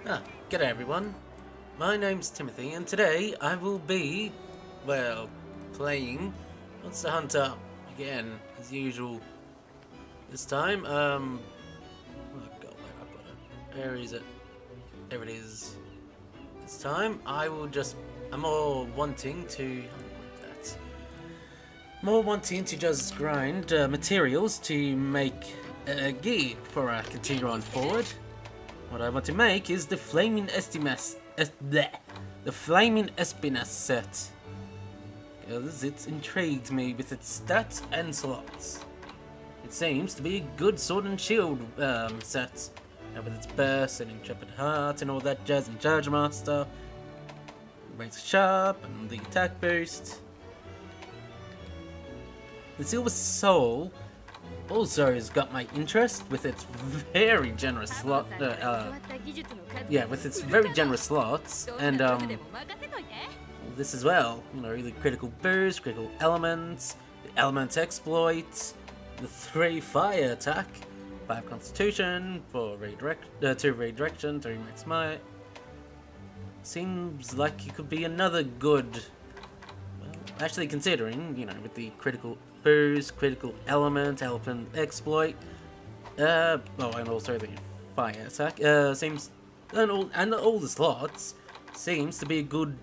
G'day everyone, my name's Timothy and today I will be, well, playing Monster Hunter again, as usual. This time, oh god, where I put it? Where is it? There it is. This time, I'm more wanting to just grind materials to make gear before I continue on forward. What I want to make is the Flaming Espinas set. Because it intrigues me with its stats and slots. It seems to be a good sword and shield set. With its burst and intrepid heart and all that jazz and charge master. Razor sharp and the attack boost. The Silver Soul also has got my interest with its very generous slot. With its very generous slots, and this as well. You know, the critical boost, critical elements, the element exploit, the 3 fire attack, 5 constitution, 2 redirection, 3 max might. Seems like it could be another good. Well, actually, considering, you know, with the critical boost, critical element exploit, and also the fire attack, seems, and all the slots, seems to be a good,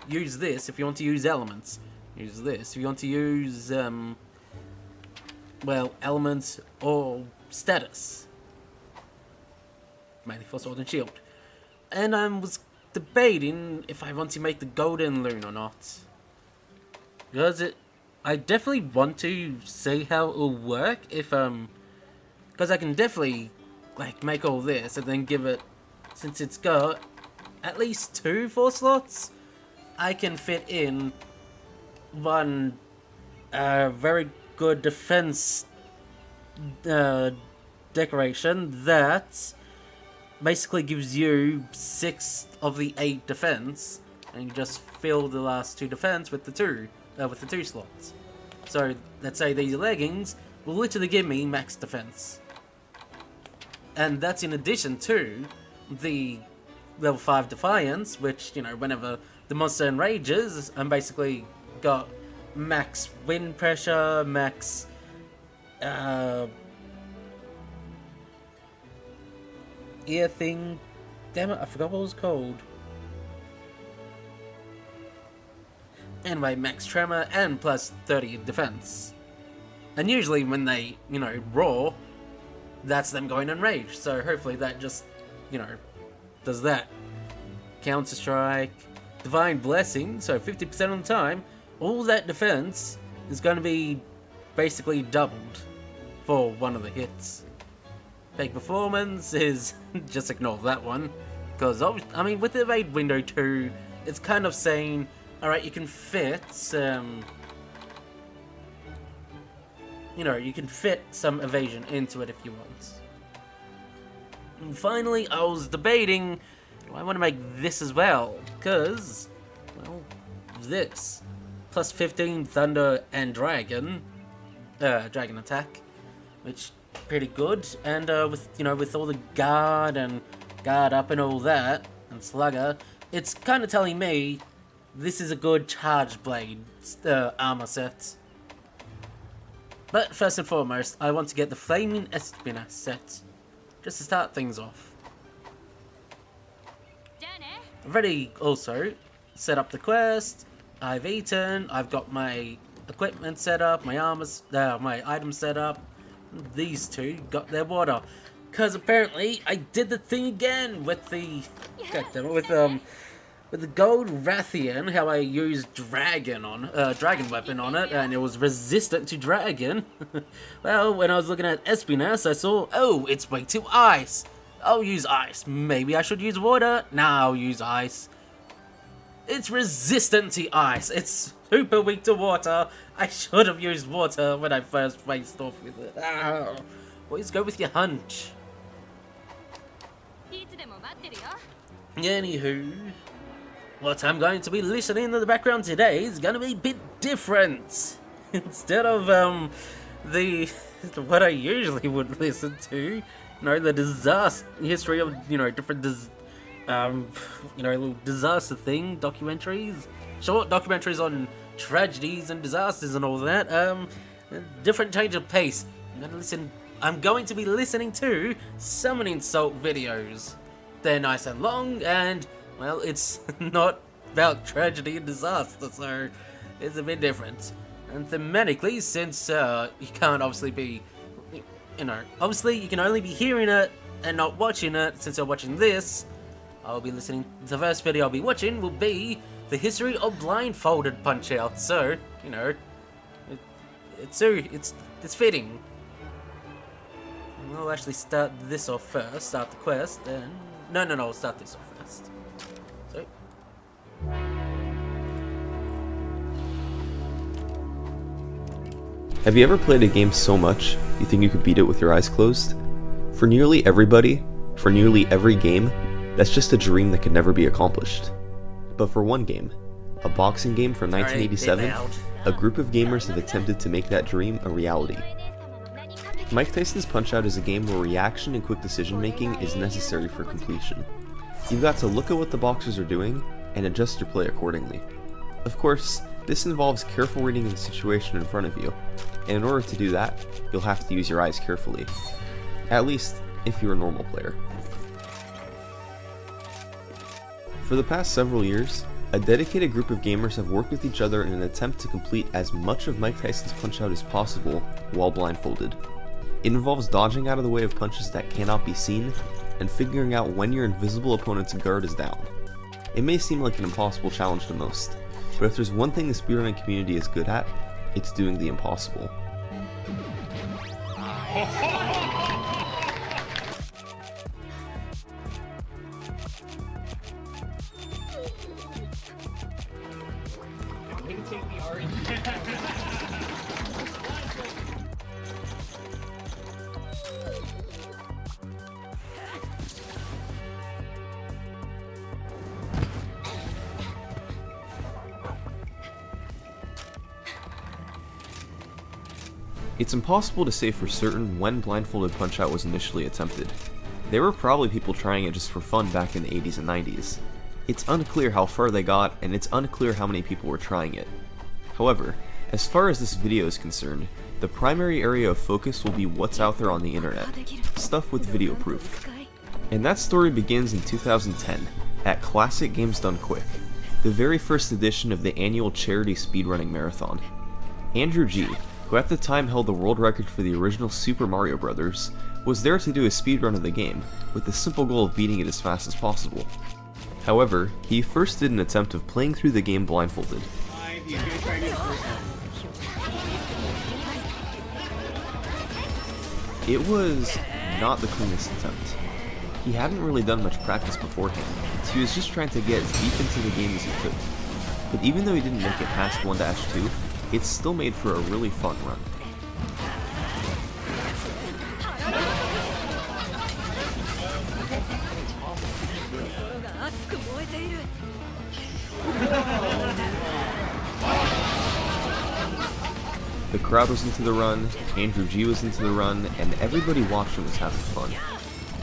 use this if you want to use elements, use this if you want to use, elements or status, mainly for sword and shield. And I was debating if I want to make the golden rune or not, because I definitely want to see how it will work if, because I can definitely, like, make all this and then give it, since it's got at least 2 force slots, I can fit in one, very good defense, decoration that basically gives you 6 of the 8 defense, and you just fill the last 2 defense with the 2 slots. So let's say these leggings will literally give me max defense, and that's in addition to the level 5 Defiance, which, you know, whenever the monster enrages, I'm basically got max wind pressure, max ear thing. Damn it, I forgot what it was called. Anyway, max tremor and plus 30 defense. And usually when they, you know, roar, that's them going enraged. So hopefully that just, you know, does that. Counter strike, divine blessing, so 50% of the time, all that defense is going to be basically doubled for one of the hits. Fake performance is just ignore that one, because I mean with the evade window too, it's kind of saying, alright, you can fit you can fit some evasion into it if you want. And finally, I was debating, do I want to make this as well? Because, well, this plus 15 thunder and dragon attack, which pretty good, and with all the guard and guard up and all that, and slugger, it's kind of telling me this is a good charge blade armor set. But first and foremost, I want to get the Flaming Espinas set, just to start things off. I've already also set up the quest, I've eaten, I've got my equipment set up, my armors, my items set up. These two got their water, because apparently I did the thing again with the, with the Gold Rathian, how I used dragon weapon on it, and it was resistant to dragon. Well, when I was looking at Espinas, I saw, oh, it's weak to ice. I'll use ice. Maybe I should use water. Nah, I'll use ice. It's resistant to ice. It's super weak to water. I should have used water when I first faced off with it. Always go with your hunch. Anywho, what I'm going to be listening in the background today is going to be a bit different. Instead of what I usually would listen to, you know, the disaster history of, you know, different little disaster thing, documentaries, short documentaries on tragedies and disasters and all that. Different change of pace. I'm going to be listening to summoning salt videos. They're nice and long, and well, it's not about tragedy and disaster, so it's a bit different. And thematically, since you can't obviously be, obviously you can only be hearing it and not watching it. Since you're watching this, I'll be listening. The first video I'll be watching will be the history of Blindfolded Punch-Out. So, it's fitting. We'll actually start this off first. Start the quest, then. No, we'll start this off first. So. Have you ever played a game so much you think you could beat it with your eyes closed? For nearly everybody, for nearly every game, that's just a dream that could never be accomplished. But for one game, a boxing game from 1987, a group of gamers have attempted to make that dream a reality. Mike Tyson's Punch-Out is a game where reaction and quick decision making is necessary for completion. You've got to look at what the boxers are doing and adjust your play accordingly. Of course, this involves careful reading of the situation in front of you, and in order to do that, you'll have to use your eyes carefully. At least, if you're a normal player. For the past several years, a dedicated group of gamers have worked with each other in an attempt to complete as much of Mike Tyson's Punch-Out as possible while blindfolded. It involves dodging out of the way of punches that cannot be seen, and figuring out when your invisible opponent's guard is down. It may seem like an impossible challenge to most, but if there's one thing the speedrunning community is good at, it's doing the impossible. It's impossible to say for certain when Blindfolded Punch-Out was initially attempted. There were probably people trying it just for fun back in the 80s and 90s. It's unclear how far they got, and it's unclear how many people were trying it. However, as far as this video is concerned, the primary area of focus will be what's out there on the internet, stuff with video proof. And that story begins in 2010, at Classic Games Done Quick, the very first edition of the annual charity speedrunning marathon. Andrew G., who at the time held the world record for the original Super Mario Bros., was there to do a speedrun of the game, with the simple goal of beating it as fast as possible. However, he first did an attempt of playing through the game blindfolded. It was not the cleanest attempt. He hadn't really done much practice beforehand, so he was just trying to get as deep into the game as he could. But even though he didn't make it past 1-2, it still made for a really fun run. The crowd was into the run, Andrew G was into the run, and everybody watching was having fun.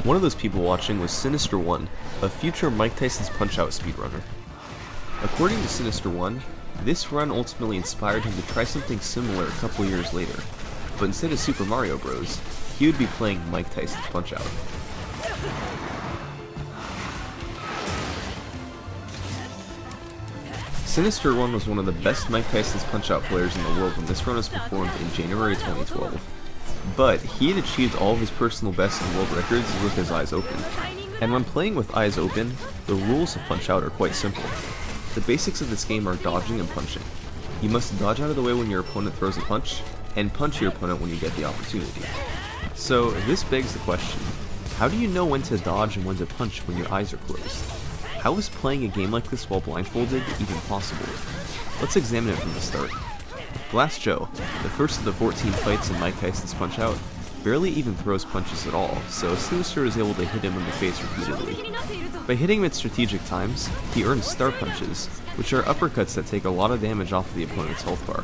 One of those people watching was Sinister1, a future Mike Tyson's Punch-Out speedrunner. According to Sinister1, this run ultimately inspired him to try something similar a couple years later, but instead of Super Mario Bros., he would be playing Mike Tyson's Punch-Out. Sinister1 was one of the best Mike Tyson's Punch-Out players in the world when this run was performed in January 2012, but he had achieved all of his personal bests and world records with his eyes open. And when playing with eyes open, the rules of Punch-Out are quite simple. The basics of this game are dodging and punching. You must dodge out of the way when your opponent throws a punch, and punch your opponent when you get the opportunity. So this begs the question, how do you know when to dodge and when to punch when your eyes are closed? How is playing a game like this while blindfolded even possible? Let's examine it from the start. Glass Joe, the first of the 14 fights in Mike Tyson's Punch-Out, barely even throws punches at all, so Sinister is able to hit him in the face repeatedly. By hitting him at strategic times, he earns star punches, which are uppercuts that take a lot of damage off of the opponent's health bar.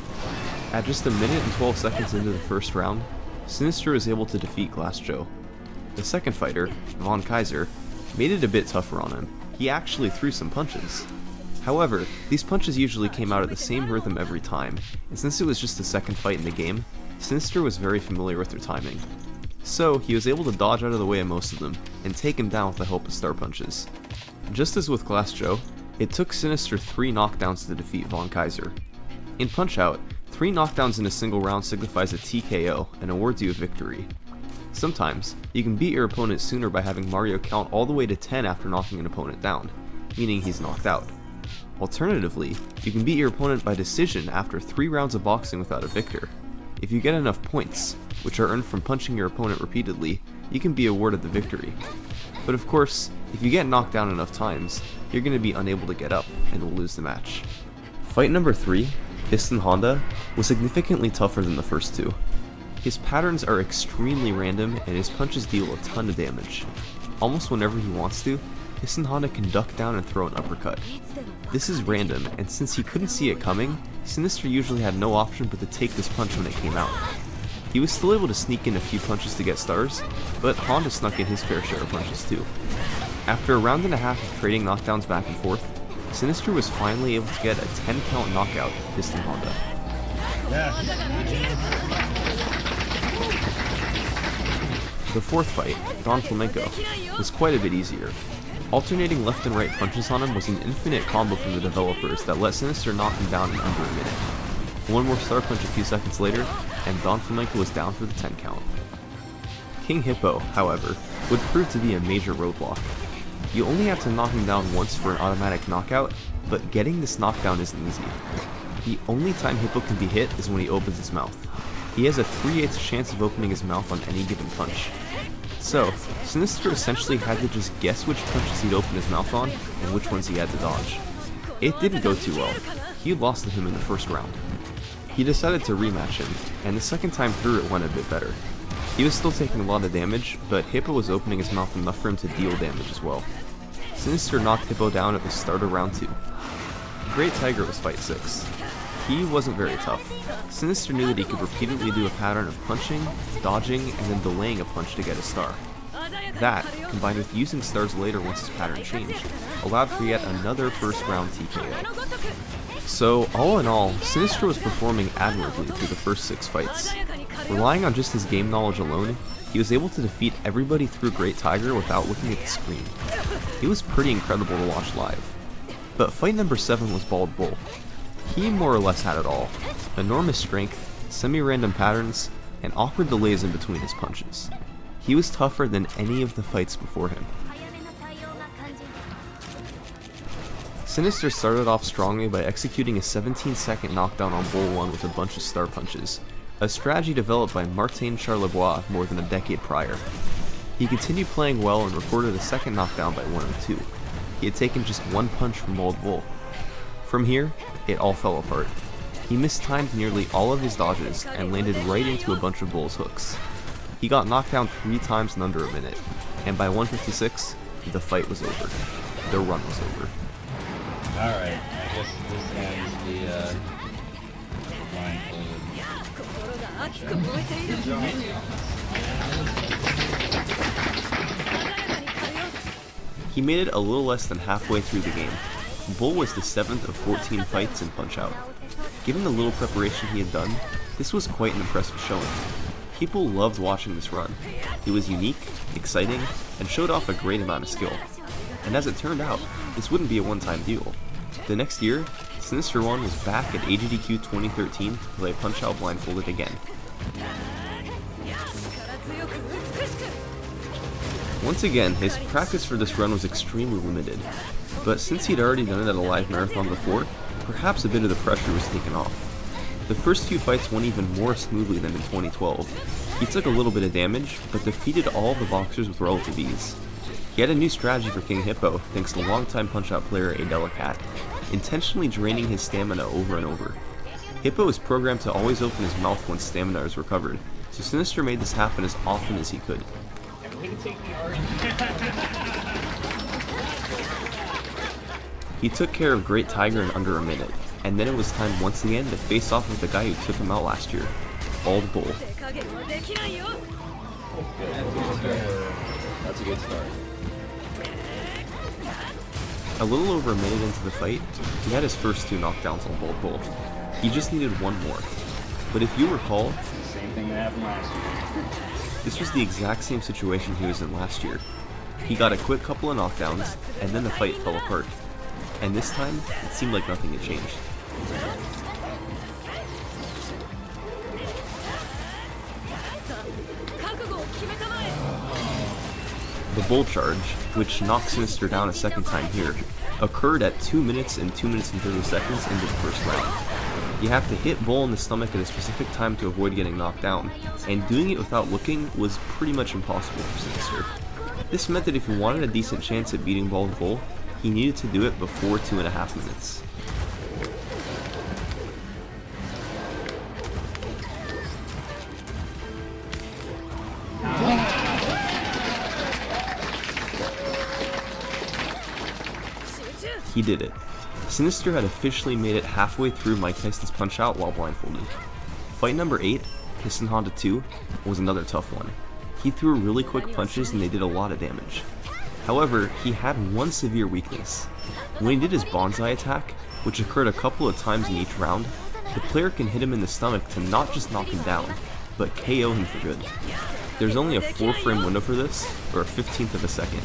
At just a minute and 12 seconds into the first round, Sinister is able to defeat Glass Joe. The second fighter, Von Kaiser, made it a bit tougher on him, he actually threw some punches. However, these punches usually came out at the same rhythm every time, and since it was just the second fight in the game, Sinister was very familiar with their timing. So, he was able to dodge out of the way of most of them, and take him down with the help of star punches. Just as with Glass Joe, it took Sinister 3 knockdowns to defeat Von Kaiser. In Punch-Out, 3 knockdowns in a single round signifies a TKO and awards you a victory. Sometimes, you can beat your opponent sooner by having Mario count all the way to 10 after knocking an opponent down, meaning he's knocked out. Alternatively, you can beat your opponent by decision after 3 rounds of boxing without a victor. If you get enough points, which are earned from punching your opponent repeatedly, you can be awarded the victory. But of course, if you get knocked down enough times, you're going to be unable to get up and will lose the match. Fight number 3, Piston Honda, was significantly tougher than the first 2. His patterns are extremely random and his punches deal a ton of damage. Almost whenever he wants to, Piston Honda can duck down and throw an uppercut. This is random, and since he couldn't see it coming, Sinister usually had no option but to take this punch when it came out. He was still able to sneak in a few punches to get stars, but Honda snuck in his fair share of punches too. After a round and a half of trading knockdowns back and forth, Sinister was finally able to get a 10 count knockout of Piston Honda. The fourth fight, Don Flamenco, was quite a bit easier. Alternating left and right punches on him was an infinite combo from the developers that let Sinister knock him down in under a minute. One more star punch a few seconds later, and Don Flamenco was down for the 10 count. King Hippo, however, would prove to be a major roadblock. You only have to knock him down once for an automatic knockout, but getting this knockdown isn't easy. The only time Hippo can be hit is when he opens his mouth. He has a 3/8 chance of opening his mouth on any given punch. So, Sinister essentially had to just guess which punches he'd open his mouth on, and which ones he had to dodge. It didn't go too well. He lost to him in the first round. He decided to rematch him, and the second time through it went a bit better. He was still taking a lot of damage, but Hippo was opening his mouth enough for him to deal damage as well. Sinister knocked Hippo down at the start of round 2. Great Tiger was fight 6. He wasn't very tough. Sinister knew that he could repeatedly do a pattern of punching, dodging, and then delaying a punch to get a star. That, combined with using stars later once his pattern changed, allowed for yet another first round TKO. So, all in all, Sinister was performing admirably through the first 6 fights. Relying on just his game knowledge alone, he was able to defeat everybody through Great Tiger without looking at the screen. He was pretty incredible to watch live. But fight number 7 was Bald Bull. He more or less had it all. Enormous strength, semi-random patterns, and awkward delays in between his punches. He was tougher than any of the fights before him. Sinister started off strongly by executing a 17-second knockdown on Bull 1 with a bunch of star punches, a strategy developed by Martin Charlebois more than a decade prior. He continued playing well and recorded a second knockdown by 102. He had taken just 1 punch from Bald Bull. From here, it all fell apart. He mistimed nearly all of his dodges and landed right into a bunch of Bull's hooks. He got knocked down 3 times in under a minute, and by 156, the fight was over. The run was over. Alright, I guess this guy is the blindfolded. He made it a little less than halfway through the game. Bull was the 7th of 14 fights in Punch-Out. Given the little preparation he had done, this was quite an impressive showing. People loved watching this run. It was unique, exciting, and showed off a great amount of skill. And as it turned out, this wouldn't be a one-time deal. The next year, Sinister One was back at AGDQ 2013 to play Punch-Out Blindfolded again. Once again, his practice for this run was extremely limited, but since he'd already done it at a live marathon before, perhaps a bit of the pressure was taken off. The first 2 fights went even more smoothly than in 2012. He took a little bit of damage, but defeated all the boxers with relative ease. He had a new strategy for King Hippo, thanks to longtime Punch-Out player Adelicat, intentionally draining his stamina over and over. Hippo is programmed to always open his mouth once stamina is recovered, so Sinister made this happen as often as he could. He took care of Great Tiger in under a minute, and then it was time once again to face off with the guy who took him out last year, Bald Bull. That's a good start. A little over a minute into the fight, he had his first 2 knockdowns on Bald Bull. He just needed 1 more. But if you recall, Same thing that happened last year. this was the exact same situation he was in last year. He got a quick couple of knockdowns, and then the fight fell apart. And this time, it seemed like nothing had changed. The bull charge, which knocked Sinister down a second time here, occurred at 2 minutes and 2 minutes and 30 seconds into the first round. You have to hit Bull in the stomach at a specific time to avoid getting knocked down, and doing it without looking was pretty much impossible for Sinister. This meant that if he wanted a decent chance at beating Bald Bull, he needed to do it before 2.5 minutes. He did it. Sinister had officially made it halfway through Mike Tyson's Punch-Out while blindfolded. Fight number 8, Piston Honda 2, was another tough one. He threw really quick punches and they did a lot of damage. However, he had one severe weakness. When he did his bonsai attack, which occurred a couple of times in each round, the player can hit him in the stomach to not just knock him down, but KO him for good. There's only a 4-frame window for this, or a 15th of a second.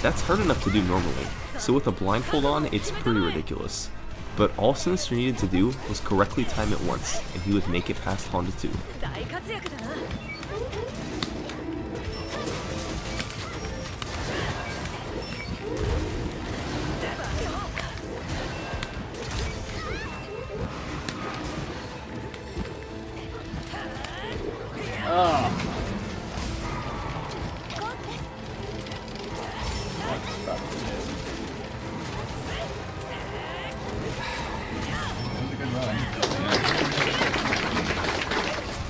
That's hard enough to do normally, so with a blindfold on, it's pretty ridiculous. But all Sinister needed to do was correctly time it once, and he would make it past Honda 2.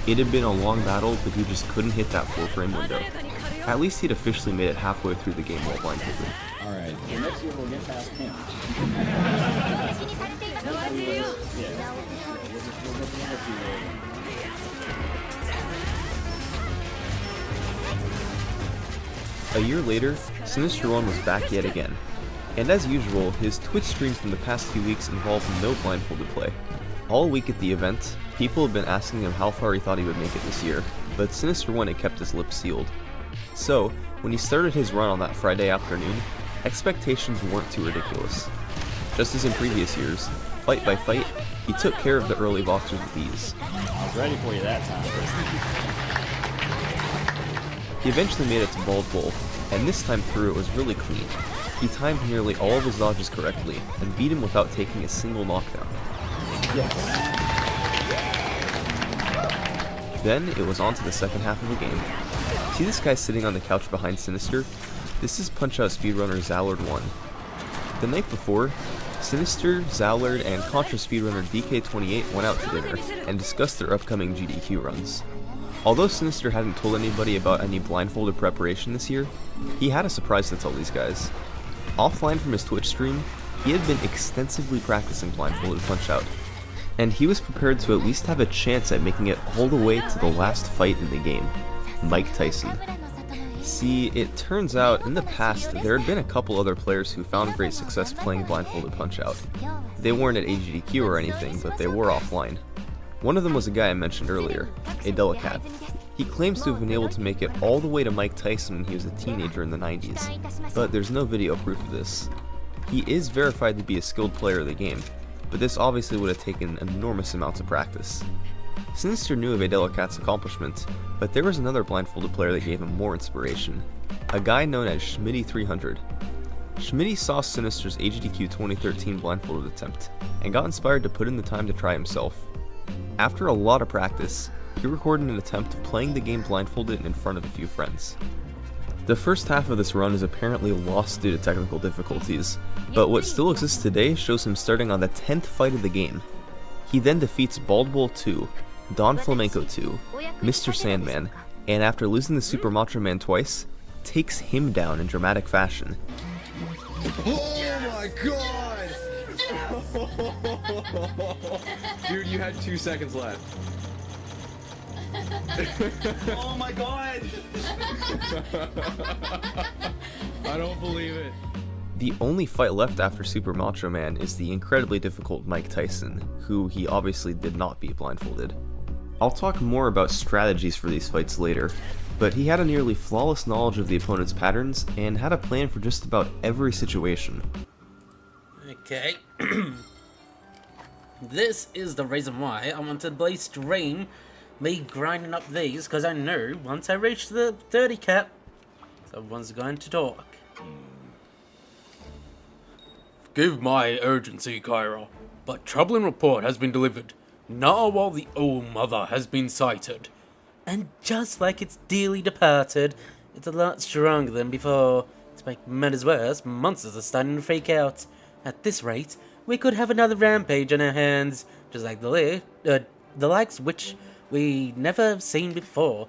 It had been a long battle, but he just couldn't hit that 4-frame window. At least he'd officially made it halfway through the game while blindfolded. Alright, so next year we'll get past him. A year later, Sinister 1 was back yet again. And as usual, his Twitch streams from the past few weeks involved no blindfolded play. All week at the event, people have been asking him how far he thought he would make it this year, but Sinister 1 had kept his lips sealed. So, when he started his run on that Friday afternoon, expectations weren't too ridiculous. Just as in previous years, fight by fight, he took care of the early boxers with ease. I was ready for you that time. He eventually made it to Bald Bull, and this time through it was really clean. He timed nearly all of his dodges correctly, and beat him without taking a single knockdown. Then it was on to the second half of the game. See this guy sitting on the couch behind Sinister? This is Punch-Out speedrunner Zallard 1. The night before, Sinister, Zallard, and Contra speedrunner DK28 went out to dinner and discussed their upcoming GDQ runs. Although Sinister hadn't told anybody about any blindfolded preparation this year, he had a surprise to tell these guys. Offline from his Twitch stream, he had been extensively practicing blindfolded Punch-Out, and he was prepared to at least have a chance at making it all the way to the last fight in the game, Mike Tyson. See, it turns out in the past there had been a couple other players who found great success playing blindfolded Punch-Out. They weren't at AGDQ or anything, but they were offline. One of them was a guy I mentioned earlier, a Delicat. He claims to have been able to make it all the way to Mike Tyson when he was a teenager in the 90s, but there's no video proof of this. He is verified to be a skilled player of the game, but this obviously would have taken enormous amounts of practice. Sinister knew of a Delicat's accomplishment, but there was another blindfolded player that gave him more inspiration, a guy known as Schmitty300. Schmitty saw Sinister's AGDQ 2013 blindfolded attempt, and got inspired to put in the time to try himself. After a lot of practice, he recorded an attempt of playing the game blindfolded in front of a few friends. The first half of this run is apparently lost due to technical difficulties, but what still exists today shows him starting on the 10th fight of the game. He then defeats Bald Bull 2, Don Flamenco 2, Mr. Sandman, and after losing the Super Macho Man twice, takes him down in dramatic fashion. Oh my god! Dude, you had 2 seconds left. Oh my god! I don't believe it. The only fight left after Super Macho Man is the incredibly difficult Mike Tyson, who he obviously did not beat blindfolded. I'll talk more about strategies for these fights later, but he had a nearly flawless knowledge of the opponent's patterns and had a plan for just about every situation. Okay. This is the reason why I wanted to stream me grinding up these, because I know once I reach the 30 cap, someone's going to talk. Forgive my urgency, Kyra, but troubling report has been delivered. Now while the old mother has been sighted. And just like it's dearly departed, it's a lot stronger than before. To make matters worse, monsters are starting to freak out. At this rate, we could have another rampage on our hands, just like the likes which we never have seen before.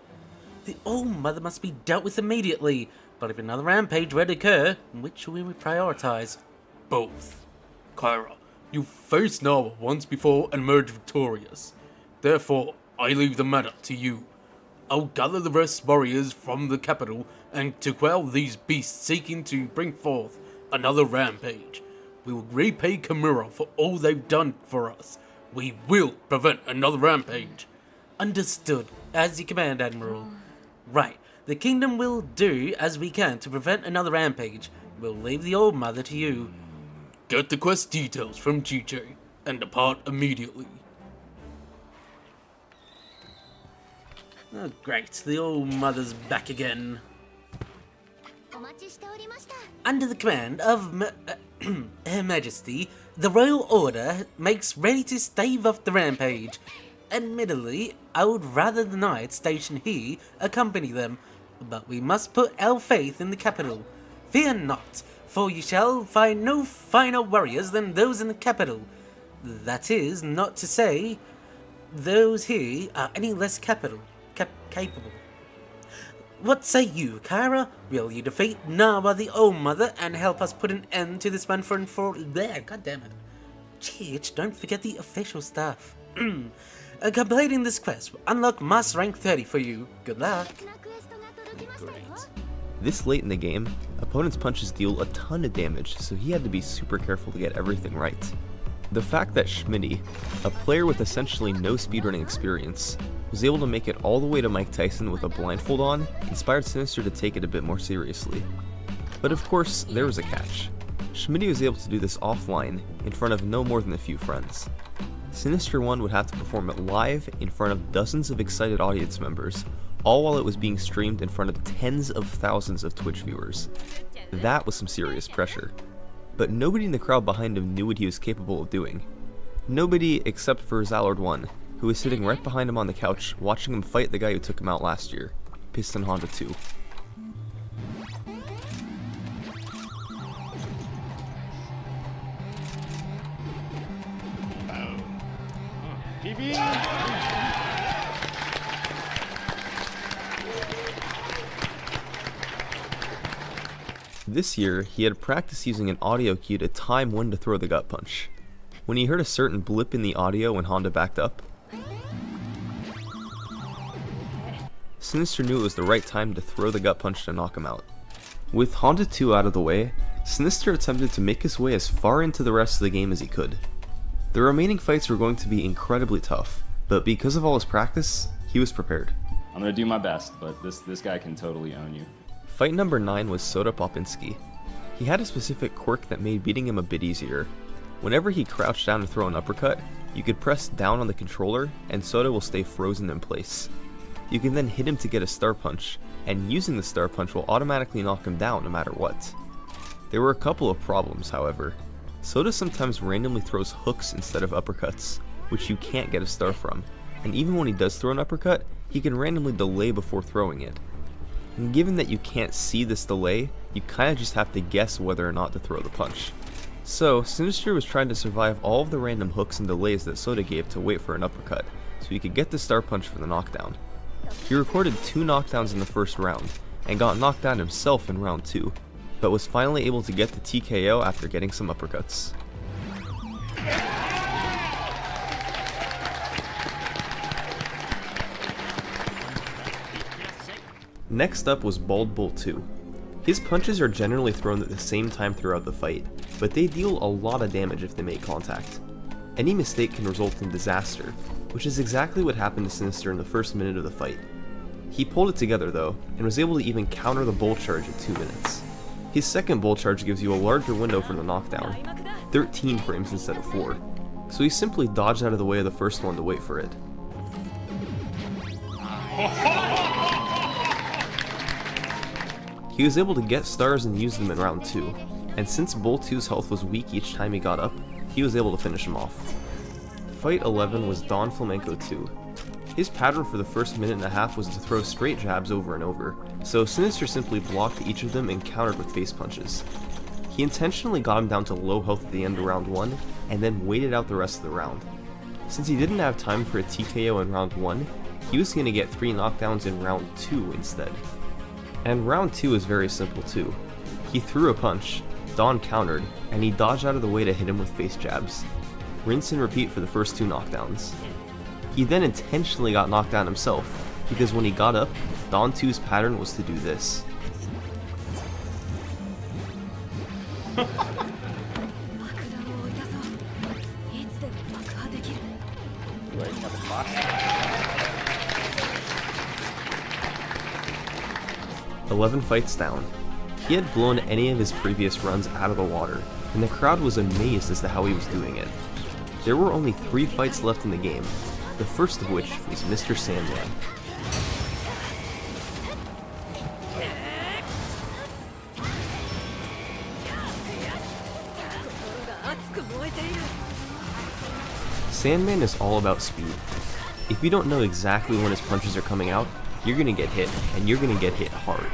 The old mother must be dealt with immediately, but if another rampage were to occur, which will we prioritize? Both. Kyra, you faced Nawa once before and emerged victorious. Therefore, I leave the matter to you. I'll gather the rest warriors from the capital and to quell these beasts seeking to bring forth another rampage. We will repay Kimura for all they've done for us. We will prevent another rampage. Understood. As you command, Admiral. Right. The kingdom will do as we can to prevent another rampage. We'll leave the old mother to you. Get the quest details from Chiche and depart immediately. Oh, great. The old mother's back again. Under the command of Her Majesty, the Royal Order makes ready to stave off the rampage. Admittedly, I would rather the knights stationed here accompany them, but we must put our faith in the capital. Fear not, for you shall find no finer warriors than those in the capital. That is not to say those here are any less capable. What say you, Kyra? Will you defeat Nawa the Old Mother and help us put an end to this one for and for? There, God damn it. Chich, don't forget the official stuff. Completing this quest will unlock Master Rank 30 for you. Good luck. Great. This late in the game, opponent's punches deal a ton of damage, so he had to be super careful to get everything right. The fact that Schmitty, a player with essentially no speedrunning experience, was able to make it all the way to Mike Tyson with a blindfold on inspired Sinister to take it a bit more seriously. But of course, there was a catch. Schmitty was able to do this offline in front of no more than a few friends. Sinister 1 would have to perform it live in front of dozens of excited audience members, all while it was being streamed in front of tens of thousands of Twitch viewers. That was some serious pressure. But nobody in the crowd behind him knew what he was capable of doing. Nobody except for Zallard 1, who was sitting right behind him on the couch watching him fight the guy who took him out last year, Piston Honda 2. This year, he had practiced using an audio cue to time when to throw the gut punch. When he heard a certain blip in the audio when Honda backed up, Sinister knew it was the right time to throw the gut punch to knock him out. With Honda 2 out of the way, Sinister attempted to make his way as far into the rest of the game as he could. The remaining fights were going to be incredibly tough, but because of all his practice, he was prepared. I'm gonna do my best, but this guy can totally own you. Fight number 9 was Soda Popinski. He had a specific quirk that made beating him a bit easier. Whenever he crouched down to throw an uppercut, you could press down on the controller and Soda will stay frozen in place. You can then hit him to get a star punch, and using the star punch will automatically knock him down no matter what. There were a couple of problems, however. Soda sometimes randomly throws hooks instead of uppercuts, which you can't get a star from, and even when he does throw an uppercut, he can randomly delay before throwing it. And given that you can't see this delay, you kinda just have to guess whether or not to throw the punch. So, Sinister was trying to survive all of the random hooks and delays that Soda gave to wait for an uppercut, so he could get the star punch for the knockdown. He recorded 2 knockdowns in the first round, and got knocked down himself in round 2, but was finally able to get the TKO after getting some uppercuts. Next up was Bald Bull 2. His punches are generally thrown at the same time throughout the fight, but they deal a lot of damage if they make contact. Any mistake can result in disaster, which is exactly what happened to Sinister in the first minute of the fight. He pulled it together though, and was able to even counter the bull charge at 2 minutes. His second bull charge gives you a larger window for the knockdown, 13 frames instead of 4, so he simply dodged out of the way of the first one to wait for it. He was able to get stars and use them in round 2, and since Bull 2's health was weak each time he got up, he was able to finish him off. Fight 11 was Don Flamenco 2. His pattern for the first minute and a half was to throw straight jabs over and over, so Sinister simply blocked each of them and countered with face punches. He intentionally got him down to low health at the end of round 1, and then waited out the rest of the round. Since he didn't have time for a TKO in round 1, he was going to get 3 knockdowns in round 2 instead. And round 2 is very simple too. He threw a punch, Don countered, and he dodged out of the way to hit him with face jabs. Rinse and repeat for the first 2 knockdowns. He then intentionally got knocked down himself, because when he got up, Don 2's pattern was to do this. "11 fights down. He had blown any of his previous runs out of the water, and the crowd was amazed as to how he was doing it. There were only 3 fights left in the game, the first of which was Mr. Sandman. Sandman is all about speed. If you don't know exactly when his punches are coming out, you're gonna get hit, and you're gonna get hit hard.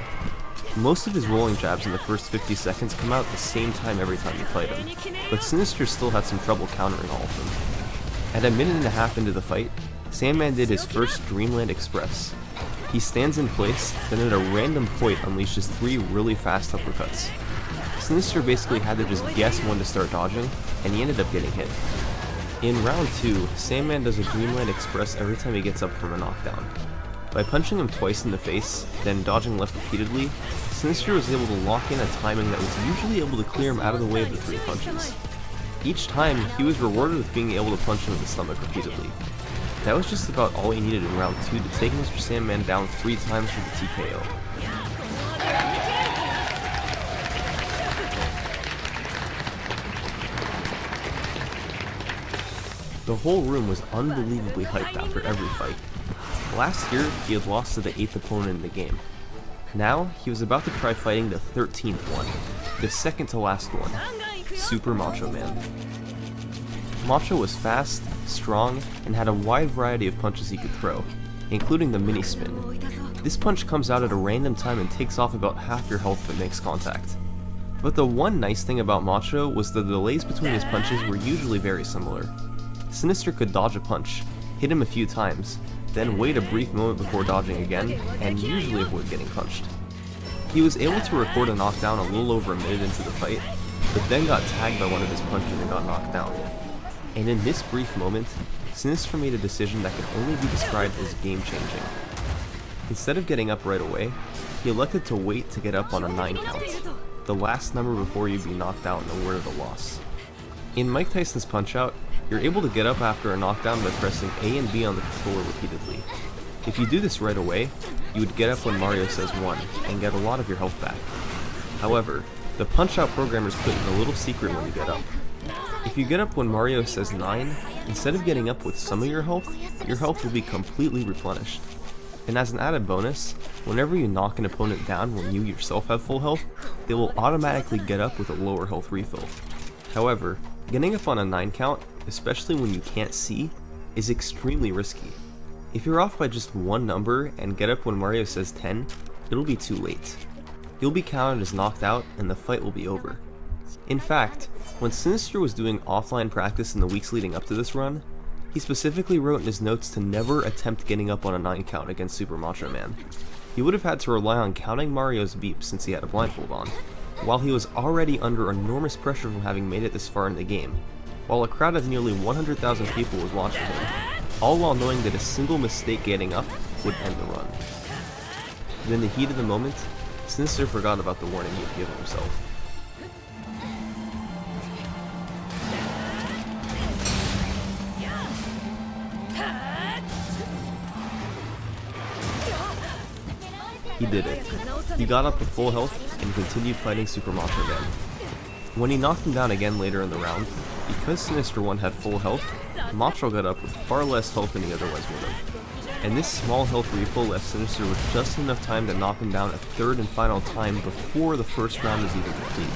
Most of his rolling jabs in the first 50 seconds come out at the same time every time you fight him, but Sinister still had some trouble countering all of them. At a minute and a half into the fight, Sandman did his first Dreamland Express. He stands in place, then at a random point unleashes 3 really fast uppercuts. Sinister basically had to just guess when to start dodging, and he ended up getting hit. In round 2, Sandman does a Dreamland Express every time he gets up from a knockdown. By punching him twice in the face, then dodging left repeatedly, Sinister was able to lock in a timing that was usually able to clear him out of the way of the 3 punches. Each time, he was rewarded with being able to punch him in the stomach repeatedly. That was just about all he needed in round 2 to take Mr. Sandman down 3 times for the TKO. The whole room was unbelievably hyped after every fight. Last year, he had lost to the 8th opponent in the game. Now, he was about to try fighting the 13th one, the second to last one, Super Macho Man. Macho was fast, strong, and had a wide variety of punches he could throw, including the mini spin. This punch comes out at a random time and takes off about half your health if it makes contact. But the one nice thing about Macho was the delays between his punches were usually very similar. Sinister could dodge a punch, hit him a few times, then wait a brief moment before dodging again, and usually avoid getting punched. He was able to record a knockdown a little over a minute into the fight, but then got tagged by one of his punches and got knocked down. And in this brief moment, Sinister made a decision that can only be described as game-changing. Instead of getting up right away, he elected to wait to get up on a 9 count, the last number before you'd be knocked out and aware of the loss. In Mike Tyson's Punch-Out, you're able to get up after a knockdown by pressing A and B on the controller repeatedly. If you do this right away, you would get up when Mario says 1, and get a lot of your health back. However, the Punch-Out programmers put in a little secret when you get up. If you get up when Mario says 9, instead of getting up with some of your health will be completely replenished. And as an added bonus, whenever you knock an opponent down when you yourself have full health, they will automatically get up with a lower health refill. However, getting up on a 9 count, especially when you can't see, is extremely risky. If you're off by just one number and get up when Mario says 10, it'll be too late. You'll be counted as knocked out and the fight will be over. In fact, when Sinister was doing offline practice in the weeks leading up to this run, he specifically wrote in his notes to never attempt getting up on a 9 count against Super Macho Man. He would have had to rely on counting Mario's beeps since he had a blindfold on, while he was already under enormous pressure from having made it this far in the game, while a crowd of nearly 100,000 people was watching him, all while knowing that a single mistake getting up would end the run. And in the heat of the moment, Sinister forgot about the warning he had given himself. He did it. He got up to full health and continued fighting Super Macho again. When he knocked him down again later in the round, because Sinister 1 had full health, Macho got up with far less health than he otherwise would have. And this small health refill left Sinister with just enough time to knock him down a third and final time before the first round was even complete.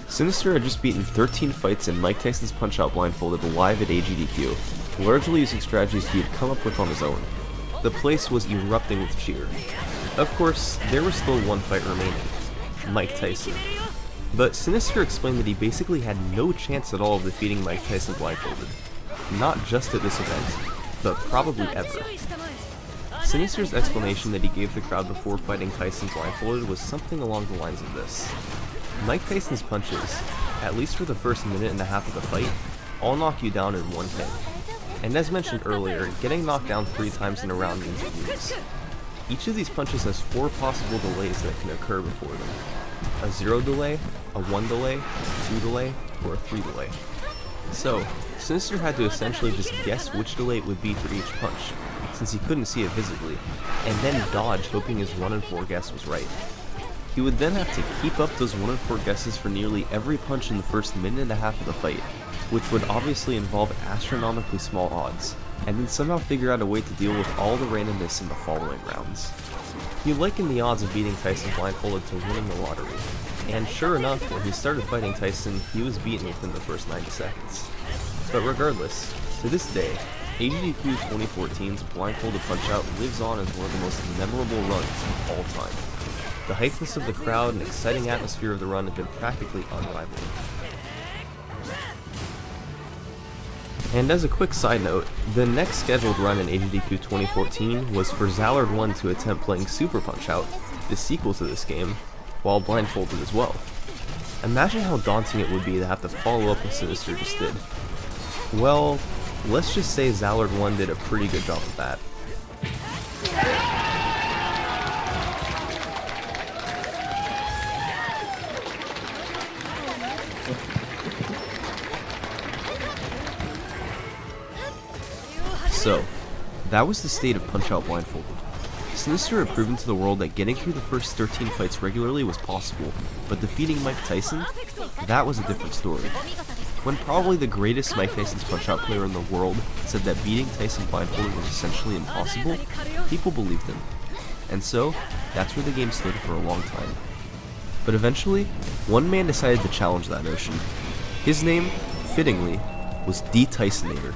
Sinister had just beaten 13 fights in Mike Tyson's Punch-Out Blindfolded live at AGDQ, largely using strategies he had come up with on his own. The place was erupting with cheer. Of course, there was still one fight remaining, Mike Tyson. But Sinister explained that he basically had no chance at all of defeating Mike Tyson blindfolded. Not just at this event, but probably ever. Sinister's explanation that he gave the crowd before fighting Tyson blindfolded was something along the lines of this. Mike Tyson's punches, at least for the first minute and a half of the fight, all knock you down in one hit. And as mentioned earlier, getting knocked down 3 times in a round means you lose. Each of these punches has 4 possible delays that can occur before them. A 0 delay, a 1 delay, a 2 delay, or a 3 delay. So, Sinister had to essentially just guess which delay it would be for each punch, since he couldn't see it visibly, and then dodge hoping his 1 in 4 guess was right. He would then have to keep up those 1 in 4 guesses for nearly every punch in the first minute and a half of the fight, which would obviously involve astronomically small odds, and then somehow figure out a way to deal with all the randomness in the following rounds. He likened the odds of beating Tyson blindfolded to winning the lottery, and sure enough, when he started fighting Tyson, he was beaten within the first 90 seconds. But regardless, to this day, AGDQ 2014's Blindfolded Punch-Out lives on as one of the most memorable runs of all time. The hypeness of the crowd and exciting atmosphere of the run have been practically unrivaled. And as a quick side note, the next scheduled run in AGDQ 2014 was for Zallard 1 to attempt playing Super Punch-Out, the sequel to this game, while blindfolded as well. Imagine how daunting it would be to have to follow up what Sinister just did. Well, let's just say Zallard 1 did a pretty good job of that. So, that was the state of Punch-Out Blindfolded. Sinister had proven to the world that getting through the first 13 fights regularly was possible, but defeating Mike Tyson? That was a different story. When probably the greatest Mike Tyson's Punch-Out player in the world said that beating Tyson blindfolded was essentially impossible, people believed him. And so, that's where the game stood for a long time. But eventually, one man decided to challenge that notion. His name, fittingly, was D-Tysonator.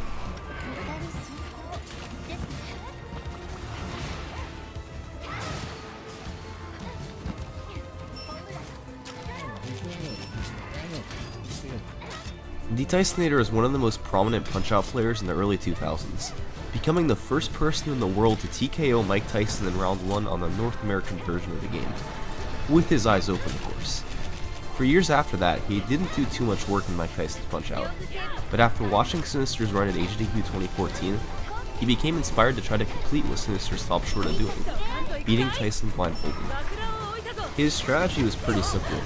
D-Tysonator is one of the most prominent Punch-Out players in the early 2000s, becoming the first person in the world to TKO Mike Tyson in round 1 on the North American version of the game. With his eyes open, of course. For years after that, he didn't do too much work in Mike Tyson's Punch-Out, but after watching Sinister's run at AGDQ 2014, he became inspired to try to complete what Sinister stopped short of doing, beating Tyson blindfolded. His strategy was pretty simple.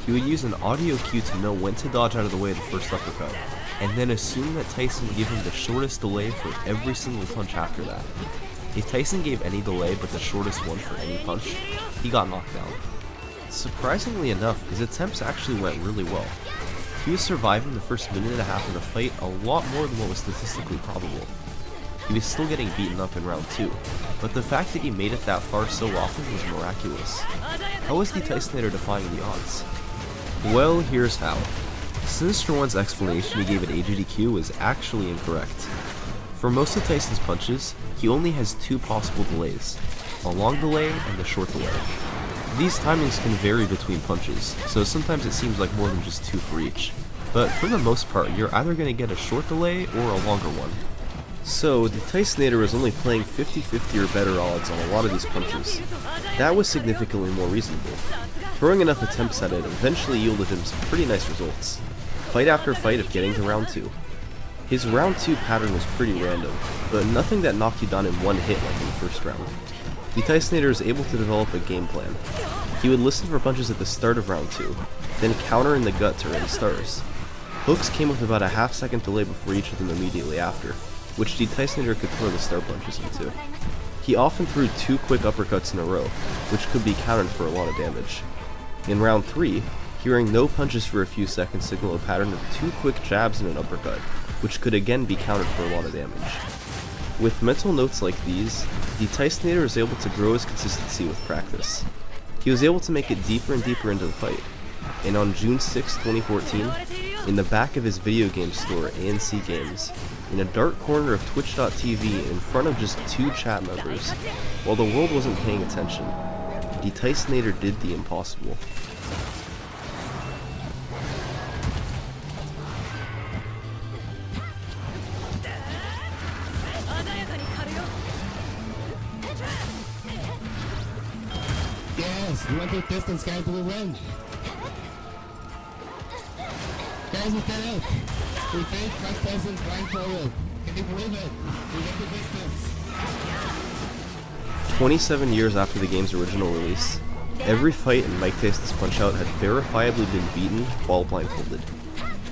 He would use an audio cue to know when to dodge out of the way of the first uppercut, and then assume that Tyson would give him the shortest delay for every single punch after that. If Tyson gave any delay but the shortest one for any punch, he got knocked down. Surprisingly enough, his attempts actually went really well. He was surviving the first minute and a half of the fight a lot more than what was statistically probable. He was still getting beaten up in round 2, but the fact that he made it that far so often was miraculous. How was D-Tysonator defying the odds? Well, here's how. Sinister 1's explanation he gave at AGDQ was actually incorrect. For most of Tyson's punches, he only has 2 possible delays, a long delay and a short delay. These timings can vary between punches, so sometimes it seems like more than just 2 for each, but for the most part you're either going to get a short delay or a longer one. So, the Tysonator was only playing 50-50 or better odds on a lot of these punches. That was significantly more reasonable. Throwing enough attempts at it eventually yielded him some pretty nice results, fight after fight of getting to round 2. His round 2 pattern was pretty random, but nothing that knocked you down in one hit like in the first round. The Tysonator was able to develop a game plan. He would listen for punches at the start of round 2, then counter in the gut to rain stars. Hooks came with about a half-second delay before each of them immediately after, which the Tysonator could throw the star punches into. He often threw 2 quick uppercuts in a row, which could be countered for a lot of damage. In round 3, hearing no punches for a few seconds signaled a pattern of 2 quick jabs and an uppercut, which could again be countered for a lot of damage. With mental notes like these, the Tysonator was able to grow his consistency with practice. He was able to make it deeper and deeper into the fight, and on June 6, 2014, in the back of his video game store aaaand Games, in a dark corner of Twitch.tv in front of just 2 chat members, while the world wasn't paying attention, the Tysonator did the impossible. Yes, we want to test this guy to win. Guys, we cut out. We think Mike Tyson blindfolded. Can you believe it? We went the distance. 27 years after the game's original release, every fight in Mike Tyson's Punch-Out had verifiably been beaten while blindfolded.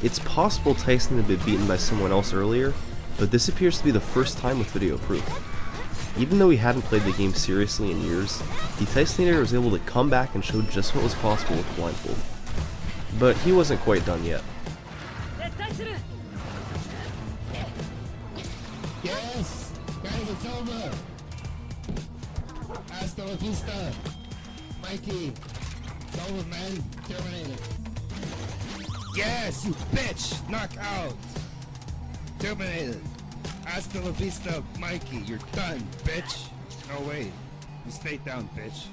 It's possible Tyson had been beaten by someone else earlier, but this appears to be the first time with video proof. Even though he hadn't played the game seriously in years, the Tysonator was able to come back and show just what was possible with the blindfold. But he wasn't quite done yet. Yes! Guys, it's over! Hasta la vista! Mikey! It's over, man. Terminated. Yes, you bitch! Knockout! Terminated. Hasta la vista, Mikey. You're done, bitch. No way. You stay down, bitch.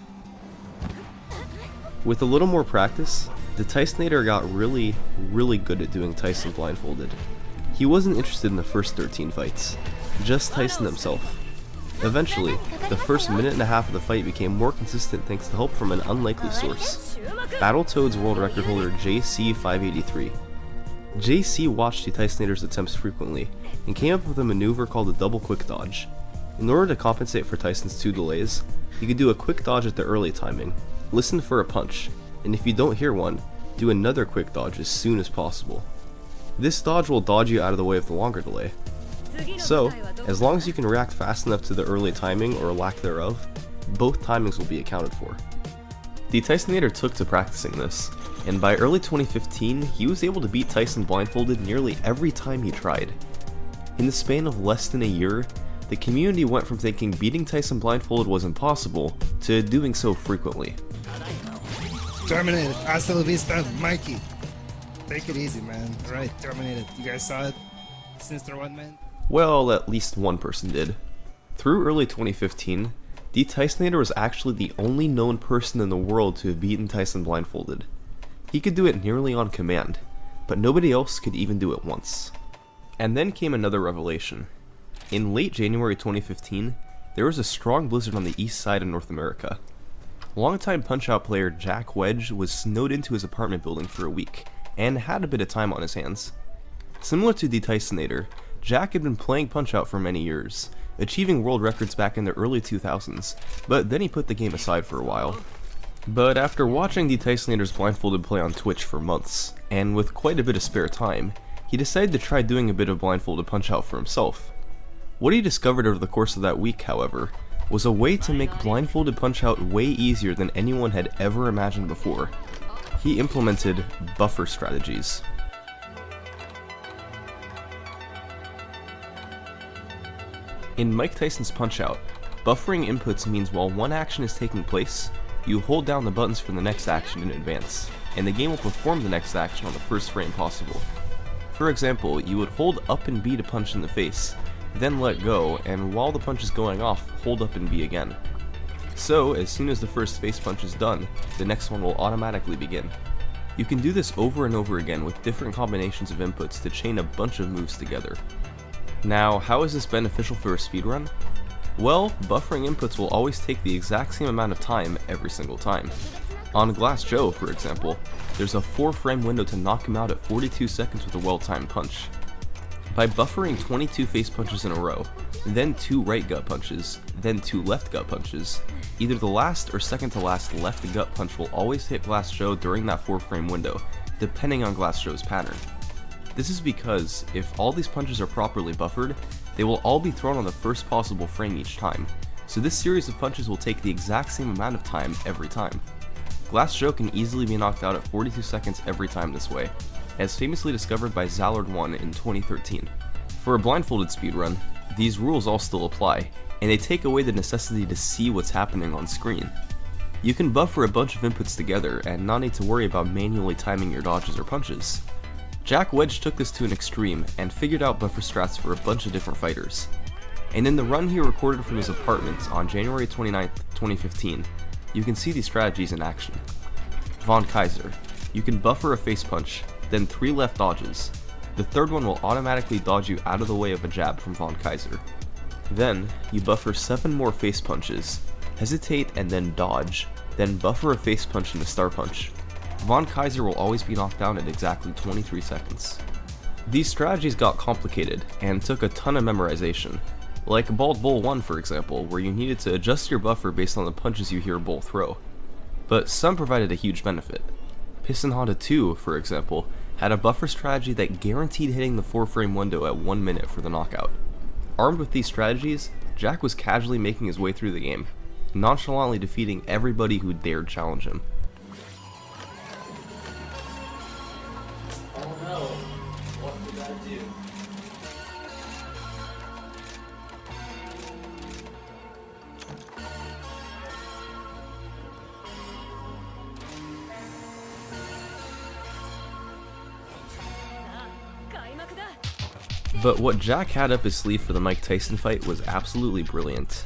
With a little more practice, the Tysonator got really good at doing Tyson blindfolded. He wasn't interested in the first 13 fights, just Tyson himself. Eventually, the first minute and a half of the fight became more consistent thanks to help from an unlikely source, Battletoads world record holder JC583. JC watched the Tysonator's attempts frequently, and came up with a maneuver called a double quick dodge. In order to compensate for Tyson's 2 delays, you could do a quick dodge at the early timing, listen for a punch, and if you don't hear one, do another quick dodge as soon as possible. This dodge will dodge you out of the way of the longer delay. So, as long as you can react fast enough to the early timing or lack thereof, both timings will be accounted for. The Tysonator took to practicing this, and by early 2015, he was able to beat Tyson blindfolded nearly every time he tried. In the span of less than a year, the community went from thinking beating Tyson blindfolded was impossible to doing so frequently. Terminated. Hasta la vista, Mikey. Take it easy, man. Alright, terminated. You guys saw it? Sinister One Man? Well, at least one person did. Through early 2015, the Tysonator was actually the only known person in the world to have beaten Tyson blindfolded. He could do it nearly on command, but nobody else could even do it once. And then came another revelation. In late January 2015, there was a strong blizzard on the east side of North America. Longtime Punch-Out player Jack Wedge was snowed into his apartment building for a week, and had a bit of time on his hands. Similar to the Tysonator, Jack had been playing Punch-Out for many years, achieving world records back in the early 2000s, but then he put the game aside for a while. But after watching the Tysonator's blindfolded play on Twitch for months, and with quite a bit of spare time, he decided to try doing a bit of blindfolded Punch-Out for himself. What he discovered over the course of that week, however, was a way to make blindfolded Punch-Out way easier than anyone had ever imagined before. He implemented buffer strategies. In Mike Tyson's Punch-Out, buffering inputs means while one action is taking place, you hold down the buttons for the next action in advance, and the game will perform the next action on the first frame possible. For example, you would hold up and B to punch in the face, then let go, and while the punch is going off, hold up and B again. So, as soon as the first face punch is done, the next one will automatically begin. You can do this over and over again with different combinations of inputs to chain a bunch of moves together. Now, how is this beneficial for a speedrun? Well, buffering inputs will always take the exact same amount of time every single time. On Glass Joe, for example, there's a 4-frame window to knock him out at 42 seconds with a well-timed punch. By buffering 22 face punches in a row, then 2 right gut punches, then 2 left gut punches, either the last or second to last left gut punch will always hit Glass Joe during that 4-frame window, depending on Glass Joe's pattern. This is because, if all these punches are properly buffered, they will all be thrown on the first possible frame each time, so this series of punches will take the exact same amount of time every time. Glass Joe can easily be knocked out at 42 seconds every time this way, as famously discovered by Zallard1 in 2013. For a blindfolded speedrun, these rules all still apply, and they take away the necessity to see what's happening on screen. You can buffer a bunch of inputs together and not need to worry about manually timing your dodges or punches. Jack Wedge took this to an extreme and figured out buffer strats for a bunch of different fighters. And in the run he recorded from his apartment on January 29, 2015, you can see these strategies in action. Von Kaiser. You can buffer a face punch, then 3 left dodges. The third one will automatically dodge you out of the way of a jab from Von Kaiser. Then, you buffer 7 more face punches, hesitate and then dodge, then buffer a face punch and a star punch. Von Kaiser will always be knocked down at exactly 23 seconds. These strategies got complicated and took a ton of memorization, like Bald Bull 1 for example, where you needed to adjust your buffer based on the punches you hear Bull throw. But some provided a huge benefit. Piston Honda 2, for example, had a buffer strategy that guaranteed hitting the 4-frame window at 1 minute for the knockout. Armed with these strategies, Jack was casually making his way through the game, nonchalantly defeating everybody who dared challenge him. Oh no, what did I do? But what Jack had up his sleeve for the Mike Tyson fight was absolutely brilliant.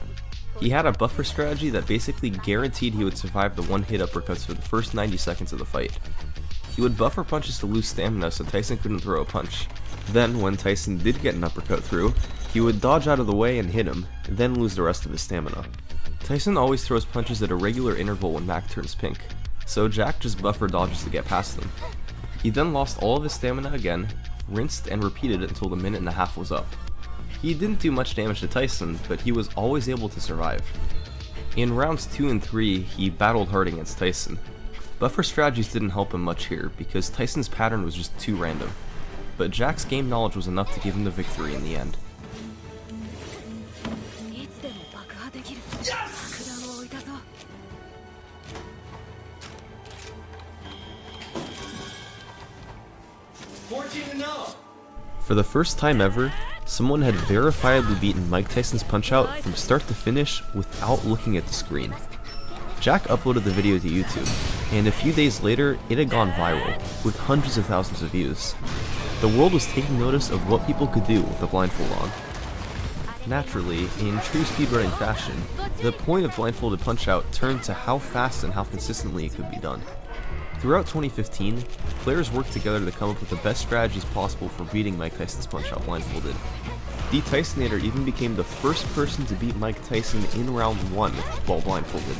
He had a buffer strategy that basically guaranteed he would survive the one-hit uppercuts for the first 90 seconds of the fight. He would buffer punches to lose stamina so Tyson couldn't throw a punch. Then, when Tyson did get an uppercut through, he would dodge out of the way and hit him, then lose the rest of his stamina. Tyson always throws punches at a regular interval when Mac turns pink, so Jack just buffer dodges to get past them. He then lost all of his stamina again, rinsed and repeated it until the minute and a half was up. He didn't do much damage to Tyson, but he was always able to survive. In rounds 2 and 3, he battled hard against Tyson. Buffer strategies didn't help him much here, because Tyson's pattern was just too random. But Jack's game knowledge was enough to give him the victory in the end. For the first time ever, someone had verifiably beaten Mike Tyson's Punch-Out from start to finish without looking at the screen. Jack uploaded the video to YouTube, and a few days later, it had gone viral, with hundreds of thousands of views. The world was taking notice of what people could do with the blindfold on. Naturally, in true speedrunning fashion, the point of Blindfolded Punch-Out turned to how fast and how consistently it could be done. Throughout 2015, players worked together to come up with the best strategies possible for beating Mike Tyson's Punch-Out blindfolded. The Tysonator even became the first person to beat Mike Tyson in round 1 while blindfolded.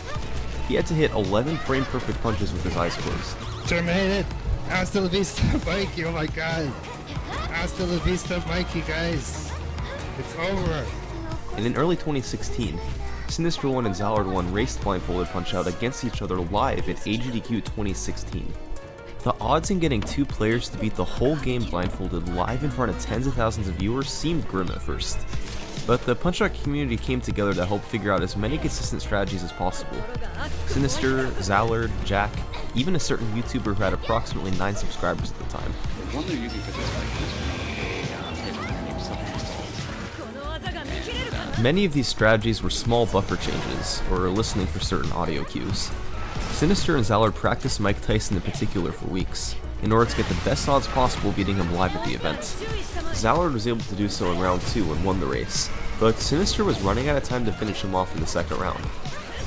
He had to hit 11 frame-perfect punches with his eyes closed. Terminated! Hasta la vista, Mikey, oh my god! Hasta la vista, Mikey, guys! It's over! And in early 2016, Sinister 1 and Zallard 1 raced Blindfolded Punch-Out against each other live at AGDQ 2016. The odds in getting 2 players to beat the whole game blindfolded live in front of tens of thousands of viewers seemed grim at first. But the Punch-Out community came together to help figure out as many consistent strategies as possible. Sinister, Zallard, Jack, even a certain YouTuber who had approximately 9 subscribers at the time. The one they're using for this fight Many of these strategies were small buffer changes, or listening for certain audio cues. Sinister and Zallard practiced Mike Tyson in particular for weeks, in order to get the best odds possible beating him live at the event. Zallard was able to do so in round 2 and won the race, but Sinister was running out of time to finish him off in the second round.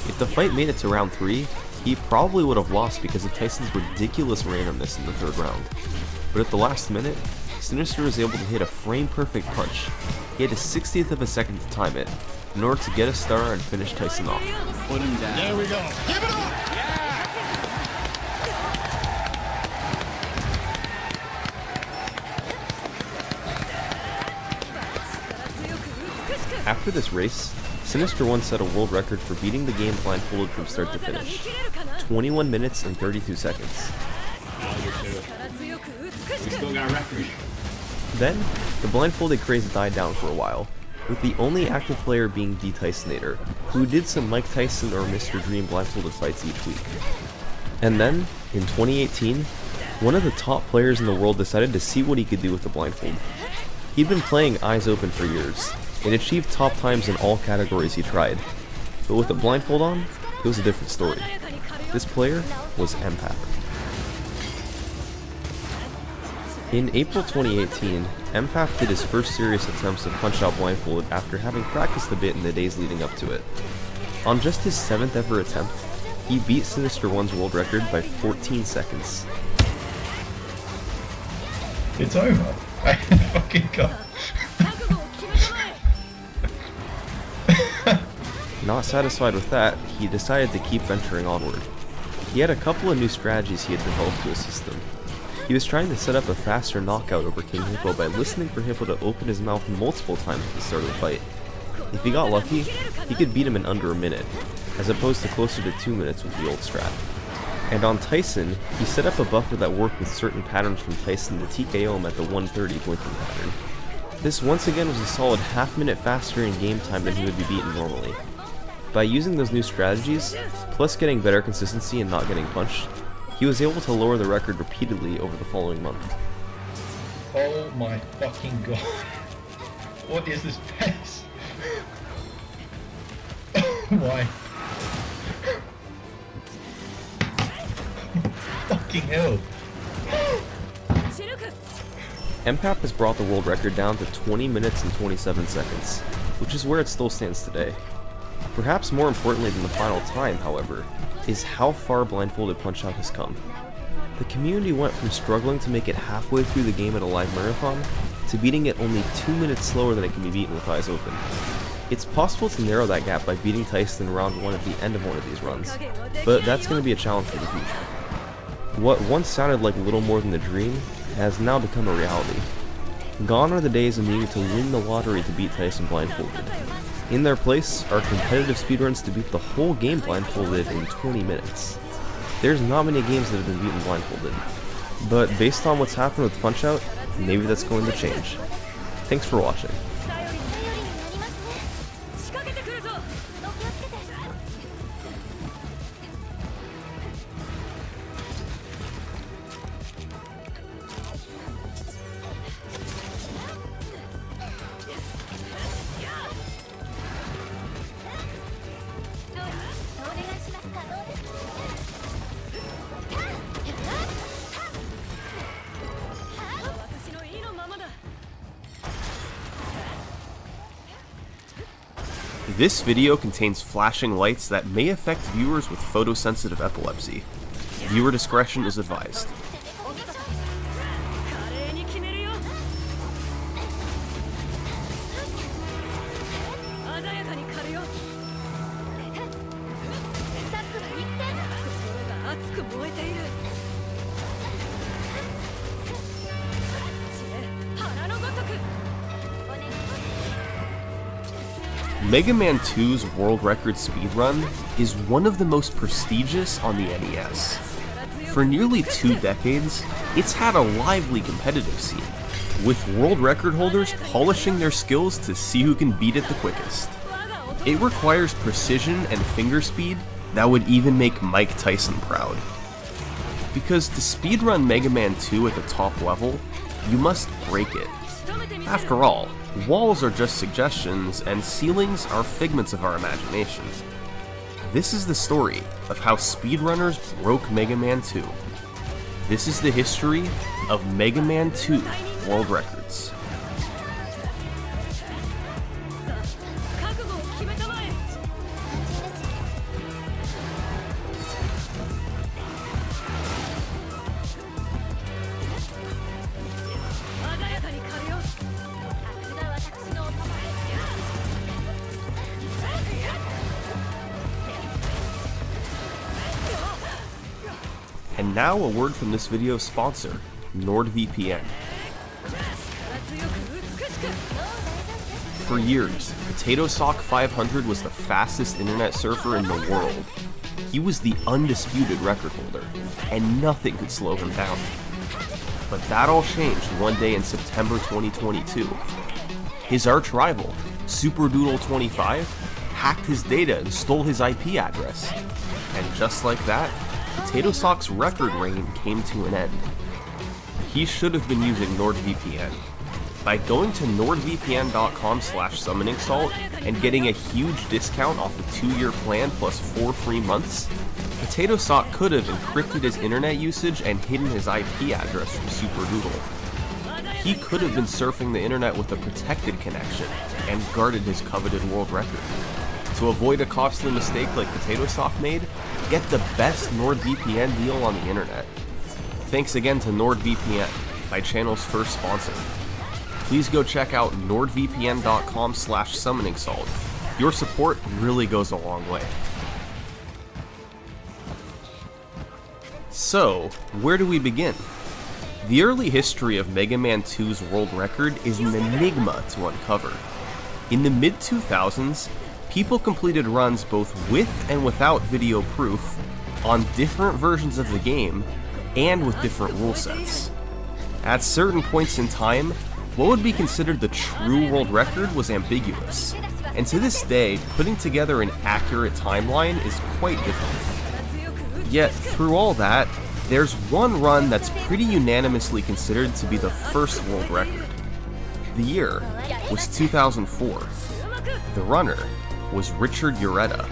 If the fight made it to round 3, he probably would have lost because of Tyson's ridiculous randomness in the third round. But at the last minute, Sinister was able to hit a frame-perfect punch, He had a 60th of a second to time it, in order to get a star and finish Tyson off. Put him down. There we go. Give it up! After this race, Sinister One set a world record for beating the game blindfolded from start to finish. 21 minutes and 32 seconds. We still got a record. Then, the blindfolded craze died down for a while, with the only active player being D. Tysonator, who did some Mike Tyson or Mr. Dream blindfolded fights each week. And then, in 2018, one of the top players in the world decided to see what he could do with the blindfold. He'd been playing eyes open for years, and achieved top times in all categories he tried. But with the blindfold on, it was a different story. This player was Empath. In April 2018, Empath did his first serious attempts of Punch-Out blindfolded after having practiced a bit in the days leading up to it. On just his 7th ever attempt, he beat Sinister One's world record by 14 seconds. It's over. I fucking got. Not satisfied with that, he decided to keep venturing onward. He had a couple of new strategies he had developed to assist him. He was trying to set up a faster knockout over King Hippo by listening for Hippo to open his mouth multiple times at the start of the fight. If he got lucky, he could beat him in under a minute, as opposed to closer to 2 minutes with the old strat. And on Tyson, he set up a buffer that worked with certain patterns from Tyson to TKO him at the 130 blinking pattern. This once again was a solid half-minute faster in game time than he would be beaten normally. By using those new strategies, plus getting better consistency and not getting punched, he was able to lower the record repeatedly over the following month. Oh my fucking god. What is this pace? Oh my. Fucking hell. Empath has brought the world record down to 20 minutes and 27 seconds, which is where it still stands today. Perhaps more importantly than the final time, however, is how far Blindfolded Punch-Out has come. The community went from struggling to make it halfway through the game at a live marathon, to beating it only 2 minutes slower than it can be beaten with eyes open. It's possible to narrow that gap by beating Tyson in round 1 at the end of one of these runs, but that's going to be a challenge for the future. What once sounded like little more than a dream has now become a reality. Gone are the days of needing to win the lottery to beat Tyson blindfolded. In their place are competitive speedruns to beat the whole game blindfolded in 20 minutes. There's not many games that have been beaten blindfolded, but based on what's happened with Punch-Out, maybe that's going to change. Thanks for watching. This video contains flashing lights that may affect viewers with photosensitive epilepsy. Viewer discretion is advised. Mega Man 2's world record speedrun is one of the most prestigious on the NES. For nearly 2 decades, it's had a lively competitive scene, with world record holders polishing their skills to see who can beat it the quickest. It requires precision and finger speed that would even make Mike Tyson proud. Because to speedrun Mega Man 2 at the top level, you must break it. After all, walls are just suggestions, and ceilings are figments of our imagination. This is the story of how speedrunners broke Mega Man 2. This is the history of Mega Man 2 world records. And now a word from this video's sponsor, NordVPN. For years, Potato Sock 500 was the fastest internet surfer in the world. He was the undisputed record holder, and nothing could slow him down. But that all changed one day in September 2022. His arch rival, SuperDoodle25, hacked his data and stole his IP address. And just like that, Potato Sock's record reign came to an end. He should have been using NordVPN. By going to nordvpn.com/summoningsalt and getting a huge discount off a 2-year plan plus 4 free months, Potato Sock could have encrypted his internet usage and hidden his IP address from SuperDoodle. He could have been surfing the internet with a protected connection and guarded his coveted world record. To avoid a costly mistake like Potato Sock made, get the best NordVPN deal on the internet. Thanks again to NordVPN, my channel's first sponsor. Please go check out nordvpn.com/summoningsalt. Your support really goes a long way. So, where do we begin? The early history of Mega Man 2's world record is an enigma to uncover. In the mid-2000s, people completed runs both with and without video proof on different versions of the game and with different rule sets. At certain points in time, what would be considered the true world record was ambiguous, and to this day, putting together an accurate timeline is quite difficult. Yet, through all that, there's one run that's pretty unanimously considered to be the first world record. The year was 2004. The runner was Richard Ureta,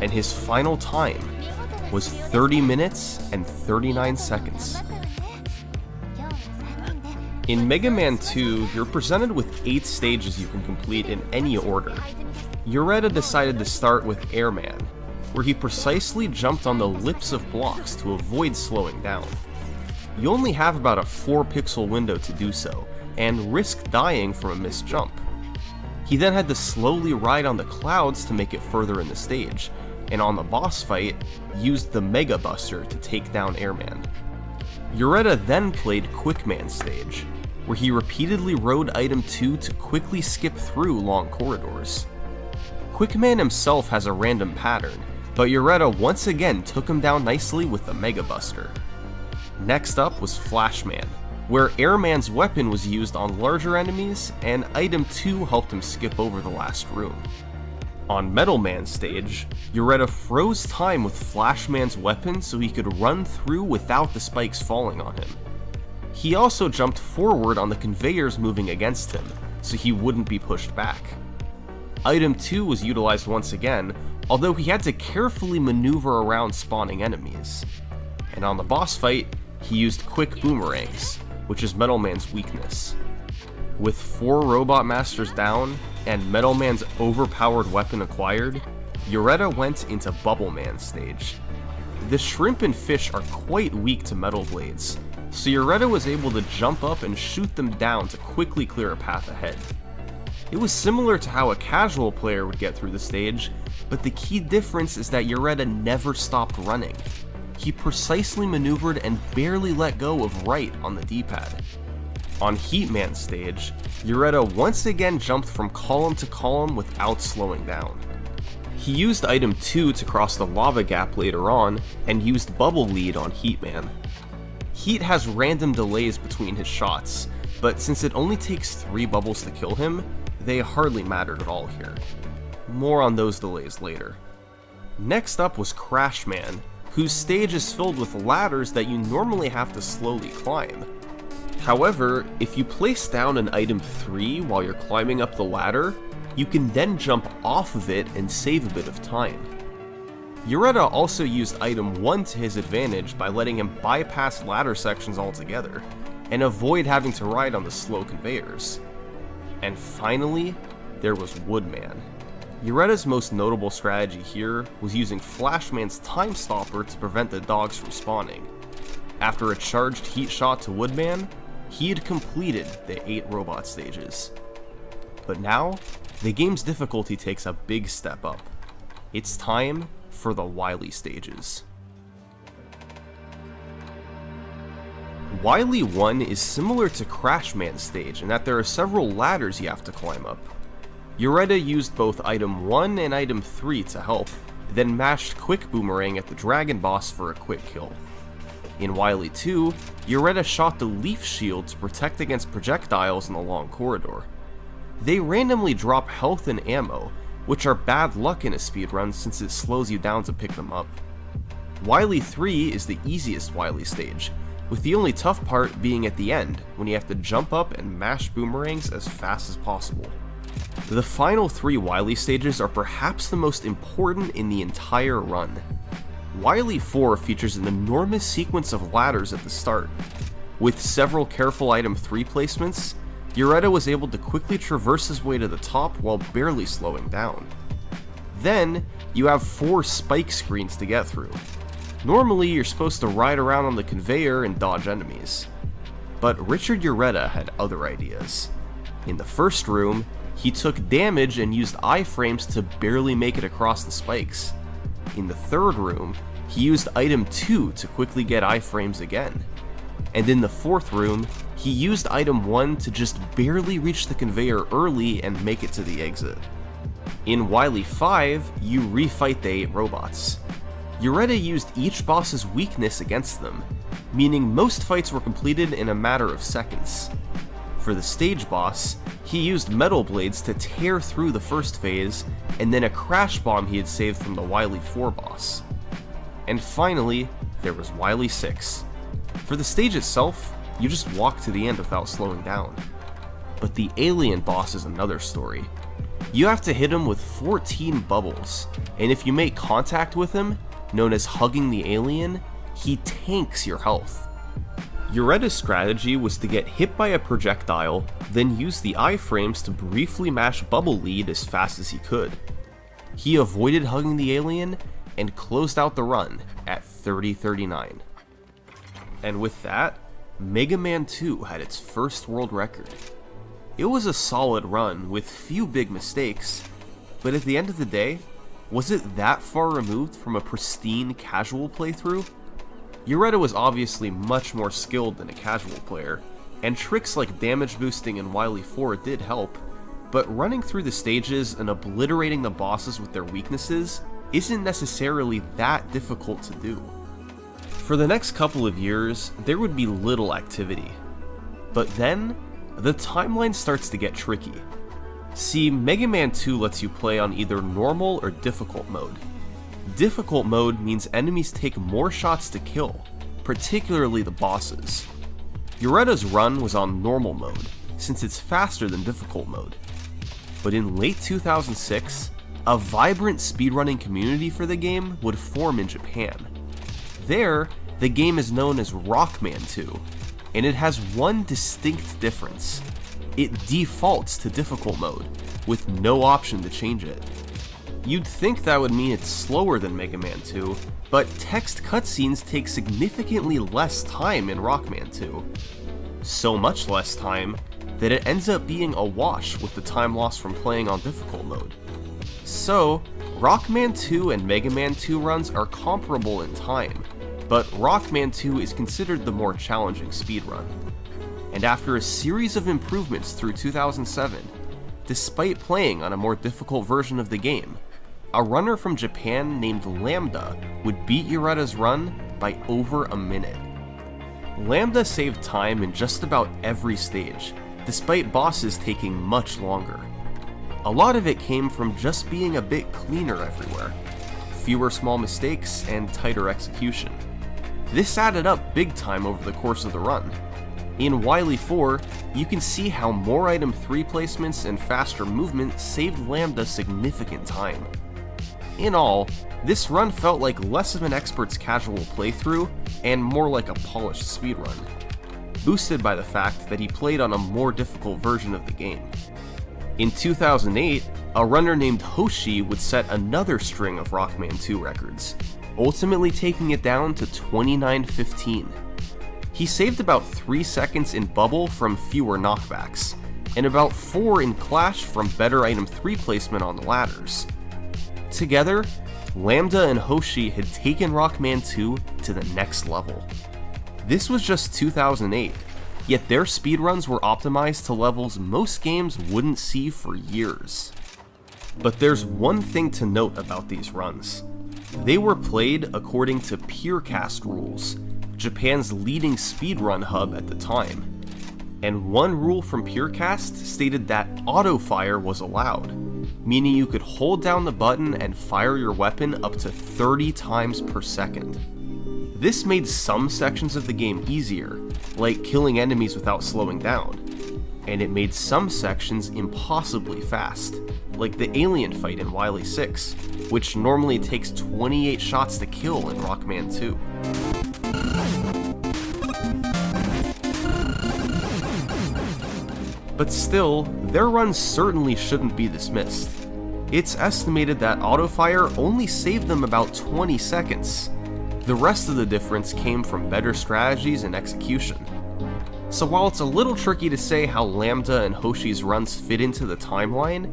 and his final time was 30 minutes and 39 seconds. In Mega Man 2, you're presented with 8 stages you can complete in any order. Ureta decided to start with Airman, where he precisely jumped on the lips of blocks to avoid slowing down. You only have about a 4-pixel window to do so, and risk dying from a missed jump. He then had to slowly ride on the clouds to make it further in the stage, and on the boss fight, used the Mega Buster to take down Airman. Ureta then played Quickman stage, where he repeatedly rode item 2 to quickly skip through long corridors. Quickman himself has a random pattern, but Ureta once again took him down nicely with the Mega Buster. Next up was Flashman, where Airman's weapon was used on larger enemies, and item 2 helped him skip over the last room. On Metal Man stage, Ureta froze time with Flashman's weapon so he could run through without the spikes falling on him. He also jumped forward on the conveyors moving against him, so he wouldn't be pushed back. Item 2 was utilized once again, although he had to carefully maneuver around spawning enemies. And on the boss fight, he used quick boomerangs, which is Metal Man's weakness. With 4 Robot Masters down, and Metal Man's overpowered weapon acquired, Ureta went into Bubble Man stage. The shrimp and fish are quite weak to metal blades, so Ureta was able to jump up and shoot them down to quickly clear a path ahead. It was similar to how a casual player would get through the stage, but the key difference is that Ureta never stopped running. He precisely maneuvered and barely let go of right on the D-pad. On Heatman stage, Ureta once again jumped from column to column without slowing down. He used item 2 to cross the lava gap later on, and used Bubble Lead on Heatman. Heat has random delays between his shots, but since it only takes 3 bubbles to kill him, they hardly mattered at all here. More on those delays later. Next up was Crashman, whose stage is filled with ladders that you normally have to slowly climb. However, if you place down an item 3 while you're climbing up the ladder, you can then jump off of it and save a bit of time. Ureta also used item 1 to his advantage by letting him bypass ladder sections altogether, and avoid having to ride on the slow conveyors. And finally, there was Woodman. Ureta's most notable strategy here was using Flashman's Time Stopper to prevent the dogs from spawning. After a charged heat shot to Woodman, he had completed the 8 robot stages. But now, the game's difficulty takes a big step up. It's time for the Wily stages. Wily 1 is similar to Crash Man's stage in that there are several ladders you have to climb up. Yoretta used both item 1 and item 3 to help, then mashed Quick Boomerang at the dragon boss for a quick kill. In Wily 2, Yoretta shot the Leaf Shield to protect against projectiles in the long corridor. They randomly drop health and ammo, which are bad luck in a speedrun since it slows you down to pick them up. Wily 3 is the easiest Wily stage, with the only tough part being at the end, when you have to jump up and mash boomerangs as fast as possible. The final 3 Wily stages are perhaps the most important in the entire run. Wily 4 features an enormous sequence of ladders at the start. With several careful item 3 placements, Yoretta was able to quickly traverse his way to the top while barely slowing down. Then, you have 4 spike screens to get through. Normally, you're supposed to ride around on the conveyor and dodge enemies. But Richard Yoretta had other ideas. In the first room, he took damage and used iframes to barely make it across the spikes. In the third room, he used item 2 to quickly get iframes again. And in the fourth room, he used item 1 to just barely reach the conveyor early and make it to the exit. In Wily 5, you refight the 8 robots. Yoretta used each boss's weakness against them, meaning most fights were completed in a matter of seconds. For the stage boss, he used metal blades to tear through the first phase, and then a crash bomb he had saved from the Wily 4 boss. And finally, there was Wily 6. For the stage itself, you just walk to the end without slowing down. But the alien boss is another story. You have to hit him with 14 bubbles, and if you make contact with him, known as hugging the alien, he tanks your health. Yoretta's strategy was to get hit by a projectile, then use the iframes to briefly mash Bubble Lead as fast as he could. He avoided hugging the alien and closed out the run at 30:39. And with that, Mega Man 2 had its first world record. It was a solid run with few big mistakes, but at the end of the day, was it that far removed from a pristine casual playthrough? Yoretta was obviously much more skilled than a casual player, and tricks like damage boosting in Wily 4 did help, but running through the stages and obliterating the bosses with their weaknesses isn't necessarily that difficult to do. For the next couple of years, there would be little activity. But then, the timeline starts to get tricky. See, Mega Man 2 lets you play on either normal or difficult mode. Difficult mode means enemies take more shots to kill, particularly the bosses. Yoretta's run was on normal mode, since it's faster than difficult mode. But in late 2006, a vibrant speedrunning community for the game would form in Japan. There, the game is known as Rockman 2, and it has one distinct difference. It defaults to difficult mode, with no option to change it. You'd think that would mean it's slower than Mega Man 2, but text cutscenes take significantly less time in Rockman 2. So much less time that it ends up being a wash with the time lost from playing on difficult mode. So, Rockman 2 and Mega Man 2 runs are comparable in time, but Rockman 2 is considered the more challenging speedrun. And after a series of improvements through 2007, despite playing on a more difficult version of the game, a runner from Japan named Lambda would beat Yoretta's run by over a minute. Lambda saved time in just about every stage, despite bosses taking much longer. A lot of it came from just being a bit cleaner everywhere, fewer small mistakes, and tighter execution. This added up big time over the course of the run. In Wily 4, you can see how more item 3 placements and faster movement saved Lambda significant time. In all, this run felt like less of an expert's casual playthrough and more like a polished speedrun, boosted by the fact that he played on a more difficult version of the game. In 2008, a runner named Hoshi would set another string of Rockman 2 records, ultimately taking it down to 29:15. He saved about 3 seconds in Bubble from fewer knockbacks, and about 4 in Clash from better item 3 placement on the ladders. Together, Lambda and Hoshi had taken Rockman 2 to the next level. This was just 2008, yet their speedruns were optimized to levels most games wouldn't see for years. But there's one thing to note about these runs. They were played according to PureCast rules, Japan's leading speedrun hub at the time. And one rule from PureCast stated that auto-fire was allowed, meaning you could hold down the button and fire your weapon up to 30 times per second. This made some sections of the game easier, like killing enemies without slowing down, and it made some sections impossibly fast, like the alien fight in Wily 6, which normally takes 28 shots to kill in Rockman 2. But still, their runs certainly shouldn't be dismissed. It's estimated that autofire only saved them about 20 seconds. The rest of the difference came from better strategies and execution. So while it's a little tricky to say how Lambda and Hoshi's runs fit into the timeline,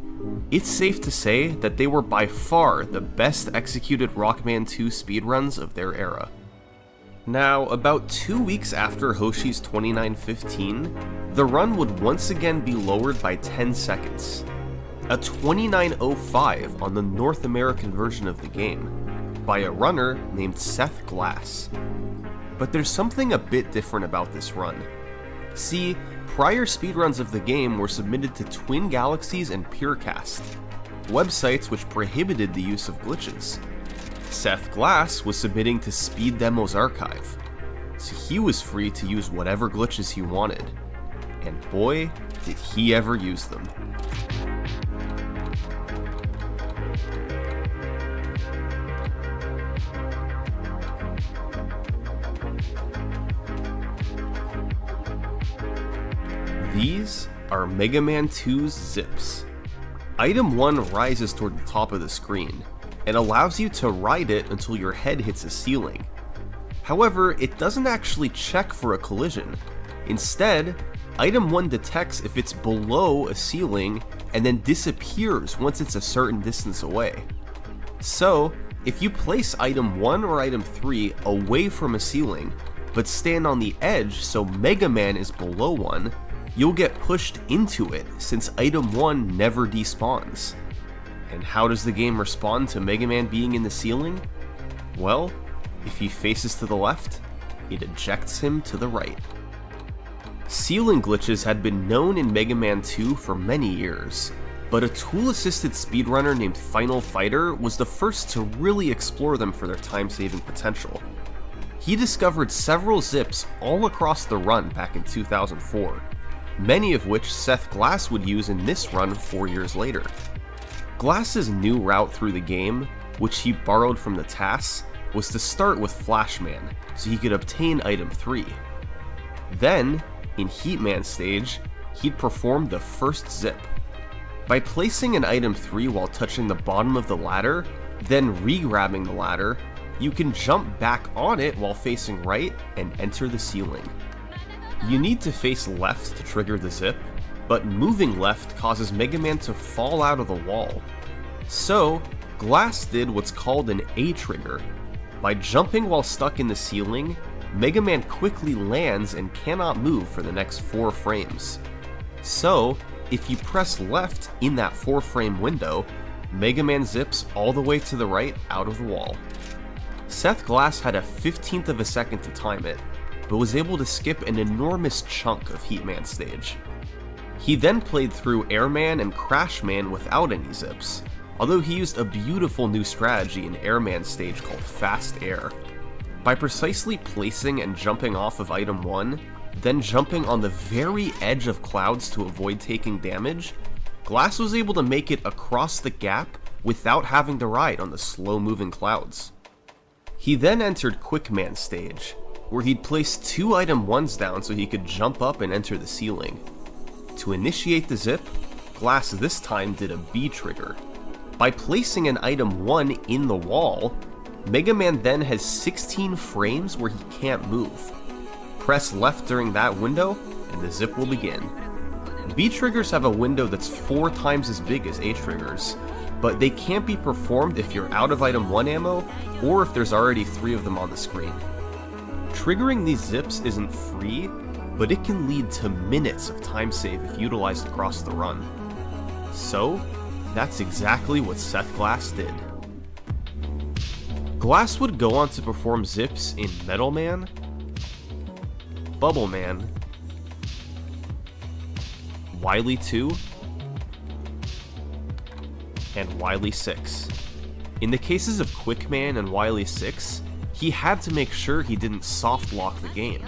it's safe to say that they were by far the best executed Rockman 2 speedruns of their era. Now, about 2 weeks after Hoshi's 2915, the run would once again be lowered by 10 seconds. A 2905 on the North American version of the game, by a runner named Seth Glass. But there's something a bit different about this run. See, prior speedruns of the game were submitted to Twin Galaxies and PureCast, websites which prohibited the use of glitches. Seth Glass was submitting to Speed Demo's archive, so he was free to use whatever glitches he wanted. And boy, did he ever use them. These are Mega Man 2's zips. Item 1 rises toward the top of the screen, and allows you to ride it until your head hits a ceiling. However, it doesn't actually check for a collision. Instead, Item 1 detects if it's below a ceiling and then disappears once it's a certain distance away. So, if you place Item 1 or Item 3 away from a ceiling, but stand on the edge so Mega Man is below one, you'll get pushed into it since Item 1 never despawns. And how does the game respond to Mega Man being in the ceiling? Well, if he faces to the left, it ejects him to the right. Ceiling glitches had been known in Mega Man 2 for many years, but a tool-assisted speedrunner named Final Fighter was the first to really explore them for their time-saving potential. He discovered several zips all across the run back in 2004, many of which Seth Glass would use in this run 4 years later. Glass's new route through the game, which he borrowed from the TAS, was to start with Flashman, so he could obtain Item 3. Then, in Heatman stage, he'd perform the first zip. By placing an Item 3 while touching the bottom of the ladder, then re-grabbing the ladder, you can jump back on it while facing right and enter the ceiling. You need to face left to trigger the zip, but moving left causes Mega Man to fall out of the wall. So, Glass did what's called an A trigger. By jumping while stuck in the ceiling, Mega Man quickly lands and cannot move for the next 4 frames. So, if you press left in that 4-frame window, Mega Man zips all the way to the right out of the wall. Seth Glass had a 15th of a second to time it, but was able to skip an enormous chunk of Heatman stage. He then played through Airman and Crashman without any zips, although he used a beautiful new strategy in Airman stage called Fast Air. By precisely placing and jumping off of Item 1, then jumping on the very edge of clouds to avoid taking damage, Glass was able to make it across the gap without having to ride on the slow-moving clouds. He then entered Quickman stage, where he'd place 2 Item 1s down so he could jump up and enter the ceiling. To initiate the zip, Glass this time did a B trigger. By placing an Item 1 in the wall, Mega Man then has 16 frames where he can't move. Press left during that window, and the zip will begin. B triggers have a window that's 4 times as big as A triggers, but they can't be performed if you're out of Item 1 ammo, or if there's already 3 of them on the screen. Triggering these zips isn't free, but it can lead to minutes of time save if utilized across the run. So, that's exactly what Seth Glass did. Glass would go on to perform zips in Metal Man, Bubble Man, Wily 2, and Wily 6. In the cases of Quick Man and Wily 6, he had to make sure he didn't soft lock the game.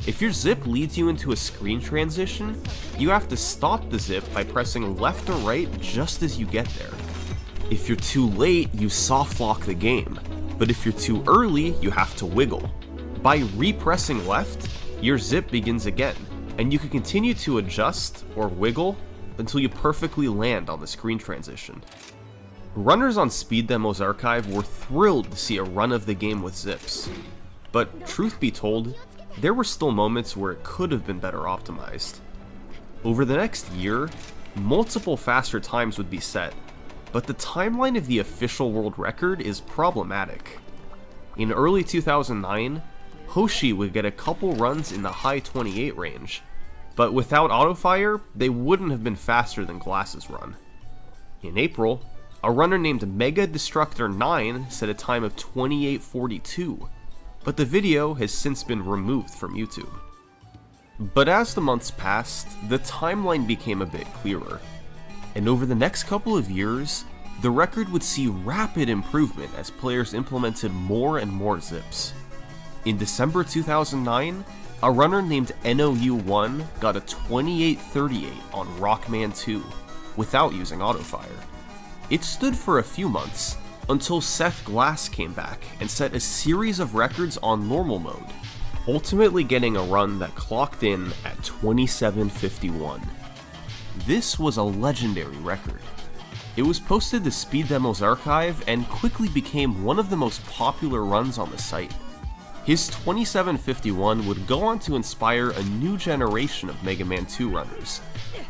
If your zip leads you into a screen transition, you have to stop the zip by pressing left or right just as you get there. If you're too late, you soft lock the game, but if you're too early, you have to wiggle. By repressing left, your zip begins again, and you can continue to adjust or wiggle until you perfectly land on the screen transition. Runners on Speed Demo's archive were thrilled to see a run of the game with zips, but truth be told, there were still moments where it could have been better optimized. Over the next year, multiple faster times would be set, but the timeline of the official world record is problematic. In early 2009, Hoshi would get a couple runs in the high 28 range, but without autofire, they wouldn't have been faster than Glass's run. In April, a runner named Mega Destructor 9 set a time of 28:42, but the video has since been removed from YouTube. But as the months passed, the timeline became a bit clearer, and over the next couple of years, the record would see rapid improvement as players implemented more and more zips. In December 2009, a runner named NOU1 got a 28:38 on Rockman 2, without using autofire. It stood for a few months, until Seth Glass came back and set a series of records on normal mode, ultimately getting a run that clocked in at 27:51. This was a legendary record. It was posted to Speed Demo's archive and quickly became one of the most popular runs on the site. His 27:51 would go on to inspire a new generation of Mega Man 2 runners,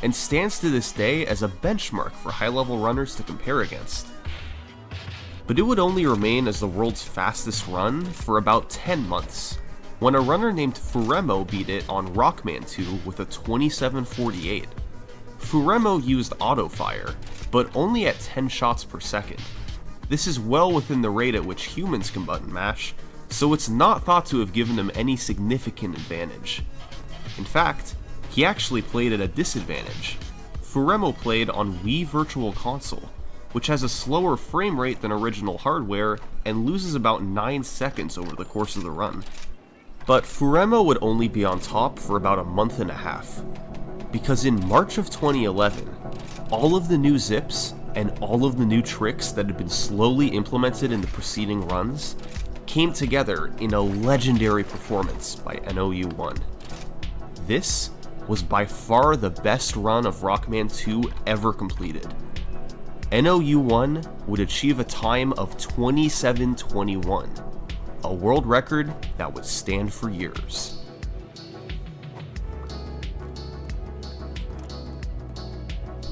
and stands to this day as a benchmark for high-level runners to compare against. But it would only remain as the world's fastest run for about 10 months, when a runner named Furemo beat it on Rockman 2 with a 27:48. Furemo used autofire, but only at 10 shots per second. This is well within the rate at which humans can button mash, so it's not thought to have given him any significant advantage. In fact, he actually played at a disadvantage. Furemo played on Wii Virtual Console, which has a slower frame rate than original hardware and loses about 9 seconds over the course of the run. But Furemo would only be on top for about a month and a half, because in March of 2011, all of the new zips and all of the new tricks that had been slowly implemented in the preceding runs came together in a legendary performance by NOU1. This was by far the best run of Rockman 2 ever completed. NOU1 would achieve a time of 27:21, a world record that would stand for years.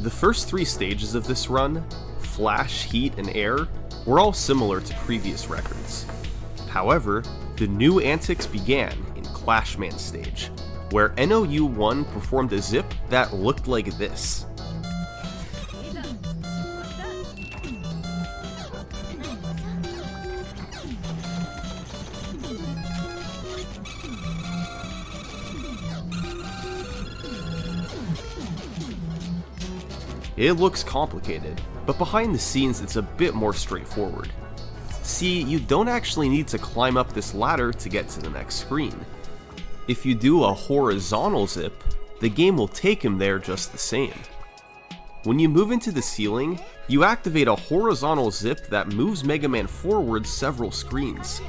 The first 3 stages of this run, Flash, Heat, and Air, were all similar to previous records. However, the new antics began in Clashman stage, where NOU1 performed a zip that looked like this. It looks complicated, but behind the scenes it's a bit more straightforward. See, you don't actually need to climb up this ladder to get to the next screen. If you do a horizontal zip, the game will take him there just the same. When you move into the ceiling, you activate a horizontal zip that moves Mega Man forward several screens.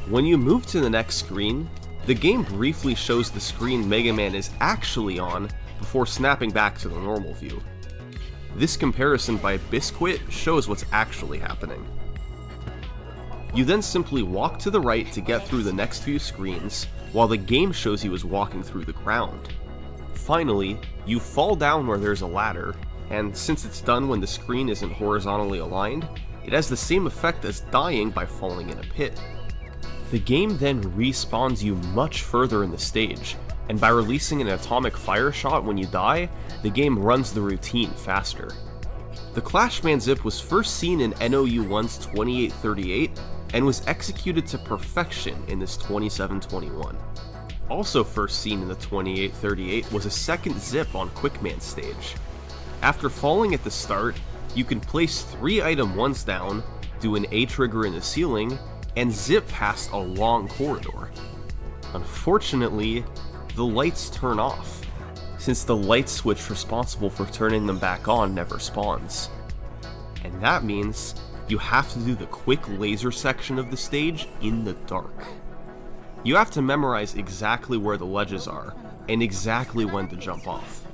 When you move to the next screen, the game briefly shows the screen Mega Man is actually on before snapping back to the normal view. This comparison by Biscuit shows what's actually happening. You then simply walk to the right to get through the next few screens, while the game shows you as walking through the ground. Finally, you fall down where there's a ladder, and since it's done when the screen isn't horizontally aligned, it has the same effect as dying by falling in a pit. The game then respawns you much further in the stage, and by releasing an atomic fire shot when you die, the game runs the routine faster. The Clashman zip was first seen in NOU1's 2838 and was executed to perfection in this 2721. Also first seen in the 2838 was a second zip on Quickman's stage. After falling at the start, you can place 3 item 1s down, do an A trigger in the ceiling, and zip past a long corridor. Unfortunately, the lights turn off, since the light switch responsible for turning them back on never spawns. And that means you have to do the quick laser section of the stage in the dark. You have to memorize exactly where the ledges are, and exactly when to jump off.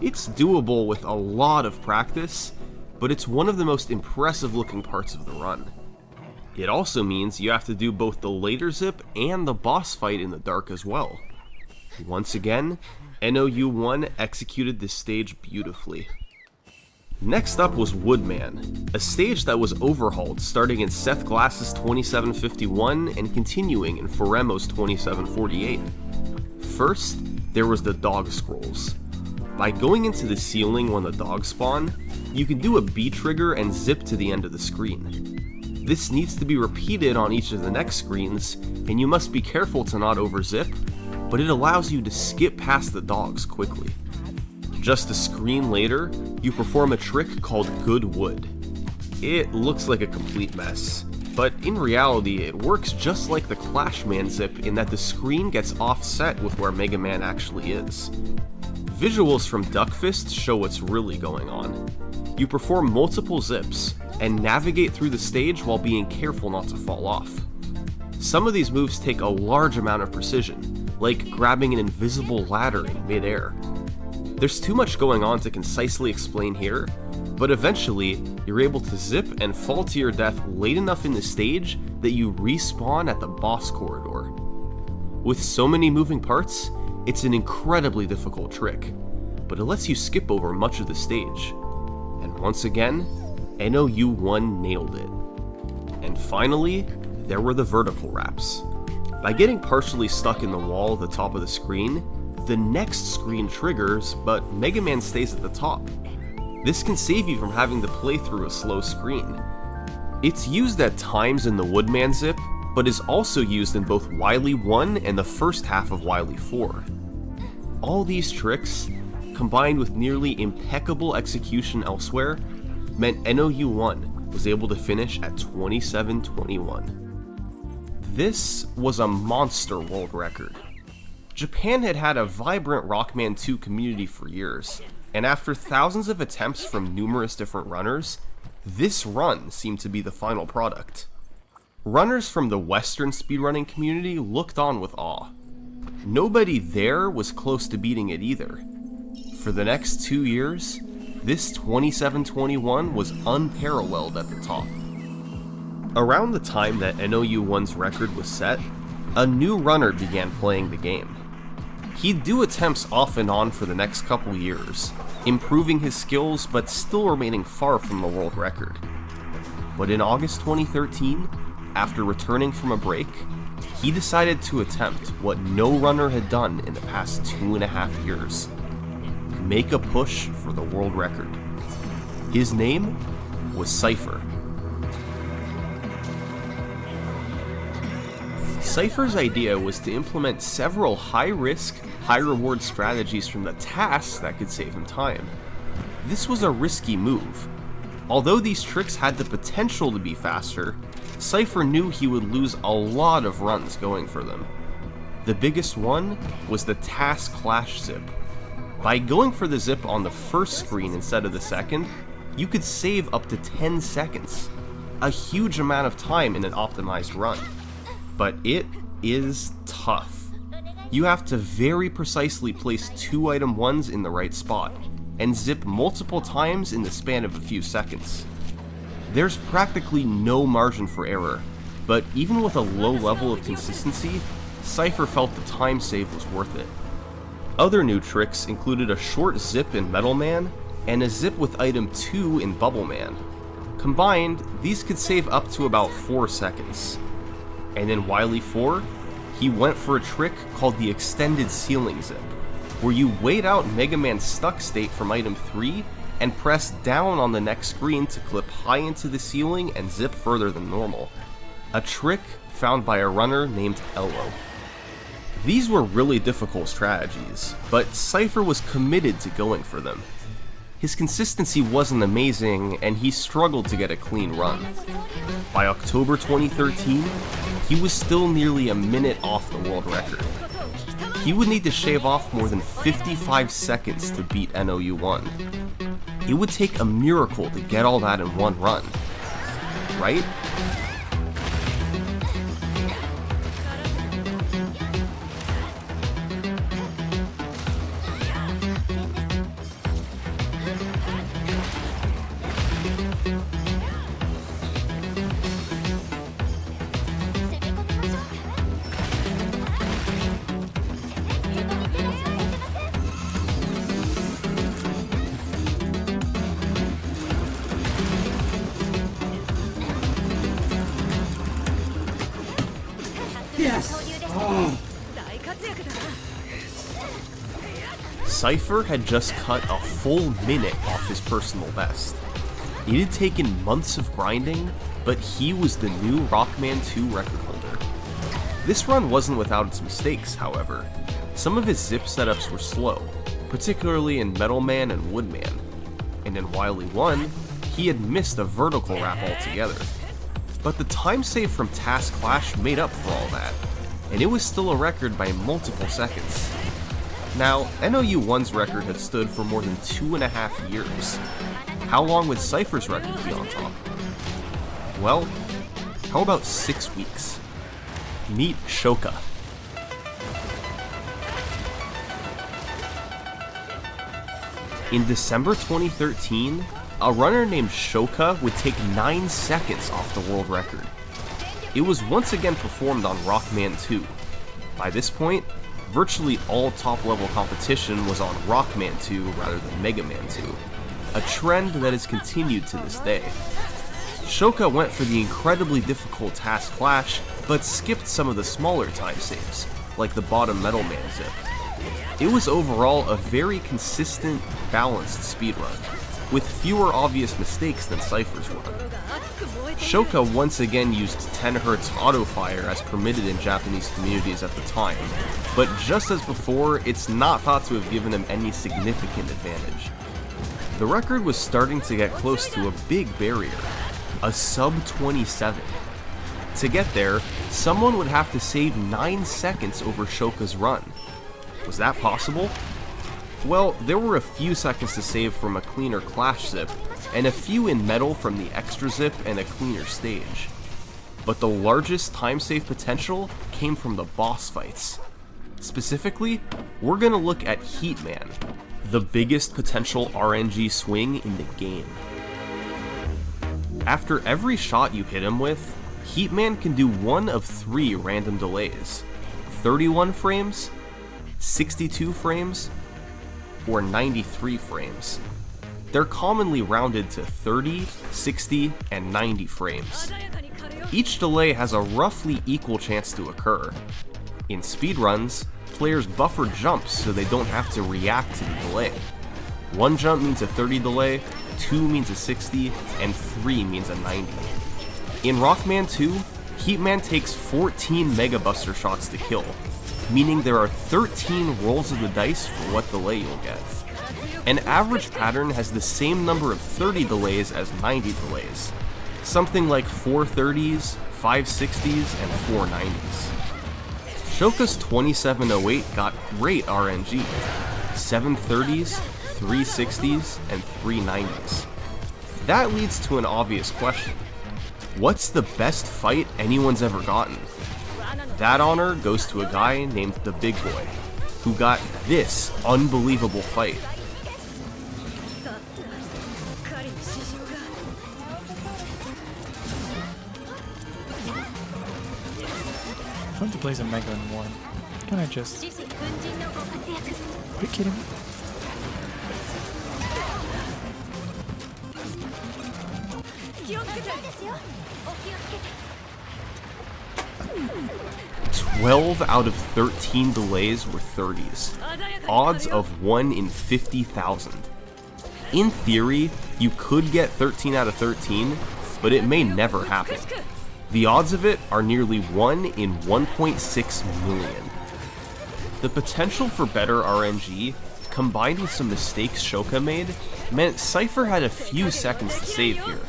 It's doable with a lot of practice, but it's one of the most impressive looking parts of the run. It also means you have to do both the later zip and the boss fight in the dark as well. Once again, NOU1 executed this stage beautifully. Next up was Woodman, a stage that was overhauled starting in Seth Glass's 2751 and continuing in Foremo's 2748. First, there was the dog scrolls. By going into the ceiling when the dogs spawn, you can do a B trigger and zip to the end of the screen. This needs to be repeated on each of the next screens, and you must be careful to not overzip, but it allows you to skip past the dogs quickly. Just a screen later, you perform a trick called Good Wood. It looks like a complete mess, but in reality it works just like the Clashman zip in that the screen gets offset with where Mega Man actually is. Visuals from Duckfist show what's really going on. You perform multiple zips, and navigate through the stage while being careful not to fall off. Some of these moves take a large amount of precision, like grabbing an invisible ladder in midair. There's too much going on to concisely explain here, but eventually, you're able to zip and fall to your death late enough in the stage that you respawn at the boss corridor. With so many moving parts, it's an incredibly difficult trick, but it lets you skip over much of the stage. And once again, NOU1 nailed it. And finally, there were the vertical wraps. By getting partially stuck in the wall at the top of the screen, the next screen triggers, but Mega Man stays at the top. This can save you from having to play through a slow screen. It's used at times in the Woodman zip, but is also used in both Wily 1 and the first half of Wily 4. All these tricks, combined with nearly impeccable execution elsewhere, meant NOU1 was able to finish at 2721. This was a monster world record. Japan had had a vibrant Rockman 2 community for years, and after thousands of attempts from numerous different runners, this run seemed to be the final product. Runners from the Western speedrunning community looked on with awe. Nobody there was close to beating it either. For the next 2 years, this 2721 was unparalleled at the top. Around the time that NOU1's record was set, a new runner began playing the game. He'd do attempts off and on for the next couple years, improving his skills but still remaining far from the world record. But in August 2013, after returning from a break, he decided to attempt what no runner had done in the past 2.5 years. Make a push for the world record. His name was Cypher. Cypher's idea was to implement several high-risk, high-reward strategies from the tasks that could save him time. This was a risky move. Although these tricks had the potential to be faster, Cypher knew he would lose a lot of runs going for them. The biggest one was the task clash zip. By going for the zip on the first screen instead of the second, you could save up to 10 seconds, a huge amount of time in an optimized run. But it is tough. You have to very precisely place 2 item 1s in the right spot, and zip multiple times in the span of a few seconds. There's practically no margin for error, but even with a low level of consistency, Cypher felt the time save was worth it. Other new tricks included a short zip in Metal Man, and a zip with item 2 in Bubble Man. Combined, these could save up to about 4 seconds. And in Wily 4, he went for a trick called the Extended Ceiling Zip, where you wait out Mega Man's stuck state from item 3 and press down on the next screen to clip high into the ceiling and zip further than normal. A trick found by a runner named Ello. These were really difficult strategies, but Cypher was committed to going for them. His consistency wasn't amazing, and he struggled to get a clean run. By October 2013, he was still nearly a minute off the world record. He would need to shave off more than 55 seconds to beat NOU1. It would take a miracle to get all that in one run, right? Cypher had just cut a full minute off his personal best. It had taken months of grinding, but he was the new Rockman 2 record holder. This run wasn't without its mistakes, however. Some of his zip setups were slow, particularly in Metal Man and Woodman, and in Wily 1, he had missed a vertical wrap altogether. But the time save from Task Clash made up for all that, and it was still a record by multiple seconds. Now, NOU1's record had stood for more than 2.5 years. How long would Cypher's record be on top? Well, how about 6 weeks? Meet Shoka. In December 2013, a runner named Shoka would take 9 seconds off the world record. It was once again performed on Rockman 2. By this point, virtually all top-level competition was on Rockman 2 rather than Mega Man 2, a trend that has continued to this day. Shoka went for the incredibly difficult Task Clash, but skipped some of the smaller time saves, like the bottom Metal Man zip. It was overall a very consistent, balanced speedrun, with fewer obvious mistakes than Cypher's run. Shoka once again used 10Hz auto-fire as permitted in Japanese communities at the time, but just as before, it's not thought to have given him any significant advantage. The record was starting to get close to a big barrier, a sub 27. To get there, someone would have to save 9 seconds over Shoka's run. Was that possible? Well, there were a few seconds to save from a cleaner Clash zip, and a few in Metal from the extra zip and a cleaner stage. But the largest time save potential came from the boss fights. Specifically, we're gonna look at Heatman, the biggest potential RNG swing in the game. After every shot you hit him with, Heatman can do one of 3 random delays: 31 frames, 62 frames, or 93 frames. They're commonly rounded to 30, 60, and 90 frames. Each delay has a roughly equal chance to occur. In speedruns, players buffer jumps so they don't have to react to the delay. 1 jump means a 30 delay, 2 means a 60, and 3 means a 90. In Rockman 2, Heatman takes 14 Mega Buster shots to kill, meaning there are 13 rolls of the dice for what delay you'll get. An average pattern has the same number of 30 delays as 90 delays, something like 4 30s, 5 60s, and 4 90s. Shoka's 2708 got great RNG, 7 30s, 3 60s, and 3 90s. That leads to an obvious question. What's the best fight anyone's ever gotten? That honor goes to a guy named the Big Boy, who got this unbelievable fight. I want to play some Mega in 1. Can I just... Are you kidding me? 12 out of 13 delays were 30s. Odds of 1 in 50,000. In theory, you could get 13 out of 13, but it may never happen. The odds of it are nearly 1 in 1.6 million. The potential for better RNG, combined with some mistakes Shoka made, meant Cypher had a few seconds to save here.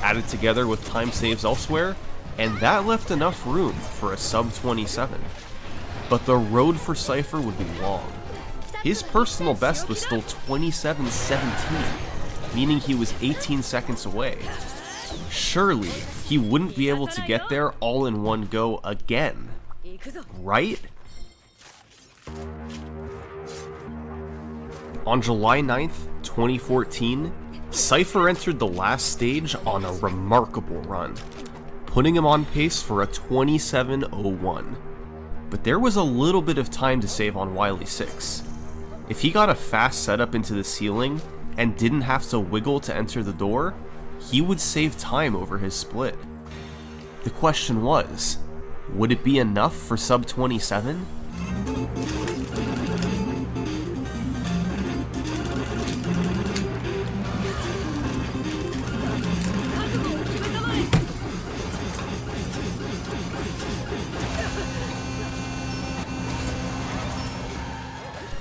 Added together with time saves elsewhere, and that left enough room for a sub 27. But the road for Cypher would be long. His personal best was still 27:17, meaning he was 18 seconds away. Surely, he wouldn't be able to get there all in one go again, right? On July 9th, 2014, Cypher entered the last stage on a remarkable run, putting him on pace for a 27:01. But there was a little bit of time to save on Wily 6. If he got a fast setup into the ceiling and didn't have to wiggle to enter the door, he would save time over his split. The question was, would it be enough for sub 27?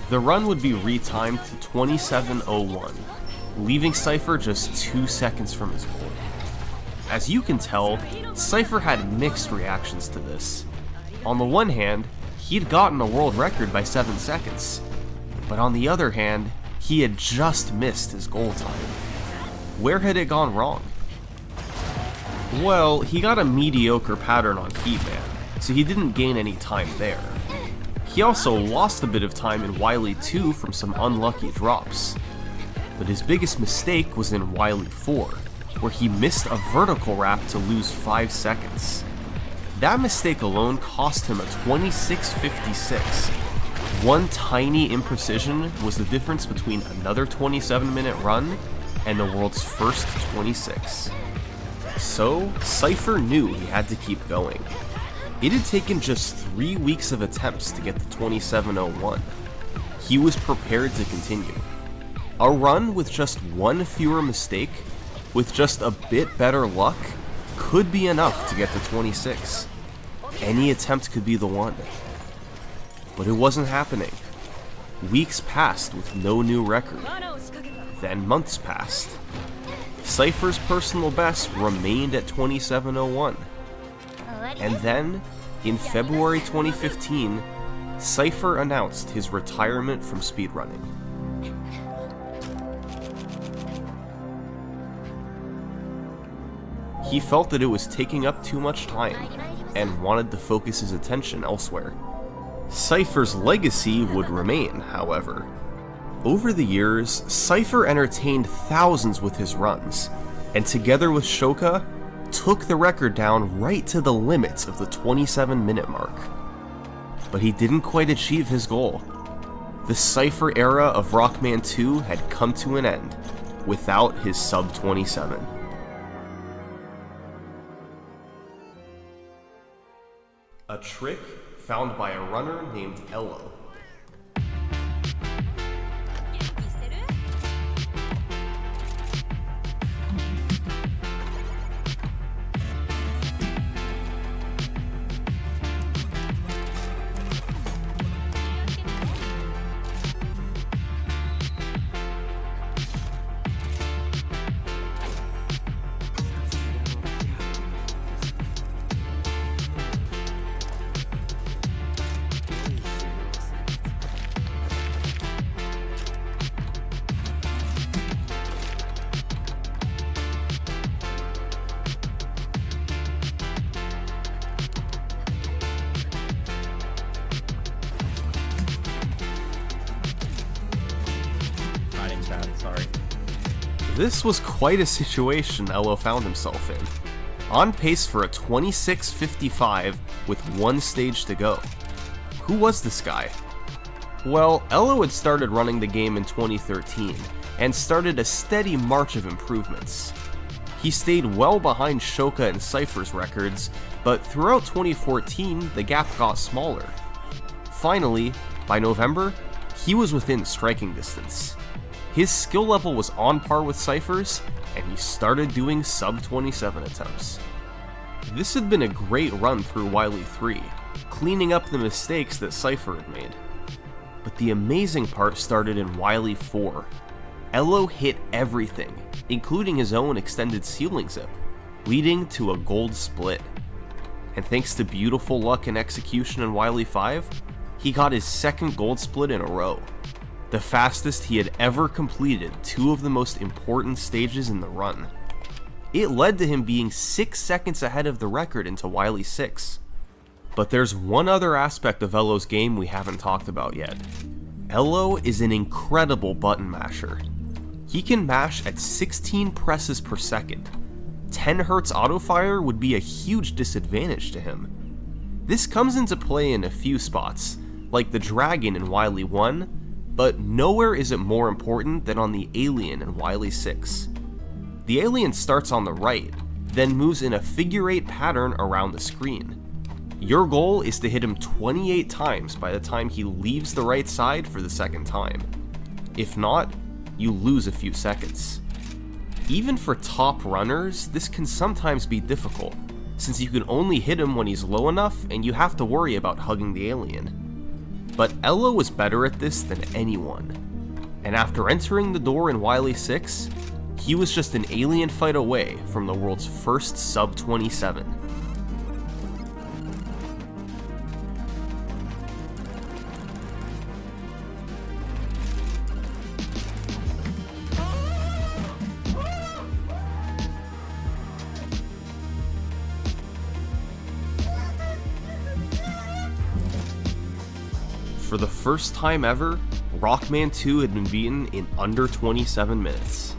The run would be retimed to 27:01, leaving Cypher just 2 seconds from his goal. As you can tell, Cypher had mixed reactions to this. On the one hand, he'd gotten a world record by 7 seconds, but on the other hand, he had just missed his goal time. Where had it gone wrong? Well, he got a mediocre pattern on Keyman, so he didn't gain any time there. He also lost a bit of time in Wily 2 from some unlucky drops. But his biggest mistake was in Wily 4, where he missed a vertical wrap to lose 5 seconds. That mistake alone cost him a 26:56. One tiny imprecision was the difference between another 27-minute run and the world's first 26. So, Cypher knew he had to keep going. It had taken just 3 weeks of attempts to get to 27:01. He was prepared to continue. A run with just one fewer mistake, with just a bit better luck, could be enough to get to 26. Any attempt could be the one. But it wasn't happening. Weeks passed with no new record. Then months passed. Cypher's personal best remained at 27:01. And then, in February 2015, Cypher announced his retirement from speedrunning. He felt that it was taking up too much time, and wanted to focus his attention elsewhere. Cypher's legacy would remain, however. Over the years, Cypher entertained thousands with his runs, and together with Shoka, took the record down right to the limits of the 27-minute mark. But he didn't quite achieve his goal. The Cypher era of Rockman 2 had come to an end, without his sub 27. A trick found by a runner named Elo. This was quite a situation Elo found himself in. On pace for a 26:55 with one stage to go. Who was this guy? Well, Elo had started running the game in 2013, and started a steady march of improvements. He stayed well behind Shoka and Cypher's records, but throughout 2014, the gap got smaller. Finally, by November, he was within striking distance. His skill level was on par with Cypher's, and he started doing sub-27 attempts. This had been a great run through Wily 3, cleaning up the mistakes that Cypher had made. But the amazing part started in Wily 4. Elo hit everything, including his own extended ceiling zip, leading to a gold split. And thanks to beautiful luck and execution in Wily 5, he got his second gold split in a row, the fastest he had ever completed 2 of the most important stages in the run. It led to him being 6 seconds ahead of the record into Wily 6. But there's one other aspect of Elo's game we haven't talked about yet. Elo is an incredible button masher. He can mash at 16 presses per second. 10 Hz autofire would be a huge disadvantage to him. This comes into play in a few spots, like the Dragon in Wily 1, but nowhere is it more important than on the Alien in Wily 6. The Alien starts on the right, then moves in a figure-8 pattern around the screen. Your goal is to hit him 28 times by the time he leaves the right side for the second time. If not, you lose a few seconds. Even for top runners, this can sometimes be difficult, since you can only hit him when he's low enough and you have to worry about hugging the alien. But Elo was better at this than anyone, and after entering the door in Wily 6, he was just an alien fight away from the world's first sub-27. For the first time ever, Rockman 2 had been beaten in under 27 minutes.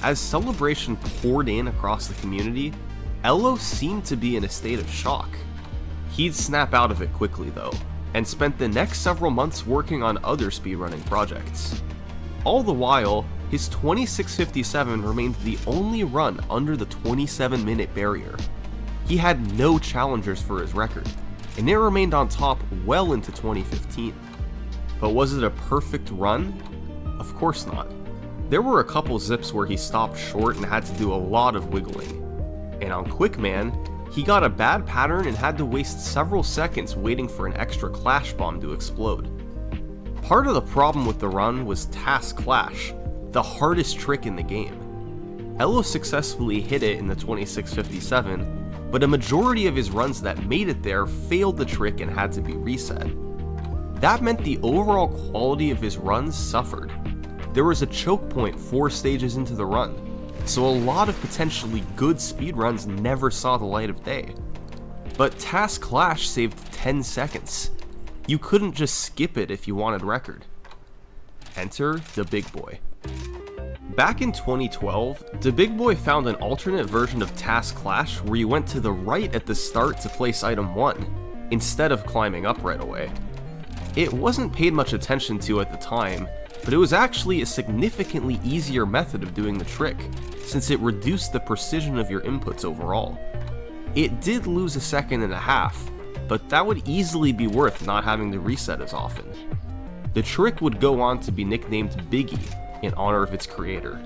As celebration poured in across the community, Elo seemed to be in a state of shock. He'd snap out of it quickly though, and spent the next several months working on other speedrunning projects. All the while, his 26:57 remained the only run under the 27-minute barrier. He had no challengers for his record, and it remained on top well into 2015. But was it a perfect run? Of course not. There were a couple zips where he stopped short and had to do a lot of wiggling. And on Quickman, he got a bad pattern and had to waste several seconds waiting for an extra Clash Bomb to explode. Part of the problem with the run was Task Clash, the hardest trick in the game. Elo successfully hit it in the 26:57, but a majority of his runs that made it there failed the trick and had to be reset. That meant the overall quality of his runs suffered. There was a choke point 4 stages into the run, so a lot of potentially good speedruns never saw the light of day. But Task Clash saved 10 seconds. You couldn't just skip it if you wanted record. Enter the Big Boy. Back in 2012, the Big Boy found an alternate version of Task Clash where you went to the right at the start to place item 1, instead of climbing up right away. It wasn't paid much attention to at the time, but it was actually a significantly easier method of doing the trick, since it reduced the precision of your inputs overall. It did lose a second and a half, but that would easily be worth not having to reset as often. The trick would go on to be nicknamed Biggie, in honor of its creator.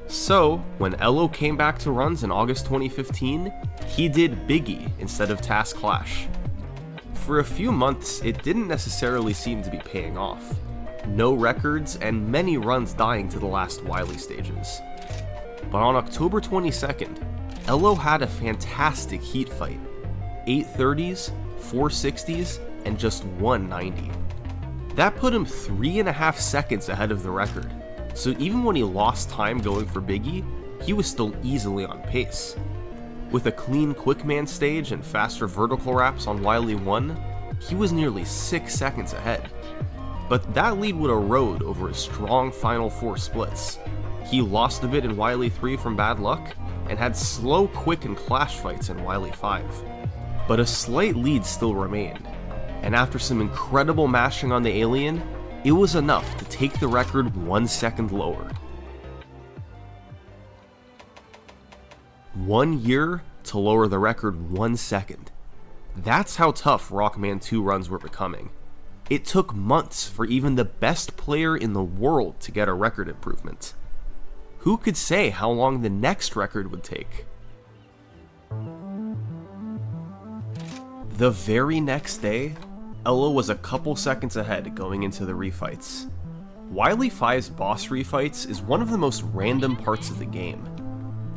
So, when Elo came back to runs in August 2015, he did Biggie instead of Task Clash. For a few months, it didn't necessarily seem to be paying off. No records, and many runs dying to the last Wily stages. But on October 22nd, Elo had a fantastic heat fight. 830s, 460s, and just 190. That put him 3.5 seconds ahead of the record, so even when he lost time going for Biggie, he was still easily on pace. With a clean Quickman stage and faster vertical wraps on Wily 1, he was nearly 6 seconds ahead. But that lead would erode over his strong final 4 splits. He lost a bit in Wily 3 from bad luck, and had slow, quick, and clash fights in Wily 5. But a slight lead still remained, and after some incredible mashing on the alien, it was enough to take the record 1 second lower. 1 year to lower the record 1 second. That's how tough Rockman 2 runs were becoming. It took months for even the best player in the world to get a record improvement. Who could say how long the next record would take? The very next day, Elo was a couple seconds ahead going into the refights. Wily 5's boss refights is one of the most random parts of the game.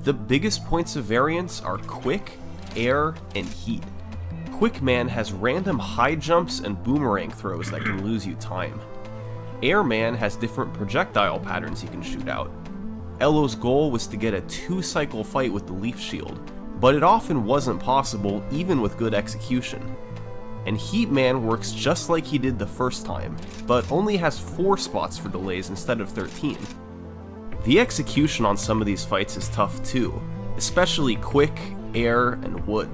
The biggest points of variance are quick, air, and heat. Quickman has random high jumps and boomerang throws that can lose you time. Airman has different projectile patterns he can shoot out. Elo's goal was to get a 2-cycle fight with the Leaf Shield, but it often wasn't possible even with good execution. And Heatman works just like he did the first time, but only has 4 spots for delays instead of 13. The execution on some of these fights is tough too, especially quick, air, and wood.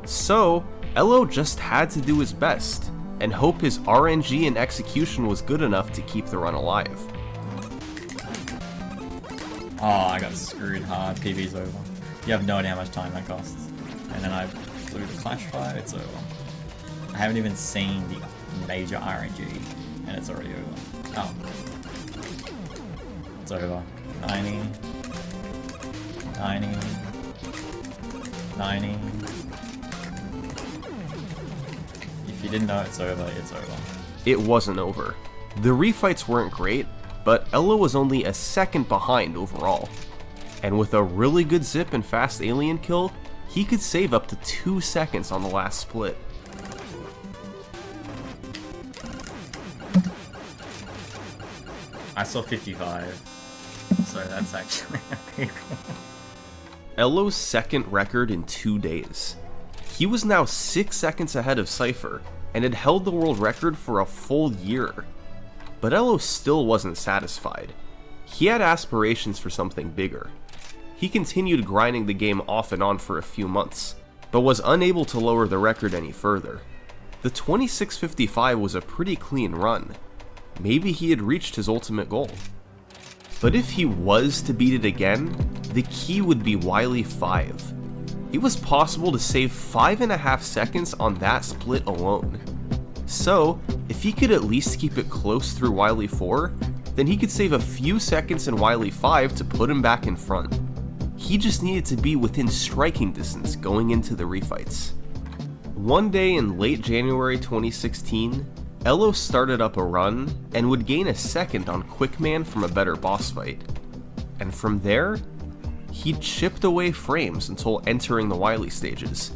So, Elo just had to do his best, and hope his RNG and execution was good enough to keep the run alive. Oh, I got screwed hard. PB's over. You have no idea how much time that costs. And then I flew the Clash Fire, it's over. I haven't even seen the major RNG, and it's already over. Oh. It's over. 90. 90. 90. If you didn't know it's over, it's over. It wasn't over. The refights weren't great, but Elo was only a second behind overall. And with a really good zip and fast alien kill, he could save up to 2 seconds on the last split. I saw 55, so that's actually pretty cool. Elo's second record in 2 days. He was now 6 seconds ahead of Cypher, and had held the world record for a full year. But Elo still wasn't satisfied. He had aspirations for something bigger. He continued grinding the game off and on for a few months, but was unable to lower the record any further. The 26:55 was a pretty clean run. Maybe he had reached his ultimate goal. But if he was to beat it again, the key would be Wily 5. It was possible to save 5.5 seconds on that split alone. So, if he could at least keep it close through Wily 4, then he could save a few seconds in Wily 5 to put him back in front. He just needed to be within striking distance going into the refights. One day in late January 2016, Elo started up a run and would gain a second on Quickman from a better boss fight. And from there, he chipped away frames until entering the Wily stages,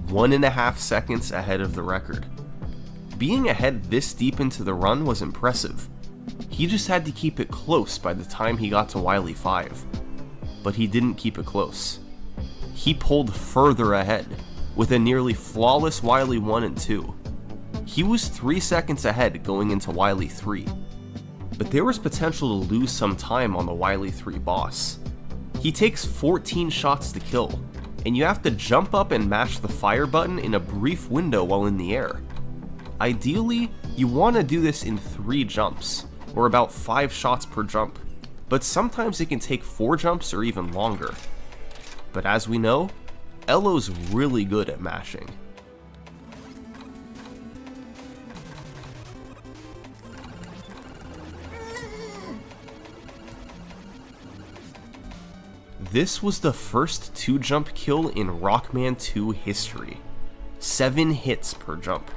1.5 seconds ahead of the record. Being ahead this deep into the run was impressive. He just had to keep it close by the time he got to Wily 5. But he didn't keep it close. He pulled further ahead, with a nearly flawless Wily 1 and 2. He was 3 seconds ahead going into Wily 3. But there was potential to lose some time on the Wily 3 boss. He takes 14 shots to kill, and you have to jump up and mash the fire button in a brief window while in the air. Ideally, you want to do this in 3 jumps, or about 5 shots per jump, but sometimes it can take 4 jumps or even longer. But as we know, Elo's really good at mashing. This was the first 2-jump kill in Rockman 2 history. 7 hits per jump.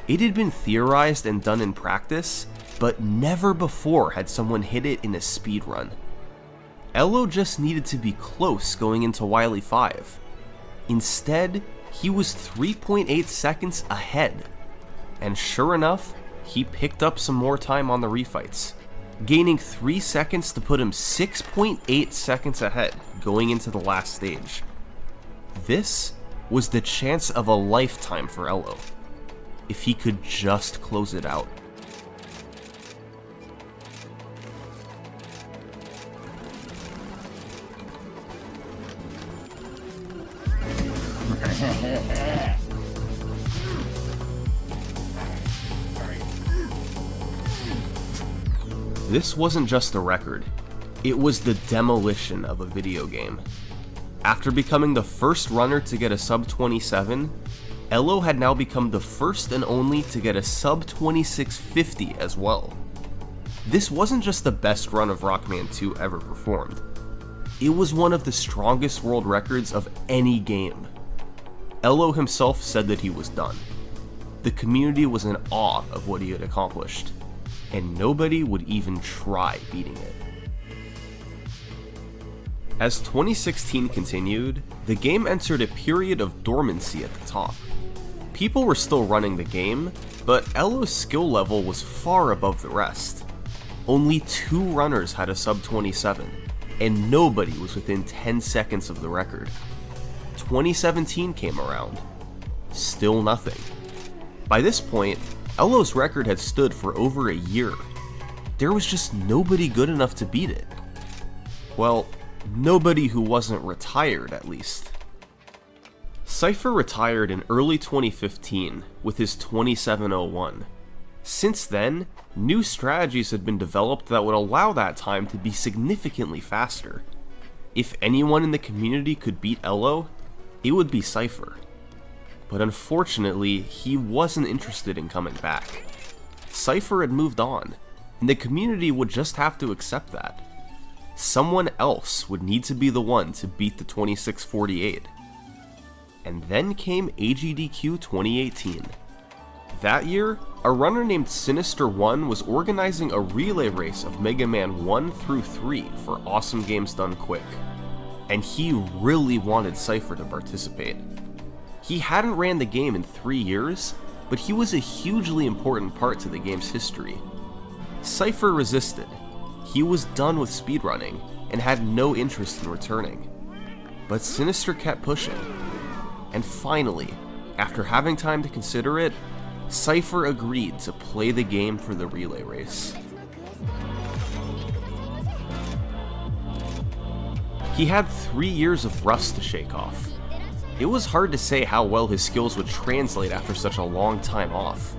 It had been theorized and done in practice, but never before had someone hit it in a speedrun. Elo just needed to be close going into Wily 5. Instead, he was 3.8 seconds ahead. And sure enough, he picked up some more time on the refights, gaining 3 seconds to put him 6.8 seconds ahead going into the last stage. This was the chance of a lifetime for Elo, if he could just close it out. This wasn't just a record, it was the demolition of a video game. After becoming the first runner to get a sub 27, Elo had now become the first and only to get a sub 2650 as well. This wasn't just the best run of Rockman 2 ever performed. It was one of the strongest world records of any game. Elo himself said that he was done. The community was in awe of what he had accomplished, and nobody would even try beating it. As 2016 continued, the game entered a period of dormancy at the top. People were still running the game, but Elo's skill level was far above the rest. Only 2 runners had a sub 27, and nobody was within 10 seconds of the record. 2017 came around. Still nothing. By this point, Elo's record had stood for over a year. There was just nobody good enough to beat it. Well, nobody who wasn't retired, at least. Cypher retired in early 2015 with his 2701. Since then, new strategies had been developed that would allow that time to be significantly faster. If anyone in the community could beat Elo, it would be Cypher. But unfortunately, he wasn't interested in coming back. Cypher had moved on, and the community would just have to accept that. Someone else would need to be the one to beat the 2648. And then came AGDQ 2018. That year, a runner named Sinister1 was organizing a relay race of Mega Man 1 through 3 for Awesome Games Done Quick, and he really wanted Cypher to participate. He hadn't ran the game in 3 years, but he was a hugely important part to the game's history. Cypher resisted. He was done with speedrunning and had no interest in returning. But Sinister kept pushing, and finally, after having time to consider it, Cypher agreed to play the game for the relay race. He had 3 years of rust to shake off. It was hard to say how well his skills would translate after such a long time off.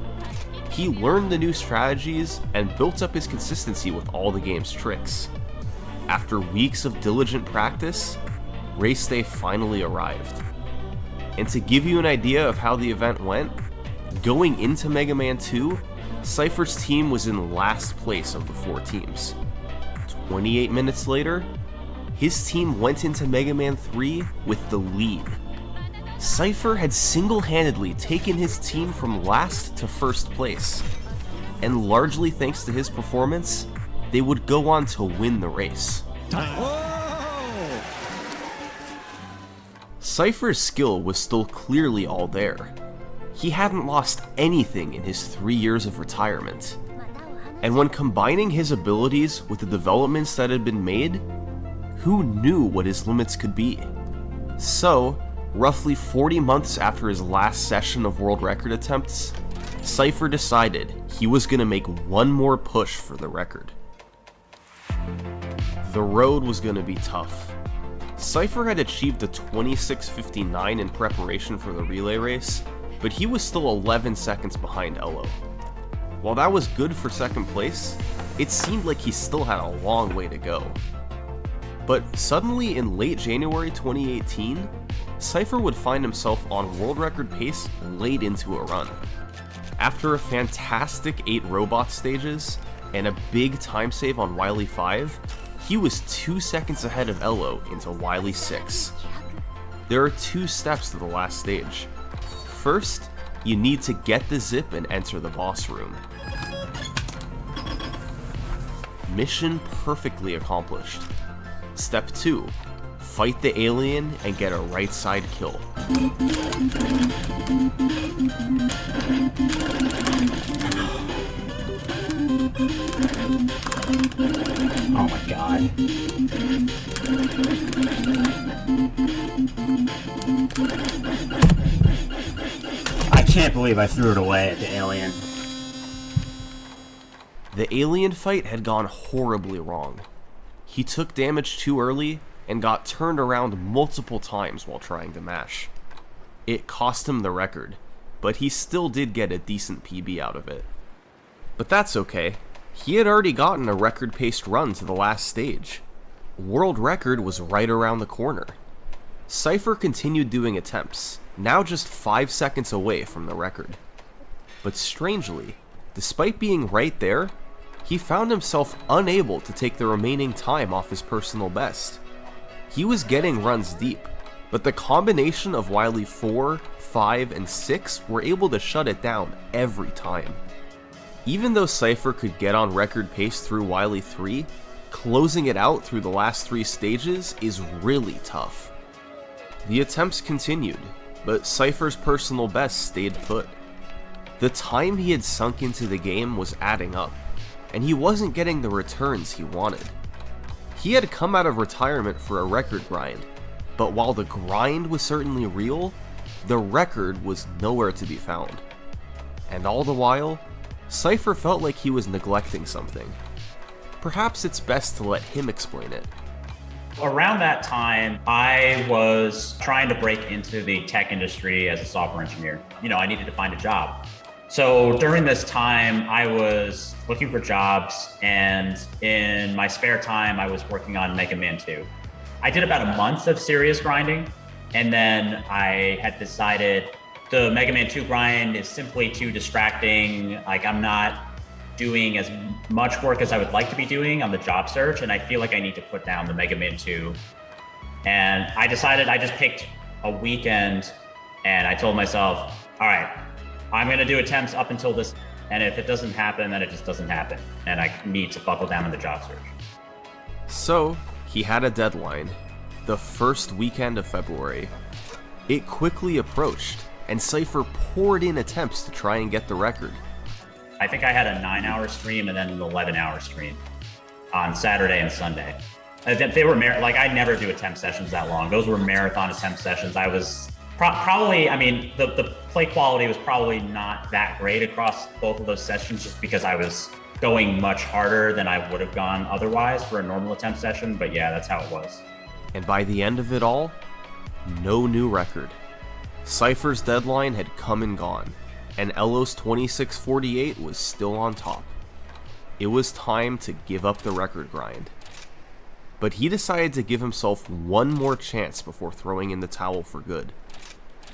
He learned the new strategies and built up his consistency with all the game's tricks. After weeks of diligent practice, race day finally arrived. And to give you an idea of how the event went, going into Mega Man 2, Cypher's team was in last place of the 4 teams. 28 minutes later, his team went into Mega Man 3 with the lead. Cypher had single-handedly taken his team from last to first place, and largely thanks to his performance, they would go on to win the race. Cypher's skill was still clearly all there. He hadn't lost anything in his 3 years of retirement. And when combining his abilities with the developments that had been made, who knew what his limits could be? So, roughly 40 months after his last session of world record attempts, Cypher decided he was going to make one more push for the record. The road was going to be tough. Cypher had achieved a 26:59 in preparation for the relay race, but he was still 11 seconds behind Elo. While that was good for second place, it seemed like he still had a long way to go. But suddenly in late January 2018, Cypher would find himself on world record pace late into a run. After a fantastic 8 robot stages and a big time save on Wily 5, he was 2 seconds ahead of Elo into Wily 6. There are 2 steps to the last stage. First, you need to get the zip and enter the boss room. Mission perfectly accomplished. Step 2, fight the alien and get a right side kill. Oh my god. I can't believe I threw it away at the alien. The alien fight had gone horribly wrong. He took damage too early and got turned around multiple times while trying to mash. It cost him the record, but he still did get a decent PB out of it. But that's okay. He had already gotten a record-paced run to the last stage. World record was right around the corner. Cypher continued doing attempts, now just 5 seconds away from the record. But strangely, despite being right there, he found himself unable to take the remaining time off his personal best. He was getting runs deep, but the combination of Wily 4, 5, and 6 were able to shut it down every time. Even though Cypher could get on record pace through Wily 3, closing it out through the last 3 stages is really tough. The attempts continued, but Cypher's personal best stayed put. The time he had sunk into the game was adding up, and he wasn't getting the returns he wanted. He had come out of retirement for a record grind, but while the grind was certainly real, the record was nowhere to be found. And all the while, Cypher felt like he was neglecting something. Perhaps it's best to let him explain it. Around that time, I was trying to break into the tech industry as a software engineer. I needed to find a job. So during this time, I was looking for jobs, and in my spare time, I was working on Mega Man 2. I did about a month of serious grinding, and then I had decided the Mega Man 2 grind is simply too distracting. Like, I'm not doing as much work as I would like to be doing on the job search, and I feel like I need to put down the Mega Man 2. And I decided, I just picked a weekend, and I told myself, all right, I'm gonna do attempts up until this, and if it doesn't happen, then it just doesn't happen, and I need to buckle down on the job search. So, he had a deadline, the first weekend of February. It quickly approached, and Cypher poured in attempts to try and get the record. I think I had a 9-hour stream and then an 11-hour stream on Saturday and Sunday. They were I never do attempt sessions that long. Those were marathon attempt sessions. I was probably, the play quality was probably not that great across both of those sessions, just because I was going much harder than I would have gone otherwise for a normal attempt session. But yeah, that's how it was. And by the end of it all, no new record. Cypher's deadline had come and gone, and Elos 2648 was still on top. It was time to give up the record grind. But he decided to give himself one more chance before throwing in the towel for good.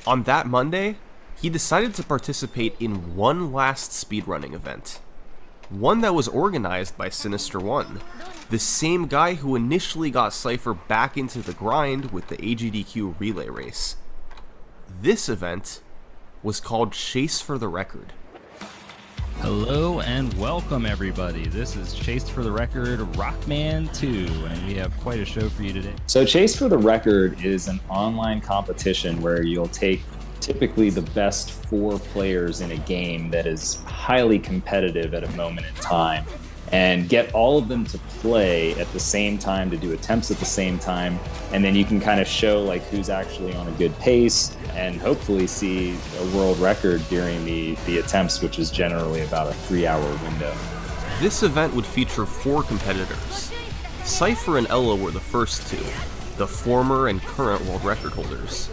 On that Monday, he decided to participate in one last speedrunning event. One that was organized by Sinister One, the same guy who initially got Cypher back into the grind with the AGDQ relay race. This event was called Chase for the Record. Hello and welcome everybody. This is Chase for the Record Rockman 2, and we have quite a show for you today. So Chase for the Record is an online competition where you'll take typically the best 4 players in a game that is highly competitive at a moment in time, and get all of them to play at the same time, to do attempts at the same time, and then you can kind of show like who's actually on a good pace and hopefully see a world record during the attempts, which is generally about a 3-hour window. This event would feature 4 competitors. Cypher and Ella were the first 2, the former and current world record holders.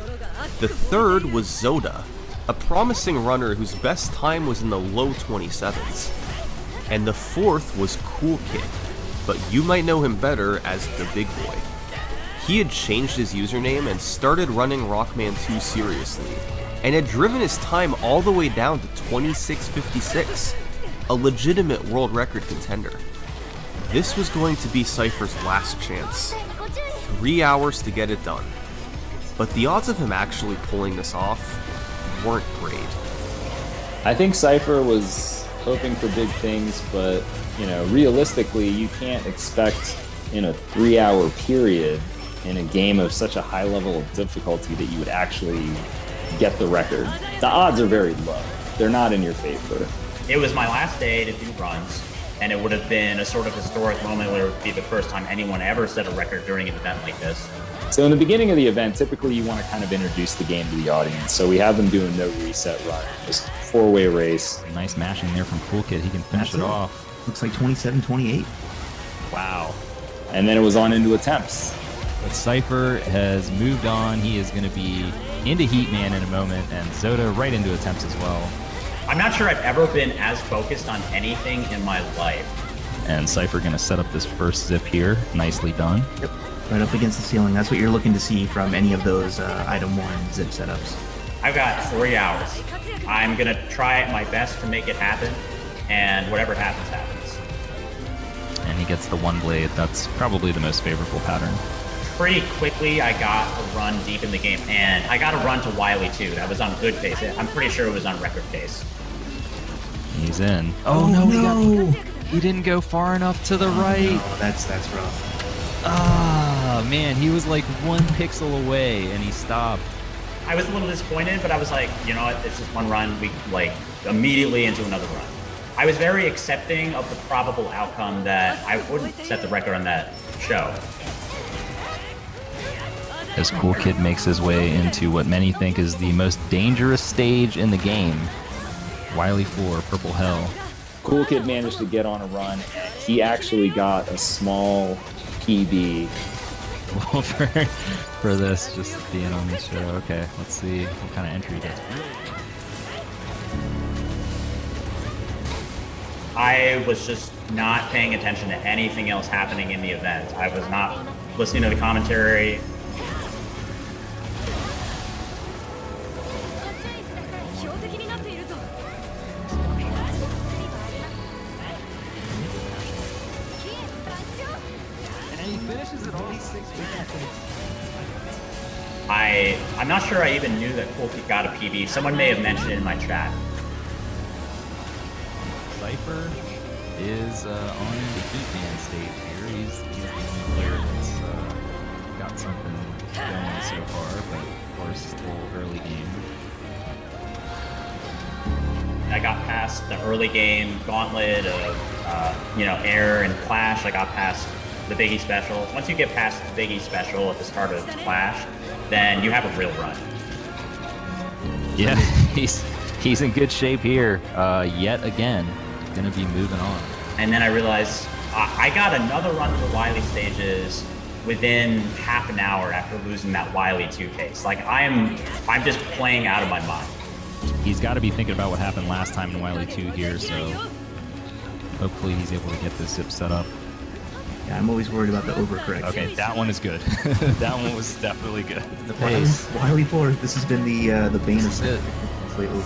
The third was Zoda, a promising runner whose best time was in the low 27s. And the fourth was Cool Kid, but you might know him better as the Big Boy. He had changed his username and started running Rockman 2 seriously, and had driven his time all the way down to 26:56, a legitimate world record contender. This was going to be Cypher's last chance. 3 hours to get it done. But the odds of him actually pulling this off weren't great. I think Cypher was hoping for big things, but realistically, you can't expect in a 3-hour period in a game of such a high level of difficulty that you would actually get the record. The odds are very low. They're not in your favor. It was my last day to do runs, and it would have been a sort of historic moment where it would be the first time anyone ever set a record during an event like this. So in the beginning of the event, typically you want to kind of introduce the game to the audience. So we have them do a no reset run, just 4-way race. Nice mashing there from Cool Kid. He can finish it off. Looks like 27-28. Wow. And then it was on into attempts. But Cypher has moved on. He is going to be into Heatman in a moment, and Zoda right into attempts as well. I'm not sure I've ever been as focused on anything in my life. And Cypher going to set up this first zip here. Nicely done. Yep. Right up against the ceiling. That's what you're looking to see from any of those item 1 zip setups. I've got 3 hours. I'm gonna try my best to make it happen, and whatever happens, happens. And he gets the 1 blade. That's probably the most favorable pattern. Pretty quickly, I got a run deep in the game, and I got a run to Wily too. That was on good pace. I'm pretty sure it was on record pace. He's in. Oh no! He didn't go far enough to the right. No, that's rough. Ah, man, he was like 1 pixel away, and he stopped. I was a little disappointed, but I was like, you know what? It's just 1 run. We like immediately into another run. I was very accepting of the probable outcome that I wouldn't set the record on that show. As Cool Kid makes his way into what many think is the most dangerous stage in the game. Wily 4, Purple Hell. Cool Kid managed to get on a run, and he actually got a small PB. Well, for this, just being on this show. Okay, let's see what kind of entry he gets. I was just not paying attention to anything else happening in the event. I was not listening to the commentary. I'm not sure I even knew that Cool Kid got a PB. Someone may have mentioned it in my chat. Cypher is on the Heat Man stage here. He's the only player that's got something going so far, but of course still early game. I got past the early game gauntlet of air and Clash. I got past the Biggie special. Once you get past the Biggie special at the start of Clash, then you have a real run. Yeah, he's in good shape here. Yet again, gonna be moving on. And then I realized I got another run to the Wily stages within half an hour after losing that Wily 2 case. Like I'm just playing out of my mind. He's got to be thinking about what happened last time in Wily 2 here, so hopefully he's able to get this zip set up. Yeah, I'm always worried about the overcorrect. Okay, that one is good. That one was definitely good. The pace. Wily 4, this has been the bane of it lately.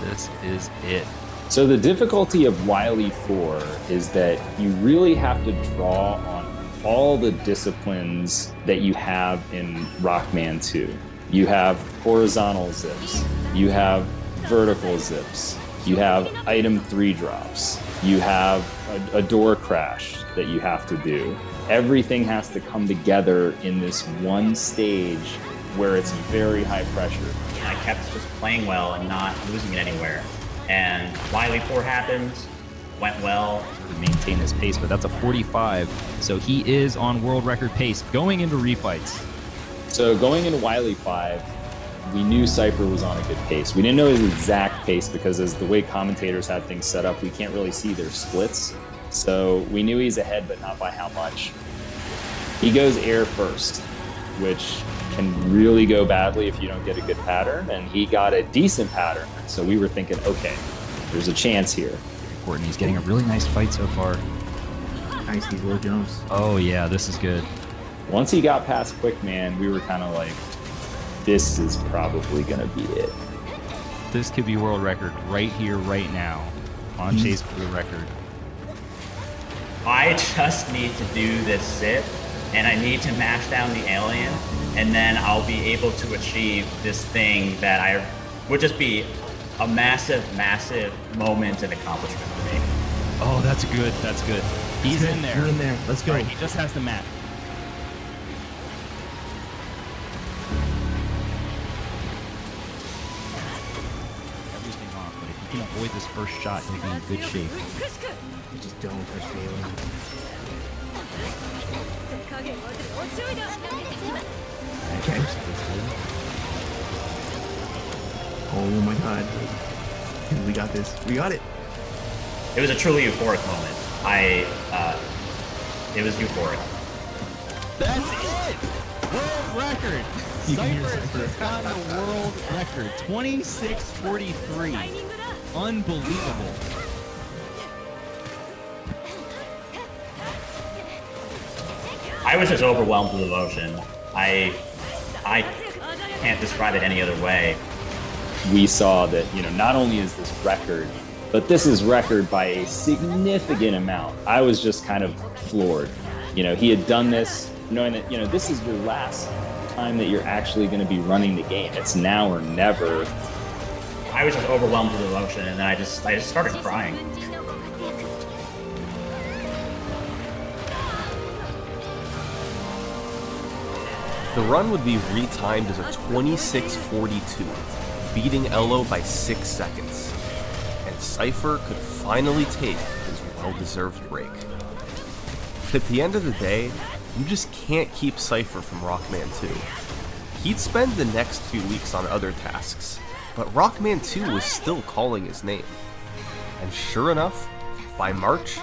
This is it. So the difficulty of Wily 4 is that you really have to draw on all the disciplines that you have in Rockman 2. You have horizontal zips, you have vertical zips, you have item 3 drops, you have a door crash that you have to do. Everything has to come together in this one stage where it's very high pressure. And I kept just playing well and not losing it anywhere. And Wily 4 happened, went well. To maintain his pace, but that's a 45. So he is on world record pace going into refights. So going into Wily 5, we knew Cypher was on a good pace. We didn't know his exact pace because as the way commentators had things set up, we can't really see their splits. So we knew he's ahead, but not by how much. He goes air first, which can really go badly if you don't get a good pattern, and he got a decent pattern. So we were thinking, okay, there's a chance here. Courtney's getting a really nice fight so far. Nice, these low jumps. Oh yeah, this is good. Once he got past Quickman, we were kind of like, this is probably going to be it. This could be world record right here, right now, on Chase for the record. I just need to do this zip, and I need to mash down the alien, and then I'll be able to achieve this thing that I would just be a massive, massive moment and accomplishment for me. Oh, that's good. That's good. He's in there. You're in there. Let's go. Right, he just has to match. Everything off, but if you can avoid this first shot, you'll be in good shape. Just don't touch the alien. Okay. Oh my god. Dude, we got this. We got it. It was a truly euphoric moment. It was euphoric. That's it! World record! Cypher has got a world record. 26:43. Unbelievable. I was just overwhelmed with emotion. I can't describe it any other way. We saw that, not only is this record, but this is record by a significant amount. I was just kind of floored. He had done this knowing that, this is your last time that you're actually going to be running the game. It's now or never. I was just overwhelmed with emotion, and then I just started crying. The run would be retimed as a 26:42, beating Elo by 6 seconds, and Cypher could finally take his well-deserved break. But at the end of the day, you just can't keep Cypher from Rockman 2. He'd spend the next few weeks on other tasks, but Rockman 2 was still calling his name. And sure enough, by March,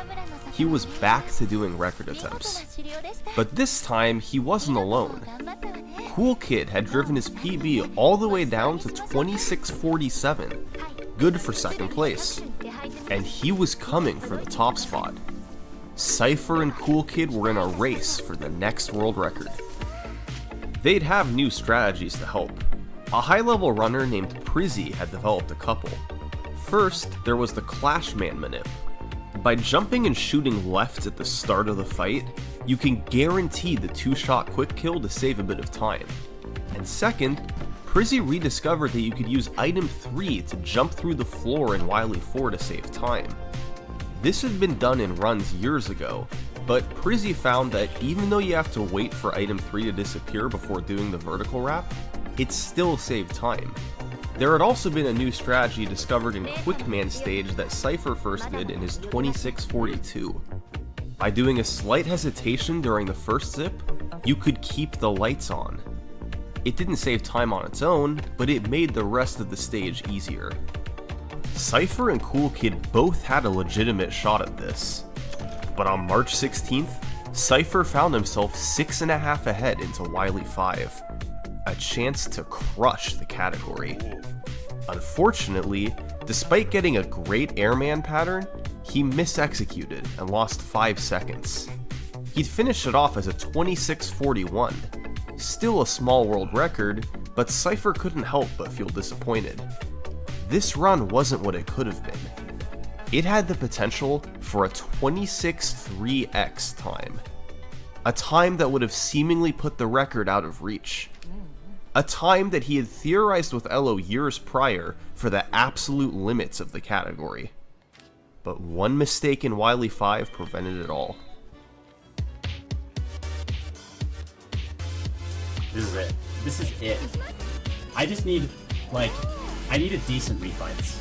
he was back to doing record attempts. But this time, he wasn't alone. Cool Kid had driven his PB all the way down to 26:47, good for second place. And he was coming for the top spot. Cypher and Cool Kid were in a race for the next world record. They'd have new strategies to help. A high-level runner named Prizzy had developed a couple. First, there was the Clashman manip. By jumping and shooting left at the start of the fight, you can guarantee the 2-shot quick kill to save a bit of time. And second, Prizzy rediscovered that you could use item 3 to jump through the floor in Wily 4 to save time. This had been done in runs years ago, but Prizzy found that even though you have to wait for item 3 to disappear before doing the vertical wrap, it still saved time. There had also been a new strategy discovered in Quickman stage that Cypher first did in his 26:42. By doing a slight hesitation during the first zip, you could keep the lights on. It didn't save time on its own, but it made the rest of the stage easier. Cypher and Cool Kid both had a legitimate shot at this. But on March 16th, Cypher found himself 6.5 ahead into Wily 5. A chance to crush the category. Unfortunately, despite getting a great airman pattern, he misexecuted and lost 5 seconds. He'd finished it off as a 26:41, still a small world record, but Cypher couldn't help but feel disappointed. This run wasn't what it could have been. It had the potential for a 26:3x time. A time that would have seemingly put the record out of reach. A time that he had theorized with Elo years prior for the absolute limits of the category. But one mistake in Wily 5 prevented it all. This is it. This is it. I just need, I need a decent refights.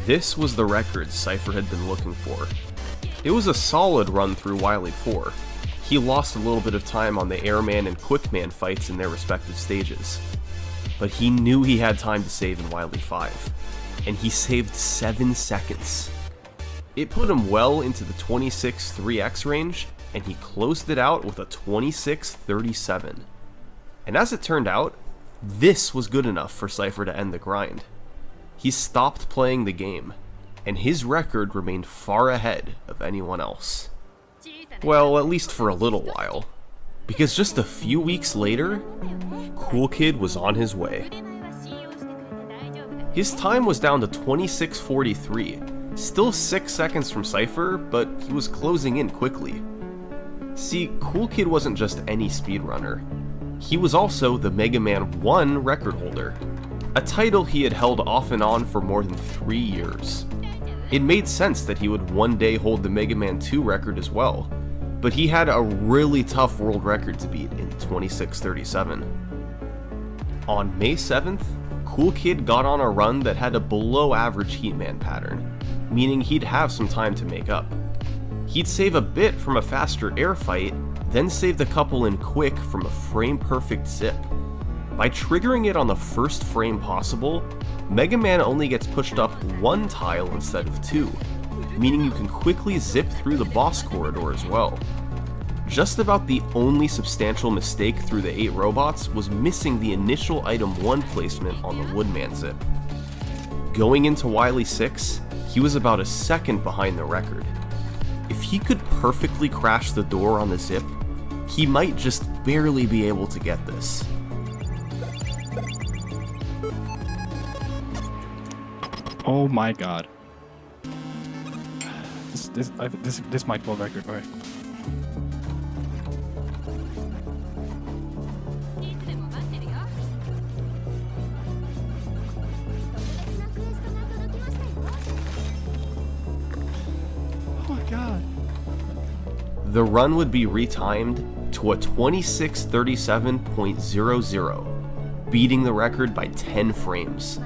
This was the record Cypher had been looking for. It was a solid run through Wily 4. He lost a little bit of time on the Airman and Quickman fights in their respective stages. But he knew he had time to save in Wily 5, and he saved 7 seconds. It put him well into the 26:3x range, and he closed it out with a 26:37. And as it turned out, this was good enough for Cypher to end the grind. He stopped playing the game, and his record remained far ahead of anyone else. Well, at least for a little while, because just a few weeks later, Cool Kid was on his way. His time was down to 26:43, still 6 seconds from Cypher, but he was closing in quickly. See, Cool Kid wasn't just any speedrunner. He was also the Mega Man 1 record holder, a title he had held off and on for more than 3 years. It made sense that he would one day hold the Mega Man 2 record as well, but he had a really tough world record to beat in 26:37. On May 7th, Cool Kid got on a run that had a below average Heatman pattern, meaning he'd have some time to make up. He'd save a bit from a faster air fight, then saved a couple in quick from a frame-perfect zip. By triggering it on the first frame possible, Mega Man only gets pushed up one tile instead of two, meaning you can quickly zip through the boss corridor as well. Just about the only substantial mistake through the 8 robots was missing the initial item 1 placement on the Woodman zip. Going into Wily 6, he was about a second behind the record. If he could perfectly crash the door on the zip, he might just barely be able to get this. Oh my god. This might go record, alright. Oh my god. The run would be retimed to a 26:37.00, beating the record by 10 frames.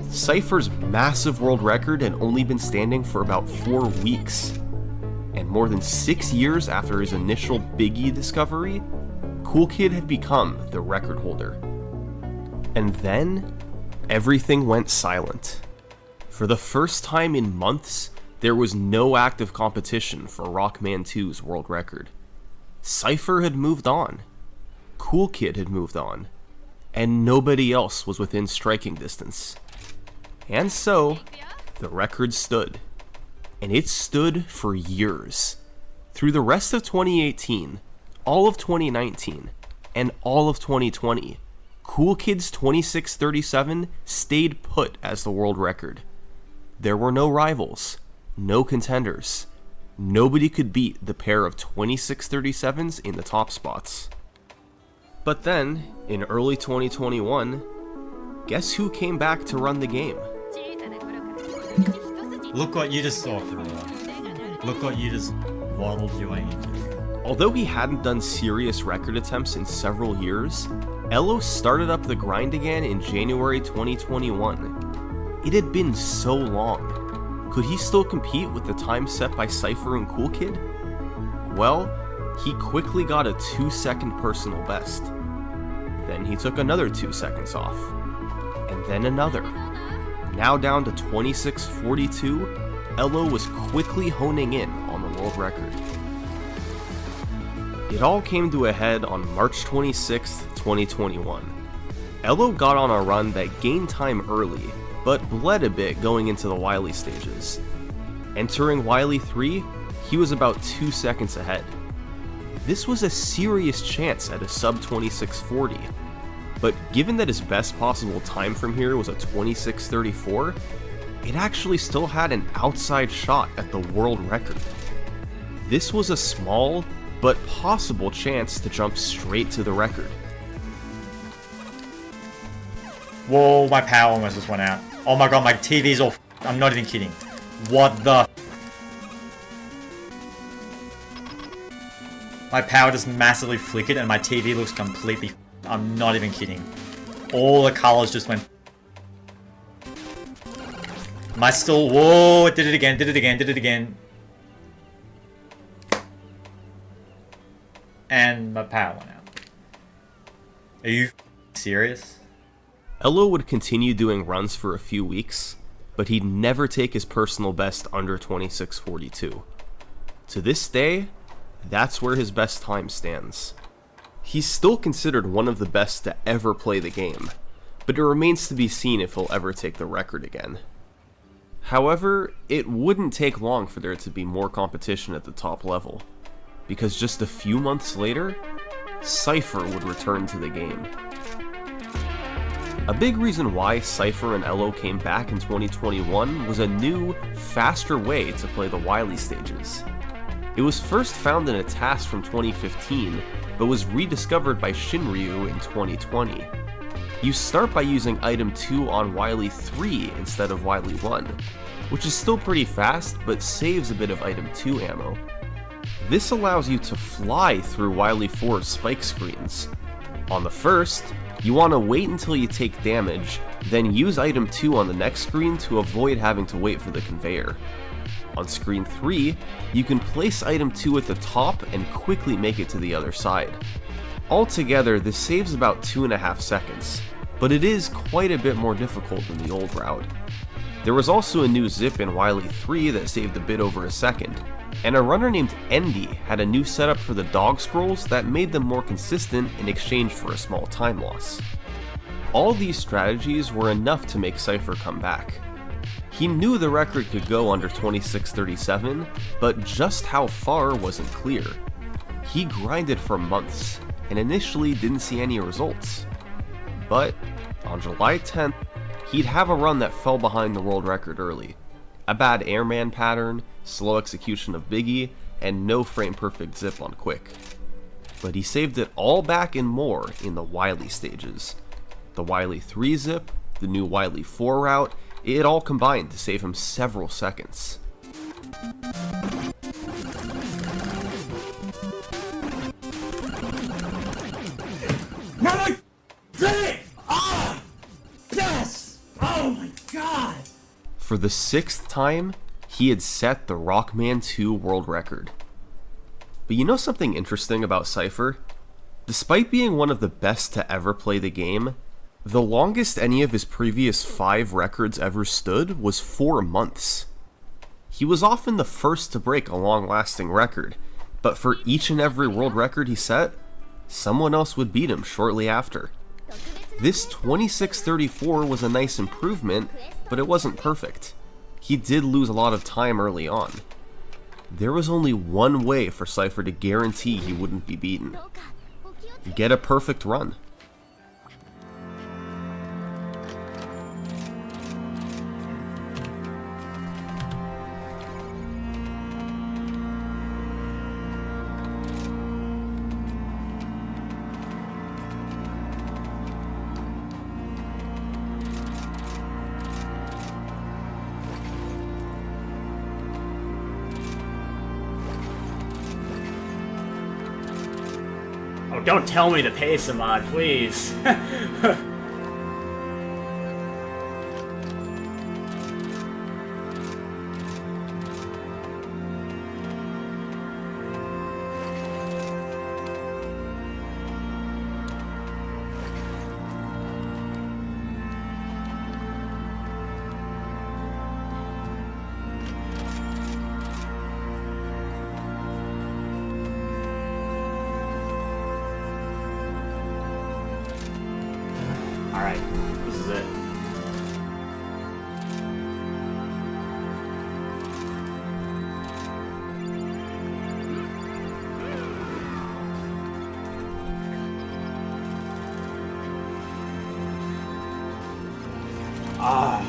Cypher's massive world record had only been standing for about 4 weeks, and more than 6 years after his initial Biggie discovery, Cool Kid had become the record holder. And then, everything went silent. For the first time in months, there was no active competition for Rockman 2's world record. Cypher had moved on, Cool Kid had moved on, and nobody else was within striking distance. And so, the record stood. And it stood for years. Through the rest of 2018, all of 2019, and all of 2020, Cool Kid's 26:37 stayed put as the world record. There were no rivals, no contenders. Nobody could beat the pair of 26:37s in the top spots. But then, in early 2021, guess who came back to run the game? Look what you just saw, Look what you just waddled your way into. Although he hadn't done serious record attempts in several years, Elo started up the grind again in January 2021. It had been so long. Could he still compete with the time set by Cypher and Cool Kid? Well, he quickly got a 2-second personal best. Then he took another 2 seconds off. And then another. Now down to 26:42, Elo was quickly honing in on the world record. It all came to a head on March 26, 2021. Elo got on a run that gained time early, but bled a bit going into the Wily stages. Entering Wily 3, he was about 2 seconds ahead. This was a serious chance at a sub 26:40. But given that his best possible time from here was a 26:34, it actually still had an outside shot at the world record. This was a small, but possible chance to jump straight to the record. Whoa, my power almost just went out. Oh my god, my TV's all I'm not even kidding. What the My power just massively flickered and my TV looks completely I'm not even kidding. All the colors just went. Am I still? Whoa! It did it again. Did it again. Did it again. And my power went out. Are you serious? Elo would continue doing runs for a few weeks, but he'd never take his personal best under 26:42. To this day, that's where his best time stands. He's still considered one of the best to ever play the game, but it remains to be seen if he'll ever take the record again. However, it wouldn't take long for there to be more competition at the top level, because just a few months later, Cypher would return to the game. A big reason why Cypher and Elo came back in 2021 was a new, faster way to play the Wily stages. It was first found in a task from 2015, but was rediscovered by Shinryu in 2020. You start by using item 2 on Wily 3 instead of Wily 1, which is still pretty fast, but saves a bit of item 2 ammo. This allows you to fly through Wily 4's spike screens. On the first, You want to wait until you take damage, then use item 2 on the next screen to avoid having to wait for the conveyor. On screen 3, you can place item 2 at the top and quickly make it to the other side. Altogether, this saves about 2.5 seconds, but it is quite a bit more difficult than the old route. There was also a new zip in Wily 3 that saved a bit over a second, and a runner named Endy had a new setup for the dog scrolls that made them more consistent in exchange for a small time loss. All these strategies were enough to make Cypher come back. He knew the record could go under 26:37, but just how far wasn't clear. He grinded for months, and initially didn't see any results. But on July 10th, he'd have a run that fell behind the world record early. A bad airman pattern, slow execution of Biggie, and no frame perfect zip on Quick. But he saved it all back and more in the Wily stages. The Wily 3 zip, the new Wily 4 route, it all combined to save him several seconds. Yes! Oh my god! For the 6th time, he had set the Rockman 2 world record. But you know something interesting about Cypher? Despite being one of the best to ever play the game, the longest any of his previous 5 records ever stood was 4 months. He was often the first to break a long-lasting record, but for each and every world record he set, someone else would beat him shortly after. This 26:34 was a nice improvement, but it wasn't perfect. He did lose a lot of time early on. There was only one way for Cypher to guarantee he wouldn't be beaten. Get a perfect run. Oh, don't tell me to pay some odd, please. Alright, this is it. Ah.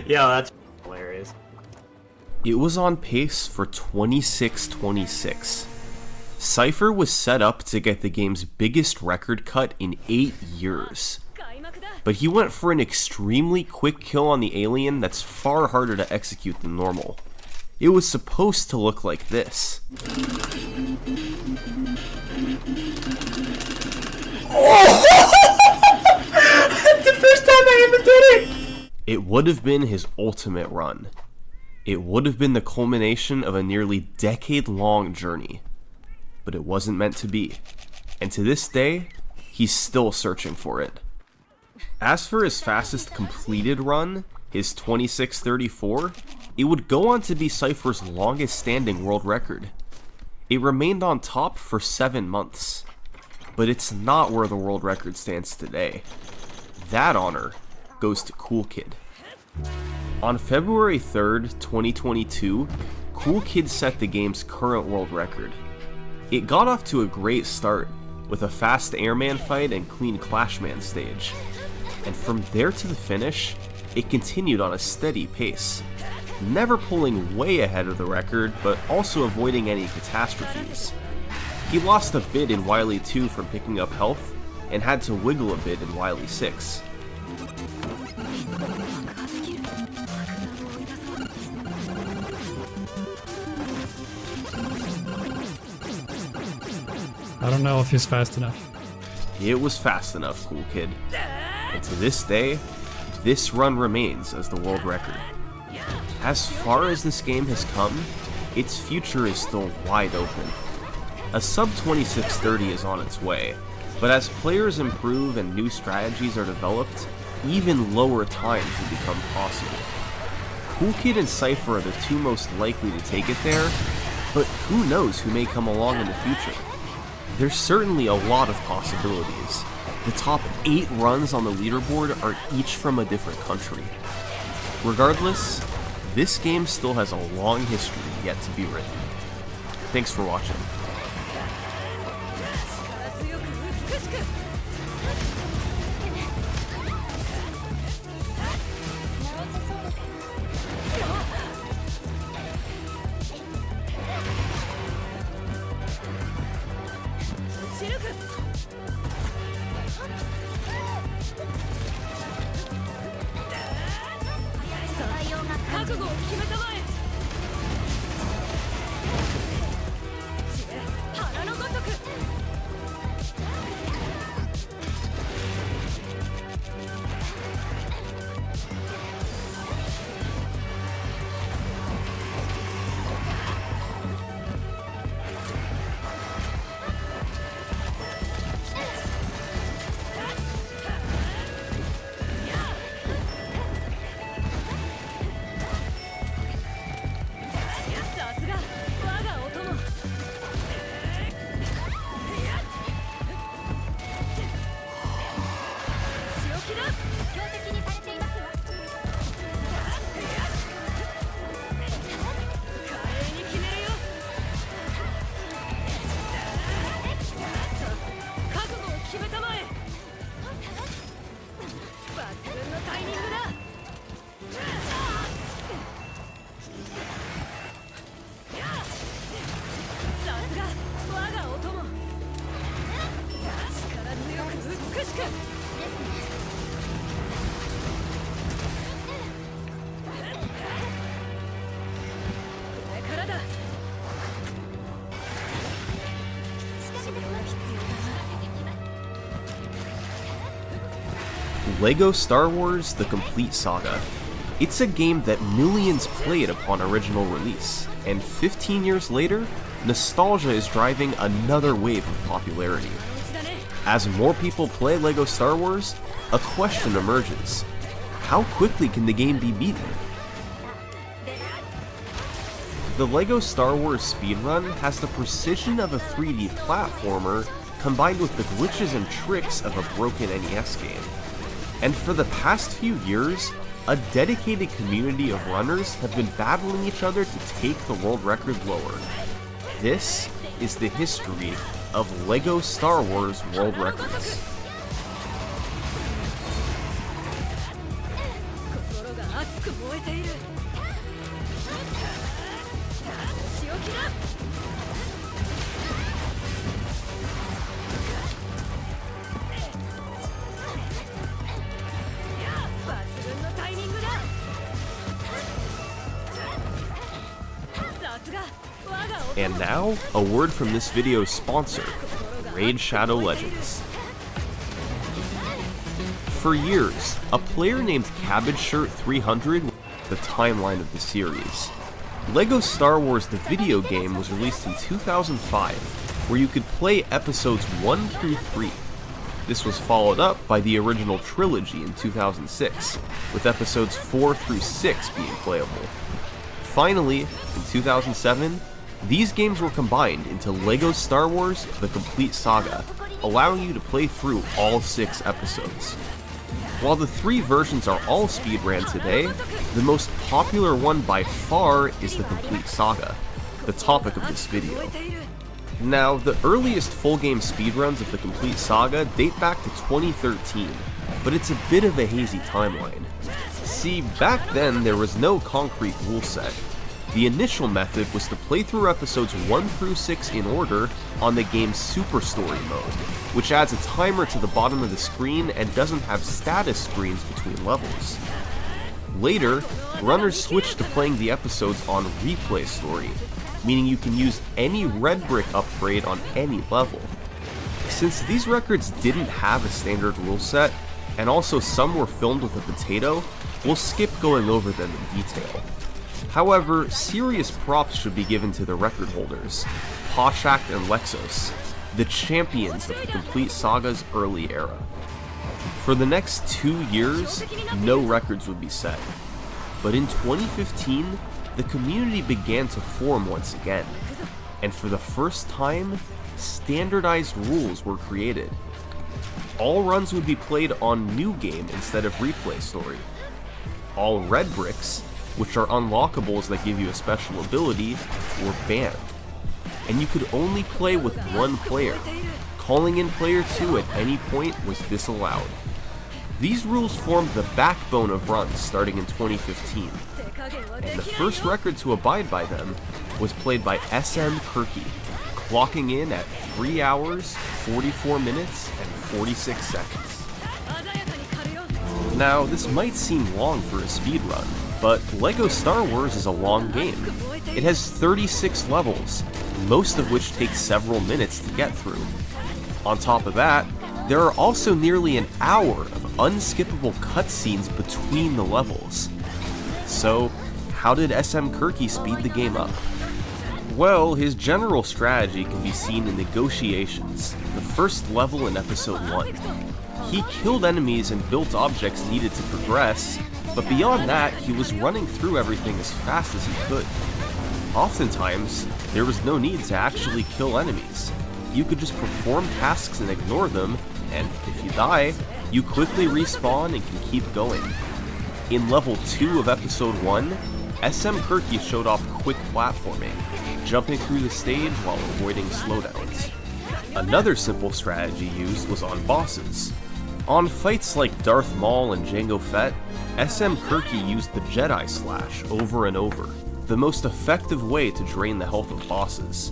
Yo, that's hilarious. It was on pace for 26-26. Cypher was set up to get the game's biggest record cut in 8 years. But he went for an extremely quick kill on the alien that's far harder to execute than normal. It was supposed to look like this. The first time I ever did it! It would have been his ultimate run. It would have been the culmination of a nearly decade-long journey. But it wasn't meant to be. And to this day, he's still searching for it. As for his fastest completed run, his 26:34, it would go on to be Cypher's longest standing world record. It remained on top for 7 months. But it's not where the world record stands today. That honor goes to Cool Kid. On February 3rd, 2022, Cool Kid set the game's current world record. It got off to a great start, with a fast airman fight and clean clashman stage. And from there to the finish, it continued on a steady pace, never pulling way ahead of the record, but also avoiding any catastrophes. He lost a bit in Wily 2 from picking up health, and had to wiggle a bit in Wily 6. I don't know if he's fast enough. It was fast enough, cool kid. And to this day, this run remains as the world record. As far as this game has come, its future is still wide open. A sub 2630 is on its way, but as players improve and new strategies are developed, even lower times will become possible. Cool Kid and Cypher are the two most likely to take it there, but who knows who may come along in the future. There's certainly a lot of possibilities. The top 8 runs on the leaderboard are each from a different country. Regardless, this game still has a long history yet to be written. Thanks for watching. LEGO Star Wars: The Complete Saga. It's a game that millions played upon original release, and 15 years later, nostalgia is driving another wave of popularity. As more people play LEGO Star Wars, a question emerges. How quickly can the game be beaten? The LEGO Star Wars speedrun has the precision of a 3D platformer combined with the glitches and tricks of a broken NES game. And for the past few years, a dedicated community of runners have been battling each other to take the world record lower. This is the history of LEGO Star Wars World Records. And now, a word from this video's sponsor, Raid Shadow Legends. For years, a player named CabbageShirt300 was the timeline of the series. LEGO Star Wars the video game was released in 2005, where you could play episodes 1 through 3. This was followed up by the original trilogy in 2006, with episodes 4 through 6 being playable. Finally, in 2007, these games were combined into LEGO Star Wars: The Complete Saga, allowing you to play through all 6 episodes. While the 3 versions are all speedran today, the most popular one by far is The Complete Saga, the topic of this video. Now, the earliest full game speedruns of The Complete Saga date back to 2013, but it's a bit of a hazy timeline. See, back then there was no concrete rule set. The initial method was to play through episodes 1 through 6 in order on the game's Super Story mode, which adds a timer to the bottom of the screen and doesn't have status screens between levels. Later, runners switched to playing the episodes on Replay Story, meaning you can use any red brick upgrade on any level. Since these records didn't have a standard rule set, and also some were filmed with a potato, we'll skip going over them in detail. However, serious props should be given to the record holders, Poshak and Lexos, the champions of the Complete Saga's early era. For the next 2 years, no records would be set. But in 2015, the community began to form once again, and for the first time, standardized rules were created. All runs would be played on New Game instead of Replay Story. All red bricks, which are unlockables that give you a special ability, were banned. And you could only play with one player. Calling in player 2 at any point was disallowed. These rules formed the backbone of runs starting in 2015. And the first record to abide by them was played by SM Kirky, clocking in at 3 hours, 44 minutes, and 46 seconds. Now, this might seem long for a speedrun, but LEGO Star Wars is a long game. It has 36 levels, most of which take several minutes to get through. On top of that, there are also nearly an hour of unskippable cutscenes between the levels. So, how did SM Kirky speed the game up? Well, his general strategy can be seen in Negotiations, the first level in episode 1. He killed enemies and built objects needed to progress, but beyond that, he was running through everything as fast as he could. Oftentimes, there was no need to actually kill enemies. You could just perform tasks and ignore them, and if you die, you quickly respawn and can keep going. In level 2 of episode 1, SM Kirky showed off quick platforming, jumping through the stage while avoiding slowdowns. Another simple strategy used was on bosses. On fights like Darth Maul and Jango Fett, SM Kirky used the Jedi Slash over and over, the most effective way to drain the health of bosses.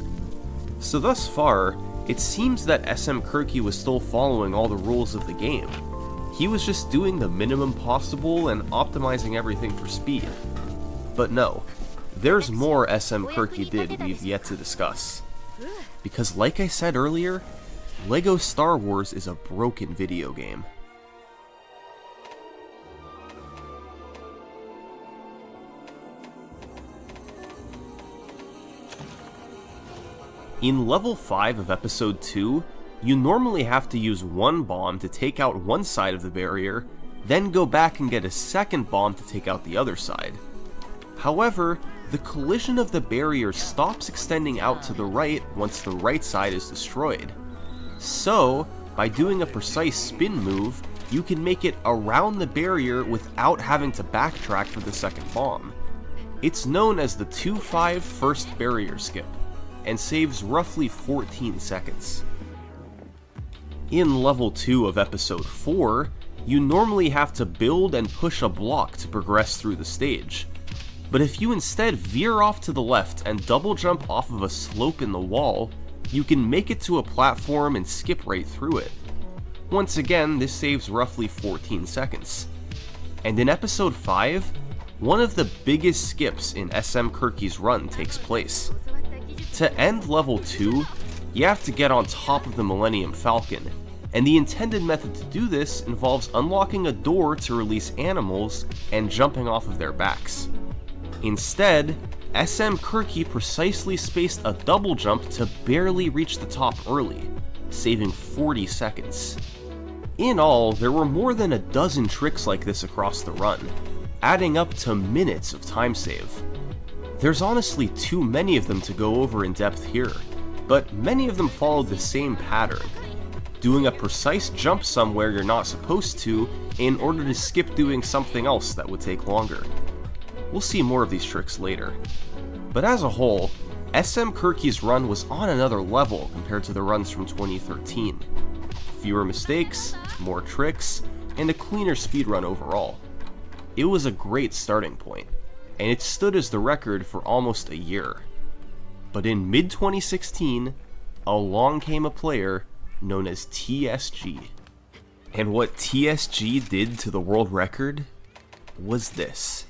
So thus far, it seems that SM Kirky was still following all the rules of the game. He was just doing the minimum possible and optimizing everything for speed. But no, there's more SM Kirky did we've yet to discuss. Because like I said earlier, LEGO Star Wars is a broken video game. In level 5 of episode 2, you normally have to use one bomb to take out one side of the barrier, then go back and get a second bomb to take out the other side. However, the collision of the barrier stops extending out to the right once the right side is destroyed. So, by doing a precise spin move, you can make it around the barrier without having to backtrack for the second bomb. It's known as the 2-5 first barrier skip, and saves roughly 14 seconds. In level 2 of episode 4, you normally have to build and push a block to progress through the stage. But if you instead veer off to the left and double jump off of a slope in the wall, you can make it to a platform and skip right through it. Once again, this saves roughly 14 seconds. And in episode 5, one of the biggest skips in SM Kirky's run takes place. To end level 2, you have to get on top of the Millennium Falcon, and the intended method to do this involves unlocking a door to release animals and jumping off of their backs. Instead, SM Kirky precisely spaced a double jump to barely reach the top early, saving 40 seconds. In all, there were more than a dozen tricks like this across the run, adding up to minutes of time save. There's honestly too many of them to go over in depth here, but many of them followed the same pattern, doing a precise jump somewhere you're not supposed to in order to skip doing something else that would take longer. We'll see more of these tricks later. But as a whole, SM Kirky's run was on another level compared to the runs from 2013. Fewer mistakes, more tricks, and a cleaner speedrun overall. It was a great starting point. and it stood as the record for almost a year. But in mid-2016, along came a player known as TSG. And what TSG did to the world record was this.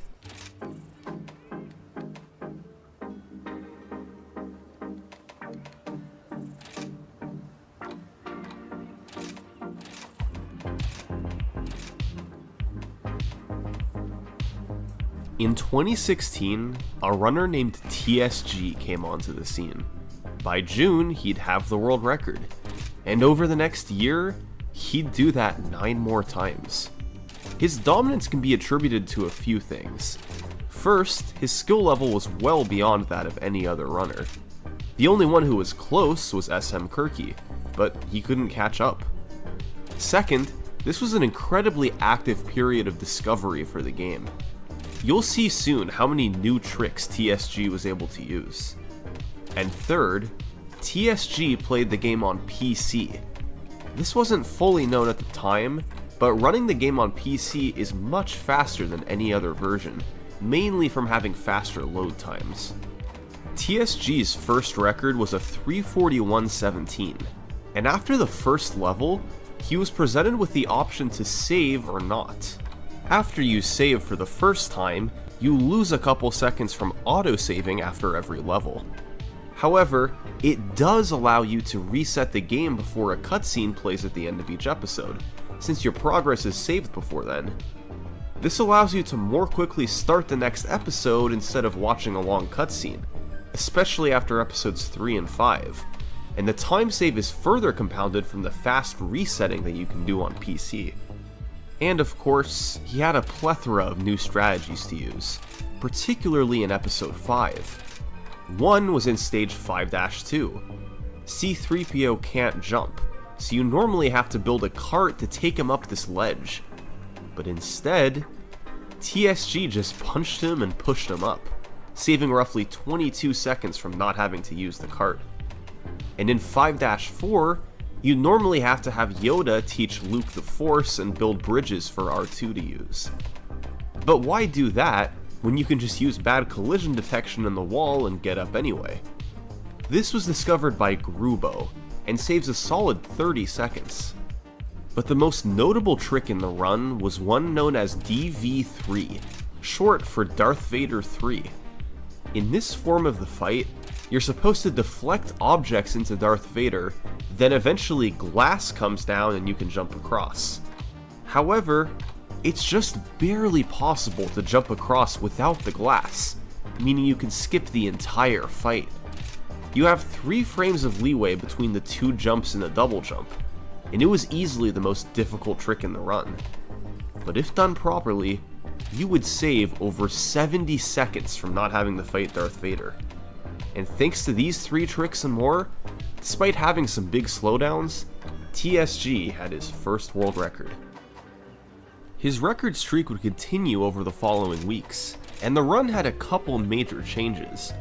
In 2016, a runner named TSG came onto the scene. By June, he'd have the world record. And over the next year, he'd do that 9 more times. His dominance can be attributed to a few things. First, his skill level was well beyond that of any other runner. The only one who was close was SM Kirky, but he couldn't catch up. Second, this was an incredibly active period of discovery for the game. You'll see soon how many new tricks TSG was able to use. And third, TSG played the game on PC. This wasn't fully known at the time, but running the game on PC is much faster than any other version, mainly from having faster load times. TSG's first record was a 341.17, and after the first level, he was presented with the option to save or not. After you save for the first time, you lose a couple seconds from auto-saving after every level. However, it does allow you to reset the game before a cutscene plays at the end of each episode, since your progress is saved before then. This allows you to more quickly start the next episode instead of watching a long cutscene, especially after episodes 3 and 5, and the time save is further compounded from the fast resetting that you can do on PC. And of course, he had a plethora of new strategies to use, particularly in episode 5. One was in stage 5-2. C-3PO can't jump, so you normally have to build a cart to take him up this ledge. But instead, TSG just punched him and pushed him up, saving roughly 22 seconds from not having to use the cart. And in 5-4, you normally have to have Yoda teach Luke the Force and build bridges for R2 to use. But why do that when you can just use bad collision detection in the wall and get up anyway? This was discovered by Grubo, and saves a solid 30 seconds. But the most notable trick in the run was one known as DV3, short for Darth Vader 3. In this form of the fight, you're supposed to deflect objects into Darth Vader, then eventually glass comes down and you can jump across. However, it's just barely possible to jump across without the glass, meaning you can skip the entire fight. You have 3 frames of leeway between the 2 jumps and a double jump, and it was easily the most difficult trick in the run. But if done properly, you would save over 70 seconds from not having to fight Darth Vader. And thanks to these 3 tricks and more, despite having some big slowdowns, TSG had his first world record. His record streak would continue over the following weeks, and the run had a couple major changes.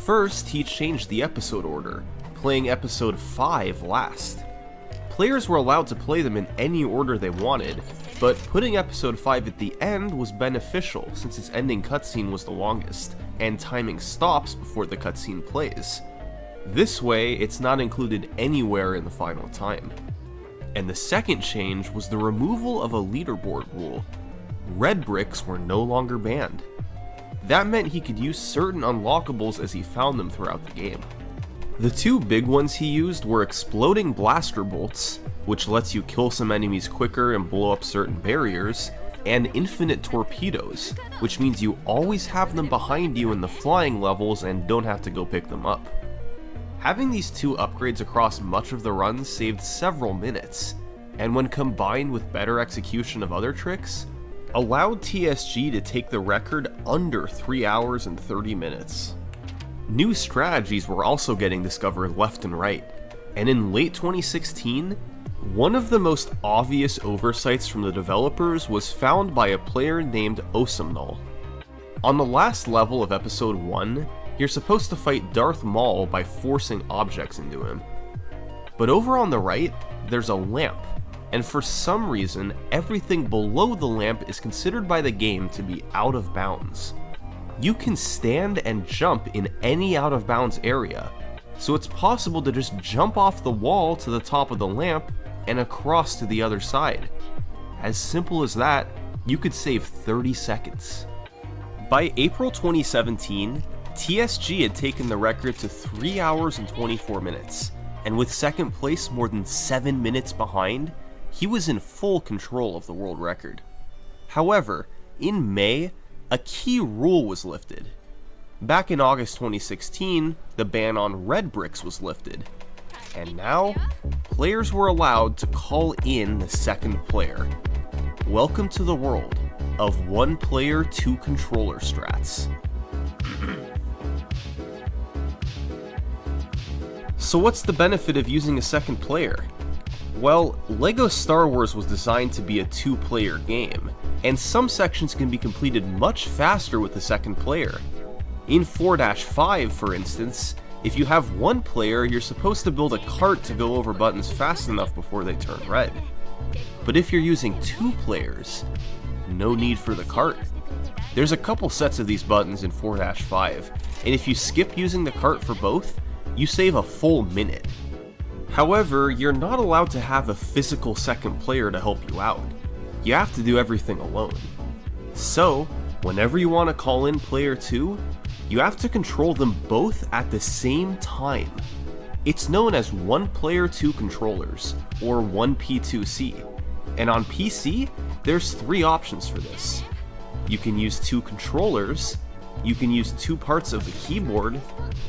First, he changed the episode order, playing episode 5 last. Players were allowed to play them in any order they wanted, but putting episode 5 at the end was beneficial since its ending cutscene was the longest, and timing stops before the cutscene plays. This way, it's not included anywhere in the final time. And the second change was the removal of a leaderboard rule. Red bricks were no longer banned. That meant he could use certain unlockables as he found them throughout the game. The 2 big ones he used were exploding blaster bolts, which lets you kill some enemies quicker and blow up certain barriers, and infinite torpedoes, which means you always have them behind you in the flying levels and don't have to go pick them up. Having these 2 upgrades across much of the run saved several minutes, and when combined with better execution of other tricks, allowed TSG to take the record under 3 hours and 30 minutes. New strategies were also getting discovered left and right, and in late 2016, one of the most obvious oversights from the developers was found by a player named Osamnol. On the last level of episode 1, you're supposed to fight Darth Maul by forcing objects into him. But over on the right, there's a lamp, and for some reason, everything below the lamp is considered by the game to be out of bounds. you can stand and jump in any out of bounds area, so it's possible to just jump off the wall to the top of the lamp and across to the other side. As simple as that, you could save 30 seconds. By April 2017, TSG had taken the record to 3 hours and 24 minutes, and with second place more than 7 minutes behind, he was in full control of the world record. However, in May, a key rule was lifted. Back in August 2016, the ban on red bricks was lifted, and now, players were allowed to call in the second player. Welcome to the world of one player, two controller strats. So what's the benefit of using a second player? Well, LEGO Star Wars was designed to be a two-player game, and some sections can be completed much faster with the second player. In 4-5, for instance, if you have one player, you're supposed to build a cart to go over buttons fast enough before they turn red. But if you're using two players, no need for the cart. There's a couple sets of these buttons in 4-5, and if you skip using the cart for both, you save a full minute. However, you're not allowed to have a physical second player to help you out. You have to do everything alone. So, whenever you want to call in player 2, you have to control them both at the same time. It's known as 1 player 2 controllers, or 1P2C, and on PC, there's 3 options for this. You can use 2 controllers, you can use 2 parts of the keyboard,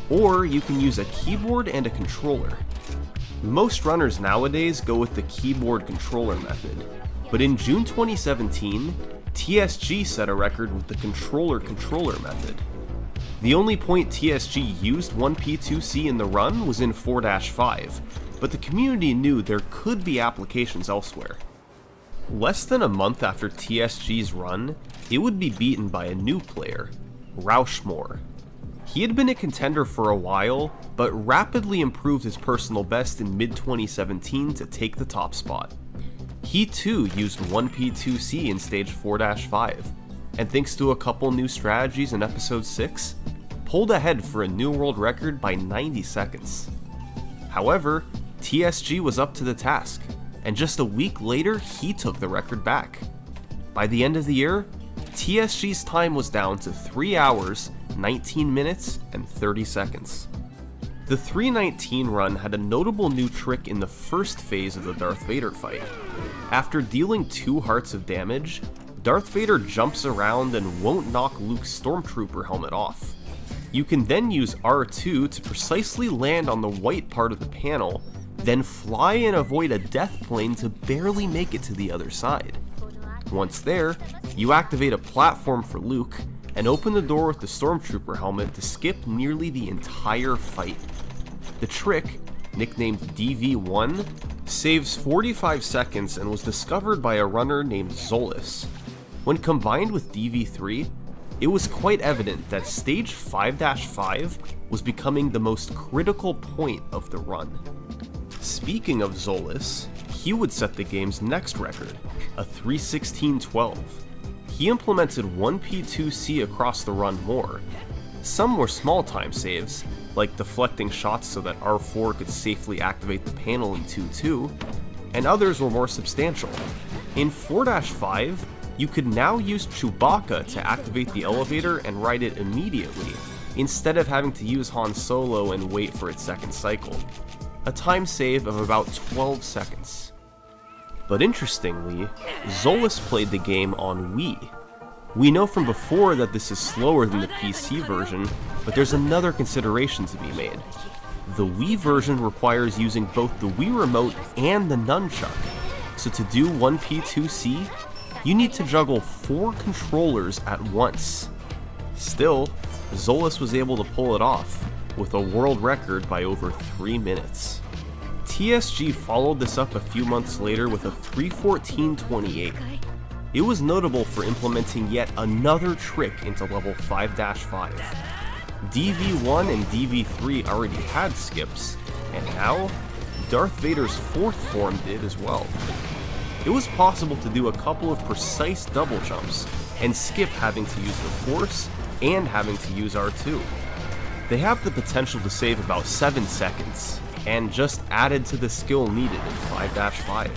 or you can use a keyboard and a controller. Most runners nowadays go with the keyboard controller method, but in June 2017, TSG set a record with the controller method. The only point TSG used 1P2C in the run was in 4-5, but the community knew there could be applications elsewhere. Less than a month after TSG's run, it would be beaten by a new player, Rauschmore. He had been a contender for a while, but rapidly improved his personal best in mid-2017 to take the top spot. He too used 1P2C in stage 4-5, and thanks to a couple new strategies in episode 6, pulled ahead for a new world record by 90 seconds. However, TSG was up to the task, and just a week later he took the record back. By the end of the year, TSG's time was down to 3 hours, 19 minutes, and 30 seconds. The 3:19 run had a notable new trick in the first phase of the Darth Vader fight. After dealing 2 hearts of damage, Darth Vader jumps around and won't knock Luke's Stormtrooper helmet off. You can then use R2 to precisely land on the white part of the panel, then fly and avoid a death plane to barely make it to the other side. Once there, you activate a platform for Luke, and open the door with the Stormtrooper helmet to skip nearly the entire fight. The trick, nicknamed DV1, saves 45 seconds and was discovered by a runner named Zolas. When combined with DV3, it was quite evident that stage 5-5 was becoming the most critical point of the run. Speaking of Zolas, he would set the game's next record, a 3:16.12. He implemented 1P2C across the run more. Some were small time saves, like deflecting shots so that R4 could safely activate the panel in 2-2, and others were more substantial. In 4-5, you could now use Chewbacca to activate the elevator and ride it immediately, instead of having to use Han Solo and wait for its second cycle. A time save of about 12 seconds. But interestingly, Zolas played the game on Wii. We know from before that this is slower than the PC version, but there's another consideration to be made. The Wii version requires using both the Wii Remote and the nunchuck, so to do 1P2C, you need to juggle 4 controllers at once. Still, Zolas was able to pull it off, with a world record by over 3 minutes. TSG followed this up a few months later with a 3:14.28. It was notable for implementing yet another trick into level 5-5. DV1 and DV3 already had skips, and now, Darth Vader's 4th form did as well. It was possible to do a couple of precise double jumps, and skip having to use the Force and having to use R2. They have the potential to save about 7 seconds, and just added to the skill needed in 5-5.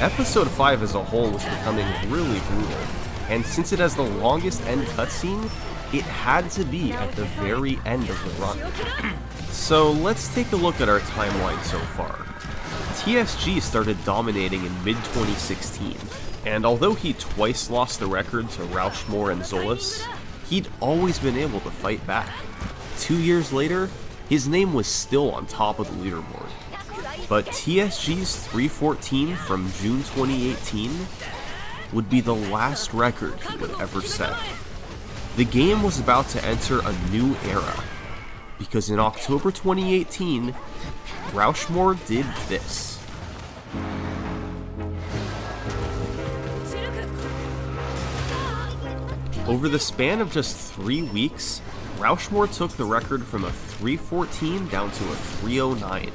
Episode 5 as a whole was becoming really brutal, and since it has the longest end cutscene, it had to be at the very end of the run. So let's take a look at our timeline so far. TSG started dominating in mid-2016, and although he twice lost the record to Rauschmore and Zolas, he'd always been able to fight back. 2 years later, his name was still on top of the leaderboard. But TSG's 314 from June 2018 would be the last record he would ever set. The game was about to enter a new era, because in October 2018, Rauschmore did this. Over the span of just 3 weeks, Rauschmore took the record from a 314 down to a 309.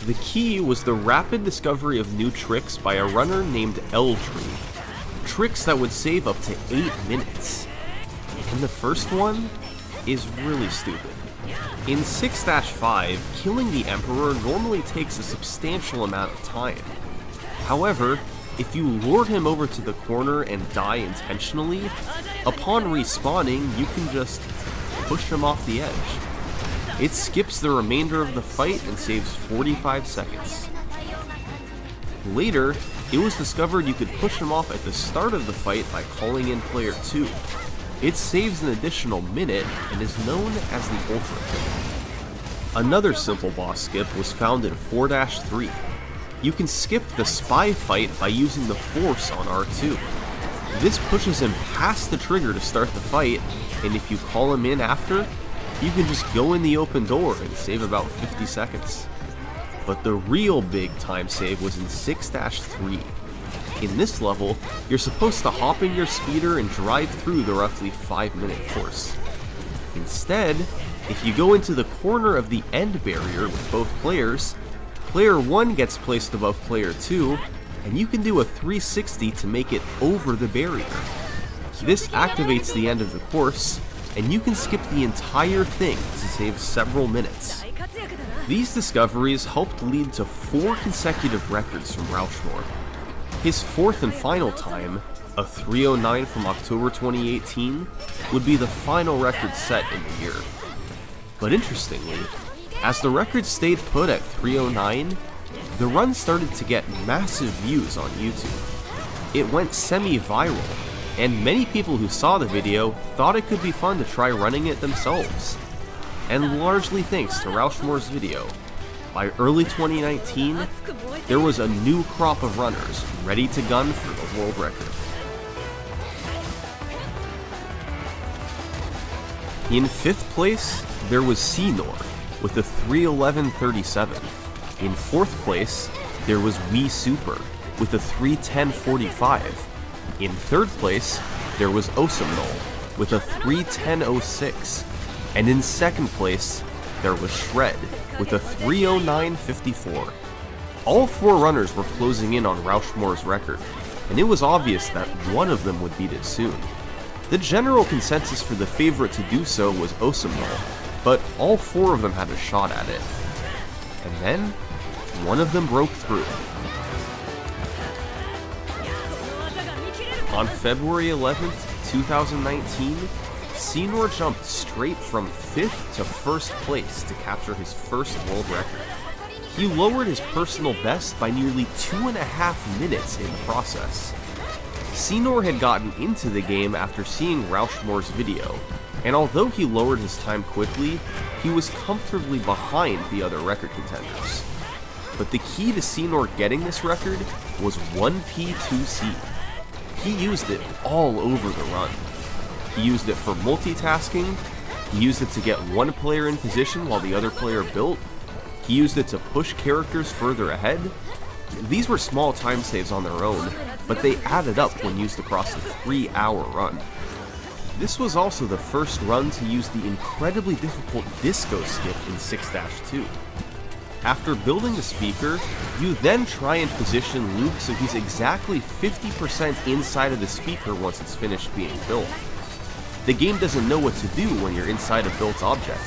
The key was the rapid discovery of new tricks by a runner named Eldry. Tricks that would save up to 8 minutes. And the first one is really stupid. In 6-5, killing the Emperor normally takes a substantial amount of time. However, if you lure him over to the corner and die intentionally, upon respawning, you can just push him off the edge. It skips the remainder of the fight and saves 45 seconds. Later, it was discovered you could push him off at the start of the fight by calling in player 2. It saves an additional minute and is known as the Ultra Kill. Another simple boss skip was found in 4-3. You can skip the spy fight by using the Force on R2. This pushes him past the trigger to start the fight, and if you call him in after, you can just go in the open door and save about 50 seconds. But the real big time save was in 6-3. In this level, you're supposed to hop in your speeder and drive through the roughly 5-minute course. Instead, if you go into the corner of the end barrier with both players, player 1 gets placed above player 2, and you can do a 360 to make it over the barrier. This activates the end of the course, and you can skip the entire thing to save several minutes. These discoveries helped lead to 4 consecutive records from Rauschmore. His 4th and final time, a 309 from October 2018, would be the final record set in the year. But interestingly, as the record stayed put at 309, the run started to get massive views on YouTube. It went semi-viral, and many people who saw the video thought it could be fun to try running it themselves. And largely thanks to Rauschmore's video, by early 2019, there was a new crop of runners ready to gun for the world record. In 5th place, there was Senor with a 3:11:37. In 4th place, there was Wii Super with a 3:10:45. In 3rd place, there was Osamnol with a 3:10:06. And in 2nd place, there was Shred with a 3:09:54. All 4 runners were closing in on Rauschmore's record, and it was obvious that one of them would beat it soon. The general consensus for the favorite to do so was Osamnol, but all 4 of them had a shot at it. And then, one of them broke through. On February 11th, 2019, Senor jumped straight from 5th to 1st place to capture his first world record. He lowered his personal best by nearly 2.5 minutes in the process. Senor had gotten into the game after seeing Rauschmore's video, and although he lowered his time quickly, he was comfortably behind the other record contenders. But the key to Senor getting this record was 1P2C. He used it all over the run. He used it for multitasking, he used it to get one player in position while the other player built, he used it to push characters further ahead. These were small time saves on their own, but they added up when used across a 3-hour run. This was also the first run to use the incredibly difficult disco skip in 6-2. After building the speaker, you then try and position Luke so he's exactly 50% inside of the speaker once it's finished being built. The game doesn't know what to do when you're inside a built object,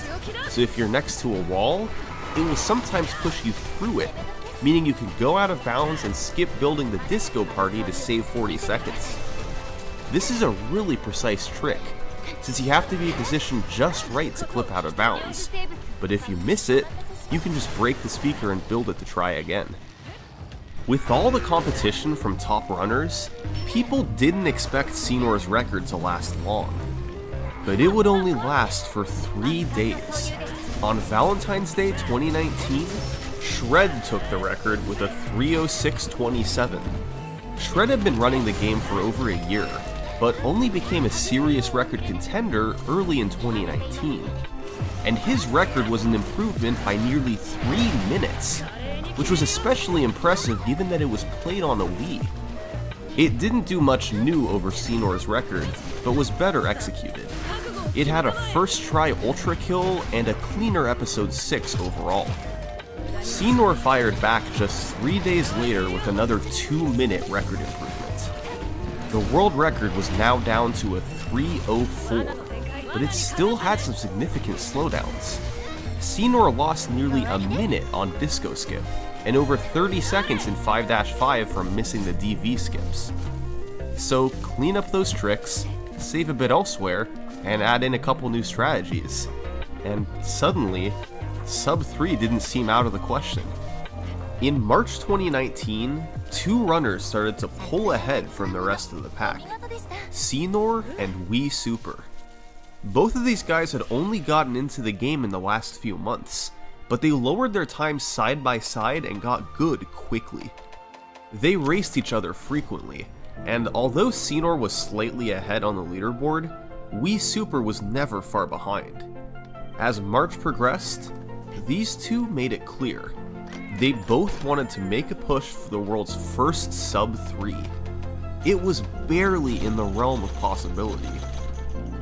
so if you're next to a wall, it will sometimes push you through it, meaning you can go out of bounds and skip building the disco party to save 40 seconds. This is a really precise trick, since you have to be positioned just right to clip out of bounds, but if you miss it, you can just break the speaker and build it to try again. With all the competition from top runners, people didn't expect Senor's record to last long. But it would only last for 3 days. On Valentine's Day 2019, Shred took the record with a 3:06.27. Shred had been running the game for over a year, but only became a serious record contender early in 2019. And his record was an improvement by nearly 3 minutes, which was especially impressive given that it was played on a Wii. It didn't do much new over Senor's record, but was better executed. It had a first try ultra kill and a cleaner episode 6 overall. Senor fired back just 3 days later with another 2-minute record improvement. The world record was now down to a 3:04, but it still had some significant slowdowns. Senor lost nearly a minute on disco skip, and over 30 seconds in 5-5 from missing the DV skips. So clean up those tricks, save a bit elsewhere, and add in a couple new strategies. And suddenly, sub 3 didn't seem out of the question. In March 2019, 2 runners started to pull ahead from the rest of the pack, Senor and Wii Super. Both of these guys had only gotten into the game in the last few months, but they lowered their times side by side and got good quickly. They raced each other frequently, and although Senor was slightly ahead on the leaderboard, Wii Super was never far behind. As March progressed, these two made it clear. They both wanted to make a push for the world's first sub 3. It was barely in the realm of possibility.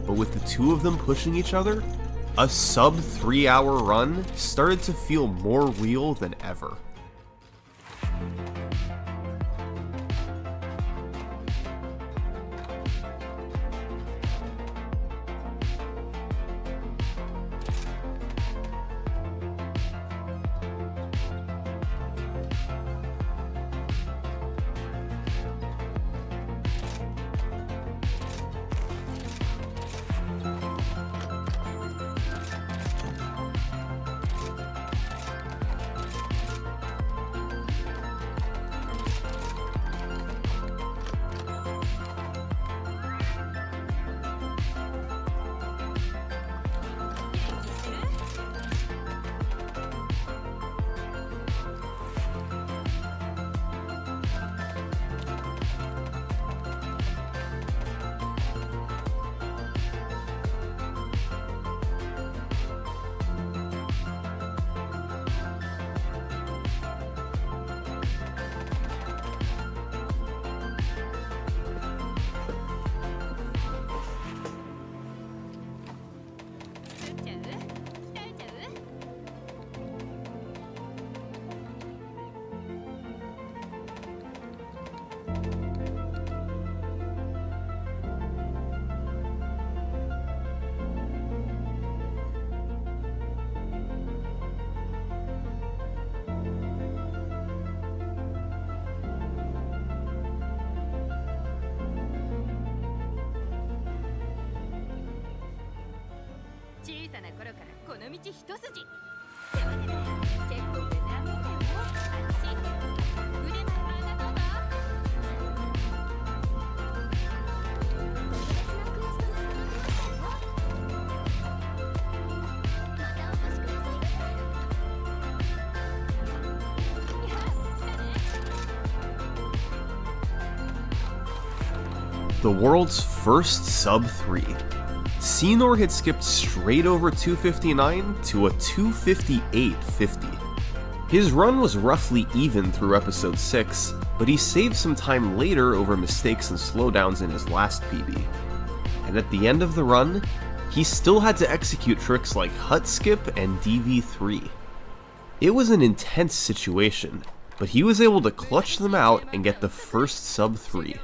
But with the two of them pushing each other, a sub 3-hour run started to feel more real than ever. The world's first sub 3. Senor had skipped straight over 259 to a 258.50. His run was roughly even through episode 6, but he saved some time later over mistakes and slowdowns in his last PB. And at the end of the run, he still had to execute tricks like hut skip and DV3. It was an intense situation, but he was able to clutch them out and get the first sub 3.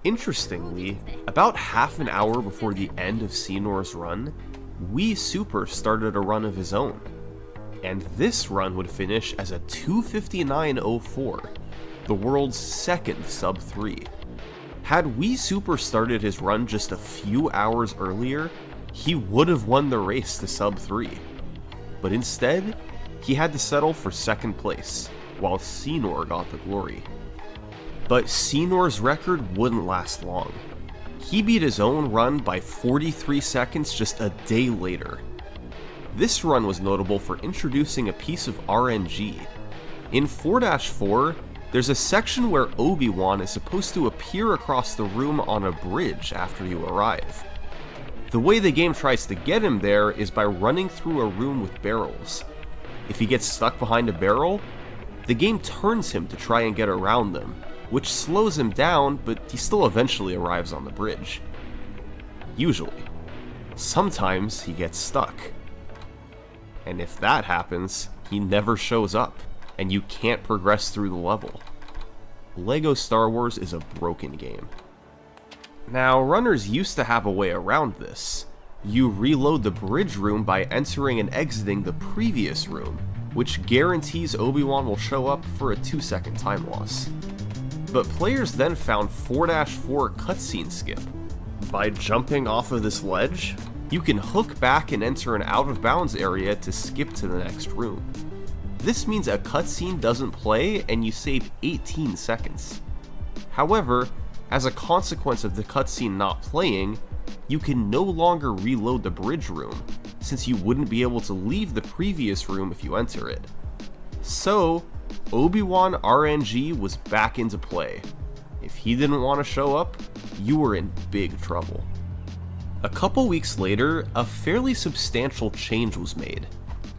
Interestingly, about half an hour before the end of Sienor's run, Wii Super started a run of his own. And this run would finish as a 2:59.04, the world's second sub-3. Had Wii Super started his run just a few hours earlier, he would have won the race to sub-3. But instead, he had to settle for second place, while Sienor got the glory. But Sienor's record wouldn't last long. He beat his own run by 43 seconds just a day later. This run was notable for introducing a piece of RNG. In 4-4, there's a section where Obi-Wan is supposed to appear across the room on a bridge after you arrive. The way the game tries to get him there is by running through a room with barrels. If he gets stuck behind a barrel, the game turns him to try and get around them, which slows him down, but he still eventually arrives on the bridge. Usually. Sometimes he gets stuck. And if that happens, he never shows up, and you can't progress through the level. LEGO Star Wars is a broken game. Now, runners used to have a way around this. You reload the bridge room by entering and exiting the previous room, which guarantees Obi-Wan will show up for a 2-second time loss. But players then found 4-4 cutscene skip. By jumping off of this ledge, you can hook back and enter an out-of-bounds area to skip to the next room. This means a cutscene doesn't play and you save 18 seconds. However, as a consequence of the cutscene not playing, you can no longer reload the bridge room, since you wouldn't be able to leave the previous room if you enter it. So, Obi-Wan RNG was back into play. If he didn't want to show up, you were in big trouble. A couple weeks later, a fairly substantial change was made.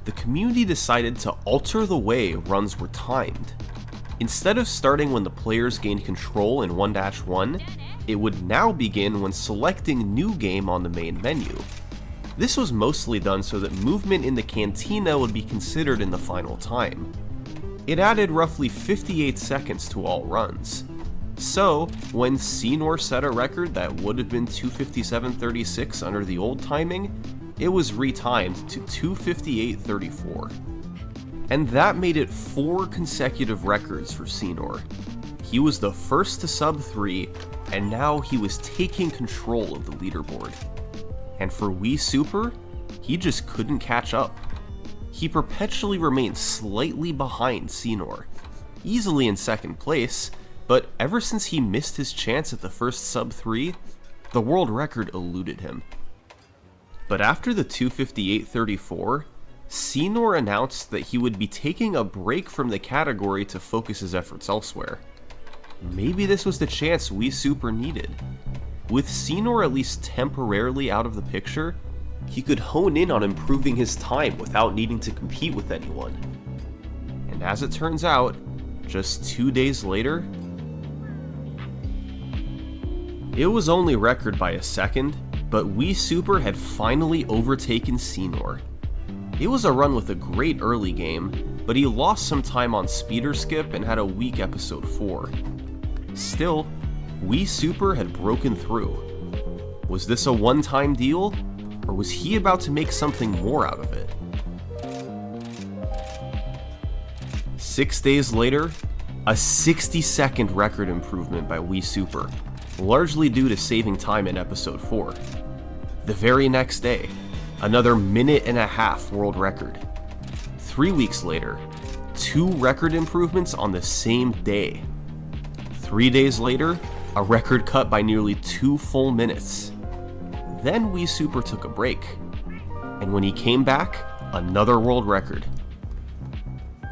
The community decided to alter the way runs were timed. Instead of starting when the players gained control in 1-1, it would now begin when selecting New Game on the main menu. This was mostly done so that movement in the cantina would be considered in the final time. It added roughly 58 seconds to all runs. So, when Sienor set a record that would have been 2:57.36 under the old timing, it was retimed to 2:58.34. And that made it 4 consecutive records for Sienor. He was the first to sub-3, and now he was taking control of the leaderboard. And for Wii Super, he just couldn't catch up. He perpetually remained slightly behind Sienor, easily in second place, but ever since he missed his chance at the first sub-3, the world record eluded him. But after the 2:58.34, Sienor announced that he would be taking a break from the category to focus his efforts elsewhere. Maybe this was the chance Wii Super needed. With Sienor at least temporarily out of the picture, he could hone in on improving his time without needing to compete with anyone. And as it turns out, just 2 days later, it was only record by a second, but Wii Super had finally overtaken Sienor. It was a run with a great early game, but he lost some time on speeder skip and had a weak episode 4. Still, Wii Super had broken through. Was this a one-time deal, or was he about to make something more out of it? 6 days later, a 60-second record improvement by Wii Super, largely due to saving time in episode 4. The very next day, another 1.5-minute world record. 3 weeks later, 2 record improvements on the same day. 3 days later, a record cut by nearly 2 full minutes. Then Wii Super took a break, and when he came back, another world record.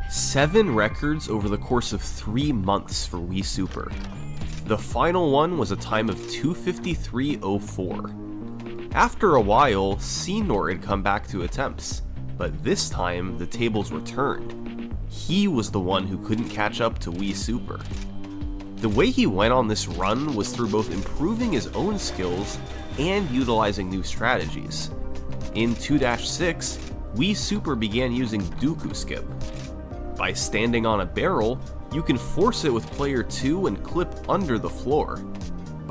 7 records over the course of 3 months for Wii Super. The final one was a time of 2:53.04. After a while, Sienor had come back to attempts, but this time the tables were turned. He was the one who couldn't catch up to Wii Super. The way he went on this run was through both improving his own skills and utilizing new strategies. In 2-6, Wii Super began using Dooku Skip. By standing on a barrel, you can force it with player 2 and clip under the floor.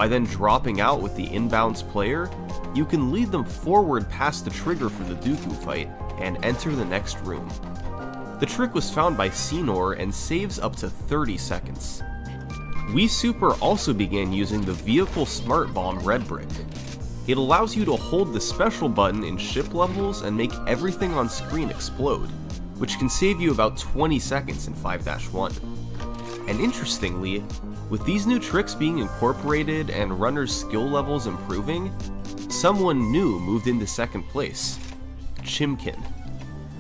By then dropping out with the inbounds player, you can lead them forward past the trigger for the Dooku fight and enter the next room. The trick was found by Senor and saves up to 30 seconds. Wii Super also began using the Vehicle Smart Bomb Red Brick. It allows you to hold the special button in ship levels and make everything on screen explode, which can save you about 20 seconds in 5-1. And interestingly, with these new tricks being incorporated and runners' skill levels improving, someone new moved into second place, Chimkin.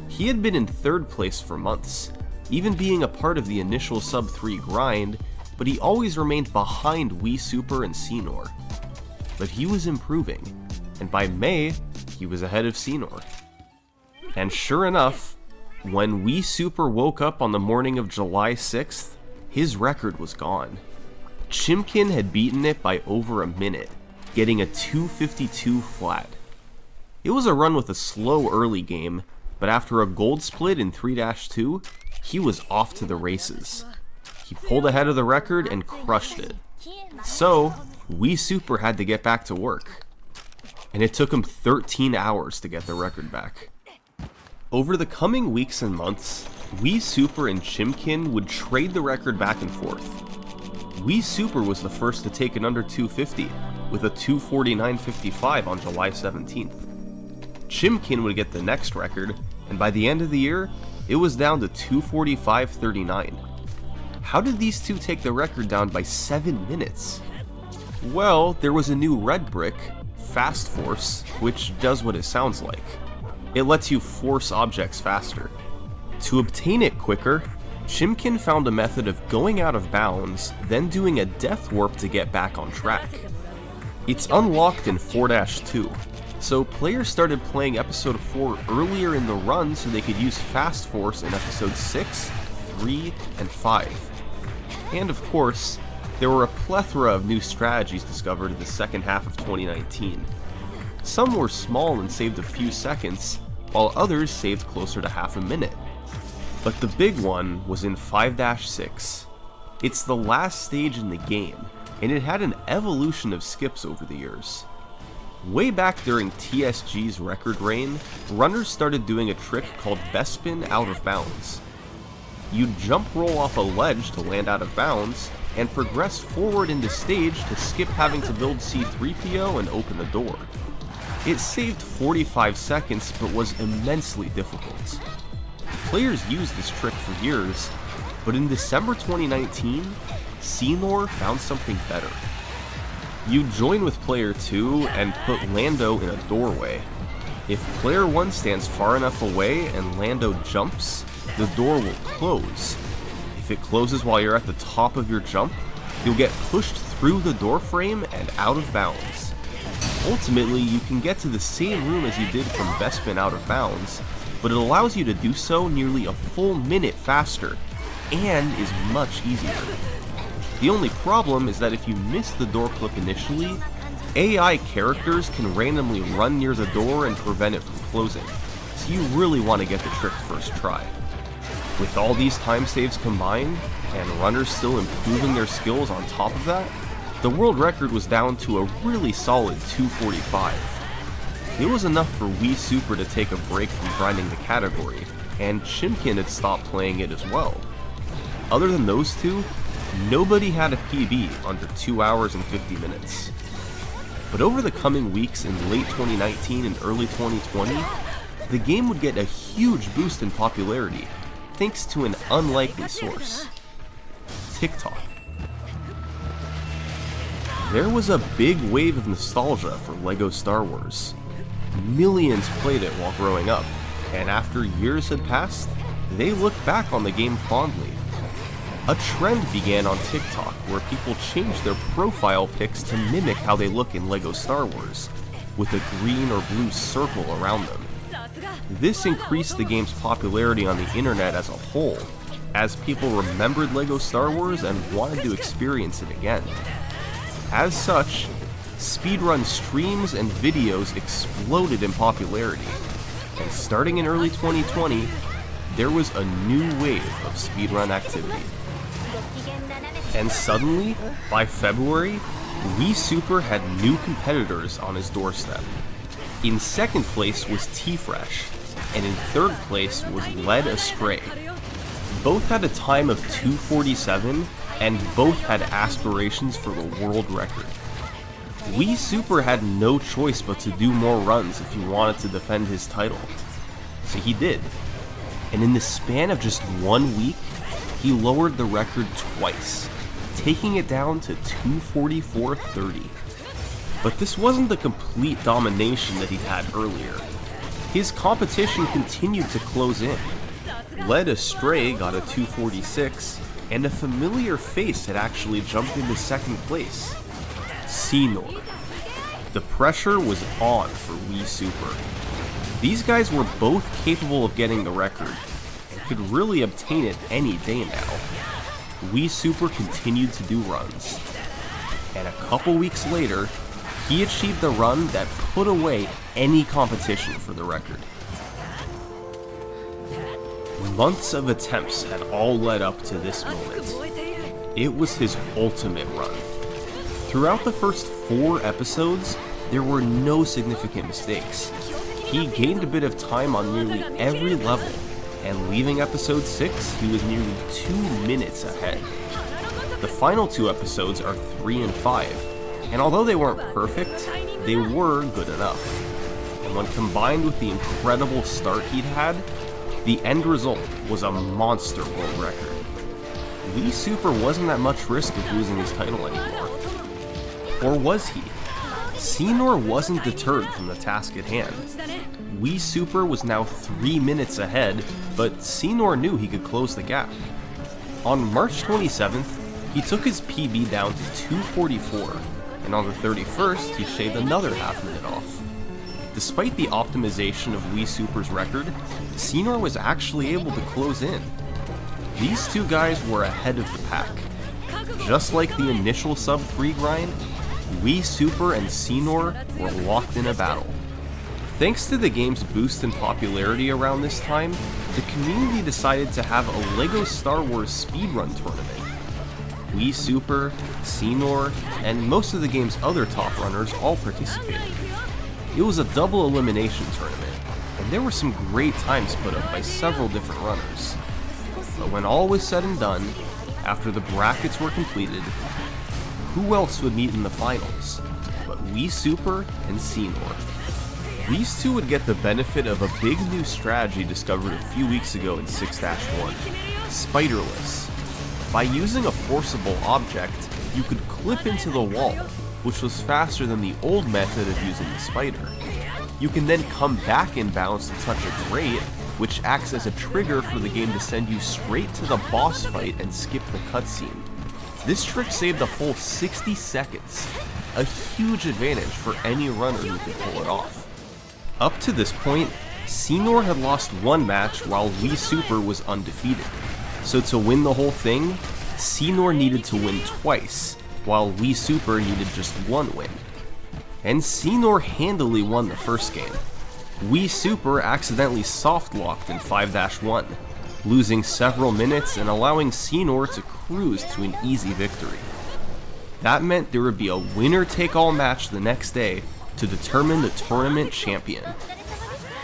He had been in third place for months, even being a part of the initial sub-3 grind, but he always remained behind Wii Super and Senor. But he was improving, and by May, he was ahead of Senor. And sure enough, when Wii Super woke up on the morning of July 6th, his record was gone. Chimkin had beaten it by over a minute, getting a 2:52 flat. It was a run with a slow early game, but after a gold split in 3-2, he was off to the races. He pulled ahead of the record and crushed it. So, Wii Super had to get back to work. And it took him 13 hours to get the record back. Over the coming weeks and months, Wii Super and Chimkin would trade the record back and forth. Wii Super was the first to take it under 250, with a 249.55 on July 17th. Chimkin would get the next record, and by the end of the year, it was down to 245.39. How did these two take the record down by 7 minutes? Well, there was a new red brick, Fast Force, which does what it sounds like. It lets you force objects faster. To obtain it quicker, Chimkin found a method of going out of bounds, then doing a death warp to get back on track. It's unlocked in 4-2, so players started playing episode 4 earlier in the run so they could use Fast Force in episode 6, 3, and 5. And of course, there were a plethora of new strategies discovered in the second half of 2019. Some were small and saved a few seconds, while others saved closer to half a minute. But the big one was in 5-6. It's the last stage in the game, and it had an evolution of skips over the years. Way back during TSG's record reign, runners started doing a trick called Bespin out of bounds. You'd jump roll off a ledge to land out of bounds, and progress forward into stage to skip having to build C-3PO and open the door. It saved 45 seconds, but was immensely difficult. Players used this trick for years, but in December 2019, Senor found something better. You join with player 2 and put Lando in a doorway. If player 1 stands far enough away and Lando jumps, the door will close. If it closes while you're at the top of your jump, you'll get pushed through the door frame and out of bounds. Ultimately, you can get to the same room as you did from Bespin out of bounds, but it allows you to do so nearly a full minute faster, and is much easier. The only problem is that if you miss the door clip initially, AI characters can randomly run near the door and prevent it from closing, so you really want to get the trick first try. With all these time saves combined, and runners still improving their skills on top of that, the world record was down to a really solid 245. It was enough for Wii Super to take a break from grinding the category, and Chimkin had stopped playing it as well. Other than those two, nobody had a PB under 2 hours and 50 minutes. But over the coming weeks in late 2019 and early 2020, the game would get a huge boost in popularity, thanks to an unlikely source: TikTok. There was a big wave of nostalgia for LEGO Star Wars. Millions played it while growing up, and after years had passed, they looked back on the game fondly. A trend began on TikTok where people changed their profile pics to mimic how they look in LEGO Star Wars, with a green or blue circle around them. This increased the game's popularity on the internet as a whole, as people remembered LEGO Star Wars and wanted to experience it again. As such, speedrun streams and videos exploded in popularity, and starting in early 2020, there was a new wave of speedrun activity. And suddenly, by February, Wii Super had new competitors on his doorstep. In second place was T-Fresh, and in third place was Led Astray. Both had a time of 2:47, and both had aspirations for the world record. Wii Super had no choice but to do more runs if he wanted to defend his title. So he did. And in the span of just 1 week, he lowered the record twice, taking it down to 2:44.30. But this wasn't the complete domination that he had earlier. His competition continued to close in. Led Astray got a 2:46, and a familiar face had actually jumped into second place. Sinor. The pressure was on for Wii Super. These guys were both capable of getting the record, and could really obtain it any day now. Wii Super continued to do runs, and a couple weeks later, he achieved a run that put away any competition for the record. Months of attempts had all led up to this moment. It was his ultimate run. Throughout the first 4 episodes, there were no significant mistakes. He gained a bit of time on nearly every level, and leaving episode 6, he was nearly 2 minutes ahead. The final 2 episodes are 3 and 5, and although they weren't perfect, they were good enough. And when combined with the incredible start he'd had, the end result was a monster world record. Wii Super wasn't at much risk of losing his title anymore. Or was he? Sinor wasn't deterred from the task at hand. Wii Super was now 3 minutes ahead, but Sinor knew he could close the gap. On March 27th, he took his PB down to 2:44, and on the 31st, he shaved another half minute off. Despite the optimization of Wii Super's record, Sinor was actually able to close in. These two guys were ahead of the pack. Just like the initial sub-3 grind, Wii Super and Sinor were locked in a battle. Thanks to the game's boost in popularity around this time, the community decided to have a LEGO Star Wars speedrun tournament. Wii Super, Sinor, and most of the game's other top runners all participated. It was a double elimination tournament, and there were some great times put up by several different runners. But when all was said and done, after the brackets were completed, who else would meet in the finals but Wii Super and Sinor? These two would get the benefit of a big new strategy discovered a few weeks ago in 6-1, Spiderless. By using a forcible object, you could clip into the wall, which was faster than the old method of using the spider. You can then come back in bounds to touch a grate, which acts as a trigger for the game to send you straight to the boss fight and skip the cutscene. This trick saved a full 60 seconds, a huge advantage for any runner who could pull it off. Up to this point, Sinor had lost 1 match while Wii Super was undefeated. So to win the whole thing, Sinor needed to win twice, while Wii Super needed just 1 win. And Sinor handily won the first game. Wii Super accidentally soft-locked in 5-1, losing several minutes and allowing Sinor to cruise to an easy victory. That meant there would be a winner-take-all match the next day to determine the tournament champion.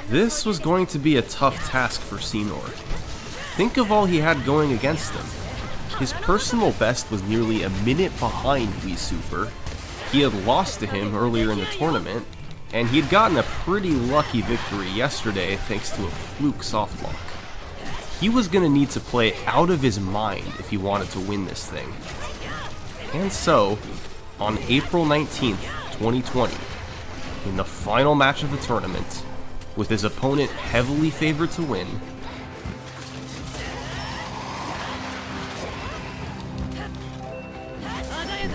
This was going to be a tough task for Sinor. Think of all he had going against him. His personal best was nearly a minute behind Wii Super. He had lost to him earlier in the tournament, and he'd gotten a pretty lucky victory yesterday thanks to a fluke softlock. He was going to need to play out of his mind if he wanted to win this thing. And so, on April 19th, 2020, in the final match of the tournament, with his opponent heavily favored to win,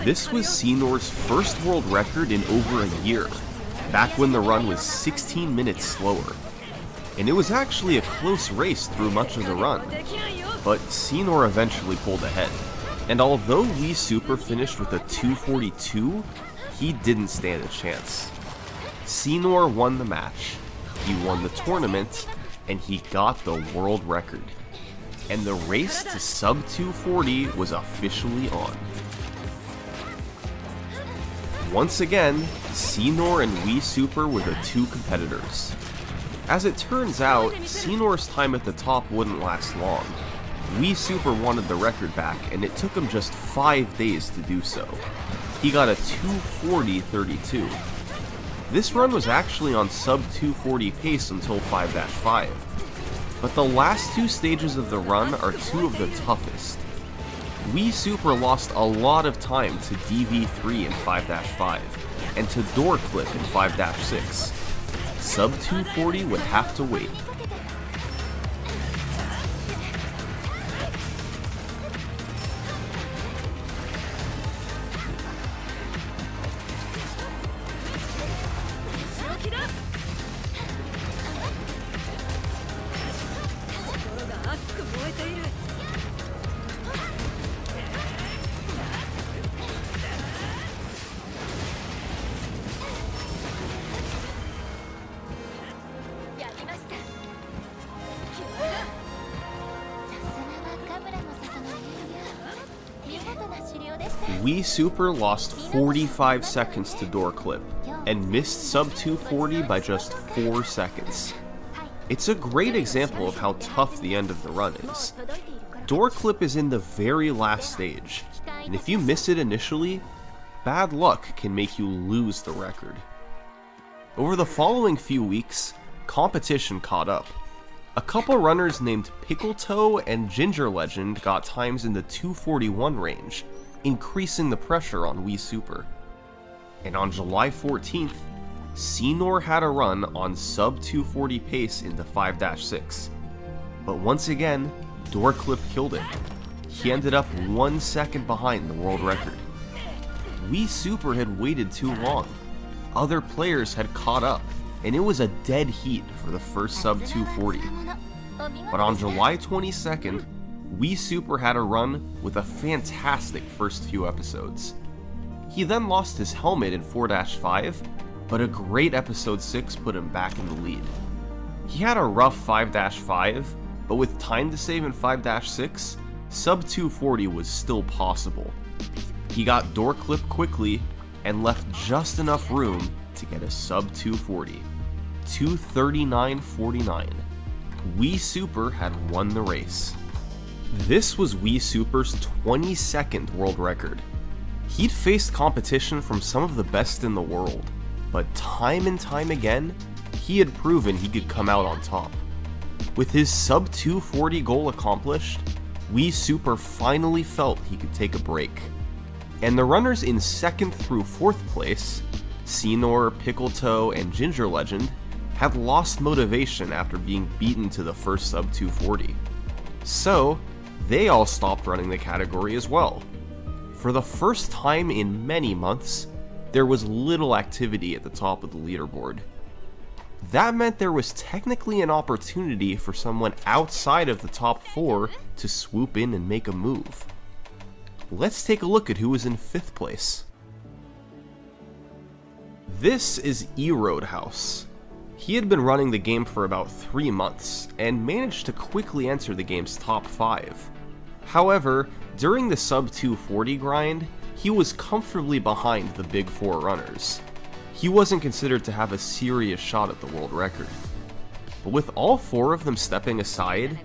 this was Sinor's first world record in over a year, back when the run was 16 minutes slower. And it was actually a close race through much of the run, but Sinor eventually pulled ahead. And although Wii Super finished with a 2:42, he didn't stand a chance. Sinor won the match, he won the tournament, and he got the world record. And the race to sub 240 was officially on. Once again, Senor and Wii Super were the two competitors. As it turns out, Senor's time at the top wouldn't last long. Wii Super wanted the record back, and it took him just 5 days to do so. He got a 240.32. This run was actually on sub 240 pace until 5-5, but the last two stages of the run are two of the toughest. Wii Super lost a lot of time to DV3 in 5-5, and to Door Clip in 5-6. Sub 240 would have to wait. Wii Super lost 45 seconds to Door Clip, and missed sub 240 by just 4 seconds. It's a great example of how tough the end of the run is. Door Clip is in the very last stage, and if you miss it initially, bad luck can make you lose the record. Over the following few weeks, competition caught up. A couple runners named Pickle Toe and Ginger Legend got times in the 241 range, increasing the pressure on Wii Super. And on July 14th, Senor had a run on sub 240 pace into 5-6. But once again, Door Clip killed it. He ended up 1 second behind the world record. Wii Super had waited too long. Other players had caught up, and it was a dead heat for the first sub 240. But on July 22nd, Wii Super had a run with a fantastic first few episodes. He then lost his helmet in 4-5, but a great episode 6 put him back in the lead. He had a rough 5-5, but with time to save in 5-6, sub 240 was still possible. He got Door Clip quickly and left just enough room to get a sub 240. 239.49. Wii Super had won the race. This was Wii Super's 22nd world record. He'd faced competition from some of the best in the world, but time and time again, he had proven he could come out on top. With his sub 240 goal accomplished, Wii Super finally felt he could take a break. And the runners in 2nd through 4th place, Senor, Pickle Toe, and Ginger Legend, had lost motivation after being beaten to the first sub 240. So, they all stopped running the category as well. For the first time in many months, there was little activity at the top of the leaderboard. That meant there was technically an opportunity for someone outside of the top 4 to swoop in and make a move. Let's take a look at who was in 5th place. This is E-Roadhouse. He had been running the game for about 3 months, and managed to quickly enter the game's top 5. However, during the sub 240 grind, he was comfortably behind the big 4 runners. He wasn't considered to have a serious shot at the world record. But with all 4 of them stepping aside,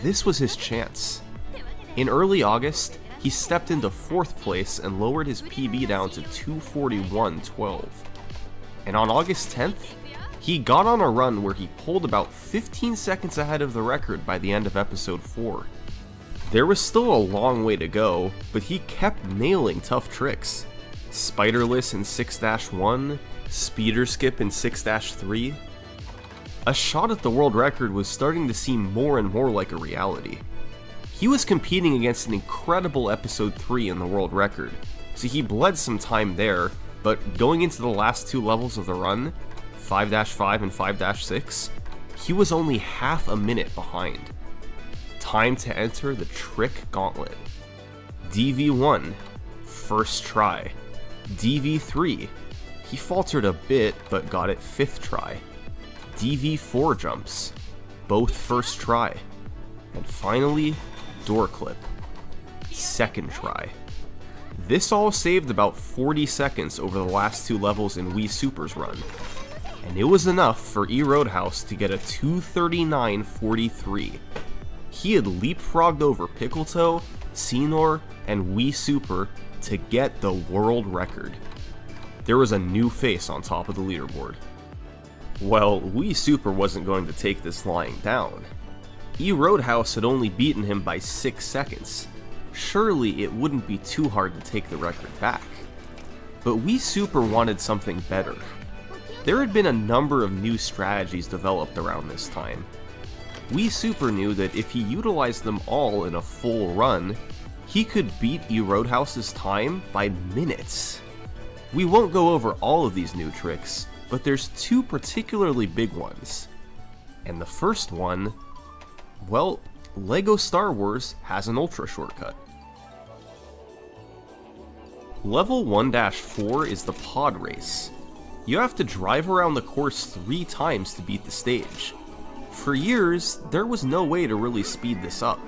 this was his chance. In early August, he stepped into 4th place and lowered his PB down to 241.12. And on August 10th, he got on a run where he pulled about 15 seconds ahead of the record by the end of episode 4. There was still a long way to go, but he kept nailing tough tricks. Spiderless in 6-1, Speeder Skip in 6-3. A shot at the world record was starting to seem more and more like a reality. He was competing against an incredible episode 3 in the world record, so he bled some time there, but going into the last 2 levels of the run, 5-5 and 5-6, he was only half a minute behind. Time to enter the Trick Gauntlet. DV1, first try. DV3, he faltered a bit but got it 5th try. DV4 jumps, both first try. And finally, Door Clip, 2nd try. This all saved about 40 seconds over the last 2 levels in Wii Super's run, and it was enough for Rathalos to get a 239.43. He had leapfrogged over Pickletoe, Xenor, and Wii Super to get the world record. There was a new face on top of the leaderboard. Well, Wii Super wasn't going to take this lying down. Rathalos had only beaten him by 6 seconds. Surely it wouldn't be too hard to take the record back. But Wii Super wanted something better. There had been a number of new strategies developed around this time. Wii Super knew that if he utilized them all in a full run, he could beat Rathalos' time by minutes. We won't go over all of these new tricks, but there's 2 particularly big ones. And the first one, well, LEGO Star Wars has an Ultra shortcut. Level 1-4 is the pod race. You have to drive around the course 3 times to beat the stage. For years, there was no way to really speed this up.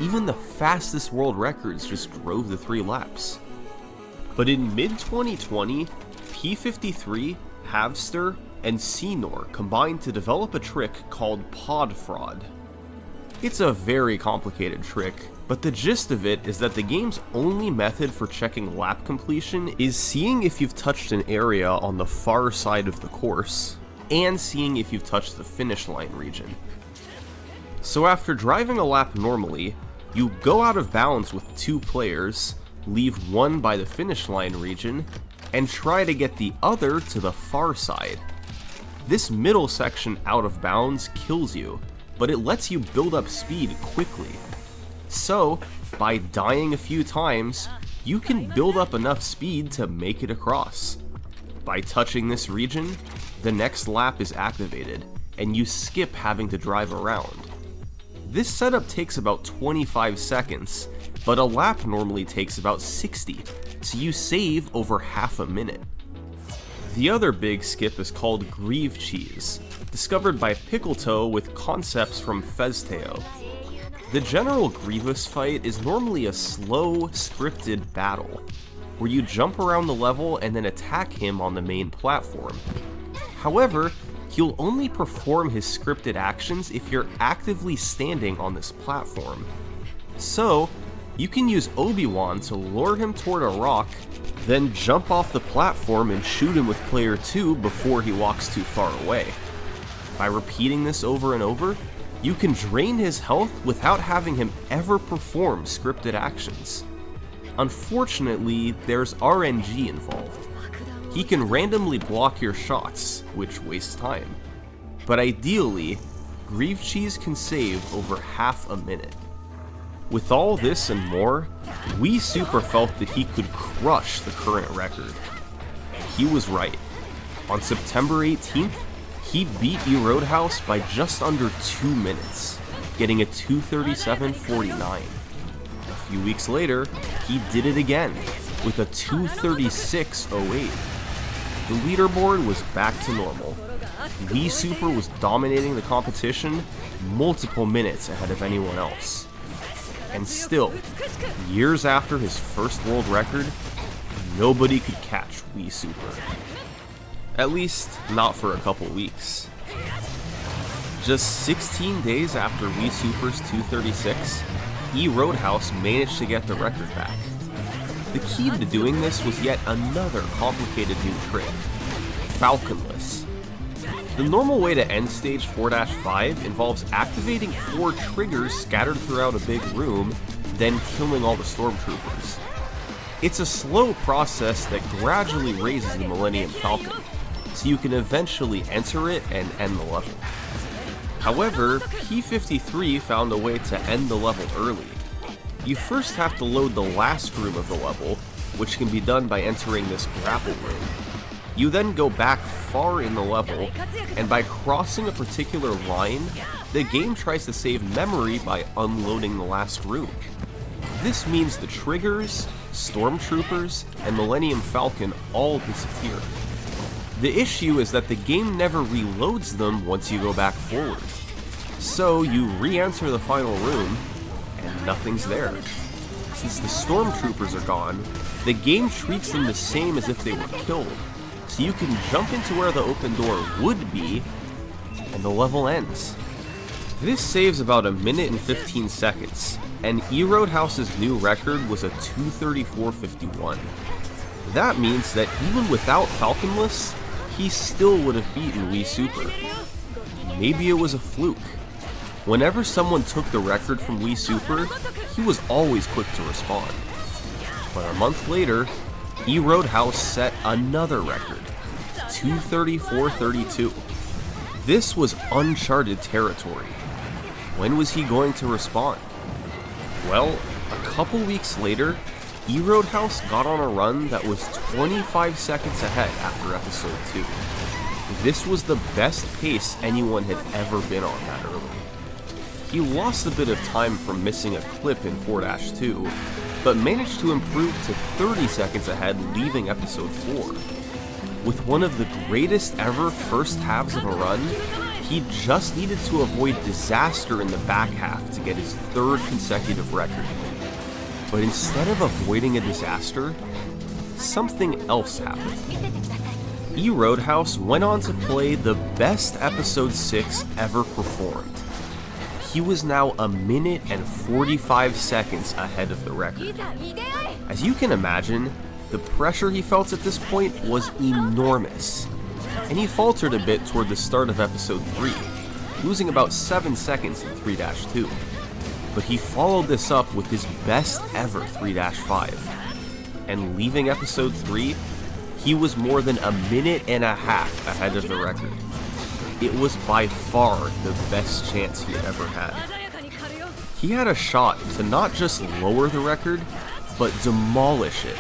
Even the fastest world records just drove the 3 laps. But in mid-2020, P53, Havster, and Xenor combined to develop a trick called Pod Fraud. It's a very complicated trick, but the gist of it is that the game's only method for checking lap completion is seeing if you've touched an area on the far side of the course, and seeing if you've touched the finish line region. So after driving a lap normally, you go out of bounds with 2 players, leave one by the finish line region, and try to get the other to the far side. This middle section out of bounds kills you, but it lets you build up speed quickly. So, by dying a few times, you can build up enough speed to make it across. By touching this region, the next lap is activated, and you skip having to drive around. This setup takes about 25 seconds, but a lap normally takes about 60, so you save over half a minute. The other big skip is called Grieve Cheese, discovered by Pickletoe with concepts from Fezteo. The General Grievous fight is normally a slow, scripted battle, where you jump around the level and then attack him on the main platform. However, he'll only perform his scripted actions if you're actively standing on this platform. So, you can use Obi-Wan to lure him toward a rock, then jump off the platform and shoot him with player 2 before he walks too far away. By repeating this over and over, you can drain his health without having him ever perform scripted actions. Unfortunately, there's RNG involved. He can randomly block your shots, which wastes time. But ideally, Grieve Cheese can save over half a minute. With all this and more, Wii Super felt that he could crush the current record. He was right. On September 18th, he beat Rathalos by just under 2 minutes, getting a 237.49. A few weeks later, he did it again, with a 236.08. The leaderboard was back to normal. Wii Super was dominating the competition, multiple minutes ahead of anyone else. And still, years after his first world record, nobody could catch Wii Super. At least, not for a couple weeks. Just 16 days after Wii Super's 236, Rathalos managed to get the record back. The key to doing this was yet another complicated new trick, Falconless. The normal way to end stage 4-5 involves activating 4 triggers scattered throughout a big room, then killing all the stormtroopers. It's a slow process that gradually raises the Millennium Falcon, so you can eventually enter it and end the level. However, P53 found a way to end the level early. You first have to load the last room of the level, which can be done by entering this grapple room. You then go back far in the level, and by crossing a particular line, the game tries to save memory by unloading the last room. This means the triggers, stormtroopers, and Millennium Falcon all disappear. The issue is that the game never reloads them once you go back forward. So you re-enter the final room, and nothing's there. since the stormtroopers are gone, the game treats them the same as if they were killed. So you can jump into where the open door would be, and the level ends. This saves about 1 minute and 15 seconds, and Roadhouse's new record was a 2:34.51. That means that even without Falconless, he still would have beaten Wii Super. Maybe it was a fluke. Whenever someone took the record from Wii Super, he was always quick to respond. But a month later, Roadhouse set another record, 2:34.32. This was uncharted territory. When was he going to respond? Well, a couple weeks later, Roadhouse got on a run that was 25 seconds ahead after episode 2. This was the best pace anyone had ever been on that early. He lost a bit of time from missing a clip in 4-2, but managed to improve to 30 seconds ahead leaving episode 4. With one of the greatest ever first halves of a run, he just needed to avoid disaster in the back half to get his 3rd consecutive record. But instead of avoiding a disaster, something else happened. Roadhouse went on to play the best episode 6 ever performed. He was now 1 minute and 45 seconds ahead of the record. As you can imagine, the pressure he felt at this point was enormous, and he faltered a bit toward the start of episode 3, losing about 7 seconds in 3-2. But he followed this up with his best ever 3-5, and leaving episode 3, he was more than 1.5 minutes ahead of the record. It was by far the best chance he had ever had. He had a shot to not just lower the record, but demolish it.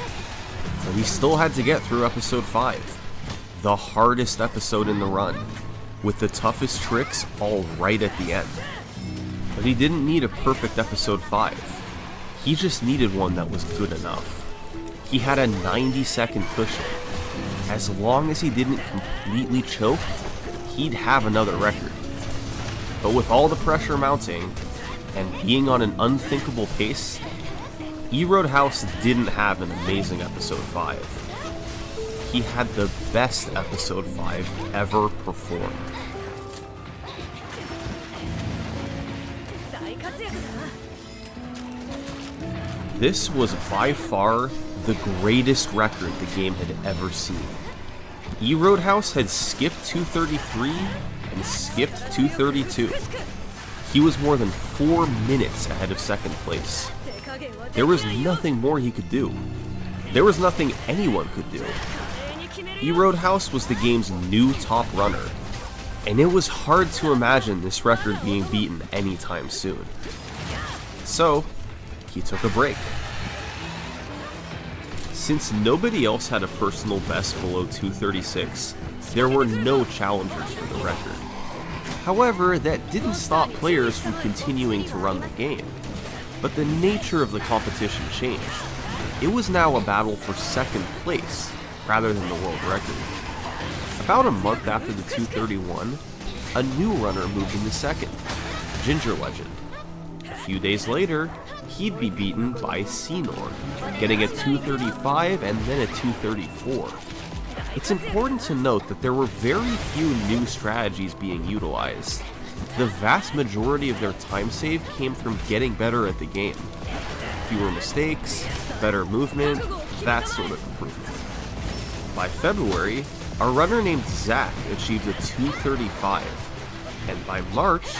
But he still had to get through episode 5, the hardest episode in the run, with the toughest tricks all right at the end. But he didn't need a perfect episode 5. He just needed one that was good enough. He had a 90-second cushion. As long as he didn't completely choke, he'd have another record. But with all the pressure mounting, and being on an unthinkable pace, Roadhouse didn't have an amazing episode 5. He had the best episode 5 ever performed. This was by far the greatest record the game had ever seen. Roadhouse had skipped 2:33 and skipped 2:32. He was more than 4 minutes ahead of second place. There was nothing more he could do. There was nothing anyone could do. Roadhouse was the game's new top runner, and it was hard to imagine this record being beaten anytime soon. So, he took a break. Since nobody else had a personal best below 2:36, there were no challengers for the record. However, that didn't stop players from continuing to run the game. But the nature of the competition changed. It was now a battle for second place, rather than the world record. About a month after the 2:31, a new runner moved into second, Ginger Legend. A few days later, he'd be beaten by Senor, getting a 2:35 and then a 2:34. It's important to note that there were very few new strategies being utilized. The vast majority of their time save came from getting better at the game. Fewer mistakes, better movement, that sort of improvement. By February, a runner named Zach achieved a 2:35, and by March,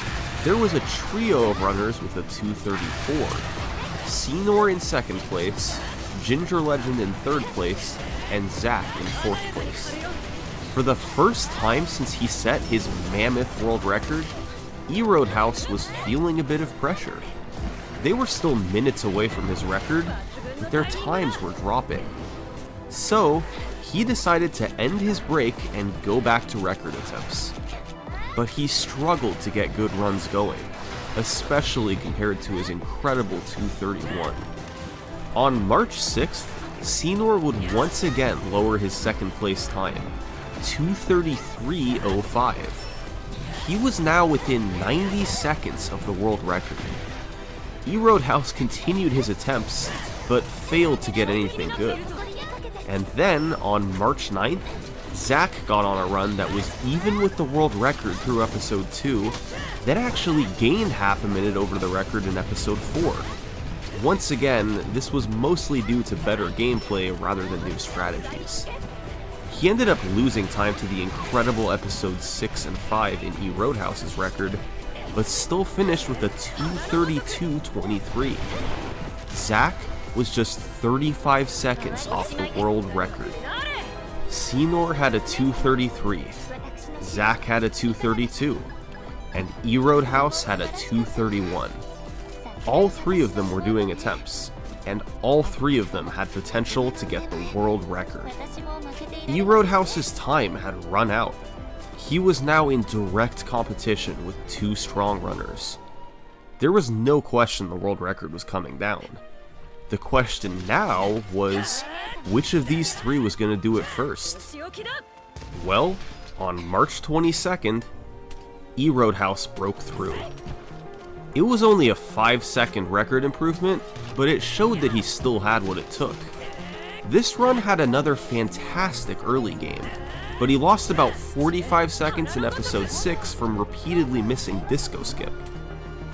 there was a trio of runners with a 2:34. Senor in second place, Ginger Legend in third place, and Zach in fourth place. For the first time since he set his mammoth world record, Roadhouse was feeling a bit of pressure. They were still minutes away from his record, but their times were dropping. So, he decided to end his break and go back to record attempts. But he struggled to get good runs going, especially compared to his incredible 2:31. On March 6th, Senor would once again lower his second place time, 2:33.05. He was now within 90 seconds of the world record. Roadhouse continued his attempts, but failed to get anything good. And then, on March 9th, Zach got on a run that was even with the world record through episode 2, that actually gained half a minute over the record in episode 4. Once again, this was mostly due to better gameplay rather than new strategies. He ended up losing time to the incredible episodes 6 and 5 in Roadhouse's record, but still finished with a 2:32.23. Zach was just 35 seconds off the world record. Senor had a 2:33, Zach had a 2:32, and Roadhouse had a 2:31. All three of them were doing attempts, and all three of them had potential to get the world record. Roadhouse's time had run out. He was now in direct competition with two strong runners. There was no question the world record was coming down. The question now was, which of these three was going to do it first? Well, on March 22nd, Roadhouse broke through. It was only a 5-second record improvement, but it showed that he still had what it took. This run had another fantastic early game, but he lost about 45 seconds in episode 6 from repeatedly missing Disco Skip.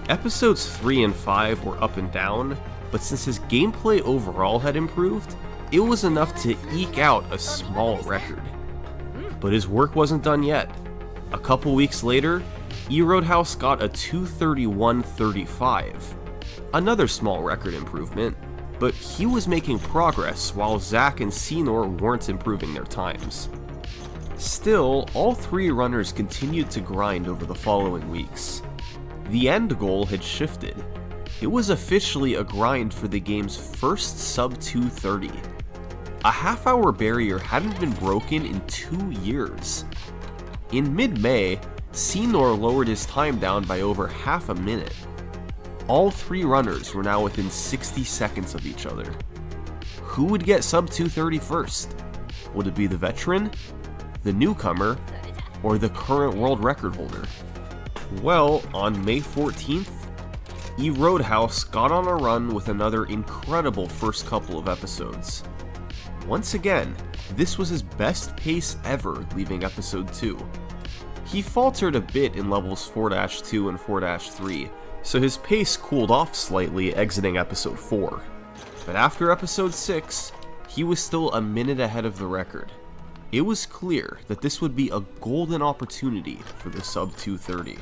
Episodes 3 and 5 were up and down, but since his gameplay overall had improved, it was enough to eke out a small record. But his work wasn't done yet. A couple weeks later, Roadhouse got a 2:31.35, another small record improvement, but he was making progress while Zach and Senor weren't improving their times. Still, all three runners continued to grind over the following weeks. The end goal had shifted. It was officially a grind for the game's first sub-2:30. A half-hour barrier hadn't been broken in 2 years. In mid-May, Senor lowered his time down by over half a minute. All three runners were now within 60 seconds of each other. Who would get sub-2:30 first? Would it be the veteran, the newcomer, or the current world record holder? Well, on May 14th, Roadhouse got on a run with another incredible first couple of episodes. Once again, this was his best pace ever leaving episode 2. He faltered a bit in levels 4-2 and 4-3, so his pace cooled off slightly exiting episode 4. But after episode 6, he was still a minute ahead of the record. It was clear that this would be a golden opportunity for the sub-2:30.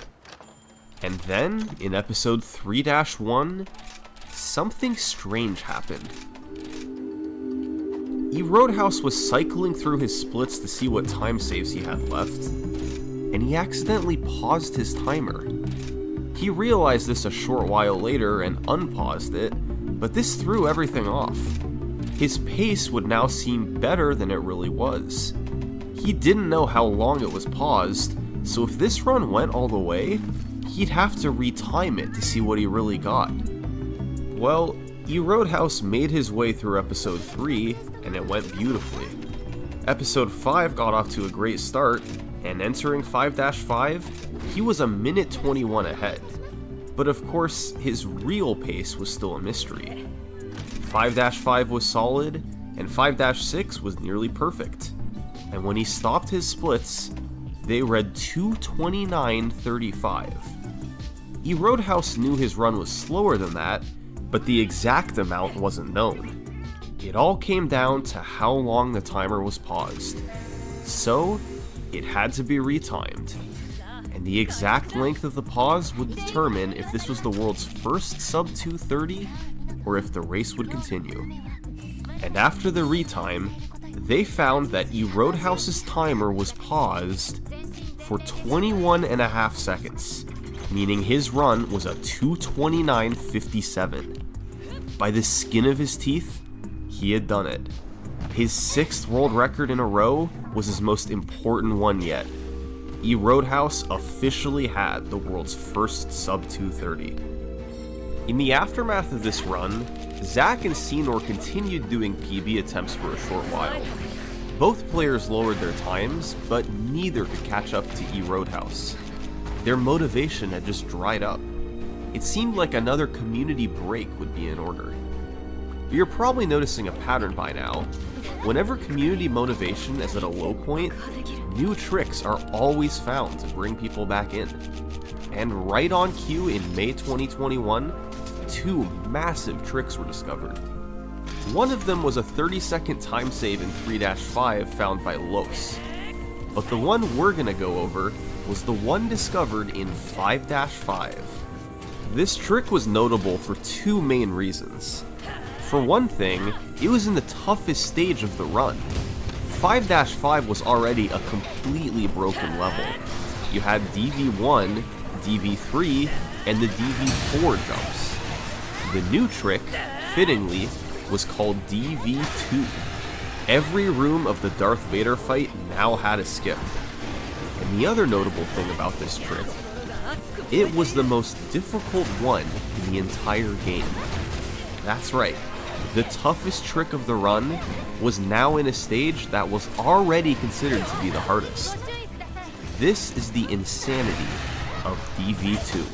And then, in episode 3-1, something strange happened. Roadhouse was cycling through his splits to see what time saves he had left, and he accidentally paused his timer. He realized this a short while later and unpaused it, but this threw everything off. His pace would now seem better than it really was. He didn't know how long it was paused, so if this run went all the way, he'd have to retime it to see what he really got. Well, Roadhouse made his way through episode 3, and it went beautifully. Episode 5 got off to a great start, and entering 5-5, he was a minute 21 ahead. But of course, his real pace was still a mystery. 5-5 was solid, and 5-6 was nearly perfect. And when he stopped his splits, they read 2:29.35. Roadhouse knew his run was slower than that, but the exact amount wasn't known. It all came down to how long the timer was paused. So, it had to be retimed. And the exact length of the pause would determine if this was the world's first sub-2:30, or if the race would continue. And after the retime, they found that Roadhouse's timer was paused for 21.5 seconds, meaning his run was a 2:29.57. By the skin of his teeth, he had done it. His 6th world record in a row was his most important one yet. Roadhouse officially had the world's first sub-2:30. In the aftermath of this run, Zach and Senor continued doing PB attempts for a short while. Both players lowered their times, but neither could catch up to Roadhouse. Their motivation had just dried up. it seemed like another community break would be in order. But you're probably noticing a pattern by now. Whenever community motivation is at a low point, new tricks are always found to bring people back in. And right on cue in May 2021, 2 massive tricks were discovered. One of them was a 30-second time save in 3-5 found by Los. But the one we're gonna go over was the one discovered in 5-5. This trick was notable for 2 main reasons. For one thing, it was in the toughest stage of the run. 5-5 was already a completely broken level. You had DV1, DV3, and the DV4 jumps. The new trick, fittingly, was called DV2. Every room of the Darth Vader fight now had a skip. And the other notable thing about this trick, it was the most difficult one in the entire game. That's right, the toughest trick of the run was now in a stage that was already considered to be the hardest. This is the insanity of DV2.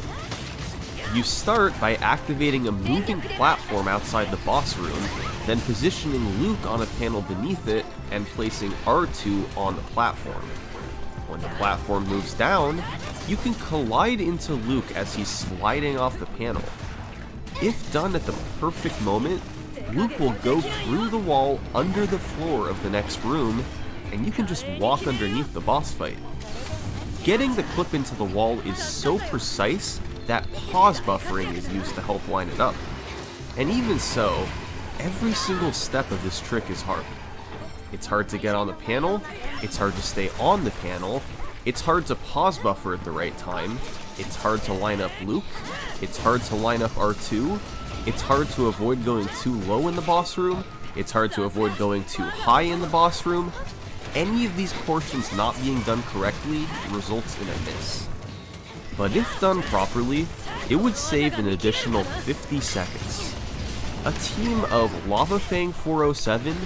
You start by activating a moving platform outside the boss room, then positioning Luke on a panel beneath it and placing R2 on the platform. When the platform moves down, you can collide into Luke as he's sliding off the panel. If done at the perfect moment, Luke will go through the wall under the floor of the next room, and you can just walk underneath the boss fight. Getting the clip into the wall is so precise that pause buffering is used to help line it up. And even so, every single step of this trick is hard. It's hard to get on the panel, it's hard to stay on the panel, it's hard to pause buffer at the right time, it's hard to line up Luke, it's hard to line up R2, it's hard to avoid going too low in the boss room, it's hard to avoid going too high in the boss room. Any of these portions not being done correctly results in a miss. But if done properly, it would save an additional 50 seconds. A team of Lava Fang 407,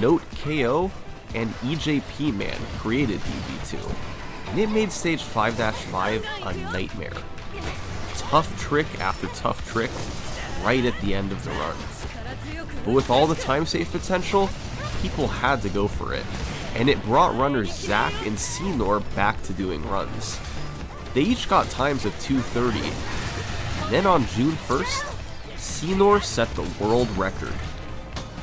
Note KO, and EJP Man created DV2, and it made stage 5-5 a nightmare. Tough trick after tough trick, right at the end of the run. But with all the time save potential, people had to go for it, and it brought runners Zach and Senor back to doing runs. They each got times of 2:30, and then on June 1st, Senor set the world record.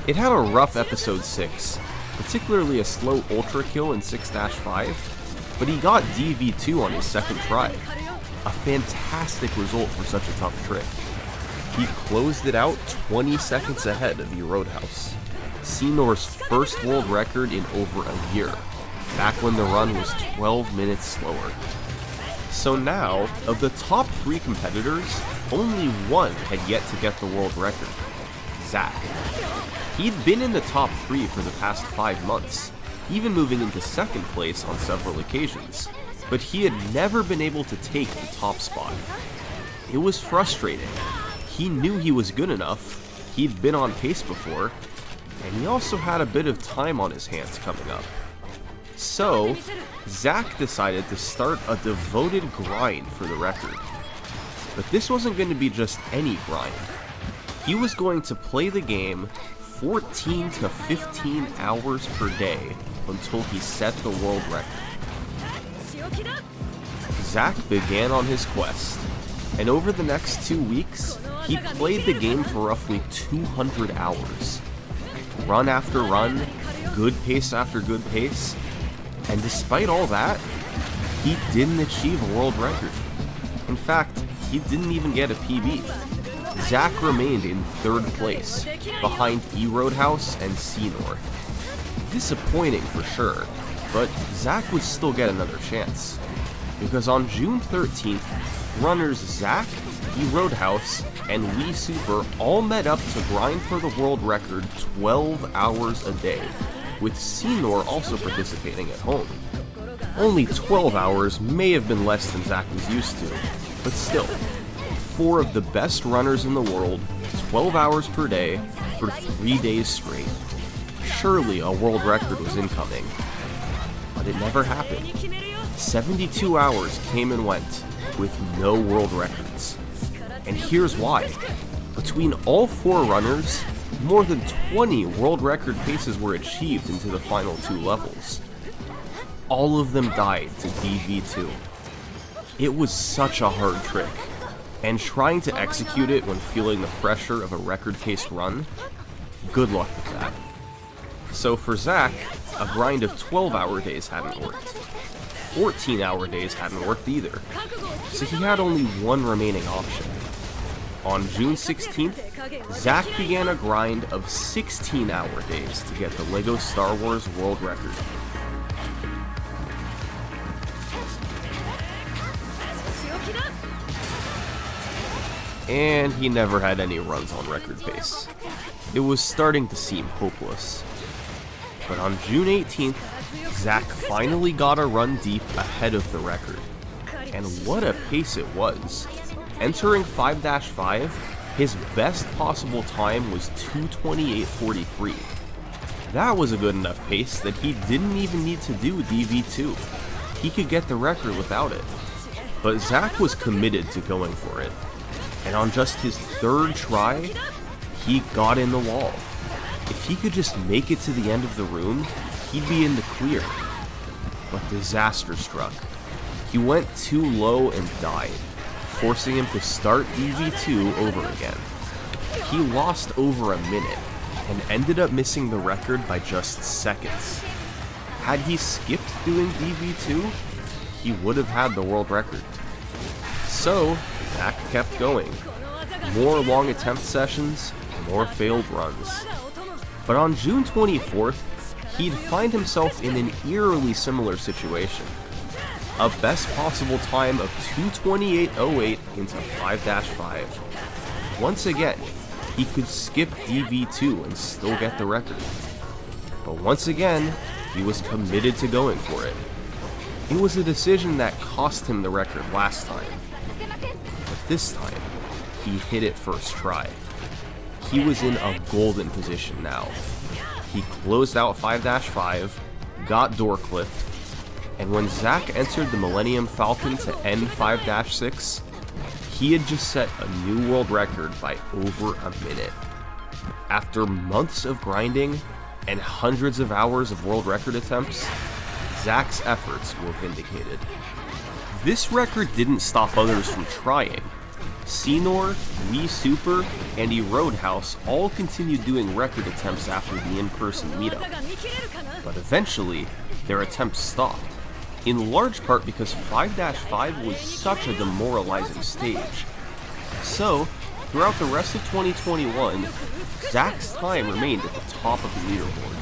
It had a rough episode 6, particularly a slow ultra kill in 6-5, but he got DV2 on his second try. A fantastic result for such a tough trick. He closed it out 20 seconds ahead of the Roadhouse. Senor's first world record in over a year, back when the run was 12 minutes slower. So now, of the top 3 competitors, only one had yet to get the world record, Zach. He'd been in the top 3 for the past 5 months, even moving into second place on several occasions, but he had never been able to take the top spot. It was frustrating. He knew he was good enough, he'd been on pace before, and he also had a bit of time on his hands coming up. So, Zach decided to start a devoted grind for the record. But this wasn't going to be just any grind. He was going to play the game 14 to 15 hours per day until he set the world record. Zach began on his quest, and over the next 2 weeks, he played the game for roughly 200 hours. Run after run, good pace after good pace, and despite all that, he didn't achieve a world record. In fact, he didn't even get a PB. Zach remained in 3rd place, behind E-Roadhouse and Senor. Disappointing for sure, but Zach would still get another chance. Because on June 13th, runners Zach, E-Roadhouse, and Wii Super all met up to grind for the world record 12 hours a day, with Senor also participating at home. Only 12 hours may have been less than Zach was used to, but still, 4 of the best runners in the world, 12 hours per day, for 3 days straight. Surely a world record was incoming. But it never happened. 72 hours came and went, with no world records. And here's why. Between all 4 runners, more than 20 world record paces were achieved into the final 2 levels. All of them died to DV2. It was such a hard trick, and trying to execute it when feeling the pressure of a record-paced run, good luck with that. So for Zach, a grind of 12-hour days hadn't worked. 14-hour days hadn't worked either, so he had only one remaining option. On June 16th, Zach began a grind of 16-hour days to get the LEGO Star Wars world record. And he never had any runs on record pace. It was starting to seem hopeless. But on June 18th, Zach finally got a run deep ahead of the record. And what a pace it was. Entering 5-5, his best possible time was 2:28.43. That was a good enough pace that he didn't even need to do DV2. He could get the record without it. But Zach was committed to going for it. And on just his 3rd try, he got in the wall. If he could just make it to the end of the room, he'd be in the clear. But disaster struck. He went too low and died, forcing him to start DV2 over again. He lost over a minute, and ended up missing the record by just seconds. Had he skipped doing DV2, he would have had the world record. So, Zach kept going. More long attempt sessions, more failed runs. But on June 24th, he'd find himself in an eerily similar situation. A best possible time of 2:28.08 into 5-5. Once again, he could skip DV2 and still get the record. But once again, he was committed to going for it. It was a decision that cost him the record last time. But this time, he hit it first try. He was in a golden position now. He closed out 5-5, got door clipped, and when Zach entered the Millennium Falcon to end 5-6, he had just set a new world record by over a minute. After months of grinding and hundreds of hours of world record attempts, Zach's efforts were vindicated. This record didn't stop others from trying. Senor, Wii Super, and Roadhouse all continued doing record attempts after the in-person meetup. But eventually, their attempts stopped, in large part because 5-5 was such a demoralizing stage. So, throughout the rest of 2021, Zach's time remained at the top of the leaderboard.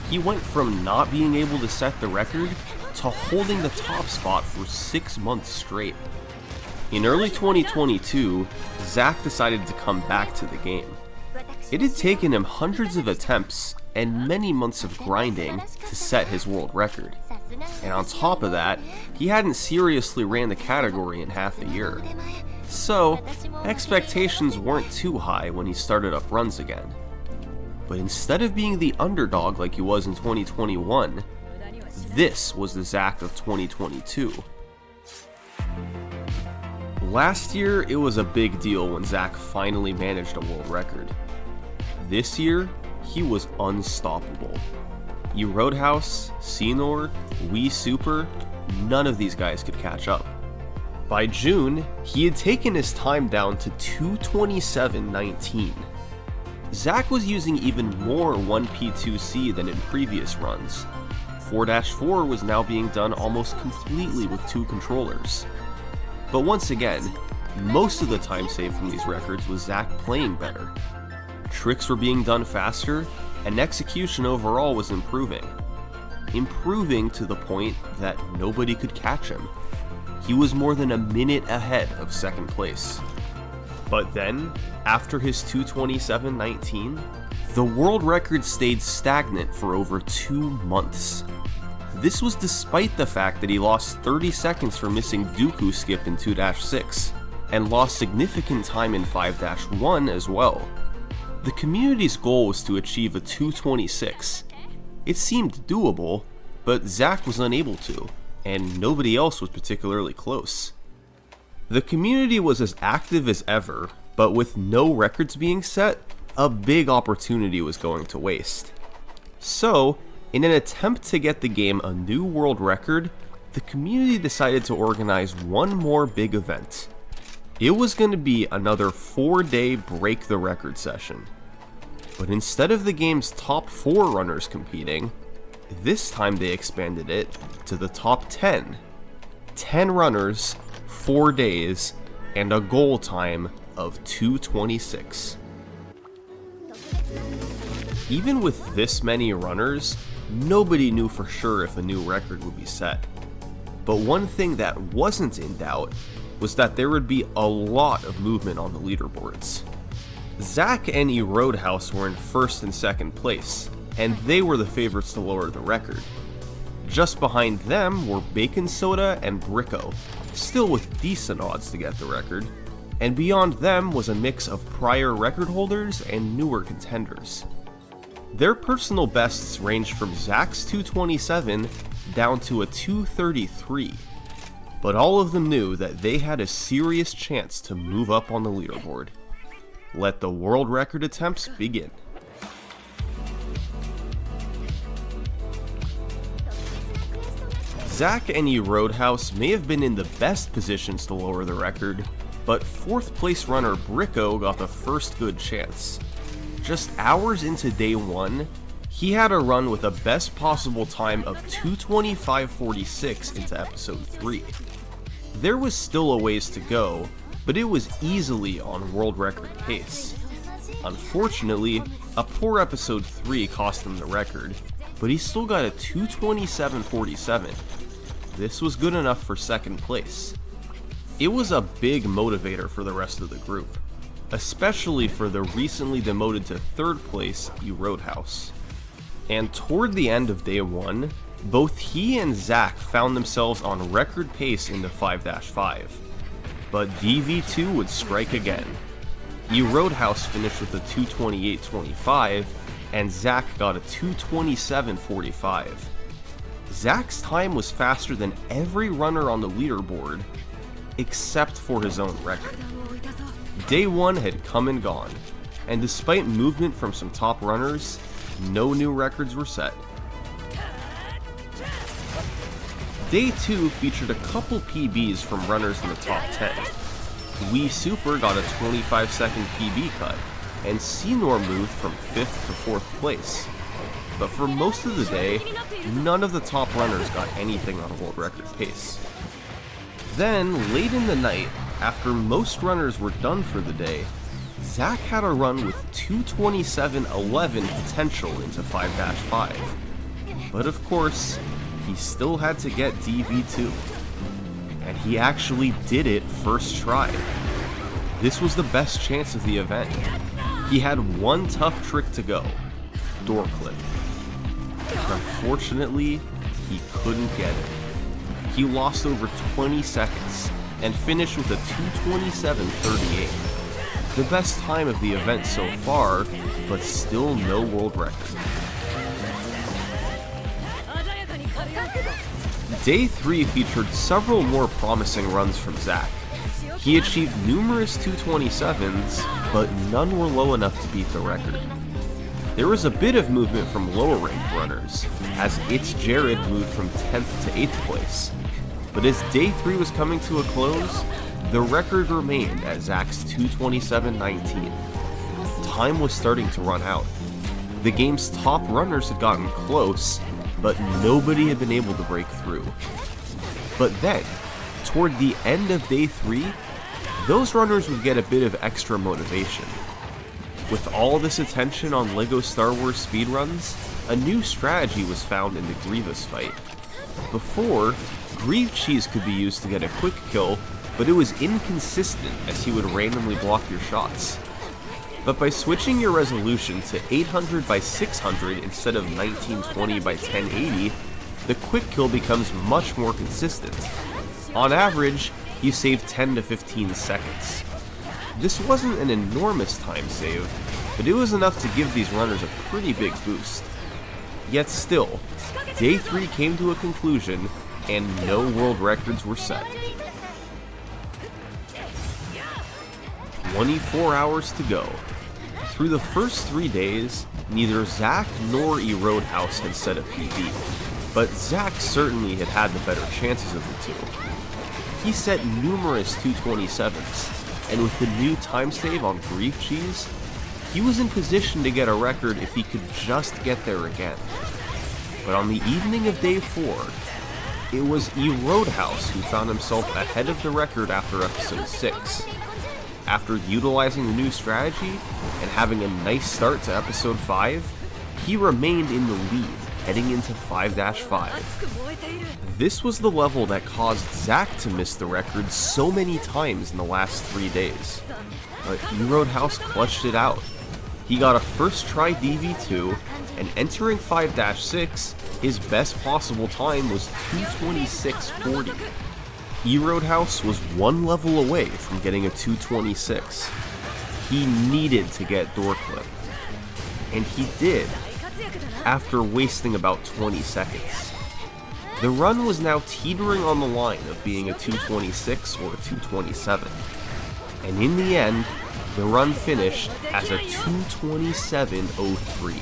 He went from not being able to set the record to holding the top spot for 6 months straight. In early 2022, Zach decided to come back to the game. It had taken him hundreds of attempts and many months of grinding to set his world record. And on top of that, he hadn't seriously ran the category in half a year. So, expectations weren't too high when he started up runs again. But instead of being the underdog like he was in 2021, this was the Zach of 2022. Last year, it was a big deal when Zach finally managed a world record. This year, he was unstoppable. Roadhouse, Senor, Wii Super, none of these guys could catch up. By June, he had taken his time down to 2:27.19. Zach was using even more 1P2C than in previous runs. 4-4 was now being done almost completely with 2 controllers. But once again, most of the time saved from these records was Zach playing better. Tricks were being done faster, and execution overall was improving. Improving to the point that nobody could catch him. He was more than a minute ahead of second place. But then, after his 2:27.19, the world record stayed stagnant for over 2 months. This was despite the fact that he lost 30 seconds for missing Dooku skip in 2-6, and lost significant time in 5-1 as well. The community's goal was to achieve a 2:26. It seemed doable, but Zach was unable to, and nobody else was particularly close. The community was as active as ever, but with no records being set, a big opportunity was going to waste. So, in an attempt to get the game a new world record, the community decided to organize one more big event. It was going to be another 4-day break the record session. But instead of the game's top 4 runners competing, this time they expanded it to the top 10. 10 runners, 4 days, and a goal time of 2:26. Even with this many runners, nobody knew for sure if a new record would be set. But one thing that wasn't in doubt was that there would be a lot of movement on the leaderboards. Zach and Roadhouse were in first and second place, and they were the favorites to lower the record. Just behind them were Bacon Soda and Bricko, still with decent odds to get the record, and beyond them was a mix of prior record holders and newer contenders. Their personal bests ranged from Zach's 227 down to a 233, but all of them knew that they had a serious chance to move up on the leaderboard. Let the world record attempts begin. Zach and Roadhouse may have been in the best positions to lower the record, but 4th place runner Bricko got the first good chance. Just hours into day 1, he had a run with a best possible time of 2:25:46 into episode 3. There was still a ways to go, but it was easily on world record pace. Unfortunately, a poor episode 3 cost him the record, but he still got a 2:27:47. This was good enough for second place. It was a big motivator for the rest of the group, especially for the recently demoted to 3rd place Roadhouse. And toward the end of day 1, both he and Zach found themselves on record pace into 5-5. But DV2 would strike again. Roadhouse finished with a 2:28:25, and Zach got a 2:27:45. Zach's time was faster than every runner on the leaderboard, except for his own record. Day 1 had come and gone, and despite movement from some top runners, no new records were set. Day 2 featured a couple PBs from runners in the top 10. Wii Super got a 25-second PB cut, and Senor moved from 5th to 4th place. But for most of the day, none of the top runners got anything on world record pace. Then, late in the night, after most runners were done for the day, Zach had a run with 2:27:11 potential into 5-5. But of course, he still had to get DV2. And he actually did it first try. This was the best chance of the event. He had one tough trick to go, door clip. Unfortunately, he couldn't get it. He lost over 20 seconds and finished with a 2:27:38. The best time of the event so far, but still no world record. Day 3 featured several more promising runs from Zach. He achieved numerous 2:27s, but none were low enough to beat the record. There was a bit of movement from lower ranked runners, as It's Jared moved from 10th to 8th place. But as day 3 was coming to a close, the record remained at Zach's 2:27:19. Time was starting to run out. The game's top runners had gotten close, but nobody had been able to break through. But then, toward the end of day 3, those runners would get a bit of extra motivation. With all this attention on LEGO Star Wars speedruns, a new strategy was found in the Grievous fight. Before, Grieve Cheese could be used to get a quick kill, but it was inconsistent as he would randomly block your shots. But by switching your resolution to 800 by 600 instead of 1920 by 1080, the quick kill becomes much more consistent. On average, you save 10 to 15 seconds. This wasn't an enormous time save, but it was enough to give these runners a pretty big boost. Yet still, day 3 came to a conclusion and no world records were set. 24 hours to go. Through the first 3 days, neither Zach nor Rathalos had set a PB, but Zach certainly had the better chances of the two. He set numerous 227s, and with the new time save on Grief Cheese, he was in position to get a record if he could just get there again. But on the evening of day 4, it was Rathalos who found himself ahead of the record after episode 6. After utilizing the new strategy and having a nice start to episode 5, he remained in the lead heading into 5-5. This was the level that caused Zach to miss the record so many times in the last 3 days. But Rathalos clutched it out. He got a first try DV2, and entering 5-6, his best possible time was 2:26.40. Rathalos was one level away from getting a 2:26. He needed to get door clip, and he did, after wasting about 20 seconds. The run was now teetering on the line of being a 2:26 or a 2:27, and in the end, the run finished as a 2:27.03.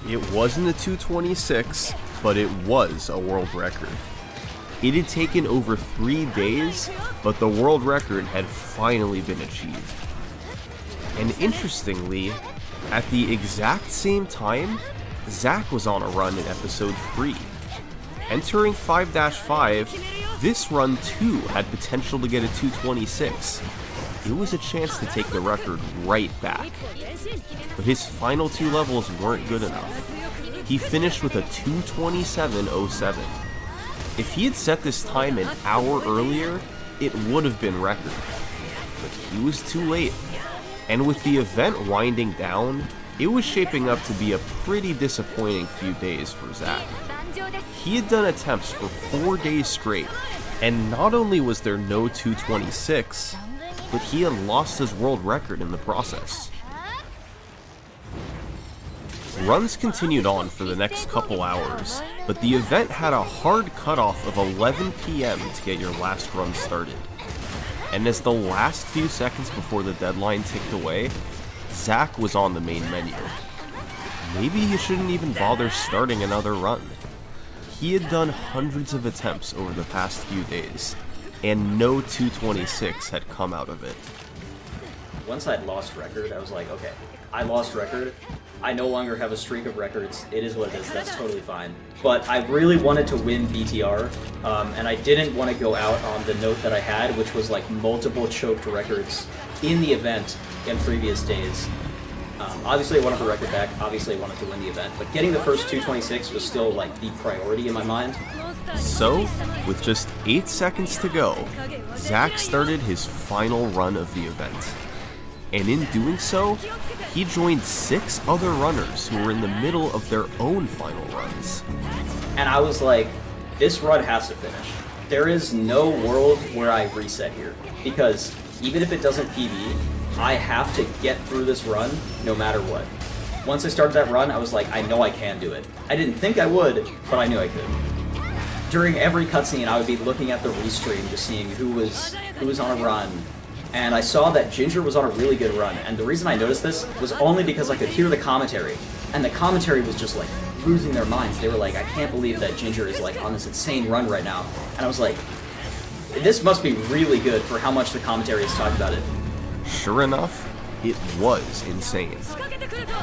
It wasn't a 2:26, but it was a world record. It had taken over 3 days, but the world record had finally been achieved. And interestingly, at the exact same time, Zach was on a run in episode 3. Entering 5-5, this run too had potential to get a 2:26. It was a chance to take the record right back. But his final 2 levels weren't good enough. He finished with a 2:27.07. If he had set this time an hour earlier, it would have been record. But he was too late. And with the event winding down, it was shaping up to be a pretty disappointing few days for Zach. He had done attempts for 4 days straight, and not only was there no 2:26, but he had lost his world record in the process. Runs continued on for the next couple hours, but the event had a hard cutoff of 11 PM to get your last run started. And as the last few seconds before the deadline ticked away, Zach was on the main menu. Maybe he shouldn't even bother starting another run. He had done hundreds of attempts over the past few days, and no 2:26 had come out of it. Once I'd lost record, I was like, okay, I lost record. I no longer have a streak of records. It is what it is. That's totally fine. But I really wanted to win BTR, and I didn't want to go out on the note that I had, which was like multiple choked records in the event in previous days. Obviously, I wanted the record back. Obviously, I wanted to win the event. But getting the first 2:26 was still like the priority in my mind. So, with just 8 seconds to go, Zach started his final run of the event. And in doing so, he joined 6 other runners who were in the middle of their own final runs. And I was like, this run has to finish. There is no world where I reset here. Because even if it doesn't PB, I have to get through this run no matter what. Once I started that run, I was like, I know I can do it. I didn't think I would, but I knew I could. During every cutscene, I would be looking at the restream, just seeing who was on a run. And I saw that Ginger was on a really good run, and the reason I noticed this was only because I could hear the commentary, and the commentary was just like losing their minds. They were like, I can't believe that Ginger is like on this insane run right now. And I was like, this must be really good for how much the commentary has talked about it. Sure enough, it was insane.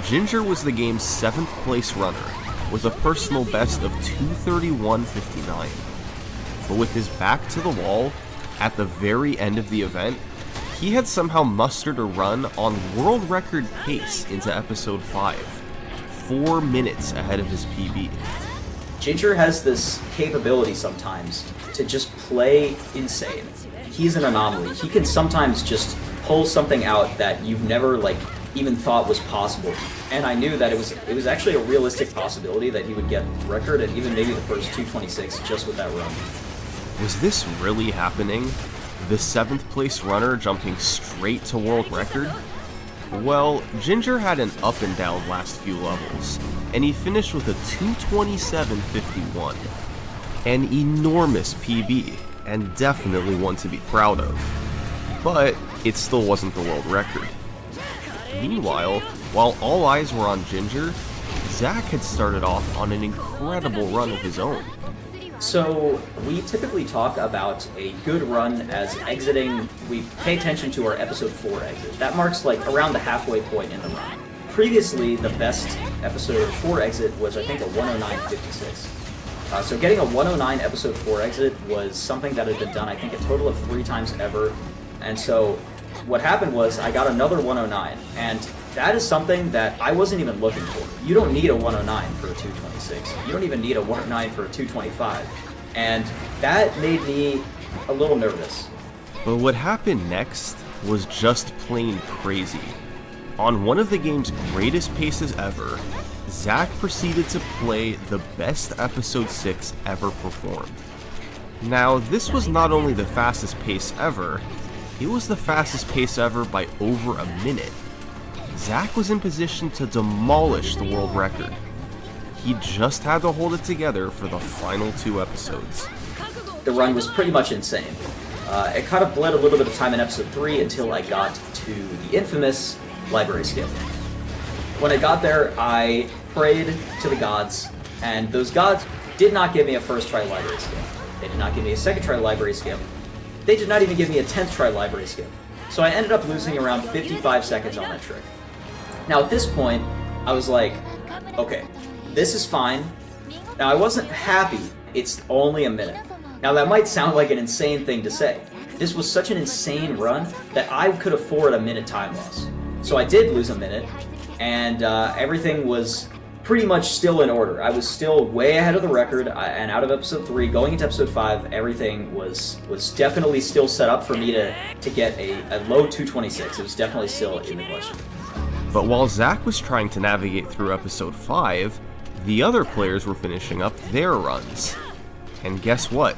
Ginger was the game's 7th place runner, with a personal best of 2:31.59. But with his back to the wall, at the very end of the event, he had somehow mustered a run on world record pace into episode 5, 4 minutes ahead of his PB. Ginger has this capability sometimes to just play insane. He's an anomaly. He can sometimes just pull something out that you've never like even thought was possible. And I knew that it was actually a realistic possibility that he would get record and even maybe the first 2:26 just with that run. Was this really happening? The 7th place runner jumping straight to world record? Well, Ginger had an up and down last few levels, and he finished with a 2:27.51. An enormous PB, and definitely one to be proud of. But it still wasn't the world record. Meanwhile, while all eyes were on Ginger, Zach had started off on an incredible run of his own. So we typically talk about a good run as exiting, we pay attention to our episode 4 exit. That marks like around the halfway point in the run. Previously, the best episode 4 exit was I think a 109.56. So getting a 109 episode 4 exit was something that had been done I think a total of 3 times ever. And so what happened was I got another 109, and that is something that I wasn't even looking for. You don't need a 109 for a 226. You don't even need a 109 for a 225. And that made me a little nervous. But what happened next was just plain crazy. On one of the game's greatest paces ever, Zach proceeded to play the best episode 6 ever performed. Now, this was not only the fastest pace ever, it was the fastest pace ever by over a minute. Zach was in position to demolish the world record. He just had to hold it together for the final 2 episodes. The run was pretty much insane. It kind of bled a little bit of time in episode 3 until I got to the infamous library skip. When I got there, I prayed to the gods, and those gods did not give me a first try library skip. They did not give me a second try library skip. They did not even give me a 10th try library skip. So I ended up losing around 55 seconds on that trick. Now at this point, I was like, okay, this is fine. Now I wasn't happy, it's only a minute. Now that might sound like an insane thing to say. This was such an insane run that I could afford a minute time loss. So I did lose a minute, and everything was pretty much still in order. I was still way ahead of the record, and out of episode 3, going into episode 5, everything was definitely still set up for me to get a low 226. It was definitely still in the question. But while Zach was trying to navigate through episode 5, the other players were finishing up their runs. And guess what?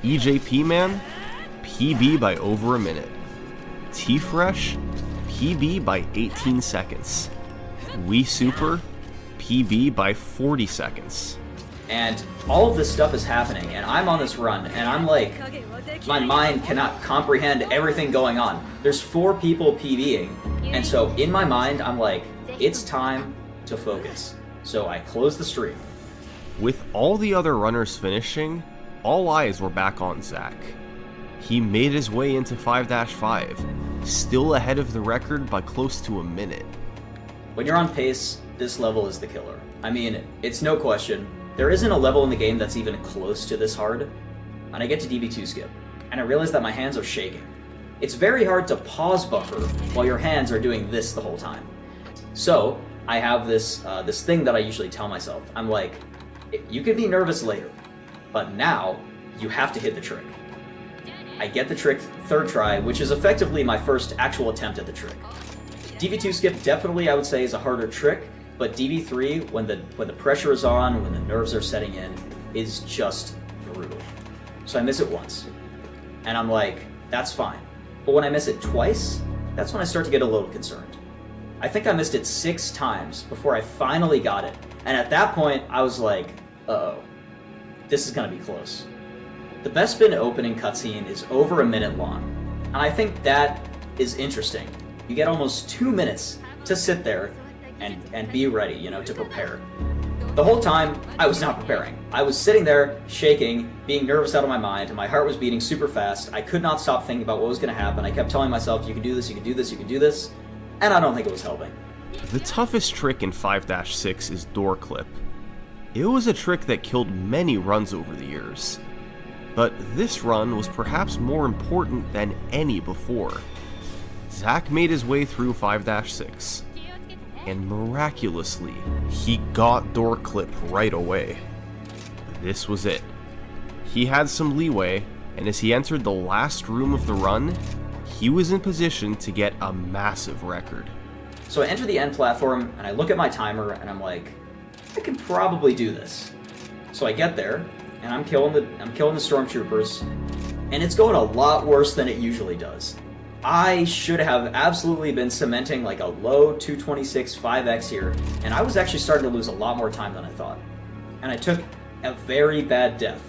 EJP Man, PB by over a minute. T-Fresh, PB by 18 seconds. Wii Super, PB by 40 seconds. And all of this stuff is happening, and I'm on this run, and I'm like, my mind cannot comprehend everything going on. There's 4 people PBing, and so in my mind, I'm like, it's time to focus. So I close the stream. With all the other runners finishing, all eyes were back on Zach. He made his way into 5-5, still ahead of the record by close to a minute. When you're on pace, this level is the killer. I mean, it's no question. There isn't a level in the game that's even close to this hard. And I get to DB2 skip, and I realize that my hands are shaking. It's very hard to pause buffer while your hands are doing this the whole time. So, I have this thing that I usually tell myself. I'm like, you can be nervous later, but now you have to hit the trick. I get the trick 3rd try, which is effectively my first actual attempt at the trick. DB2 skip definitely, I would say, is a harder trick, but DB3, when the pressure is on, when the nerves are setting in, is just brutal. So I miss it once, and I'm like, that's fine. But when I miss it twice, that's when I start to get a little concerned. I think I missed it 6 times before I finally got it, and at that point, I was like, uh-oh, this is gonna be close. The best spin opening cutscene is over a minute long, and I think that is interesting. You get almost 2 minutes to sit there and be ready, to prepare. The whole time, I was not preparing. I was sitting there, shaking, being nervous out of my mind, and my heart was beating super fast. I could not stop thinking about what was going to happen. I kept telling myself, you can do this, you can do this, you can do this, and I don't think it was helping. The toughest trick in 5-6 is door clip. It was a trick that killed many runs over the years. But this run was perhaps more important than any before. Zach made his way through 5-6, and miraculously, he got door clip right away. This was it. He had some leeway, and as he entered the last room of the run, he was in position to get a massive record. So I enter the end platform, and I look at my timer, and I'm like, I can probably do this. So I get there, and I'm killing the stormtroopers, and it's going a lot worse than it usually does. I should have absolutely been cementing like a low 226 5x here, and I was actually starting to lose a lot more time than I thought. And I took a very bad death.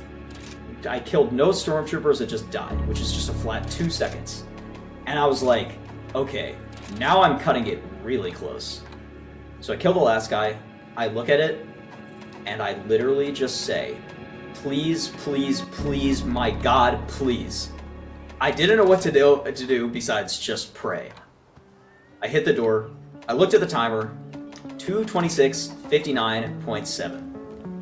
I killed no stormtroopers, it just died, which is just a flat 2 seconds. And I was like, okay, now I'm cutting it really close. So I kill the last guy, I look at it, and I literally just say, please, please, please, my God, please. I didn't know what to do besides just pray. I hit the door, I looked at the timer, 2:26:59.7.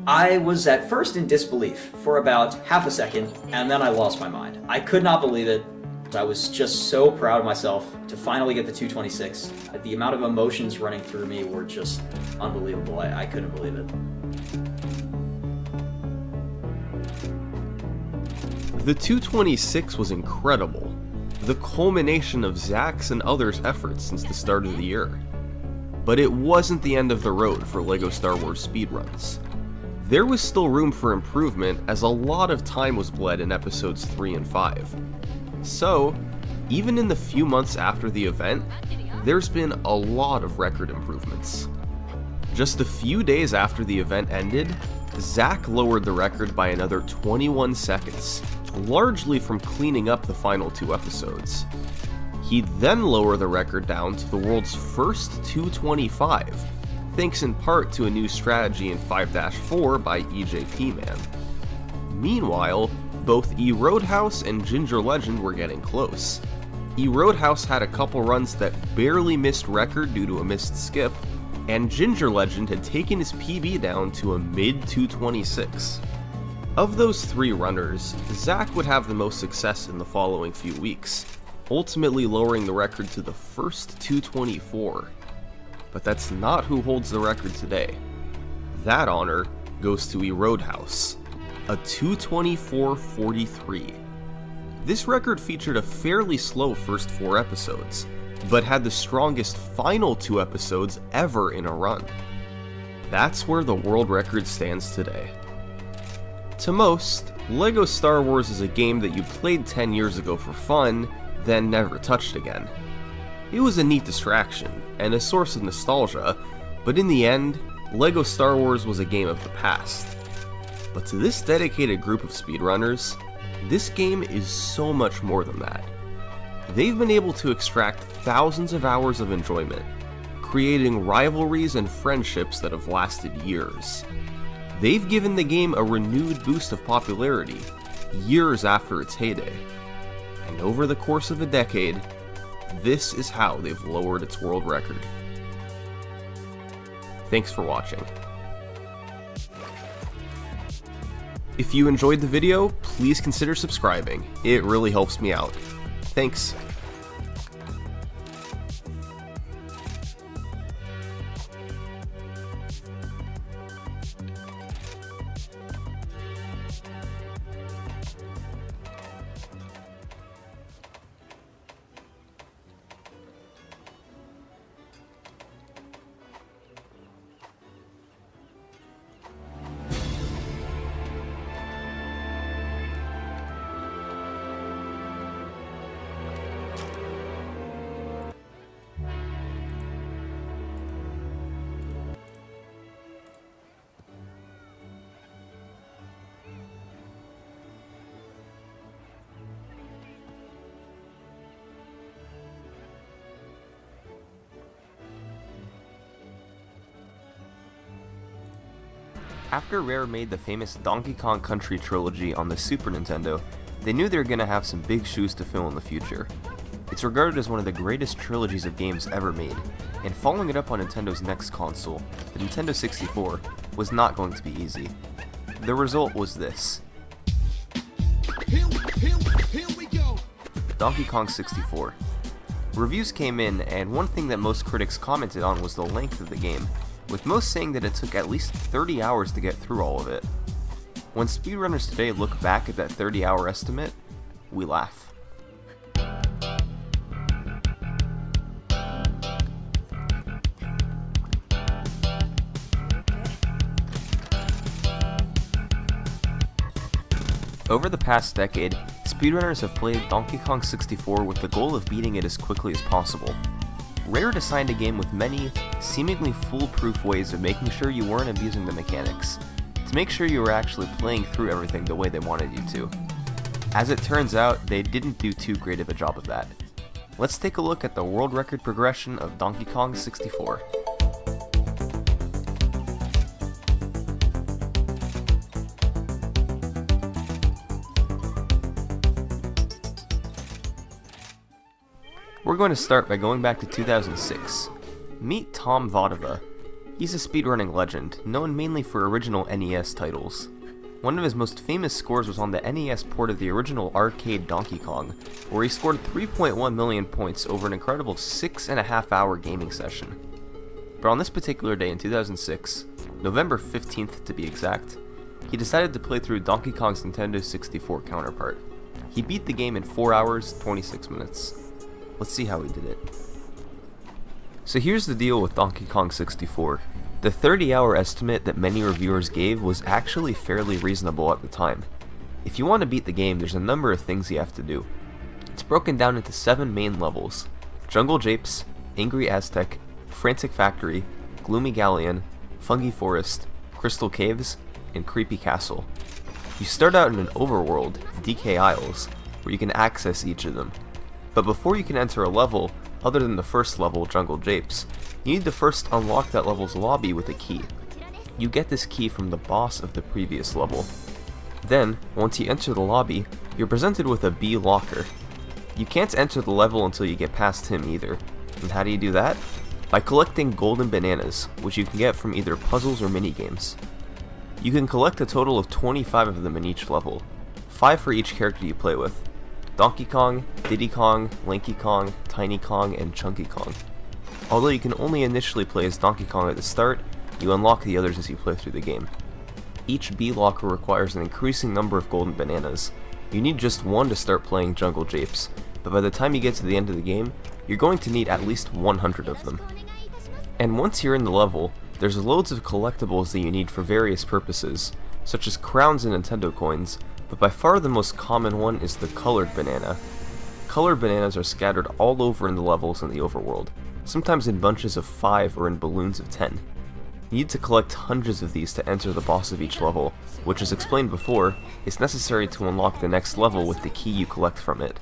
I was at first in disbelief for about half a second, and then I lost my mind. I could not believe it. I was just so proud of myself to finally get the 226. The amount of emotions running through me were just unbelievable. I couldn't believe it. The 226 was incredible, the culmination of Zach's and others' efforts since the start of the year. But it wasn't the end of the road for LEGO Star Wars speedruns. There was still room for improvement as a lot of time was bled in episodes 3 and 5. So, even in the few months after the event, there's been a lot of record improvements. Just a few days after the event ended, Zach lowered the record by another 21 seconds, largely from cleaning up the final 2 episodes. He'd then lower the record down to the world's first 225, thanks in part to a new strategy in 5-4 by EJP Man. Meanwhile, both E-Roadhouse and Ginger Legend were getting close. E-Roadhouse had a couple runs that barely missed record due to a missed skip, and Ginger Legend had taken his PB down to a mid-226. Of those 3 runners, Zach would have the most success in the following few weeks, ultimately lowering the record to the first 224. But that's not who holds the record today. That honor goes to E-Roadhouse, a 224.43. This record featured a fairly slow first 4 episodes, but had the strongest final 2 episodes ever in a run. That's where the world record stands today. To most, LEGO Star Wars is a game that you played 10 years ago for fun, then never touched again. It was a neat distraction, and a source of nostalgia, but in the end, LEGO Star Wars was a game of the past. But to this dedicated group of speedrunners, this game is so much more than that. They've been able to extract thousands of hours of enjoyment, creating rivalries and friendships that have lasted years. They've given the game a renewed boost of popularity, years after its heyday. And over the course of a decade, this is how they've lowered its world record. Thanks for watching. If you enjoyed the video, please consider subscribing. It really helps me out. Thanks. After Rare made the famous Donkey Kong Country trilogy on the Super Nintendo, they knew they were going to have some big shoes to fill in the future. It's regarded as one of the greatest trilogies of games ever made, and following it up on Nintendo's next console, the Nintendo 64, was not going to be easy. The result was this. Here we go. Donkey Kong 64. Reviews came in, and one thing that most critics commented on was the length of the game, with most saying that it took at least 30 hours to get through all of it. When speedrunners today look back at that 30-hour estimate, we laugh. Over the past decade, speedrunners have played Donkey Kong 64 with the goal of beating it as quickly as possible. Rare designed a game with many, seemingly foolproof ways of making sure you weren't abusing the mechanics, to make sure you were actually playing through everything the way they wanted you to. As it turns out, they didn't do too great of a job of that. let's take a look at the world record progression of Donkey Kong 64. We're going to start by going back to 2006. Meet Tom Vodova. He's a speedrunning legend, known mainly for original NES titles. One of his most famous scores was on the NES port of the original arcade Donkey Kong, where he scored 3.1 million points over an incredible 6.5-hour gaming session. But on this particular day in 2006, November 15th to be exact, he decided to play through Donkey Kong's Nintendo 64 counterpart. He beat the game in 4 hours, 26 minutes. Let's see how he did it. So here's the deal with Donkey Kong 64. The 30-hour estimate that many reviewers gave was actually fairly reasonable at the time. If you want to beat the game, there's a number of things you have to do. It's broken down into 7 main levels: Jungle Japes, Angry Aztec, Frantic Factory, Gloomy Galleon, Fungi Forest, Crystal Caves, and Creepy Castle. You start out in an overworld, DK Isles, where you can access each of them. But before you can enter a level, other than the first level, Jungle Japes, you need to first unlock that level's lobby with a key. You get this key from the boss of the previous level. Then, once you enter the lobby, you're presented with a B locker. You can't enter the level until you get past him either. And how do you do that? By collecting golden bananas, which you can get from either puzzles or minigames. You can collect a total of 25 of them in each level, 5 for each character you play with: Donkey Kong, Diddy Kong, Lanky Kong, Tiny Kong, and Chunky Kong. Although you can only initially play as Donkey Kong at the start, you unlock the others as you play through the game. Each B locker requires an increasing number of golden bananas. You need just 1 to start playing Jungle Japes, but by the time you get to the end of the game, you're going to need at least 100 of them. And once you're in the level, there's loads of collectibles that you need for various purposes, such as crowns and Nintendo coins, but by far the most common one is the colored banana. Colored bananas are scattered all over in the levels in the overworld, sometimes in bunches of 5 or in balloons of 10. You need to collect hundreds of these to enter the boss of each level, which, as explained before, is necessary to unlock the next level with the key you collect from it.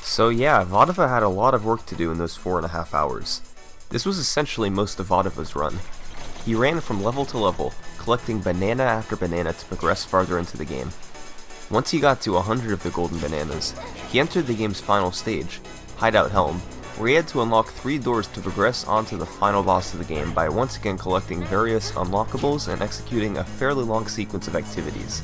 So yeah, Vodova had a lot of work to do in those 4.5 hours. This was essentially most of Vodova's run. He ran from level to level, collecting banana after banana to progress farther into the game. Once he got to 100 of the golden bananas, he entered the game's final stage, Hideout Helm, where he had to unlock 3 doors to progress onto the final boss of the game by once again collecting various unlockables and executing a fairly long sequence of activities.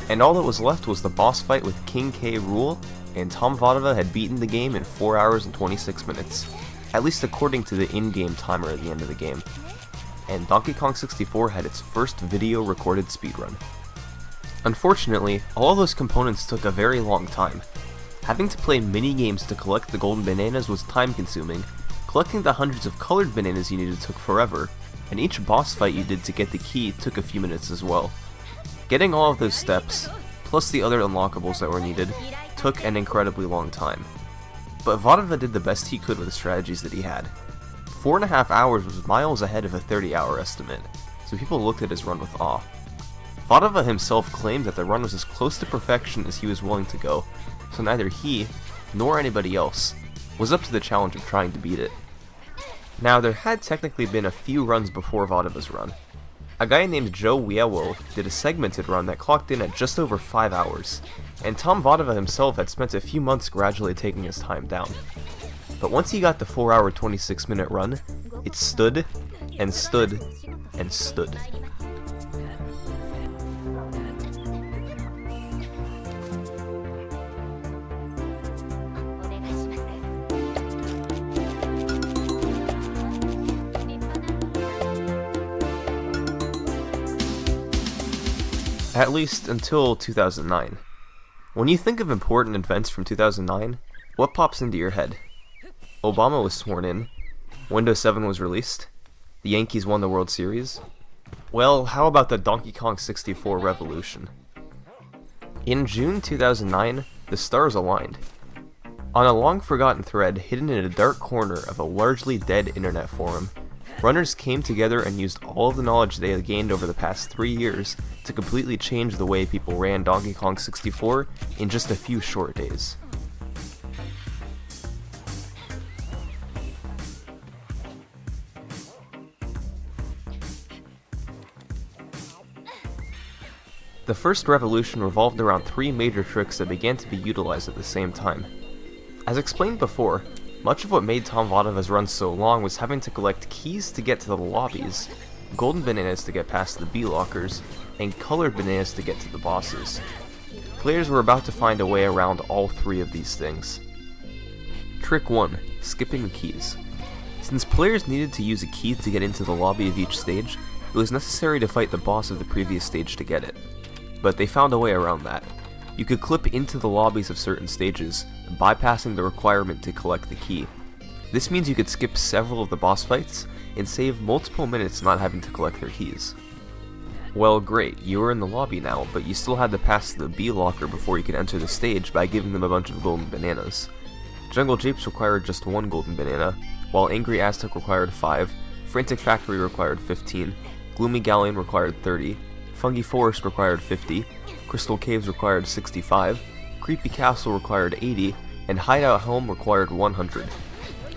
And all that was left was the boss fight with King K. Rool, and Tom Vodova had beaten the game in 4 hours and 26 minutes, at least according to the in-game timer at the end of the game. And Donkey Kong 64 had its first video recorded speedrun. Unfortunately, all of those components took a very long time. Having to play mini-games to collect the golden bananas was time-consuming, collecting the hundreds of colored bananas you needed took forever, and each boss fight you did to get the key took a few minutes as well. Getting all of those steps, plus the other unlockables that were needed, took an incredibly long time. But Vodova did the best he could with the strategies that he had. 4.5 hours was miles ahead of a 30-hour estimate, so people looked at his run with awe. Vodova himself claimed that the run was as close to perfection as he was willing to go, so neither he, nor anybody else, was up to the challenge of trying to beat it. Now, there had technically been a few runs before Vodova's run. A guy named Joe Wiewo did a segmented run that clocked in at just over 5 hours, and Tom Vodova himself had spent a few months gradually taking his time down. But once he got the 4-hour 26-minute run, it stood, and stood, and stood. At least until 2009. When you think of important events from 2009, what pops into your head? Obama was sworn in, Windows 7 was released, the Yankees won the World Series. Well, how about the Donkey Kong 64 revolution? In June 2009, the stars aligned. On a long-forgotten thread hidden in a dark corner of a largely dead internet forum, runners came together and used all of the knowledge they had gained over the past 3 years to completely change the way people ran Donkey Kong 64 in just a few short days. The first revolution revolved around 3 major tricks that began to be utilized at the same time. As explained before, much of what made Tom Vadova's run so long was having to collect keys to get to the lobbies, golden bananas to get past the B-lockers, and colored bananas to get to the bosses. Players were about to find a way around all 3 of these things. Trick 1. Skipping the keys. Since players needed to use a key to get into the lobby of each stage, it was necessary to fight the boss of the previous stage to get it. But they found a way around that. You could clip into the lobbies of certain stages, bypassing the requirement to collect the key. This means you could skip several of the boss fights, and save multiple minutes not having to collect their keys. Well, great, you were in the lobby now, but you still had to pass the B-locker before you could enter the stage by giving them a bunch of golden bananas. Jungle Japes required just 1 golden banana, while Angry Aztec required 5, Frantic Factory required 15, Gloomy Galleon required 30, Fungi Forest required 50, Crystal Caves required 65, Creepy Castle required 80, and Hideout Home required 100.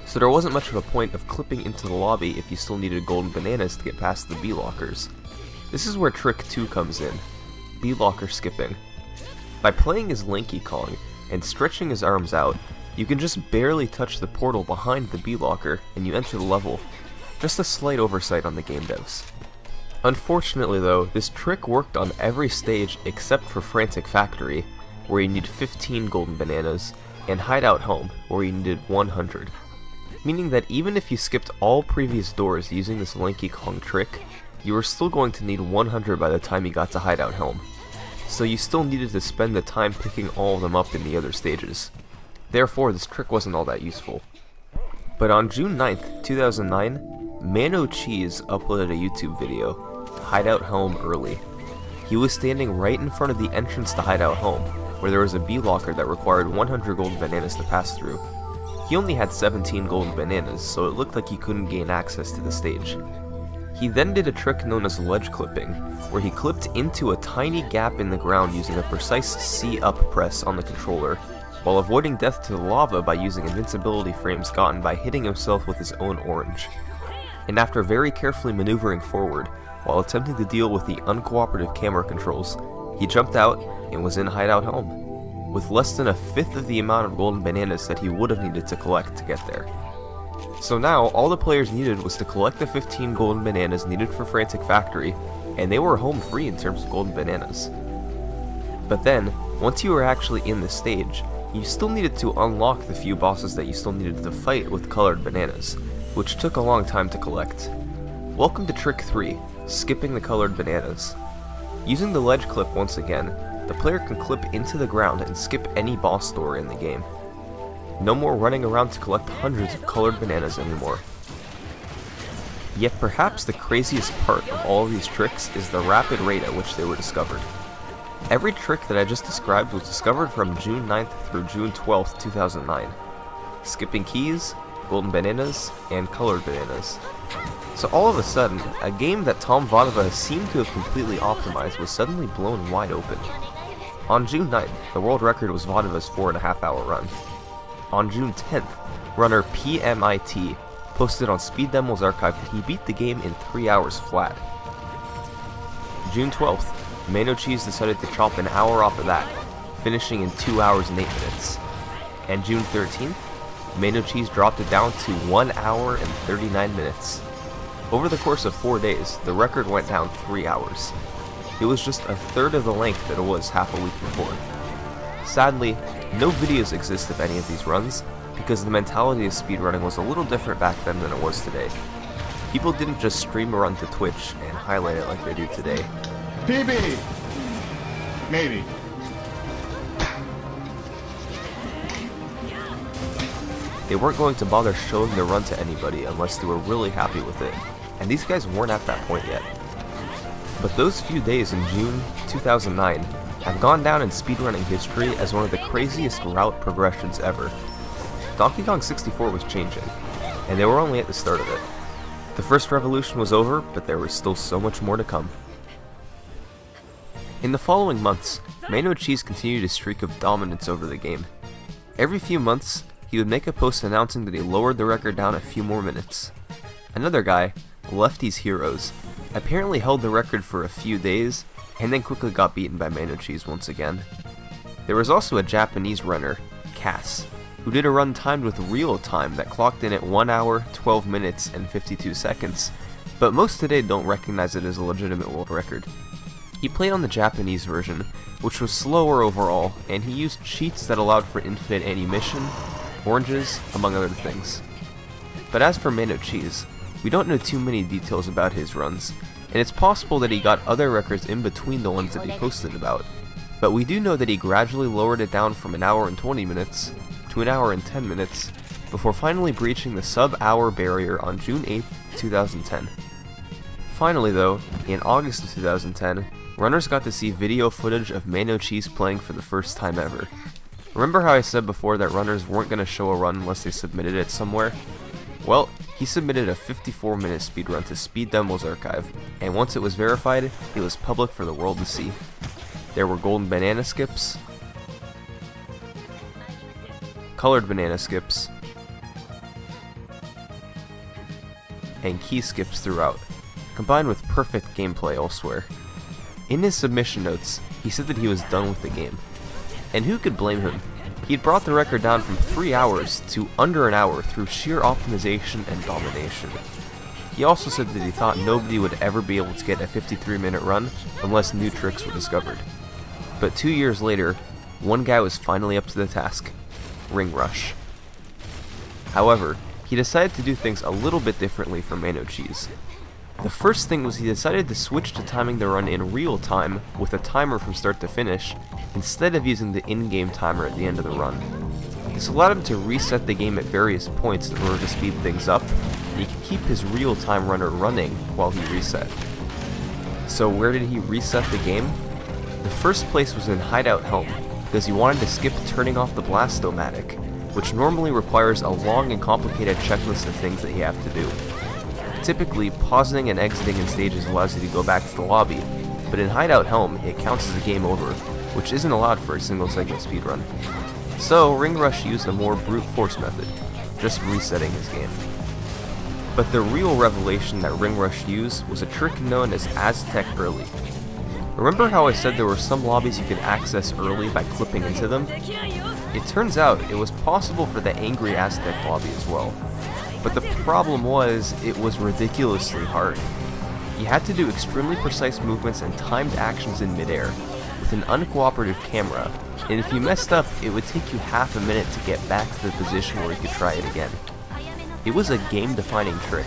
So there wasn't much of a point of clipping into the lobby if you still needed golden bananas to get past the B-lockers. This is where trick 2 comes in, B-locker skipping. By playing as Lanky Kong and stretching his arms out, you can just barely touch the portal behind the B-locker and you enter the level. Just a slight oversight on the game devs. Unfortunately though, this trick worked on every stage except for Frantic Factory, where you need 15 golden bananas, and Hideout Home, where you needed 100. Meaning that even if you skipped all previous doors using this Lanky Kong trick, you were still going to need 100 by the time you got to Hideout Home. So you still needed to spend the time picking all of them up in the other stages. Therefore, this trick wasn't all that useful. But on June 9th, 2009, Mano Cheese uploaded a YouTube video, Hideout Home Early. He was standing right in front of the entrance to Hideout Home, where there was a B-locker that required 100 golden bananas to pass through. He only had 17 golden bananas, so it looked like he couldn't gain access to the stage. He then did a trick known as ledge clipping, where he clipped into a tiny gap in the ground using a precise C-up press on the controller, while avoiding death to the lava by using invincibility frames gotten by hitting himself with his own orange. And after very carefully maneuvering forward, while attempting to deal with the uncooperative camera controls, he jumped out and was in Hideout Home, with less than a fifth of the amount of golden bananas that he would have needed to collect to get there. So now, all the players needed was to collect the 15 golden bananas needed for Frantic Factory, and they were home free in terms of golden bananas. But then, once you were actually in the stage, you still needed to unlock the few bosses that you still needed to fight with colored bananas, which took a long time to collect. Welcome to Trick 3, Skipping the Colored Bananas. Using the ledge clip once again, the player can clip into the ground and skip any boss door in the game. No more running around to collect hundreds of colored bananas anymore. Yet perhaps the craziest part of all of these tricks is the rapid rate at which they were discovered. Every trick that I just described was discovered from June 9th through June 12th, 2009. Skipping keys, golden bananas, and colored bananas. So all of a sudden, a game that Tom Vadova seemed to have completely optimized was suddenly blown wide open. On June 9th, the world record was Vadova's 4.5-hour run. On June 10th, runner PMIT posted on Speed Demo's archive that he beat the game in 3 hours flat. June 12th, Mano Cheese decided to chop an hour off of that, finishing in 2 hours and 8 minutes. And June 13th, Mano Cheese dropped it down to 1 hour and 39 minutes. Over the course of 4 days, the record went down 3 hours. It was just a third of the length that it was half a week before. Sadly, no videos exist of any of these runs, because the mentality of speedrunning was a little different back then than it was today. People didn't just stream a run to Twitch and highlight it like they do today. PB! Maybe. They weren't going to bother showing their run to anybody unless they were really happy with it, and these guys weren't at that point yet. But those few days in June 2009 have gone down in speedrunning history as one of the craziest route progressions ever. Donkey Kong 64 was changing, and they were only at the start of it. The first revolution was over, but there was still so much more to come. In the following months, Mano Cheese continued his streak of dominance over the game. Every few months, he would make a post announcing that he lowered the record down a few more minutes. Another guy, Lefty's Heroes, apparently held the record for a few days, and then quickly got beaten by Mano Cheese once again. There was also a Japanese runner, Cass, who did a run timed with real time that clocked in at 1 hour, 12 minutes, and 52 seconds, but most today don't recognize it as a legitimate world record. He played on the Japanese version, which was slower overall, and he used cheats that allowed for infinite ammunition, oranges, among other things. But as for Mano Cheese, we don't know too many details about his runs, and it's possible that he got other records in between the ones that he posted about. But we do know that he gradually lowered it down from 1 hour and 20 minutes to 1 hour and 10 minutes, before finally breaching the sub-hour barrier on June 8th, 2010. Finally though, in August of 2010, runners got to see video footage of Mano Cheese playing for the first time ever. Remember how I said before that runners weren't going to show a run unless they submitted it somewhere? Well, he submitted a 54-minute speedrun to Speed Demo's archive, and once it was verified, it was public for the world to see. There were golden banana skips, colored banana skips, and key skips throughout, combined with perfect gameplay elsewhere. In his submission notes, he said that he was done with the game. And who could blame him? He'd brought the record down from 3 hours to under an hour through sheer optimization and domination. He also said that he thought nobody would ever be able to get a 53-minute run unless new tricks were discovered. But 2 years later, one guy was finally up to the task: Ring Rush. However, he decided to do things a little bit differently for Mano Cheese. The first thing was he decided to switch to timing the run in real time with a timer from start to finish, instead of using the in-game timer at the end of the run. This allowed him to reset the game at various points in order to speed things up, and he could keep his real-time runner running while he reset. So where did he reset the game? The first place was in Hideout Home, because he wanted to skip turning off the Blast-O-Matic, which normally requires a long and complicated checklist of things that you have to do. Typically, pausing and exiting in stages allows you to go back to the lobby, but in Hideout Helm, it counts as a game over, which isn't allowed for a single segment speedrun. So, Ring Rush used a more brute force method, just resetting his game. But the real revelation that Ring Rush used was a trick known as Aztec Early. Remember how I said there were some lobbies you could access early by clipping into them? It turns out it was possible for the Angry Aztec lobby as well. But the problem was, it was ridiculously hard. You had to do extremely precise movements and timed actions in midair, with an uncooperative camera, and if you messed up, it would take you half a minute to get back to the position where you could try it again. It was a game-defining trick,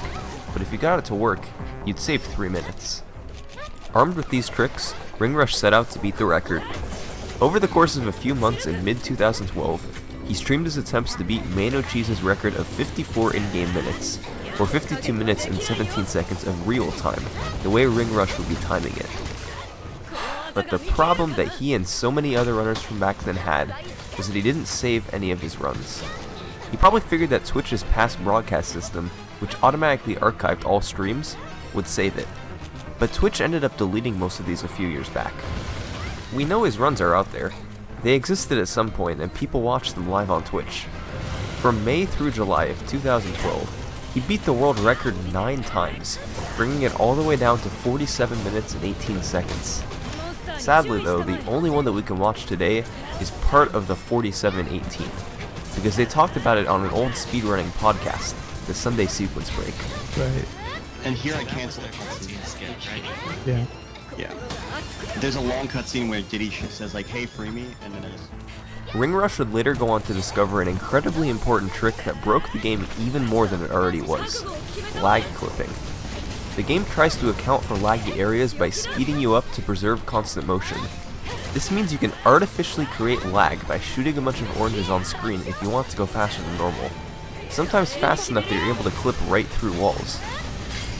but if you got it to work, you'd save 3 minutes. Armed with these tricks, Ring Rush set out to beat the record. Over the course of a few months in mid-2012, he streamed his attempts to beat Mano Cheese's record of 54 in-game minutes, or 52 minutes and 17 seconds of real time, the way Ring Rush would be timing it. But the problem that he and so many other runners from back then had was that he didn't save any of his runs. He probably figured that Twitch's past broadcast system, which automatically archived all streams, would save it. But Twitch ended up deleting most of these a few years back. We know his runs are out there. They existed at some point, and people watched them live on Twitch. From May through July of 2012, he beat the world record 9 times, bringing it all the way down to 47 minutes and 18 seconds. Sadly though, the only one that we can watch today is part of the 47:18, because they talked about it on an old speedrunning podcast, the Sunday Sequence Break. Right. And here I cancel it cutscene skip, right? Yeah. Yeah. There's a long cutscene where Diddy says like, "Hey, free me," and then it's... Ring Rush would later go on to discover an incredibly important trick that broke the game even more than it already was: lag clipping. The game tries to account for laggy areas by speeding you up to preserve constant motion. This means you can artificially create lag by shooting a bunch of oranges on screen if you want to go faster than normal, sometimes fast enough that you're able to clip right through walls.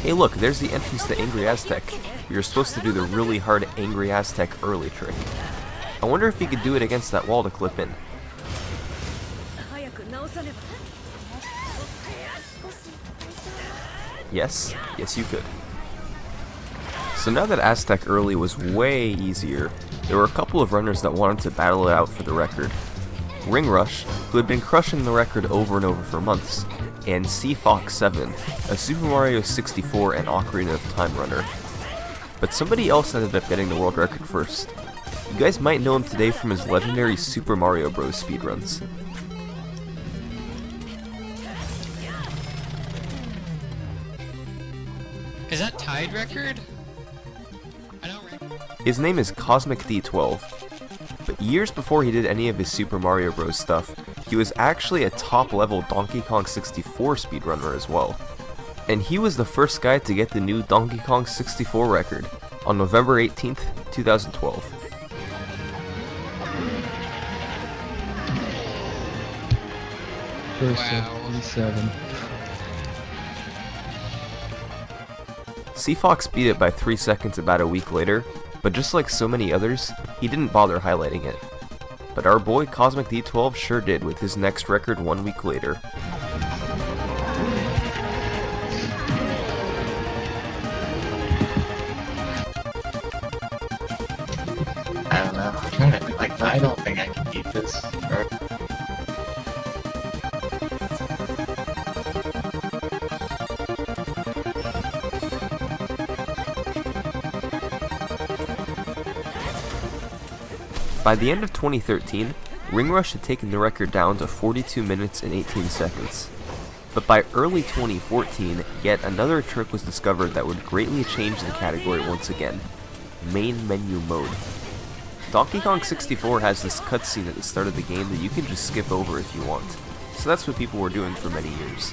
Hey look, there's the entrance to Angry Aztec. You're supposed to do the really hard Angry Aztec early trick. I wonder if he could do it against that wall to clip in. Yes, you could. So now that Aztec early was way easier, there were a couple of runners that wanted to battle it out for the record. Ring Rush, who had been crushing the record over and over for months, and Fox 7, a Super Mario 64 and Ocarina of Time runner. but somebody else ended up getting the world record first. You guys might know him today from his legendary Super Mario Bros. Speedruns. Is that tied record? His name is Cosmic D12, but years before he did any of his Super Mario Bros. Stuff, he was actually a top-level Donkey Kong 64 speedrunner as well. And he was the first guy to get the new Donkey Kong 64 record on November 18th, 2012. Wow. 7. Seafox beat it by 3 seconds about a week later, but just like so many others, he didn't bother highlighting it. But our boy Cosmic D12 sure did with his next record 1 week later. I don't know. I'm trying to, like, I don't think I can beat this. By the end of 2013, Ringrush had taken the record down to 42 minutes and 18 seconds. But by early 2014, yet another trick was discovered that would greatly change the category once again: main menu mode. Donkey Kong 64 has this cutscene at the start of the game that you can just skip over if you want, so that's what people were doing for many years.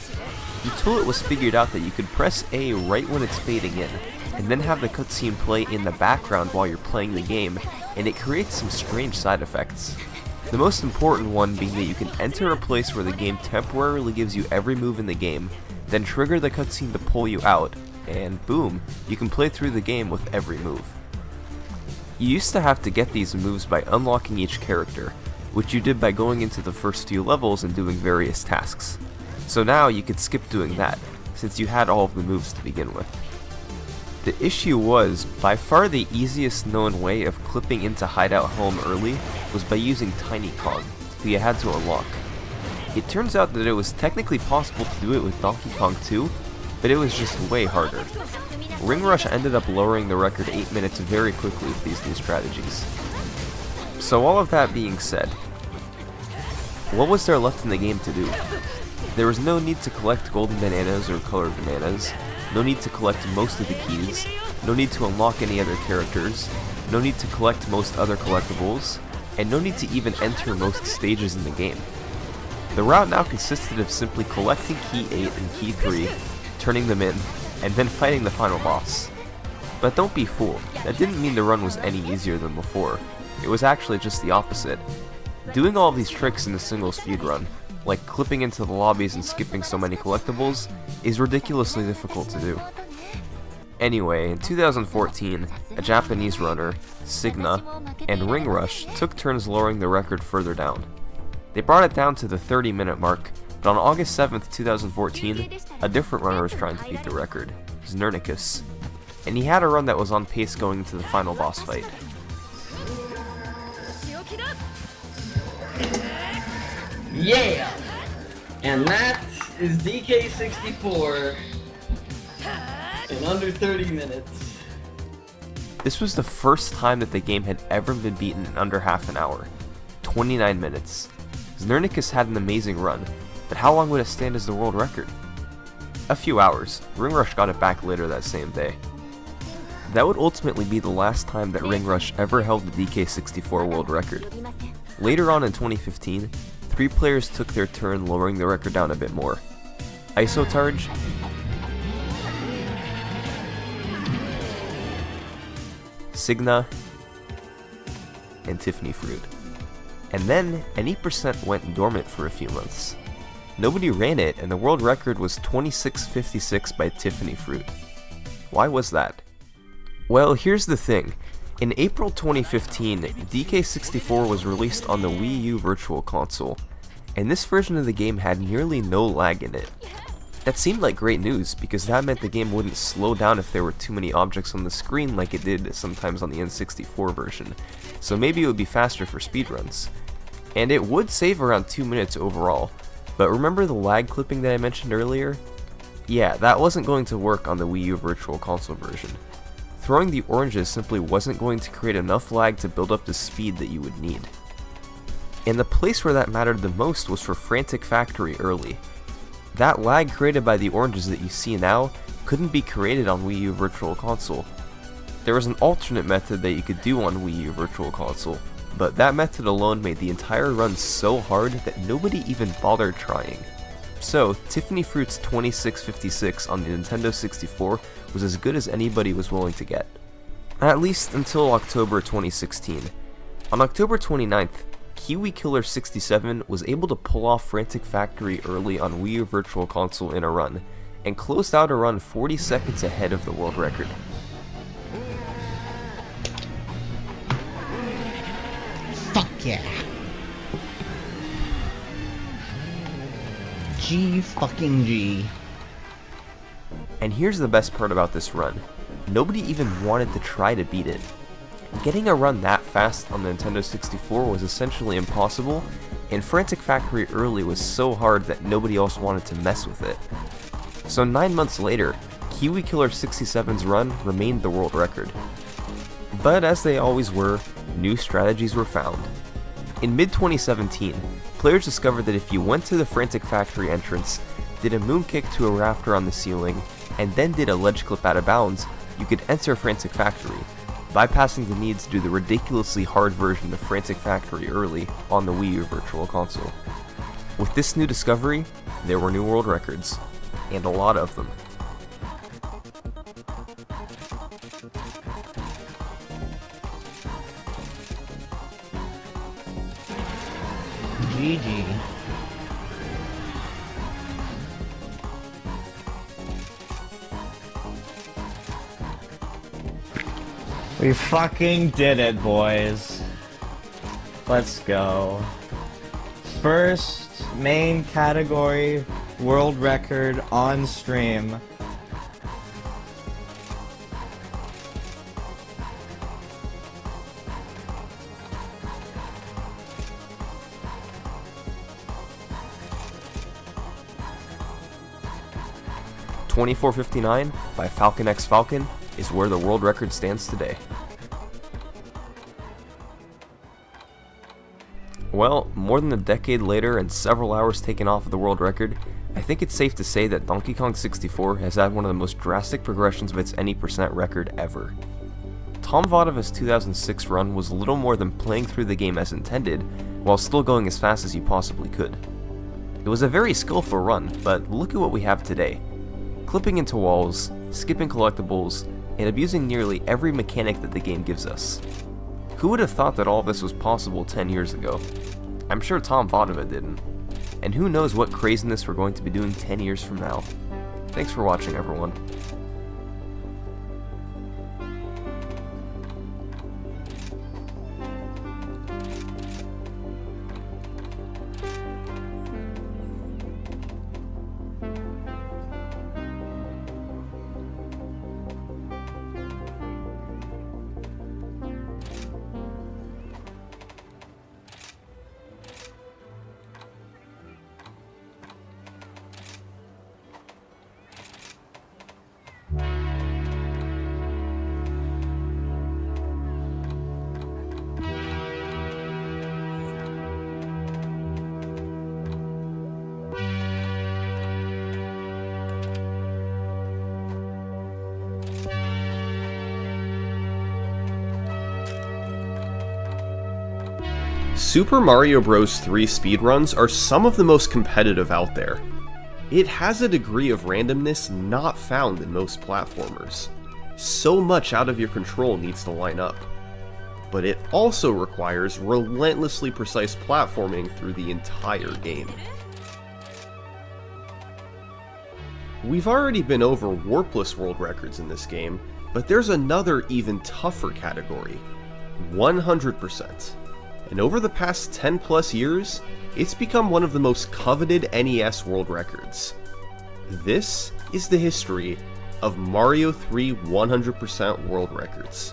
Until it was figured out that you could press A right when it's fading in, and then have the cutscene play in the background while you're playing the game, and it creates some strange side effects. The most important one being that you can enter a place where the game temporarily gives you every move in the game, then trigger the cutscene to pull you out, and boom, you can play through the game with every move. You used to have to get these moves by unlocking each character, which you did by going into the first few levels and doing various tasks. So now you could skip doing that, since you had all of the moves to begin with. The issue was, by far the easiest known way of clipping into Hideout Home early was by using Tiny Kong, who you had to unlock. It turns out that it was technically possible to do it with Donkey Kong 2, but it was just way harder. Ringrush ended up lowering the record 8 minutes very quickly with these new strategies. So all of that being said, what was there left in the game to do? There was no need to collect golden bananas or colored bananas, no need to collect most of the keys, no need to unlock any other characters, no need to collect most other collectibles, and no need to even enter most stages in the game. The route now consisted of simply collecting Key 8 and Key 3, turning them in, and then fighting the final boss. But don't be fooled, that didn't mean the run was any easier than before. It was actually just the opposite. Doing all of these tricks in a single speedrun, like clipping into the lobbies and skipping so many collectibles, is ridiculously difficult to do. Anyway, in 2014, a Japanese runner, Signa, and Ringrush took turns lowering the record further down. They brought it down to the 30-minute mark, but on August 7th, 2014, a different runner was trying to beat the record, Znernicus, and he had a run that was on pace going into the final boss fight. Yeah! And that is DK64 in under 30 minutes. This was the first time that the game had ever been beaten in under half an hour, 29 minutes. Znernicus had an amazing run, but how long would it stand as the world record? A few hours. Ringrush got it back later that same day. That would ultimately be the last time that Ringrush ever held the DK64 world record. Later on in 2015, 3 players took their turn lowering the record down a bit more. Isotarge, Signa, and Tiffany Fruit. And then, an 8% went dormant for a few months. Nobody ran it, and the world record was 26:56 by Tiffany Fruit. Why was that? Well, here's the thing. In April 2015, DK64 was released on the Wii U Virtual Console, and this version of the game had nearly no lag in it. That seemed like great news, because that meant the game wouldn't slow down if there were too many objects on the screen like it did sometimes on the N64 version, so maybe it would be faster for speedruns. And it would save around 2 minutes overall, but remember the lag clipping that I mentioned earlier? Yeah, that wasn't going to work on the Wii U Virtual Console version. throwing the oranges simply wasn't going to create enough lag to build up the speed that you would need. And the place where that mattered the most was for Frantic Factory early. That lag created by the oranges that you see now couldn't be created on Wii U Virtual Console. There was an alternate method that you could do on Wii U Virtual Console, but that method alone made the entire run so hard that nobody even bothered trying. So, Tiffany Fruit's 2656 on the Nintendo 64 was as good as anybody was willing to get. At least until October 2016. On October 29th, Kiwi Killer 67 was able to pull off Frantic Factory early on Wii U Virtual Console in a run, and closed out a run 40 seconds ahead of the world record. Fuck yeah. G fucking G. And here's the best part about this run. Nobody even wanted to try to beat it. Getting a run that fast on the Nintendo 64 was essentially impossible, and Frantic Factory early was so hard that nobody else wanted to mess with it. So 9 months later, Kiwi Killer 67's run remained the world record. But as they always were, new strategies were found. In mid-2017, players discovered that if you went to the Frantic Factory entrance, did a moonkick to a rafter on the ceiling, and then did a ledge clip out of bounds, you could enter Frantic Factory, bypassing the need to do the ridiculously hard version of Frantic Factory early on the Wii U Virtual Console. With this new discovery, there were new world records, and a lot of them. GG. We fucking did it, boys. Let's go. First main category world record on stream. .2459 by Falcon X Falcon is where the world record stands today. Well, more than a decade later and several hours taken off of the world record, I think it's safe to say that Donkey Kong 64 has had one of the most drastic progressions of its any percent record ever. Tom Vodava's 2006 run was little more than playing through the game as intended, while still going as fast as you possibly could. It was a very skillful run, but look at what we have today. Clipping into walls, skipping collectibles, and abusing nearly every mechanic that the game gives us. Who would have thought that all of this was possible 10 years ago? I'm sure Tom Vodava didn't. And who knows what craziness we're going to be doing 10 years from now. Thanks for watching, everyone. Super Mario Bros. 3 speedruns are some of the most competitive out there. It has a degree of randomness not found in most platformers. So much out of your control needs to line up. But it also requires relentlessly precise platforming through the entire game. We've already been over warpless world records in this game, but there's another even tougher category, 100%. And over the past 10 plus years, it's become one of the most coveted NES world records. This is the history of Mario 3 100% world records.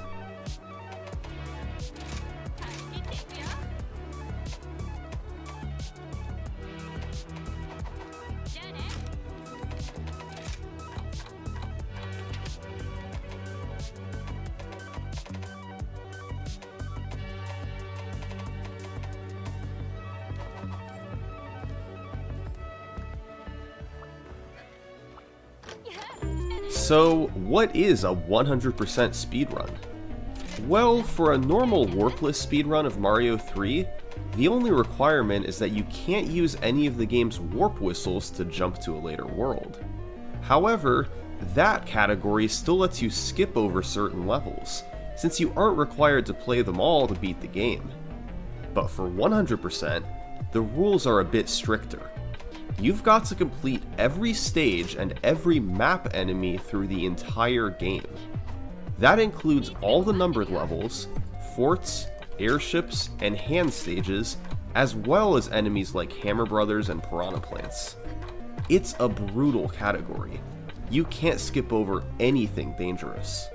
So, what is a 100% speedrun? Well, for a normal warpless speedrun of Mario 3, the only requirement is that you can't use any of the game's warp whistles to jump to a later world. However, that category still lets you skip over certain levels, since you aren't required to play them all to beat the game. But for 100%, the rules are a bit stricter. You've got to complete every stage and every map enemy through the entire game. That includes all the numbered levels, forts, airships, and hand stages, as well as enemies like Hammer Brothers and Piranha Plants. It's a brutal category. You can't skip over anything dangerous.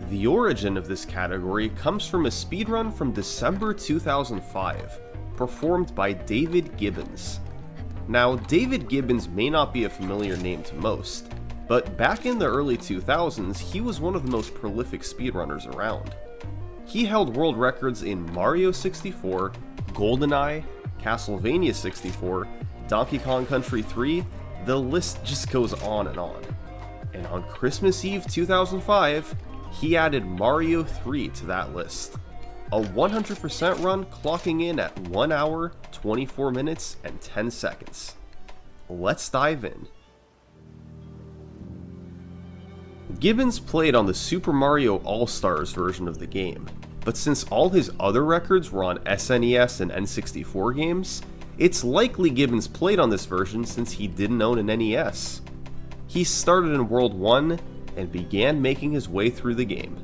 The origin of this category comes from a speedrun from December 2005, performed by David Gibbons. Now, David Gibbons may not be a familiar name to most, but back in the early 2000s, he was one of the most prolific speedrunners around. He held world records in Mario 64, GoldenEye, Castlevania 64, Donkey Kong Country 3, the list just goes on. And on Christmas Eve 2005, he added Mario 3 to that list. A 100% run clocking in at 1 hour, 24 minutes, and 10 seconds. Let's dive in. Gibbons played on the Super Mario All-Stars version of the game, but since all his other records were on SNES and N64 games, it's likely Gibbons played on this version since he didn't own an NES. He started in World 1 and began making his way through the game.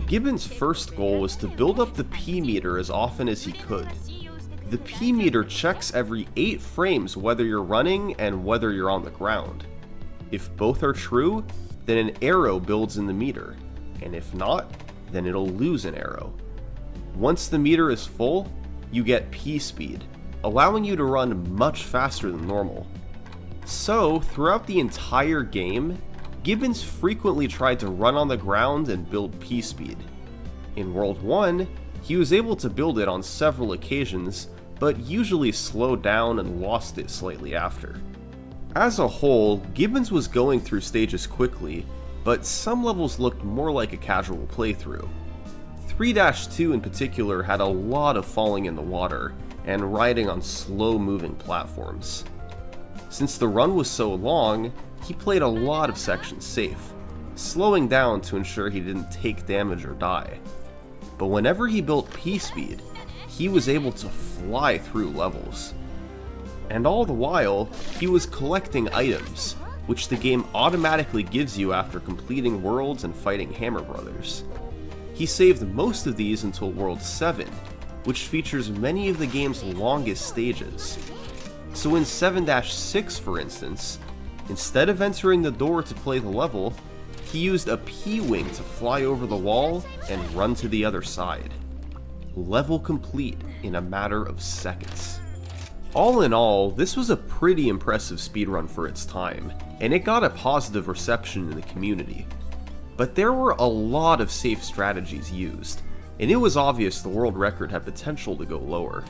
Gibbons' first goal was to build up the P meter as often as he could. The P meter checks every 8 frames whether you're running and whether you're on the ground. If both are true, then an arrow builds in the meter, and if not, then it'll lose an arrow. Once the meter is full, you get P speed, allowing you to run much faster than normal. So, throughout the entire game, Gibbons frequently tried to run on the ground and build P speed. In World 1, he was able to build it on several occasions, but usually slowed down and lost it slightly after. As a whole, Gibbons was going through stages quickly, but some levels looked more like a casual playthrough. 3-2 in particular had a lot of falling in the water and riding on slow-moving platforms. Since the run was so long, he played a lot of sections safe, slowing down to ensure he didn't take damage or die. But whenever he built P-speed, he was able to fly through levels. And all the while, he was collecting items, which the game automatically gives you after completing worlds and fighting Hammer Brothers. He saved most of these until World 7, which features many of the game's longest stages. So in 7-6, for instance, instead of entering the door to play the level, he used a P-wing to fly over the wall and run to the other side. Level complete in a matter of seconds. All in all, this was a pretty impressive speedrun for its time, and it got a positive reception in the community. But there were a lot of safe strategies used, and it was obvious the world record had potential to go lower.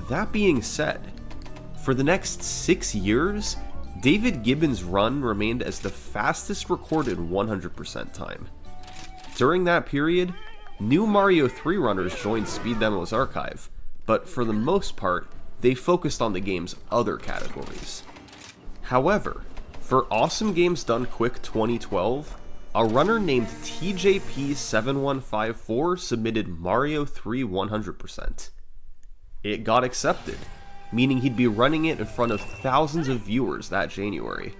That being said, for the next 6 years, David Gibbons' run remained as the fastest recorded 100% time. During that period, new Mario 3 runners joined Speed Demo's archive, but for the most part, they focused on the game's other categories. However, for Awesome Games Done Quick 2012, a runner named TJP7154 submitted Mario 3 100%. It got accepted, meaning he'd be running it in front of thousands of viewers that January.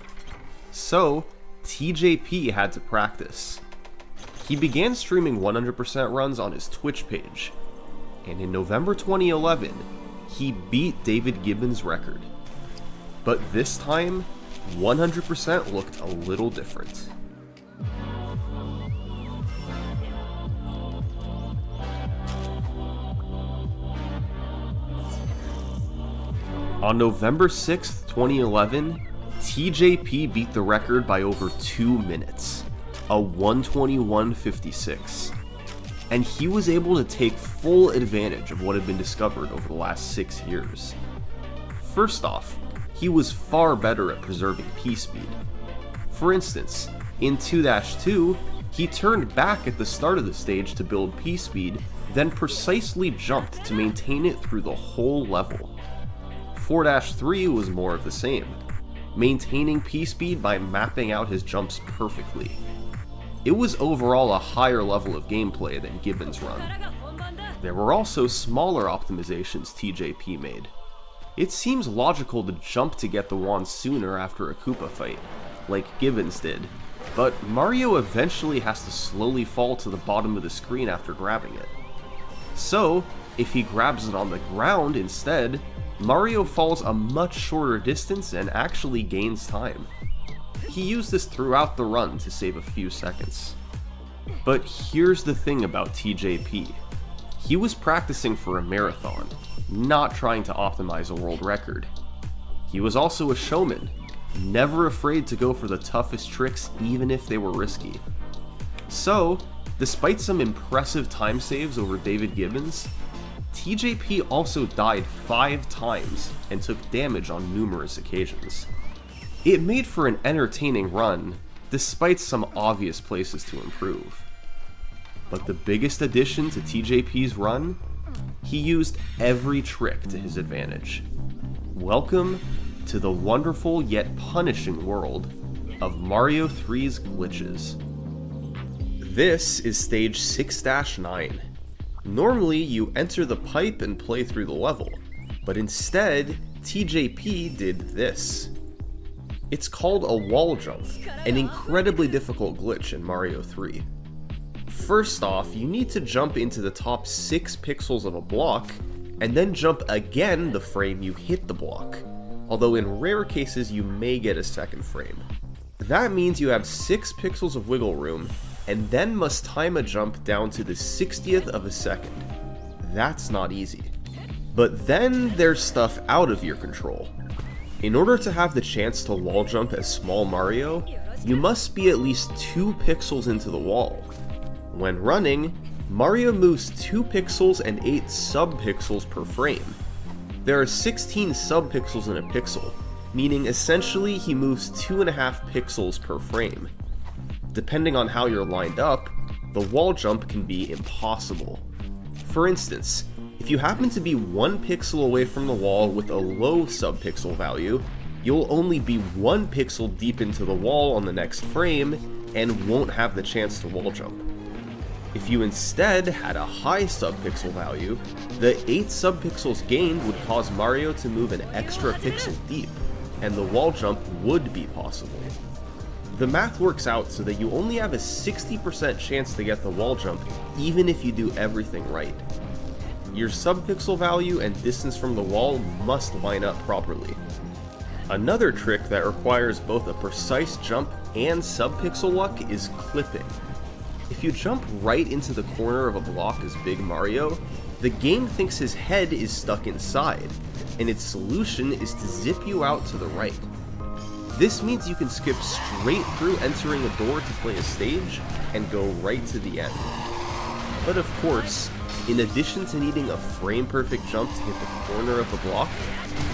So, TJP had to practice. He began streaming 100% runs on his Twitch page, and in November 2011, he beat David Gibbons' record. But this time, 100% looked a little different. On November 6th, 2011, TJP beat the record by over 2 minutes, a 1:21:56. and he was able to take full advantage of what had been discovered over the last 6 years. First off, he was far better at preserving P-speed. For instance, in 2-2, he turned back at the start of the stage to build P-speed, then precisely jumped to maintain it through the whole level. 4-3 was more of the same, maintaining P-speed by mapping out his jumps perfectly. It was overall a higher level of gameplay than Gibbons' run. There were also smaller optimizations TJP made. It seems logical to jump to get the wand sooner after a Koopa fight, like Gibbons did, but Mario eventually has to slowly fall to the bottom of the screen after grabbing it. So, if he grabs it on the ground instead, Mario falls a much shorter distance and actually gains time. He used this throughout the run to save a few seconds. But here's the thing about TJP. He was practicing for a marathon, not trying to optimize a world record. He was also a showman, never afraid to go for the toughest tricks even if they were risky. So, despite some impressive time saves over David Gibbons, TJP also died 5 times and took damage on numerous occasions. It made for an entertaining run, despite some obvious places to improve. But the biggest addition to TJP's run? He used every trick to his advantage. Welcome to the wonderful yet punishing world of Mario 3's glitches. This is stage 6-9. Normally, you enter the pipe and play through the level, but instead, TJP did this. It's called a wall jump, an incredibly difficult glitch in Mario 3. First off, you need to jump into the top 6 pixels of a block, and then jump again the frame you hit the block, although in rare cases you may get a second frame. That means you have 6 pixels of wiggle room, and then must time a jump down to the 60th of a second. That's not easy. But then there's stuff out of your control. In order to have the chance to wall jump as Small Mario, you must be at least 2 pixels into the wall. When running, Mario moves 2 pixels and 8 sub-pixels per frame. There are 16 sub-pixels in a pixel, meaning essentially he moves 2.5 pixels per frame. Depending on how you're lined up, the wall jump can be impossible. For instance, if you happen to be 1 pixel away from the wall with a low sub-pixel value, you'll only be 1 pixel deep into the wall on the next frame, and won't have the chance to wall jump. If you instead had a high sub-pixel value, the 8 sub-pixels gained would cause Mario to move an extra pixel deep, and the wall jump would be possible. The math works out so that you only have a 60% chance to get the wall jump, even if you do everything right. Your sub-pixel value and distance from the wall must line up properly. Another trick that requires both a precise jump and sub-pixel luck is clipping. If you jump right into the corner of a block as Big Mario, the game thinks his head is stuck inside, and its solution is to zip you out to the right. This means you can skip straight through entering a door to play a stage, and go right to the end. But of course, in addition to needing a frame-perfect jump to hit the corner of the block,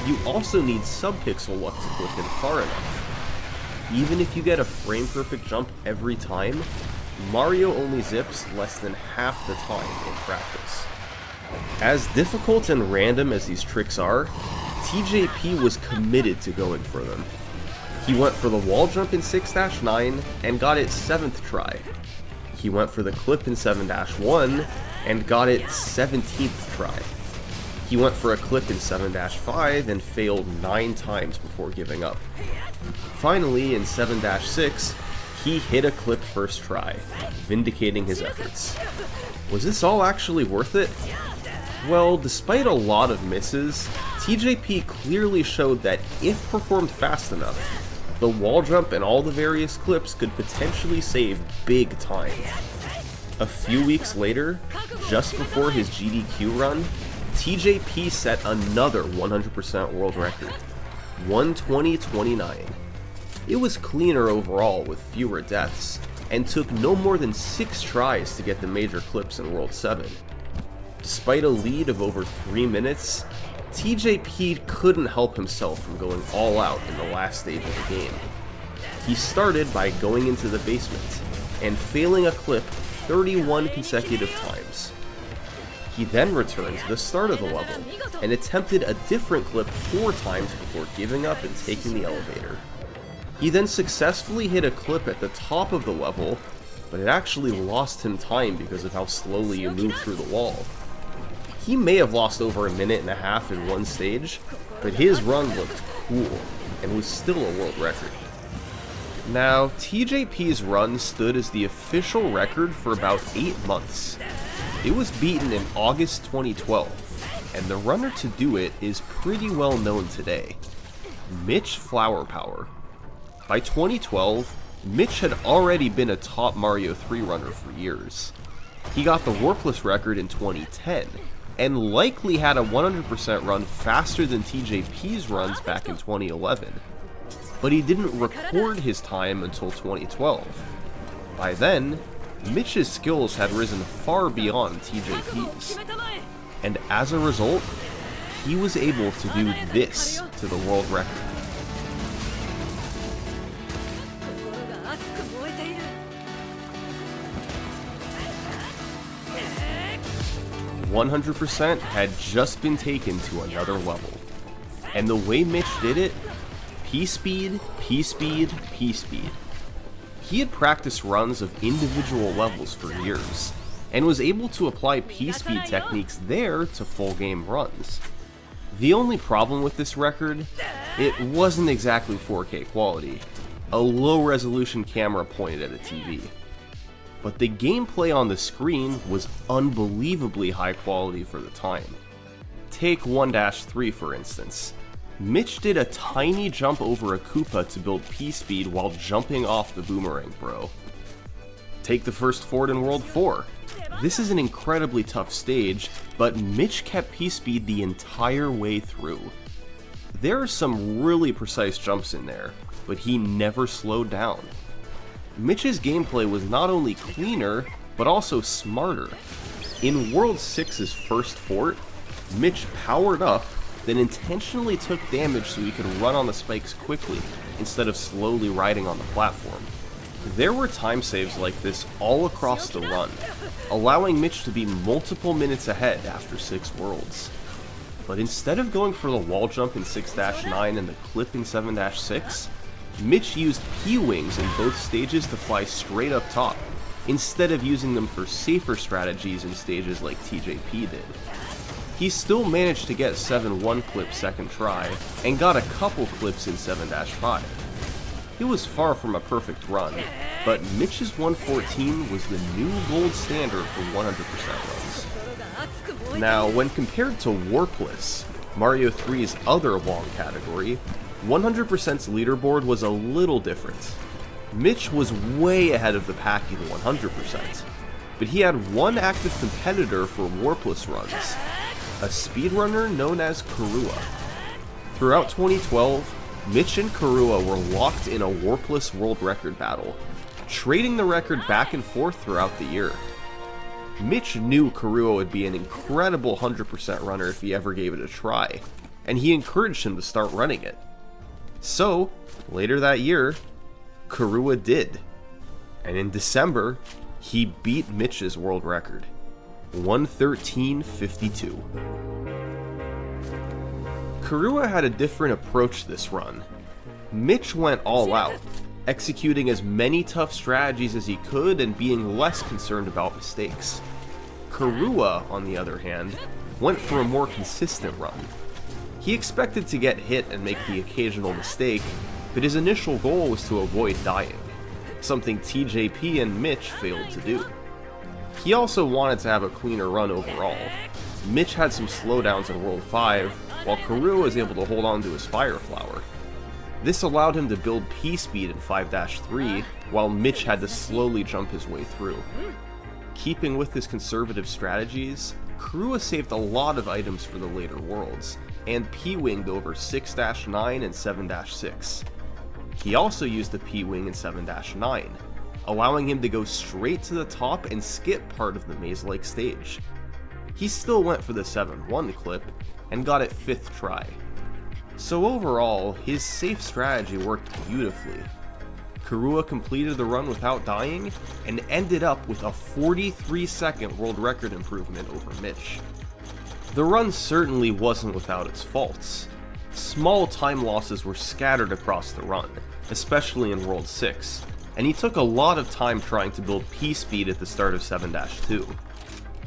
you also need sub-pixel luck to clip in far enough. Even if you get a frame-perfect jump every time, Mario only zips less than half the time in practice. As difficult and random as these tricks are, TJP was committed to going for them. He went for the wall jump in 6-9 and got it 7th try. He went for the clip in 7-1 and got it 17th try. He went for a clip in 7-5 and failed 9 times before giving up. Finally, in 7-6, he hit a clip first try, vindicating his efforts. Was this all actually worth it? Well, despite a lot of misses, TJP clearly showed that if performed fast enough, the wall jump and all the various clips could potentially save big time. A few weeks later, just before his GDQ run, TJP set another 100% world record, 120.29. It was cleaner overall with fewer deaths, and took no more than 6 tries to get the major clips in World 7. Despite a lead of over 3 minutes, TJP couldn't help himself from going all out in the last stage of the game. He started by going into the basement and failing a clip 31 consecutive times. He then returned to the start of the level and attempted a different clip 4 times before giving up and taking the elevator. He then successfully hit a clip at the top of the level, but it actually lost him time because of how slowly you move through the wall. He may have lost over 1.5 minutes in one stage, but his run looked cool and was still a world record. Now, TJP's run stood as the official record for about 8 months. It was beaten in August 2012, and the runner to do it is pretty well known today: Mitch Flower Power. By 2012, Mitch had already been a top Mario 3 runner for years. He got the Warpless record in 2010, and likely had a 100% run faster than TJP's runs back in 2011. But he didn't record his time until 2012. By then, Mitch's skills had risen far beyond TJP's. And as a result, he was able to do this to the world record. 100% had just been taken to another level. And the way Mitch did it, P-speed, P-speed, P-speed. He had practiced runs of individual levels for years, and was able to apply P-speed techniques there to full game runs. The only problem with this record, it wasn't exactly 4K quality, a low resolution camera pointed at a TV. But the gameplay on the screen was unbelievably high quality for the time. Take 1-3 for instance. Mitch did a tiny jump over a Koopa to build P-speed while jumping off the boomerang bro. Take the first fort in World 4. This is an incredibly tough stage, but Mitch kept P-speed the entire way through. There are some really precise jumps in there, but he never slowed down. Mitch's gameplay was not only cleaner, but also smarter. In World 6's first fort, Mitch powered up, then intentionally took damage so he could run on the spikes quickly, instead of slowly riding on the platform. There were time saves like this all across the run, allowing Mitch to be multiple minutes ahead after 6 worlds. But instead of going for the wall jump in 6-9 and the clip in 7-6, Mitch used P-wings in both stages to fly straight up top, instead of using them for safer strategies in stages like TJP did. He still managed to get 7-1 clip second try, and got a couple clips in 7-5. It was far from a perfect run, but Mitch's 114 was the new gold standard for 100% runs. Now, when compared to Warpless, Mario 3's other long category, 100%'s leaderboard was a little different. Mitch was way ahead of the pack in 100%, but he had one active competitor for Warpless runs, a speedrunner known as Kurua. Throughout 2012, Mitch and Kurua were locked in a Warpless world record battle, trading the record back and forth throughout the year. Mitch knew Kurua would be an incredible 100% runner if he ever gave it a try, and he encouraged him to start running it. So, later that year, Kurua did. And in December, he beat Mitch's world record, 113.52. Kurua had a different approach this run. Mitch went all out, executing as many tough strategies as he could and being less concerned about mistakes. Kurua, on the other hand, went for a more consistent run. He expected to get hit and make the occasional mistake, but his initial goal was to avoid dying, something TJP and Mitch failed to do. He also wanted to have a cleaner run overall. Mitch had some slowdowns in World 5, while Kurua was able to hold on to his Fire Flower. This allowed him to build P-speed in 5-3, while Mitch had to slowly jump his way through. Keeping with his conservative strategies, Kurua saved a lot of items for the later worlds, and P-winged over 6-9 and 7-6. He also used the P-wing in 7-9, allowing him to go straight to the top and skip part of the maze-like stage. He still went for the 7-1 clip, and got it 5th try. So overall, his safe strategy worked beautifully. Kurua completed the run without dying, and ended up with a 43-second world record improvement over Mitch. The run certainly wasn't without its faults. Small time losses were scattered across the run, especially in World 6, and he took a lot of time trying to build P-speed at the start of 7-2.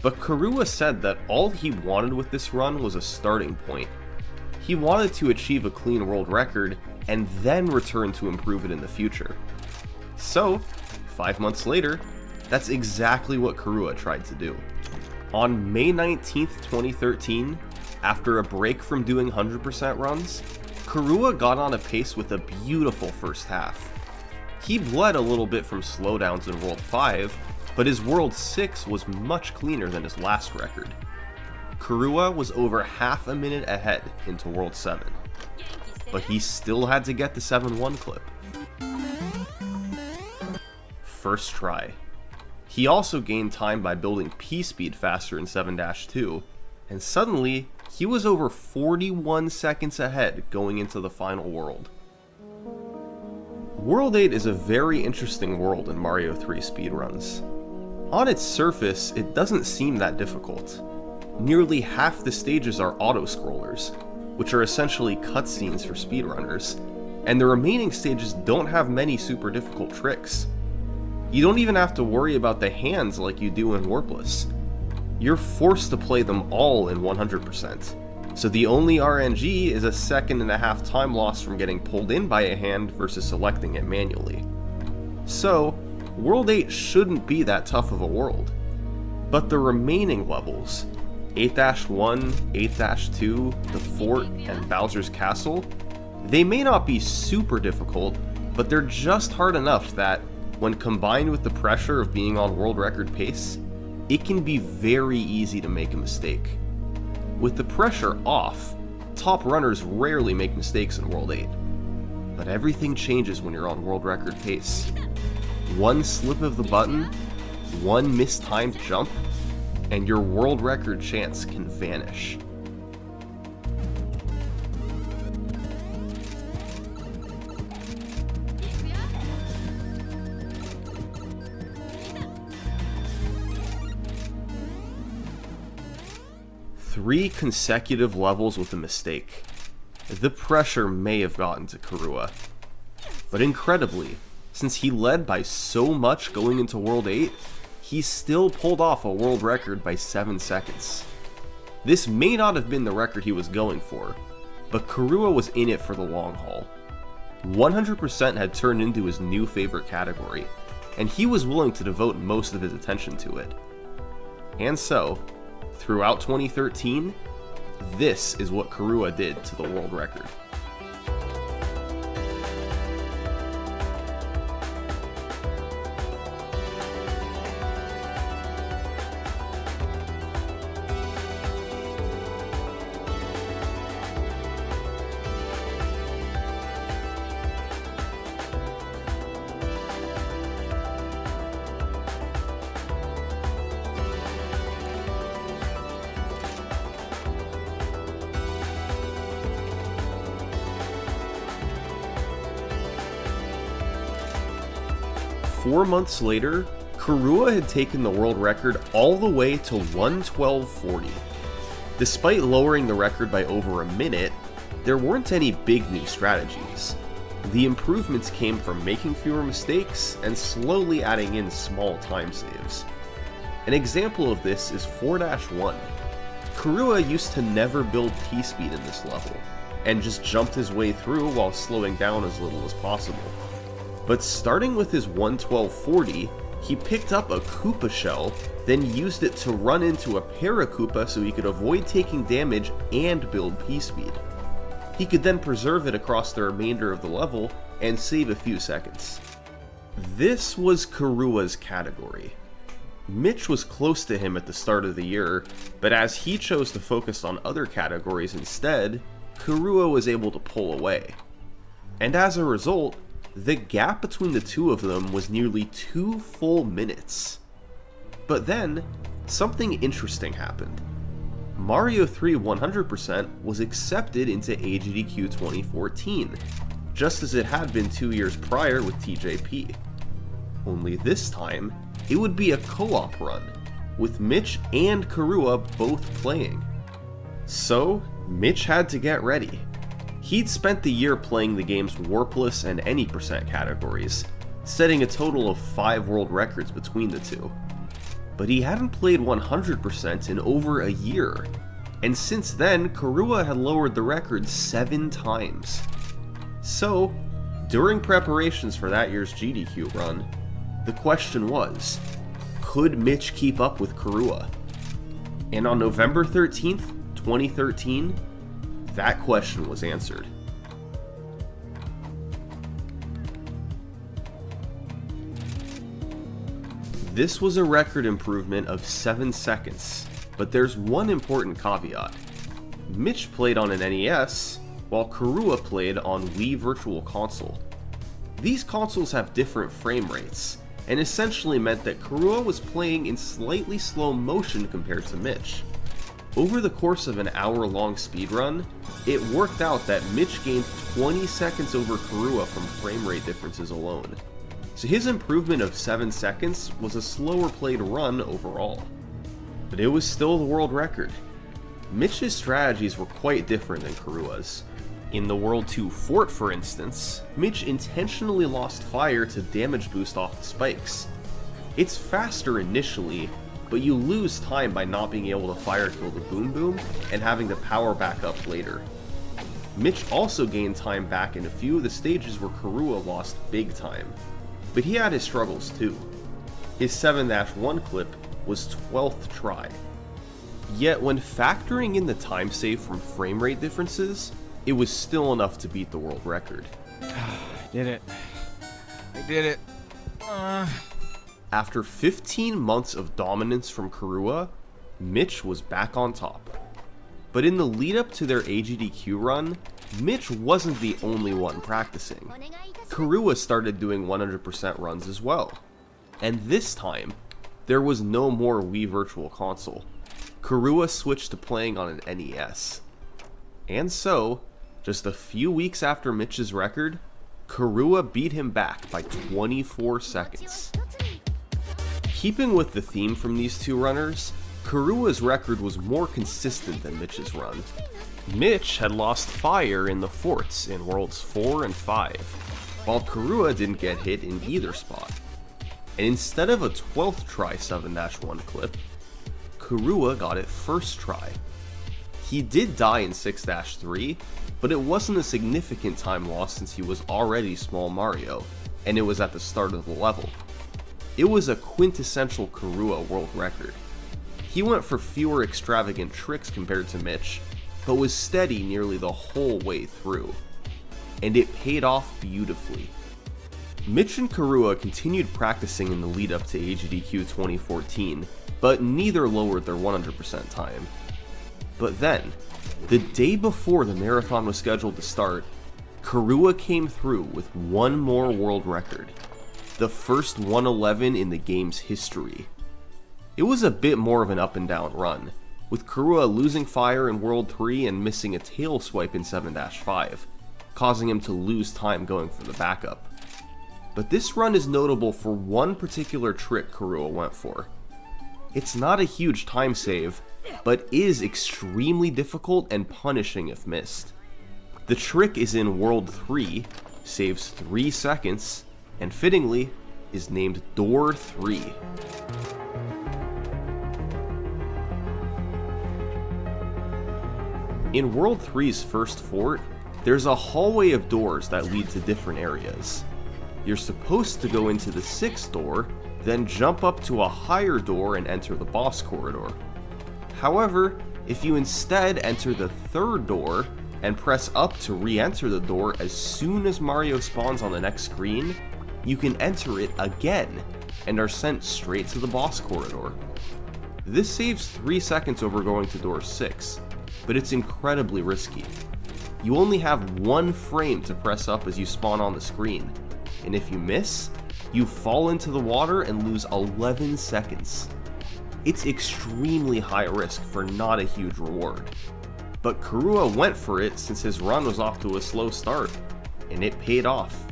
But Kurua said that all he wanted with this run was a starting point. He wanted to achieve a clean world record, and then return to improve it in the future. So, 5 months later, that's exactly what Kurua tried to do. On May 19th, 2013, after a break from doing 100% runs, Kurua got on a pace with a beautiful first half. He bled a little bit from slowdowns in World 5, but his World 6 was much cleaner than his last record. Kurua was over half a minute ahead into World 7, but he still had to get the 7-1 clip. First try. He also gained time by building P-speed faster in 7-2, and suddenly, he was over 41 seconds ahead going into the final world. World 8 is a very interesting world in Mario 3 speedruns. On its surface, it doesn't seem that difficult. Nearly half the stages are auto-scrollers, which are essentially cutscenes for speedrunners, and the remaining stages don't have many super difficult tricks. You don't even have to worry about the hands like you do in Warpless. You're forced to play them all in 100%, so the only RNG is a 1.5 second time loss from getting pulled in by a hand versus selecting it manually. So, World 8 shouldn't be that tough of a world. But the remaining levels, 8-1, 8-2, the Fort, and Bowser's Castle, they may not be super difficult, but they're just hard enough that, when combined with the pressure of being on world record pace, it can be very easy to make a mistake. With the pressure off, top runners rarely make mistakes in World 8. But everything changes when you're on world record pace. One slip of the button, one mistimed jump, and your world record chance can vanish. Three consecutive levels with a mistake. The pressure may have gotten to Kurua. But incredibly, since he led by so much going into World 8, he still pulled off a world record by 7 seconds. This may not have been the record he was going for, but Kurua was in it for the long haul. 100% had turned into his new favorite category, and he was willing to devote most of his attention to it. And so, throughout 2013, this is what Kurua did to the world record. Four months later, Kurua had taken the world record all the way to 1:12:40. Despite lowering the record by over a minute, there weren't any big new strategies. The improvements came from making fewer mistakes and slowly adding in small time saves. An example of this is 4-1. Kurua used to never build P-speed in this level, and just jumped his way through while slowing down as little as possible. But starting with his 1:12:40, he picked up a Koopa shell, then used it to run into a Para-Koopa so he could avoid taking damage and build P-speed. He could then preserve it across the remainder of the level and save a few seconds. This was Kurua's category. Mitch was close to him at the start of the year, but as he chose to focus on other categories instead, Kurua was able to pull away. And as a result, The gap between the two of them was nearly 2 full minutes. But then, something interesting happened. Mario 3 100% was accepted into AGDQ 2014, just as it had been 2 years prior with TJP. Only this time, it would be a co-op run, with Mitch and Karua both playing. So, Mitch had to get ready. He'd spent the year playing the game's warpless and any percent categories, setting a total of 5 world records between the two. But he hadn't played 100% in over a year, and since then, Karua had lowered the record 7 times. So, during preparations for that year's GDQ run, the question was, could Mitch keep up with Karua? And on November 13th, 2013, that question was answered. This was a record improvement of 7 seconds, but there's one important caveat. Mitch played on an NES, while Karua played on Wii Virtual Console. These consoles have different frame rates, and essentially meant that Karua was playing in slightly slow motion compared to Mitch. Over the course of an hour-long speedrun, it worked out that Mitch gained 20 seconds over Karua from frame rate differences alone. So his improvement of 7 seconds was a slower played run overall. But it was still the world record. Mitch's strategies were quite different than Karua's. In the World 2 Fort, for instance, Mitch intentionally lost fire to damage boost off the spikes. It's faster initially, but you lose time by not being able to fire kill the Boom Boom and having to power back up later. Mitch also gained time back in a few of the stages where Karua lost big time. But he had his struggles too. His 7-1 clip was 12th try. Yet when factoring in the time save from frame rate differences, it was still enough to beat the world record. Did it. I did it. After 15 months of dominance from Karua, Mitch was back on top. But in the lead up to their AGDQ run, Mitch wasn't the only one practicing. Karua started doing 100% runs as well. And this time, there was no more Wii Virtual Console. Karua switched to playing on an NES. And so, just a few weeks after Mitch's record, Karua beat him back by 24 seconds. Keeping with the theme from these two runners, Karua's record was more consistent than Mitch's run. Mitch had lost fire in the forts in Worlds 4 and 5, while Karua didn't get hit in either spot. And instead of a 12th try 7-1 clip, Karua got it first try. He did die in 6-3, but it wasn't a significant time loss since he was already Small Mario, and it was at the start of the level. It was a quintessential Karua world record. He went for fewer extravagant tricks compared to Mitch, but was steady nearly the whole way through. And it paid off beautifully. Mitch and Karua continued practicing in the lead up to AGDQ 2014, but neither lowered their 100% time. But then, the day before the marathon was scheduled to start, Karua came through with one more world record, the first 111 in the game's history. It was a bit more of an up and down run, with Karua losing fire in World 3 and missing a tail swipe in 7-5, causing him to lose time going for the backup. But this run is notable for one particular trick Karua went for. It's not a huge time save, but is extremely difficult and punishing if missed. The trick is in World 3, saves 3 seconds, and fittingly, is named Door 3. In World 3's first fort, there's a hallway of doors that lead to different areas. You're supposed to go into the 6th door, then jump up to a higher door and enter the boss corridor. However, if you instead enter the 3rd door and press up to re-enter the door as soon as Mario spawns on the next screen, you can enter it again and are sent straight to the boss corridor. This saves 3 seconds over going to door 6, but it's incredibly risky. You only have 1 frame to press up as you spawn on the screen, and if you miss, you fall into the water and lose 11 seconds. It's extremely high risk for not a huge reward. But Kurua went for it since his run was off to a slow start, and it paid off.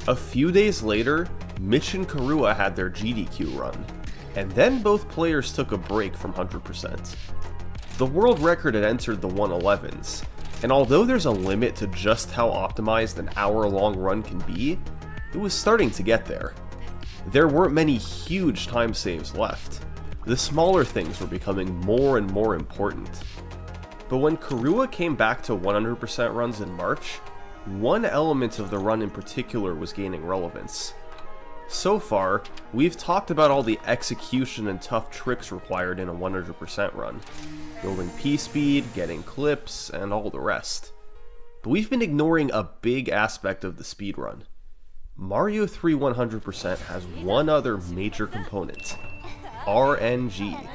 A few days later, Mitch and Kurua had their GDQ run, and then both players took a break from 100%. The world record had entered the 111s, and although there's a limit to just how optimized an hour-long run can be, it was starting to get there. There weren't many huge time saves left. The smaller things were becoming more and more important. But when Kurua came back to 100% runs in March, one element of the run in particular was gaining relevance. So far, we've talked about all the execution and tough tricks required in a 100% run. Building P-speed, getting clips, and all the rest. But we've been ignoring a big aspect of the speedrun. Mario 3 100% has one other major component, RNG.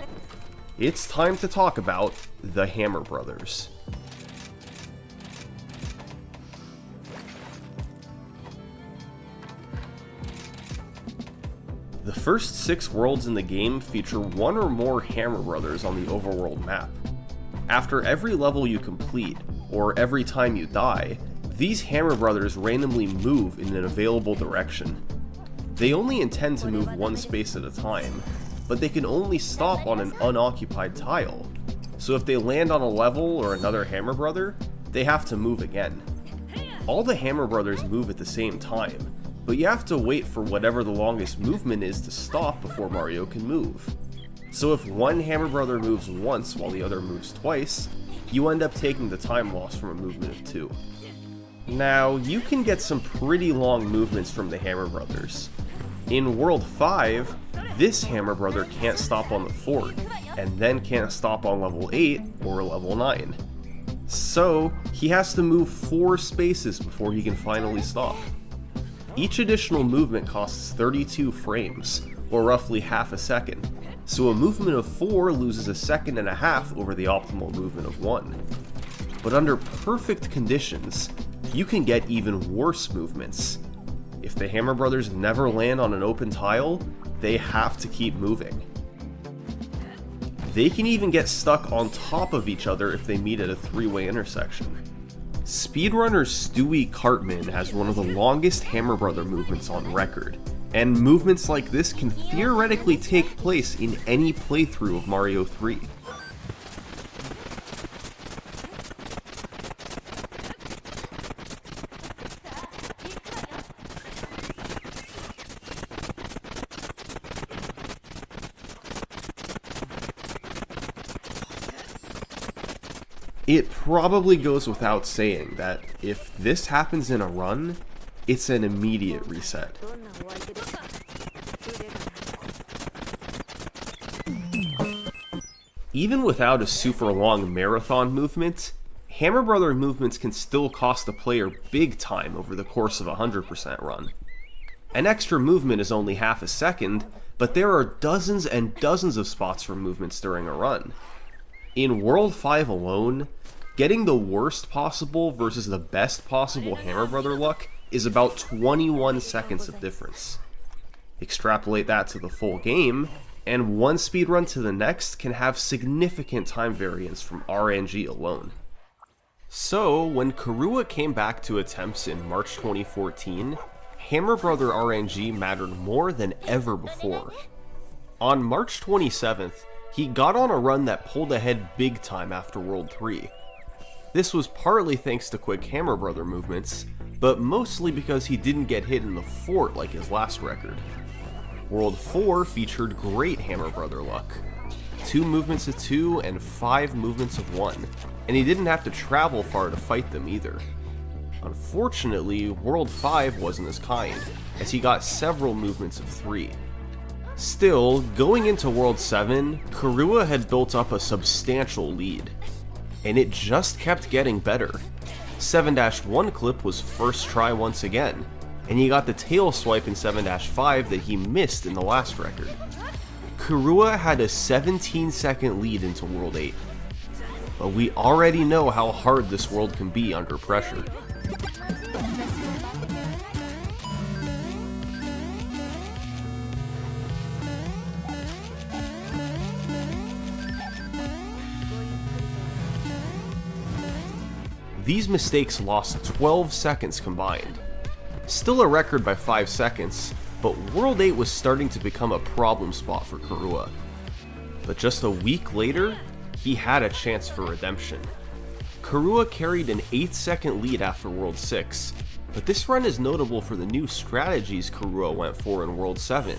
It's time to talk about the Hammer Brothers. The first 6 worlds in the game feature one or more Hammer Brothers on the overworld map. After every level you complete, or every time you die, these Hammer Brothers randomly move in an available direction. They only intend to move one space at a time, but they can only stop on an unoccupied tile, so if they land on a level or another Hammer Brother, they have to move again. All the Hammer Brothers move at the same time, but you have to wait for whatever the longest movement is to stop before Mario can move. So if one Hammer Brother moves once while the other moves twice, you end up taking the time loss from a movement of 2. Now, you can get some pretty long movements from the Hammer Brothers. In World 5, this Hammer Brother can't stop on the fort, and then can't stop on level 8 or level 9. So, he has to move 4 spaces before he can finally stop. Each additional movement costs 32 frames, or roughly half a second, so a movement of 4 loses a second and a half over the optimal movement of 1. But under perfect conditions, you can get even worse movements. If the Hammer Brothers never land on an open tile, they have to keep moving. They can even get stuck on top of each other if they meet at a 3-way intersection. Speedrunner Stewie Cartman has one of the longest Hammer Brother movements on record, and movements like this can theoretically take place in any playthrough of Mario 3. It probably goes without saying that if this happens in a run, it's an immediate reset. Even without a super long marathon movement, Hammer Brother movements can still cost a player big time over the course of a 100% run. An extra movement is only half a second, but there are dozens and dozens of spots for movements during a run. In World 5 alone, getting the worst possible versus the best possible Hammer Brother luck is about 21 seconds of difference. Extrapolate that to the full game, and one speedrun to the next can have significant time variance from RNG alone. So, when Kurua came back to attempts in March 2014, Hammer Brother RNG mattered more than ever before. On March 27th, he got on a run that pulled ahead big time after World 3. This was partly thanks to quick Hammer Brother movements, but mostly because he didn't get hit in the fort like his last record. World 4 featured great Hammer Brother luck. 2 movements of 2 and 5 movements of 1, and he didn't have to travel far to fight them either. Unfortunately, World 5 wasn't as kind, as he got several movements of 3. Still, going into World 7, Kurua had built up a substantial lead, and it just kept getting better. 7-1 clip was first try once again, and he got the tail swipe in 7-5 that he missed in the last record. Kurua had a 17-second lead into World 8. but we already know how hard this world can be under pressure. These mistakes lost 12 seconds combined. Still a record by 5 seconds, but World 8 was starting to become a problem spot for Kurua. But just a week later, he had a chance for redemption. Kurua carried an 8-second lead after World 6, but this run is notable for the new strategies Kurua went for in World 7.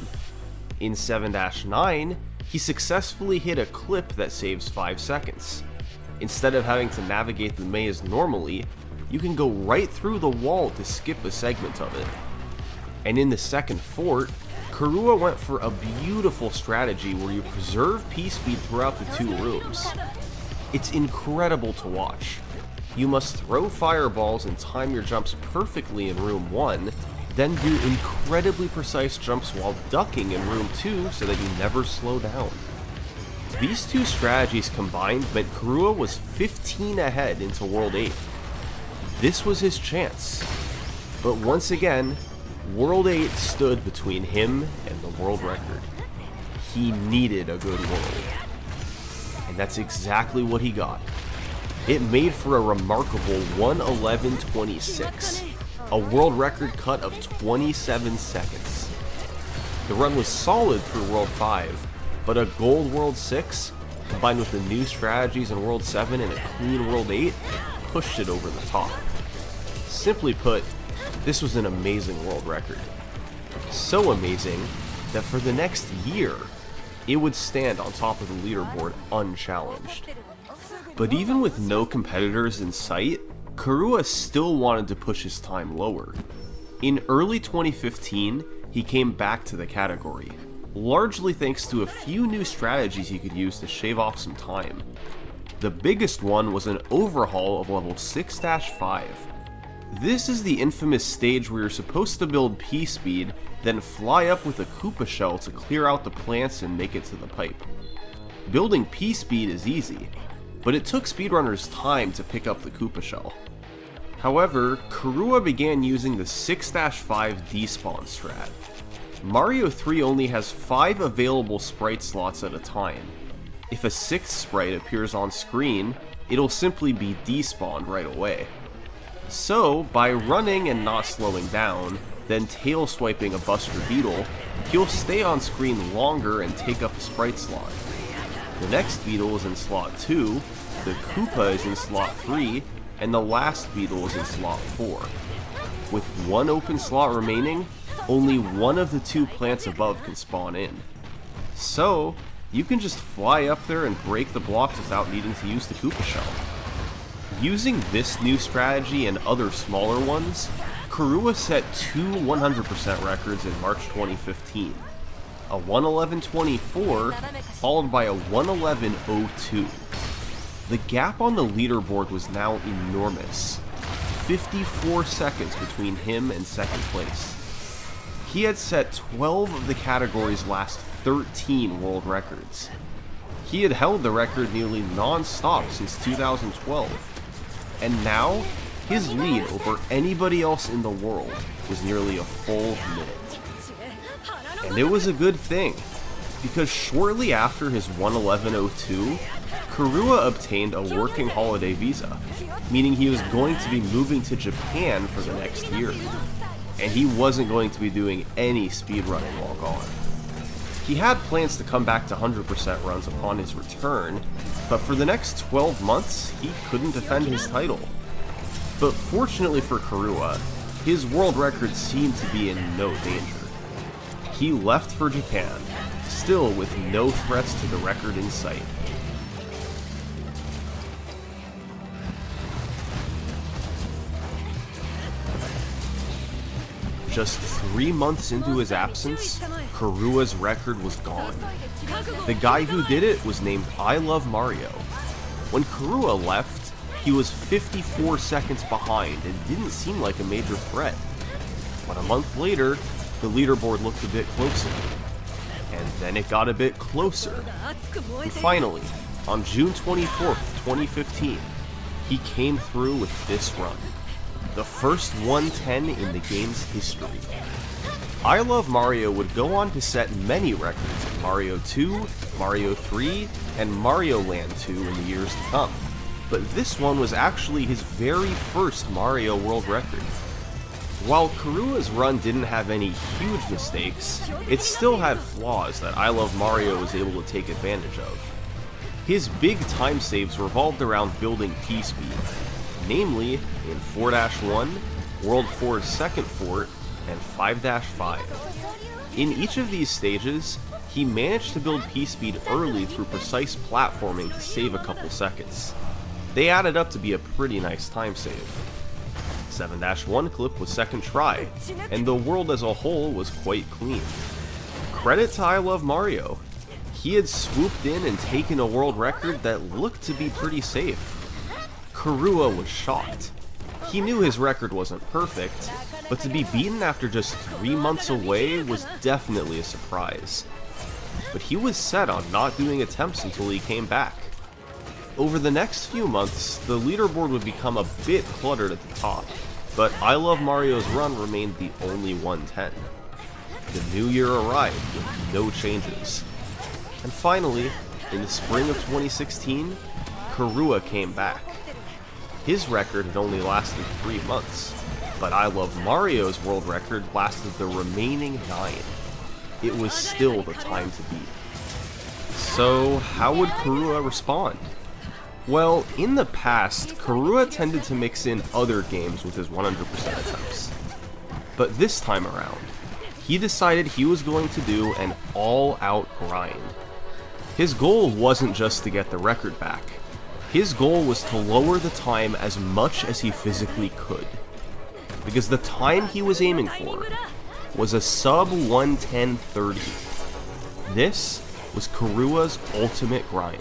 In 7-9, he successfully hit a clip that saves 5 seconds. Instead of having to navigate the maze normally, you can go right through the wall to skip a segment of it. And in the second fort, Kurua went for a beautiful strategy where you preserve P-speed throughout the 2 rooms. It's incredible to watch. You must throw fireballs and time your jumps perfectly in room 1, then do incredibly precise jumps while ducking in room 2 so that you never slow down. These 2 strategies combined meant Kurua was 15 ahead into World 8. This was his chance. But once again, World 8 stood between him and the world record. He needed a good world. And that's exactly what he got. It made for a remarkable 1:11.26, a world record cut of 27 seconds. The run was solid through World 5, but a gold World 6, combined with the new strategies in World 7 and a clean World 8, pushed it over the top. Simply put, this was an amazing world record. So amazing that for the next year, it would stand on top of the leaderboard unchallenged. But even with no competitors in sight, Kurua still wanted to push his time lower. In early 2015, he came back to the category, largely thanks to a few new strategies he could use to shave off some time. The biggest one was an overhaul of level 6-5. This is the infamous stage where you're supposed to build P-speed, then fly up with a Koopa shell to clear out the plants and make it to the pipe. Building P-speed is easy, but it took speedrunners time to pick up the Koopa shell. However, Kurua began using the 6-5 despawn strat. Mario 3 only has 5 available sprite slots at a time. If a 6th sprite appears on screen, it'll simply be despawned right away. So, by running and not slowing down, then tail swiping a Buster Beetle, he'll stay on screen longer and take up a sprite slot. The next beetle is in slot 2, the Koopa is in slot 3, and the last beetle is in slot 4. With 1 open slot remaining, only one of the 2 plants above can spawn in. So, you can just fly up there and break the blocks without needing to use the Koopa shell. Using this new strategy and other smaller ones, Kurua set 2 100% records in March 2015. A 1:11.24 followed by a 1:11.02. The gap on the leaderboard was now enormous. 54 seconds between him and second place. He had set 12 of the category's last 13 world records. He had held the record nearly non-stop since 2012. And now, his lead over anybody else in the world was nearly a full minute. And it was a good thing, because shortly after his 1:11.02, Kurua obtained a working holiday visa, meaning he was going to be moving to Japan for the next year, and he wasn't going to be doing any speedrunning while gone. He had plans to come back to 100% runs upon his return, but for the next 12 months, he couldn't defend his title. But fortunately for Kurua, his world record seemed to be in no danger. He left for Japan, still with no threats to the record in sight. Just 3 months into his absence, Kurua's record was gone. The guy who did it was named I Love Mario. When Kurua left, he was 54 seconds behind and didn't seem like a major threat. But a month later, the leaderboard looked a bit closer. And then it got a bit closer. And finally, on June 24th, 2015, he came through with this run. The first 110 in the game's history. I Love Mario would go on to set many records in Mario 2, Mario 3, and Mario Land 2 in the years to come. But this one was actually his very first Mario World Record. While Karua's run didn't have any huge mistakes, it still had flaws that I Love Mario was able to take advantage of. His big time saves revolved around building P-speed, namely in 4-1, World 4's second fort, and 5-5. In each of these stages, he managed to build P-speed early through precise platforming to save a couple seconds. They added up to be a pretty nice time save. 7-1 clip was second try, and the world as a whole was quite clean. Credit to I Love Mario. He had swooped in and taken a world record that looked to be pretty safe. Karua was shocked. He knew his record wasn't perfect, but to be beaten after just 3 months away was definitely a surprise. But he was set on not doing attempts until he came back. Over the next few months, the leaderboard would become a bit cluttered at the top, but I Love Mario's run remained the only 110. The new year arrived with no changes. And finally, in the spring of 2016, Karua came back. His record had only lasted 3 months, but I Love Mario's world record lasted the remaining 9. It was still the time to beat. So, how would Karua respond? Well, in the past, Karua tended to mix in other games with his 100% attempts. But this time around, he decided he was going to do an all-out grind. His goal wasn't just to get the record back. His goal was to lower the time as much as he physically could. Because the time he was aiming for was a sub 110.30. This was Karua's ultimate grind.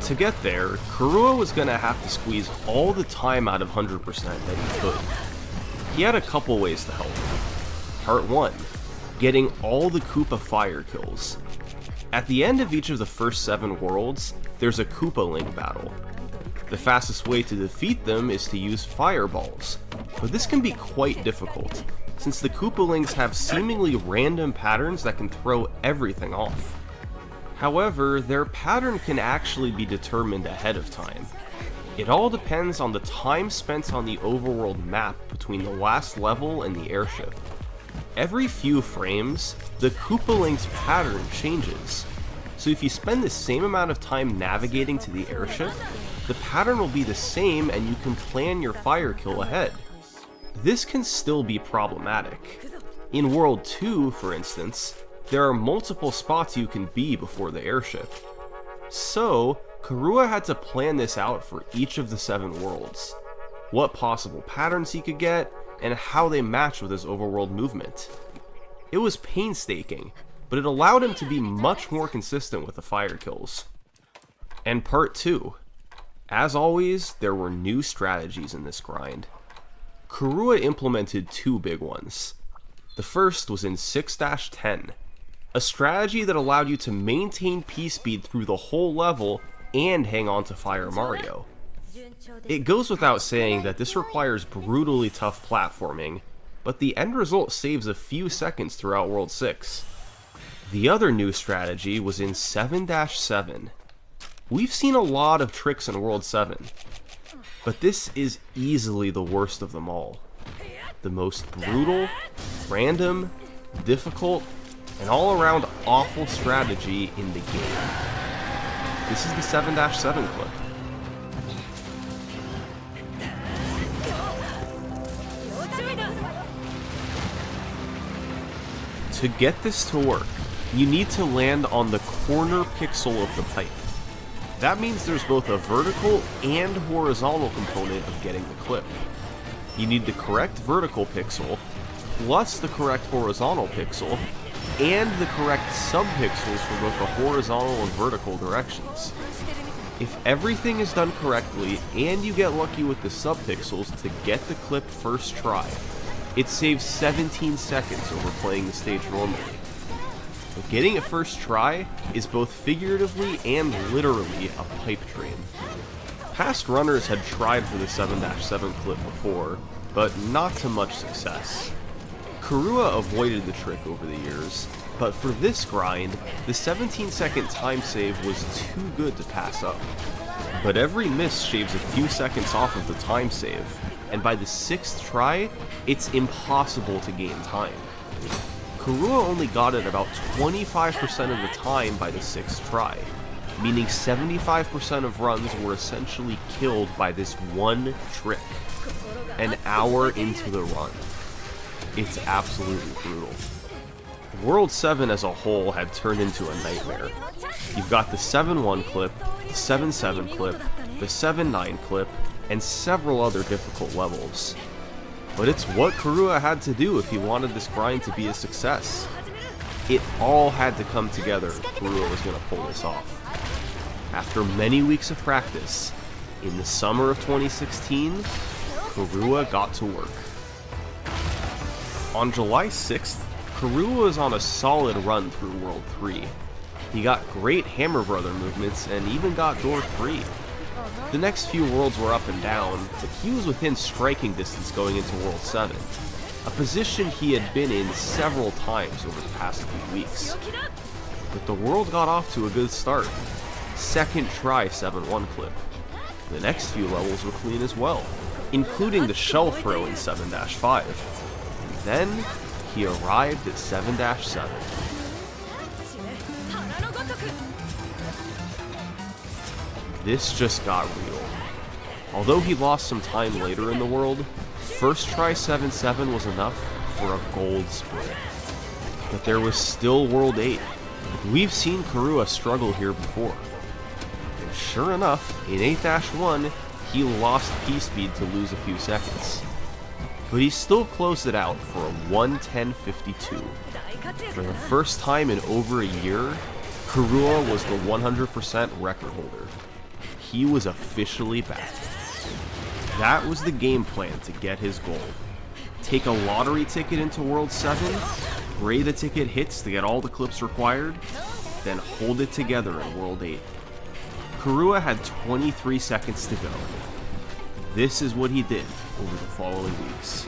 To get there, Karua was going to have to squeeze all the time out of 100% that he could. He had a couple ways to help. Part 1. Getting all the Koopa fire kills. At the end of each of the first 7 worlds, there's a Koopa Link battle. The fastest way to defeat them is to use fireballs, but this can be quite difficult, since the Koopa Links have seemingly random patterns that can throw everything off. However, their pattern can actually be determined ahead of time. It all depends on the time spent on the overworld map between the last level and the airship. Every few frames, the Koopa Link's pattern changes, so if you spend the same amount of time navigating to the airship, the pattern will be the same and you can plan your fire kill ahead. This can still be problematic. In World 2, for instance, there are multiple spots you can be before the airship. So, Karua had to plan this out for each of the 7 worlds. What possible patterns he could get, and how they match with his overworld movement. It was painstaking, but it allowed him to be much more consistent with the fire kills. And part 2. As always, there were new strategies in this grind. Karua implemented 2 big ones. The first was in 6-10, a strategy that allowed you to maintain P-speed through the whole level and hang on to Fire Mario. It goes without saying that this requires brutally tough platforming, but the end result saves a few seconds throughout World 6. The other new strategy was in 7-7. We've seen a lot of tricks in World 7, but this is easily the worst of them all. The most brutal, random, difficult, and all-around awful strategy in the game. This is the 7-7 clip. To get this to work, you need to land on the corner pixel of the pipe. That means there's both a vertical and horizontal component of getting the clip. You need the correct vertical pixel, plus the correct horizontal pixel, and the correct subpixels for both the horizontal and vertical directions. If everything is done correctly, and you get lucky with the subpixels to get the clip first try, it saves 17 seconds over playing the stage normally. but getting it first try is both figuratively and literally a pipe dream. Past runners had tried for the 7-7 clip before, but not to much success. Kurua avoided the trick over the years, but for this grind, the 17-second time save was too good to pass up. But every miss shaves a few seconds off of the time save, and by the 6th try, it's impossible to gain time. Kurua only got it about 25% of the time by the 6th try, meaning 75% of runs were essentially killed by this one trick, an hour into the run. It's absolutely brutal. World 7 as a whole had turned into a nightmare. You've got the 7-1 clip, the 7-7 clip, the 7-9 clip, and several other difficult levels. But it's what Kurua had to do if he wanted this grind to be a success. It all had to come together if Kurua was going to pull this off. After many weeks of practice, in the summer of 2016, Kurua got to work. On July 6th, Kurua was on a solid run through World 3. He got great Hammer Brother movements and even got Door 3. The next few worlds were up and down, but he was within striking distance going into World 7, a position he had been in several times over the past few weeks. But the world got off to a good start. Second try 7-1 clip. The next few levels were clean as well, including the shell throw in 7-5. Then, he arrived at 7-7. This just got real. Although he lost some time later in the world, first try 7-7 was enough for a gold split. But there was still World 8. We've seen Kurua struggle here before. And sure enough, in 8-1, he lost P-speed to lose a few seconds. But he still closed it out for a 1:10.52. For the first time in over a year, Kurua was the 100% record holder. He was officially back. That was the game plan to get his goal. Take a lottery ticket into World 7, pray the ticket hits to get all the clips required, then hold it together in World 8. Kurua had 23 seconds to go. This is what he did over the following weeks.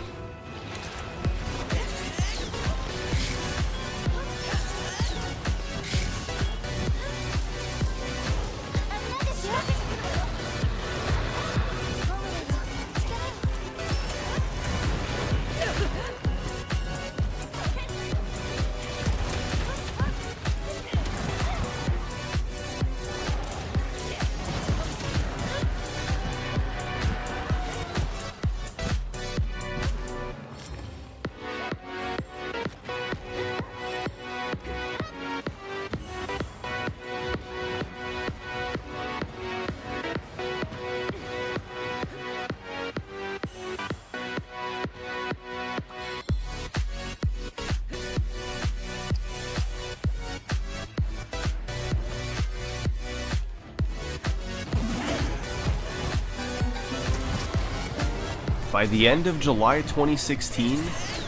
By the end of July 2016,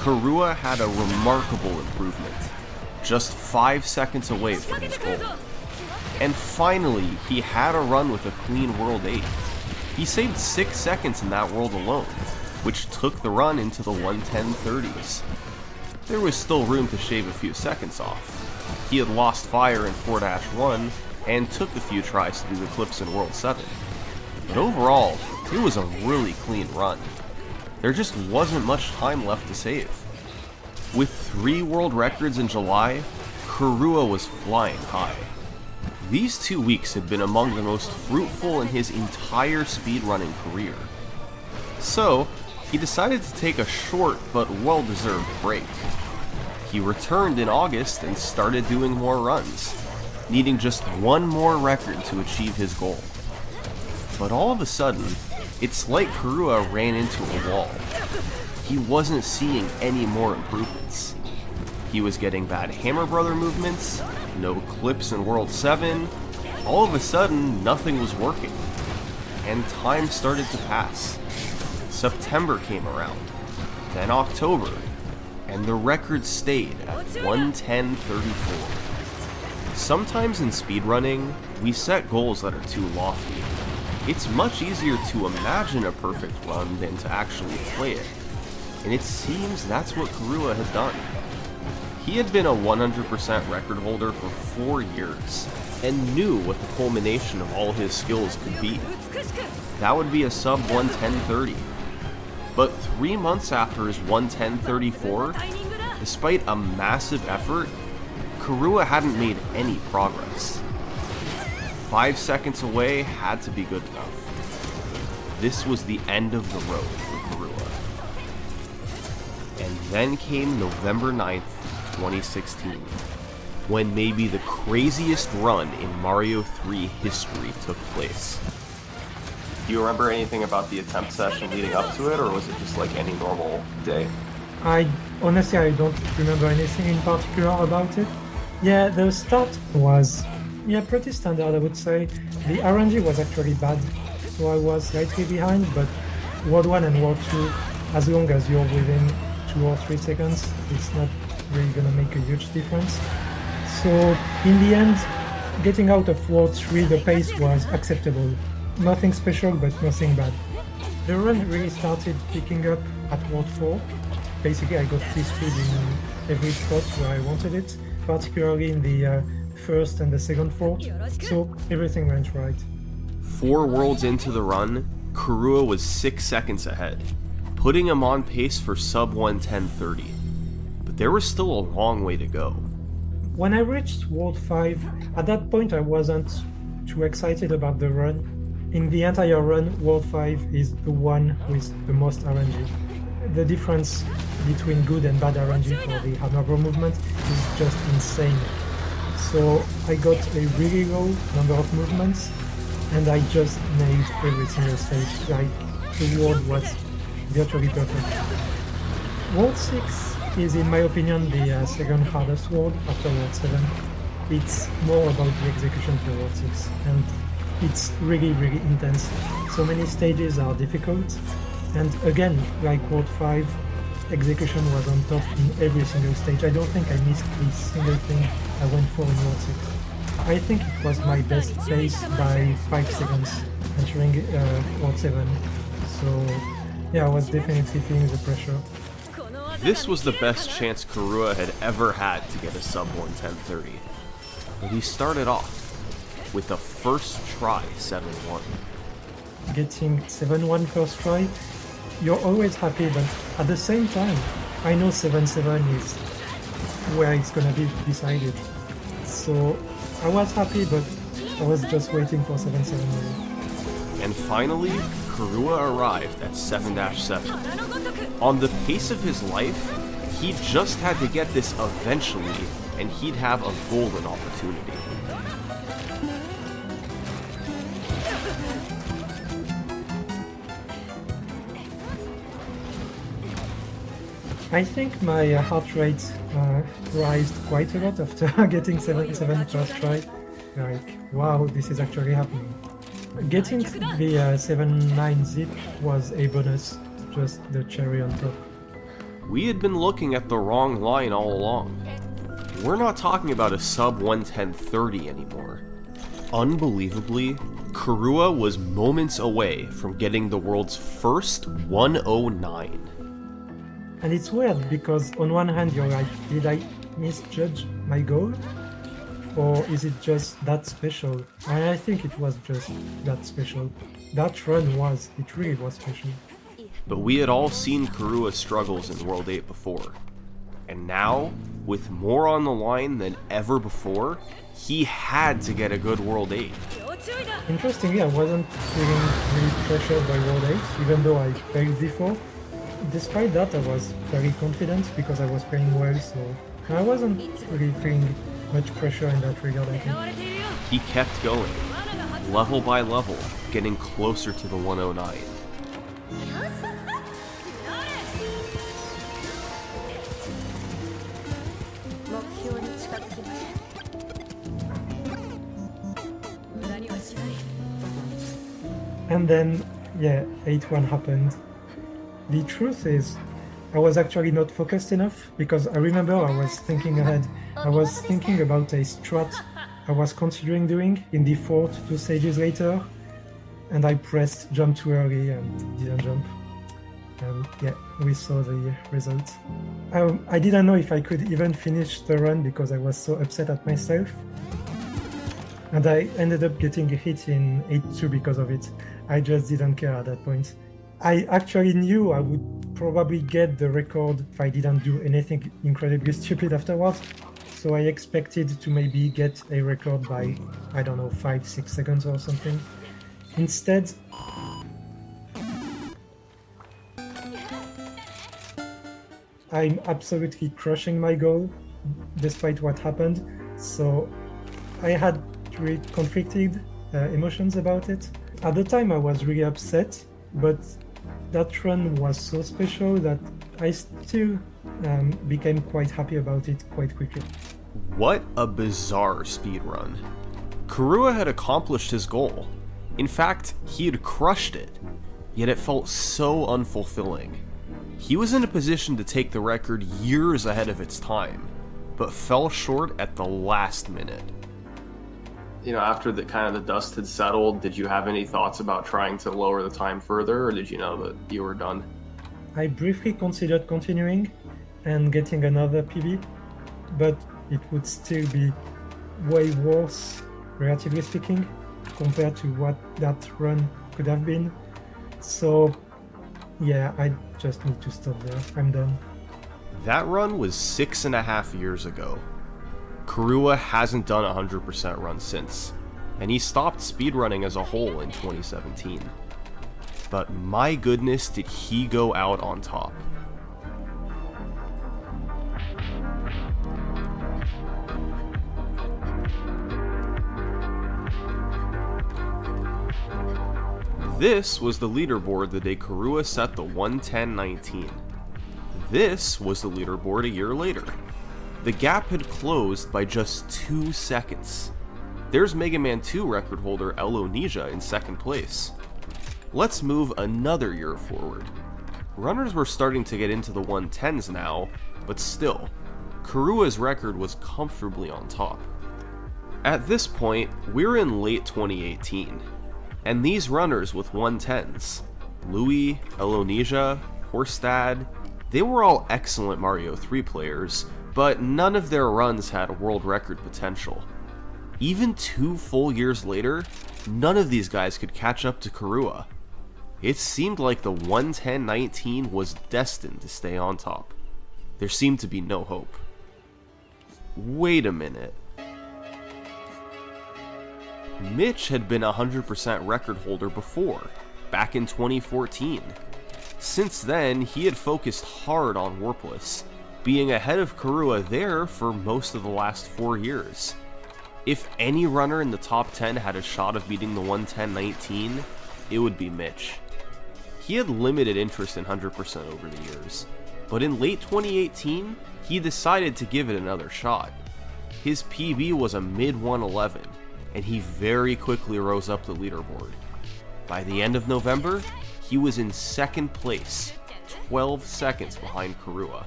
Kurua had a remarkable improvement, just 5 seconds away from his goal. And finally, he had a run with a clean World 8. He saved 6 seconds in that world alone, which took the run into the 1:10.30s. There was still room to shave a few seconds off. He had lost fire in 4-1 and took a few tries to do the clips in World 7. But overall, it was a really clean run. There just wasn't much time left to save. With 3 world records in July, Kurua was flying high. These 2 weeks had been among the most fruitful in his entire speedrunning career. So, he decided to take a short but well-deserved break. He returned in August and started doing more runs, needing just 1 more record to achieve his goal. But all of a sudden, it's like Kurua ran into a wall. He wasn't seeing any more improvements. He was getting bad Hammer Brother movements, no clips in World 7, all of a sudden nothing was working. And time started to pass. September came around, then October, and the record stayed at 1:10.34. Sometimes in speedrunning, we set goals that are too lofty. It's much easier to imagine a perfect run than to actually play it, and it seems that's what Karua had done. He had been a 100% record holder for 4 years, and knew what the culmination of all his skills could be. That would be a sub 110.30. But 3 months after his 110.34, despite a massive effort, Karua hadn't made any progress. 5 seconds away had to be good enough. This was the end of the road for Karua. And then came November 9th, 2016, when maybe the craziest run in Mario 3 history took place. Do you remember anything about the attempt session leading up to it, or was it just like any normal day? Honestly, I don't remember anything in particular about it. Yeah, the start was pretty standard, I would say. The RNG was actually bad, so I was slightly behind, but World 1 and World 2, as long as you're within 2 or 3 seconds, it's not really gonna make a huge difference. So in the end, getting out of World 3, the pace was acceptable. Nothing special, but nothing bad. The run really started picking up at World 4. Basically, I got free speed in every spot where I wanted it, particularly in the first and the second fort, so everything went right. 4 worlds into the run, Karua was 6 seconds ahead, putting him on pace for sub 110.30. But there was still a long way to go. When I reached World 5, at that point I wasn't too excited about the run. In the entire run, World 5 is the one with the most RNG. The difference between good and bad RNG for the hammer movement is just insane. So I got a really low number of movements, and I just nailed every single stage. Like, the world was virtually perfect. World 6 is, in my opinion, the second hardest world after World 7. It's more about the execution for World 6, and it's really, really intense. So many stages are difficult, and again, like World 5, execution was on top in every single stage. I don't think I missed a single thing I went for in World 6. I think it was my best pace by 5 seconds entering World 7. So yeah, I was definitely feeling the pressure. This was the best chance Karua had ever had to get a sub 110.30. But he started off with a first try 7-1. Getting 7-1 first try, you're always happy, but at the same time, I know 7-7 is where it's gonna be decided. So I was happy, but I was just waiting for 7-7 really. And finally, Karua arrived at 7-7. On the pace of his life, he just had to get this eventually, and he'd have a golden opportunity. I think my heart rate rised quite a lot after getting 7-7 first try. Like, wow, this is actually happening. Getting the 7-9 zip was a bonus, just the cherry on top. We had been looking at the wrong line all along. We're not talking about a sub 110.30 anymore. Unbelievably, Karua was moments away from getting the world's first 109. And it's weird because on one hand you're like, did I misjudge my goal? Or is it just that special? And I think it was just that special. That run it really was special. But we had all seen Karua's struggles in World 8 before. And now, with more on the line than ever before, he had to get a good World 8. Interestingly, I wasn't feeling really pressured by World 8, even though I failed before. Despite that, I was very confident because I was playing well, so I wasn't really feeling much pressure in that regard, I think. He kept going, level by level, getting closer to the 109. And then, yeah, 8-1 happened. The truth is, I was actually not focused enough, because I remember I was thinking ahead. I was thinking about a strat I was considering doing in default 2 stages later, and I pressed jump too early and didn't jump. And yeah, we saw the result. I didn't know if I could even finish the run because I was so upset at myself. And I ended up getting a hit in 8-2 because of it. I just didn't care at that point. I actually knew I would probably get the record if I didn't do anything incredibly stupid afterwards. So I expected to maybe get a record by, I don't know, 5-6 seconds or something. Instead, I'm absolutely crushing my goal despite what happened. So I had really conflicted emotions about it. At the time I was really upset, but that run was so special that I still became quite happy about it quite quickly. What a bizarre speedrun. Kurua had accomplished his goal. In fact, he had crushed it, yet it felt so unfulfilling. He was in a position to take the record years ahead of its time, but fell short at the last minute. You know, after the dust had settled, did you have any thoughts about trying to lower the time further, or did you know that you were done? I briefly considered continuing and getting another PB, but it would still be way worse, relatively speaking, compared to what that run could have been. So yeah, I just need to stop there. I'm done. That run was 6.5 years ago. Kurua hasn't done a 100% run since, and he stopped speedrunning as a whole in 2017. But my goodness, did he go out on top. This was the leaderboard the day Kurua set the 1:10:19. This was the leaderboard a year later. The gap had closed by just 2 seconds. There's Mega Man 2 record holder Elo Ninja in second place. Let's move another year forward. Runners were starting to get into the 110s now, but still, Kurua's record was comfortably on top. At this point, we're in late 2018, and these runners with 110s, Louis, Elo Ninja, Horstad, they were all excellent Mario 3 players, but none of their runs had world record potential. Even 2 full years later, none of these guys could catch up to Kurua. It seemed like the 1:10:19 was destined to stay on top. There seemed to be no hope. Wait a minute. Mitch had been a 100% record holder before, back in 2014. Since then, he had focused hard on Warpless, being ahead of Kurua there for most of the last 4 years. If any runner in the top 10 had a shot of beating the 1:10:19, it would be Mitch. He had limited interest in 100% over the years, but in late 2018, he decided to give it another shot. His PB was a mid-111, and he very quickly rose up the leaderboard. By the end of November, he was in second place, 12 seconds behind Kurua.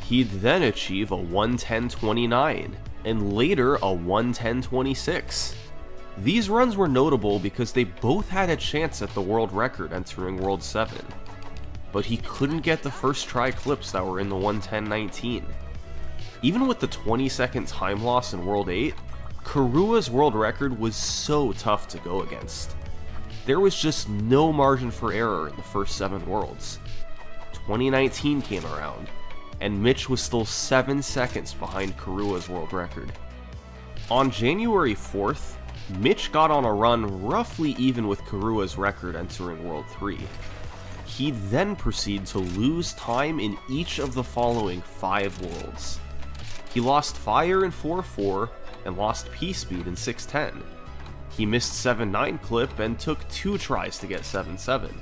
He'd then achieve a 1:10:29, and later a 1:10:26. These runs were notable because they both had a chance at the world record entering World 7, but he couldn't get the first try clips that were in the 1:10:19. Even with the 20-second time loss in World 8, Kurua's world record was so tough to go against. There was just no margin for error in the first 7 worlds. 2019 came around, and Mitch was still 7 seconds behind Kurua's world record. On January 4th, Mitch got on a run roughly even with Kurua's record entering World 3. He'd then proceed to lose time in each of the following 5 worlds. He lost Fire in 4-4 and lost P-Speed in 6-10. He missed 7-9 clip and took 2 tries to get 7-7.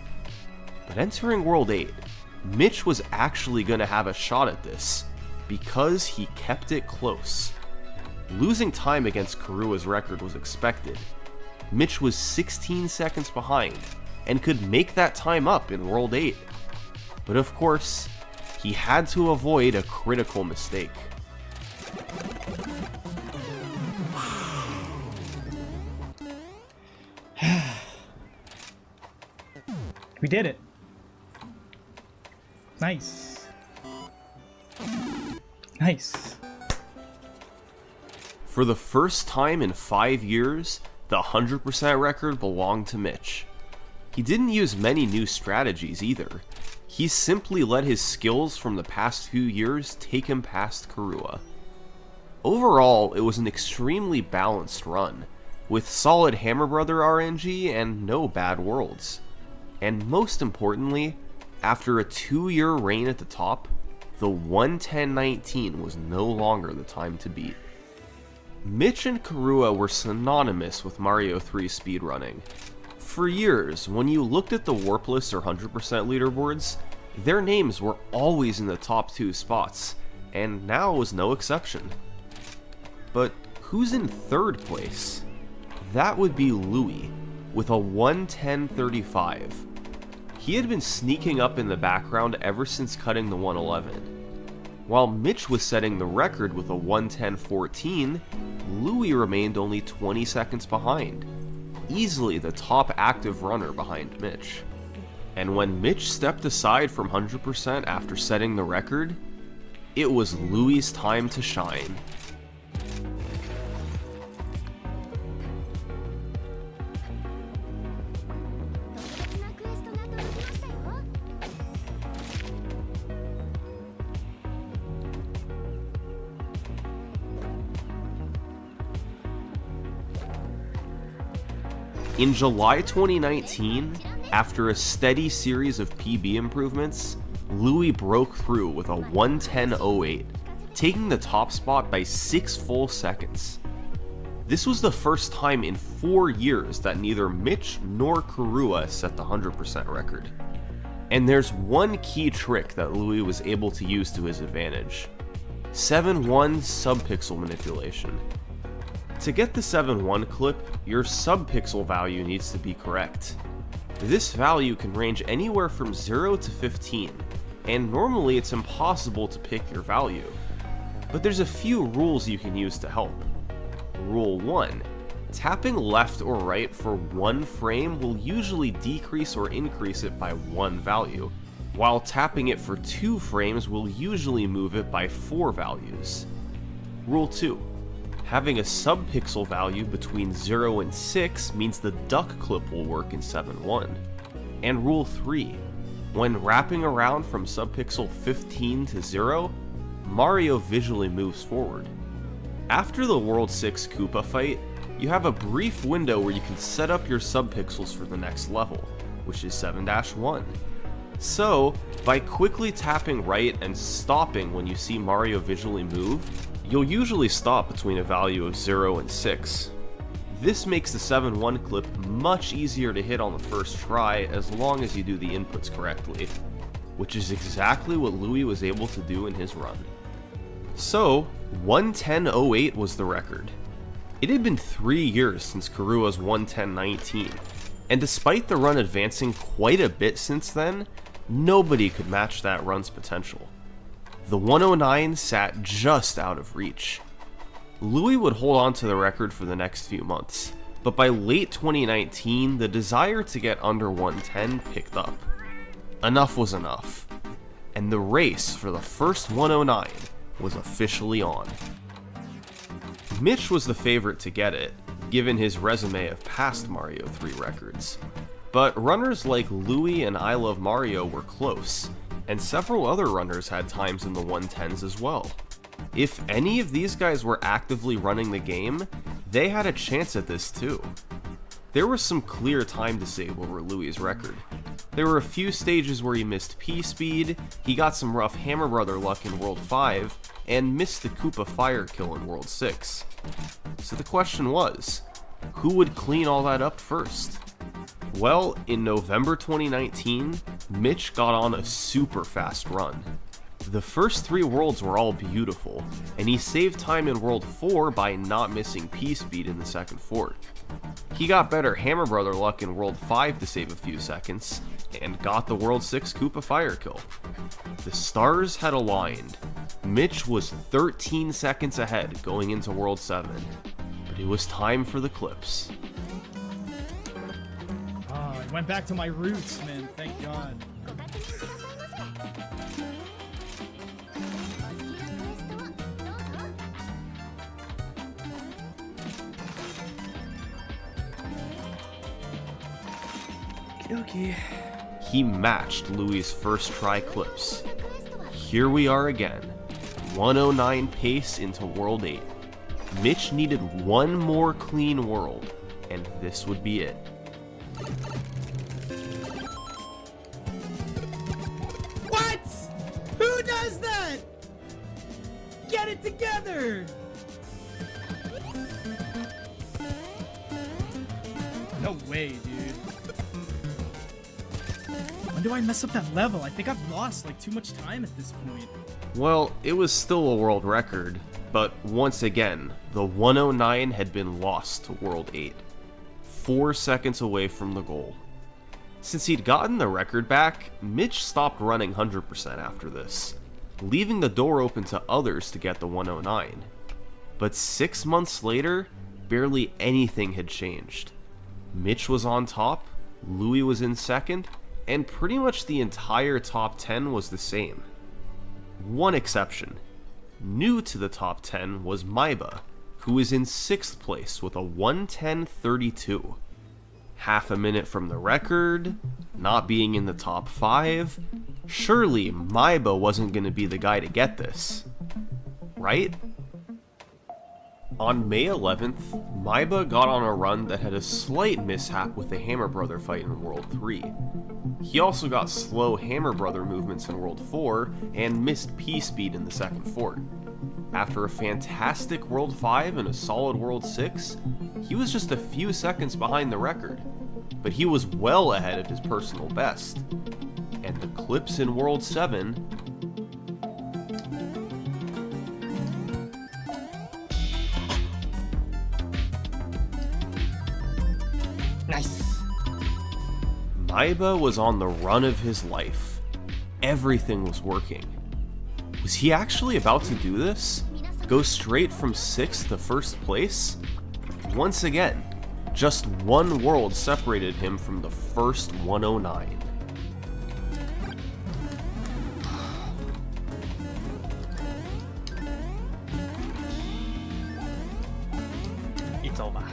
But entering World 8, Mitch was actually going to have a shot at this, because he kept it close. Losing time against Kurua's record was expected. Mitch was 16 seconds behind, and could make that time up in World 8. But of course, he had to avoid a critical mistake. We did it. Nice. Nice. For the first time in 5 years, the 100% record belonged to Mitch. He didn't use many new strategies either. He simply let his skills from the past few years take him past Karua. Overall, it was an extremely balanced run, with solid Hammer Brother RNG and no bad worlds. And most importantly, after a 2-year reign at the top, the 110-19 was no longer the time to beat. Mitch and Karua were synonymous with Mario 3 speedrunning. For years, when you looked at the Warpless or 100% leaderboards, their names were always in the top 2 spots, and now was no exception. But who's in 3rd place? That would be Louis, with a 110.35. He had been sneaking up in the background ever since cutting the 111. While Mitch was setting the record with a 110.14, Louis remained only 20 seconds behind, easily the top active runner behind Mitch. And when Mitch stepped aside from 100% after setting the record, it was Louis' time to shine. In July 2019, after a steady series of PB improvements, Louis broke through with a 110.08, taking the top spot by 6 full seconds. This was the first time in 4 years that neither Mitch nor Karua set the 100% record. And there's one key trick that Louis was able to use to his advantage: 7-1 subpixel manipulation. To get the 7-1 clip, your subpixel value needs to be correct. This value can range anywhere from 0 to 15, and normally it's impossible to pick your value. But there's a few rules you can use to help. Rule 1. Tapping left or right for 1 frame will usually decrease or increase it by 1 value, while tapping it for 2 frames will usually move it by 4 values. Rule 2. Having a subpixel value between 0 and 6 means the duck clip will work in 7-1. And Rule 3. When wrapping around from subpixel 15 to 0, Mario visually moves forward. After the World 6 Koopa fight, you have a brief window where you can set up your subpixels for the next level, which is 7-1. So, by quickly tapping right and stopping when you see Mario visually move, you'll usually stop between a value of 0 and 6. This makes the 7-1 clip much easier to hit on the first try as long as you do the inputs correctly, which is exactly what Louis was able to do in his run. So, 110.08 was the record. It had been 3 years since Karua's 110.19, and despite the run advancing quite a bit since then, nobody could match that run's potential. The 109 sat just out of reach. Louis would hold on to the record for the next few months, but by late 2019, the desire to get under 110 picked up. Enough was enough, and the race for the first 109 was officially on. Mitch was the favorite to get it, given his resume of past Mario 3 records. But runners like Louis and I Love Mario were close, and several other runners had times in the 110s as well. If any of these guys were actively running the game, they had a chance at this too. There was some clear time to save over Louis' record. There were a few stages where he missed P-Speed, he got some rough Hammer Brother luck in World 5, and missed the Koopa Fire kill in World 6. So the question was, who would clean all that up first? Well, in November 2019, Mitch got on a super fast run. The first 3 worlds were all beautiful, and he saved time in World 4 by not missing P-Speed in the second fort. He got better Hammer Brother luck in World 5 to save a few seconds, and got the World 6 Koopa Fire kill. The stars had aligned. Mitch was 13 seconds ahead going into World 7, but it was time for the clips. Oh, I went back to my roots, man, thank God. Okay. He matched Louis' first try clips. Here we are again, 109 pace into World 8. Mitch needed one more clean world, and this would be it. What? Who does that? Get it together! No way, dude. When do I mess up that level? I think I've lost like too much time at this point. Well, it was still a world record, but once again, the 109 had been lost to World 8, 4 seconds away from the goal. Since he'd gotten the record back, Mitch stopped running 100% after this, leaving the door open to others to get the 109. But 6 months later, barely anything had changed. Mitch was on top, Louis was in second, and pretty much the entire top 10 was the same. One exception. New to the top 10 was Maiba, who was in 6th place with a 1:10.32. Half a minute from the record, not being in the top 5, surely Maiba wasn't going to be the guy to get this. Right? On May 11th, Maiba got on a run that had a slight mishap with the Hammer Brother fight in World 3. He also got slow Hammer Brother movements in World 4 and missed P-Speed in the second fort. After a fantastic World 5 and a solid World 6, he was just a few seconds behind the record, but he was well ahead of his personal best. And the clips in World 7 Nice. Maiba was on the run of his life. Everything was working. Was he actually about to do this? Go straight from 6th to 1st place? Once again, just one world separated him from the first 109. It's over.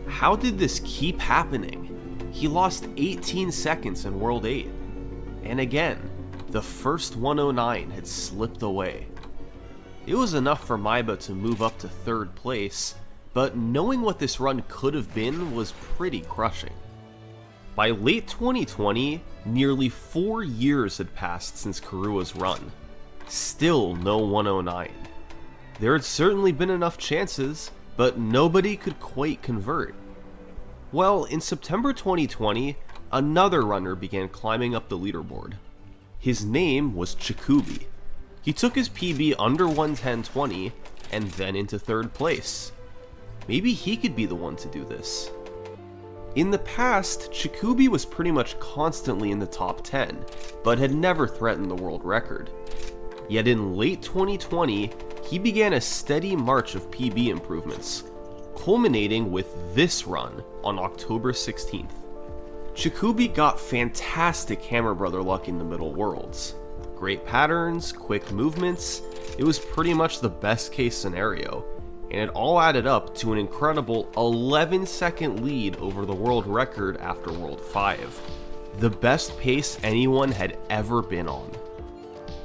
How did this keep happening? He lost 18 seconds in World 8. And again, the first 109 had slipped away. It was enough for Maiba to move up to 3rd place, but knowing what this run could have been was pretty crushing. By late 2020, nearly 4 years had passed since Karua's run. Still no 109. There had certainly been enough chances, but nobody could quite convert. Well, in September 2020, another runner began climbing up the leaderboard. His name was Chikubi. He took his PB under 110.20 and then into 3rd place. Maybe he could be the one to do this. In the past, Chikubi was pretty much constantly in the top 10, but had never threatened the world record. Yet in late 2020, he began a steady march of PB improvements, culminating with this run on October 16th. Chikubi got fantastic Hammer Brother luck in the middle worlds. Great patterns, quick movements, it was pretty much the best case scenario, and it all added up to an incredible 11-second lead over the world record after World 5. The best pace anyone had ever been on.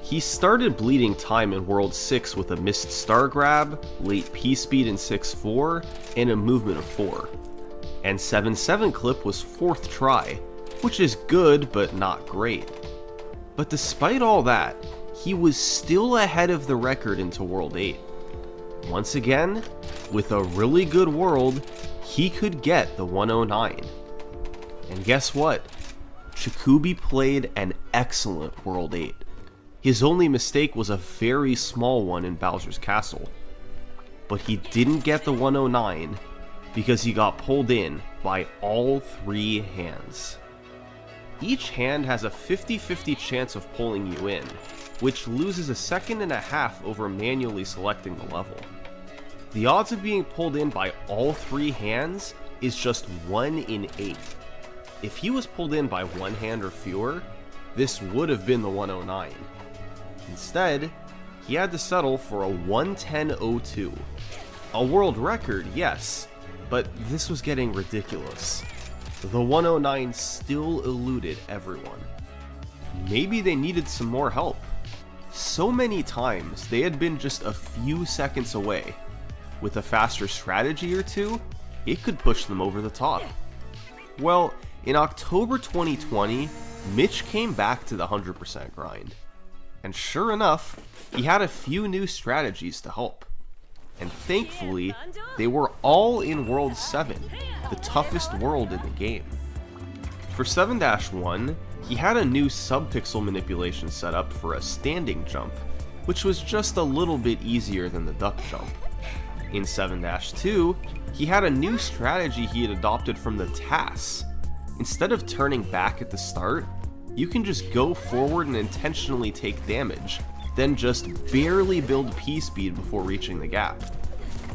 He started bleeding time in World 6 with a missed star grab, late P-Speed in 6-4, and a movement of 4. And 7-7 clip was 4th try, which is good but not great. But despite all that, he was still ahead of the record into World 8. Once again, with a really good world, he could get the 109. And guess what? Chikubi played an excellent World 8. His only mistake was a very small one in Bowser's Castle. But he didn't get the 109 because he got pulled in by all 3 hands. Each hand has a 50-50 chance of pulling you in, which loses a second and a half over manually selecting the level. The odds of being pulled in by all 3 hands is just 1 in 8. If he was pulled in by 1 hand or fewer, this would have been the 109. Instead, he had to settle for a 110.02. A world record, yes, but this was getting ridiculous. The 109 still eluded everyone. Maybe they needed some more help. So many times they had been just a few seconds away. With a faster strategy or two, it could push them over the top. Well, in October 2020, Mitch came back to the 100% grind. And sure enough, he had a few new strategies to help. And thankfully, they were all in World 7, the toughest world in the game. For 7-1, he had a new subpixel manipulation setup for a standing jump, which was just a little bit easier than the duck jump. In 7-2, he had a new strategy he had adopted from the TAS. Instead of turning back at the start, you can just go forward and intentionally take damage, then just barely build P-speed before reaching the gap.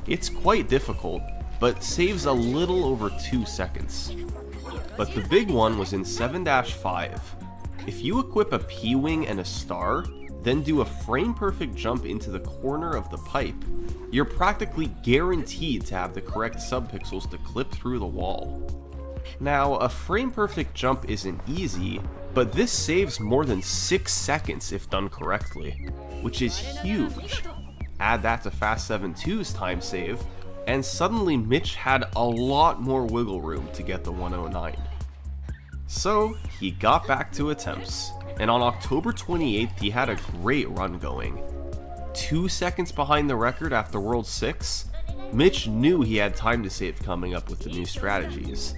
It's quite difficult, but saves a little over 2 seconds. But the big one was in 7-5. If you equip a P-wing and a star, then do a frame-perfect jump into the corner of the pipe, you're practically guaranteed to have the correct subpixels to clip through the wall. Now, a frame-perfect jump isn't easy, but this saves more than 6 seconds if done correctly, which is huge. Add that to Fast 7-2's time save, and suddenly Mitch had a lot more wiggle room to get the 109. So, he got back to attempts, and on October 28th he had a great run going. 2 seconds behind the record after World 6, Mitch knew he had time to save coming up with the new strategies.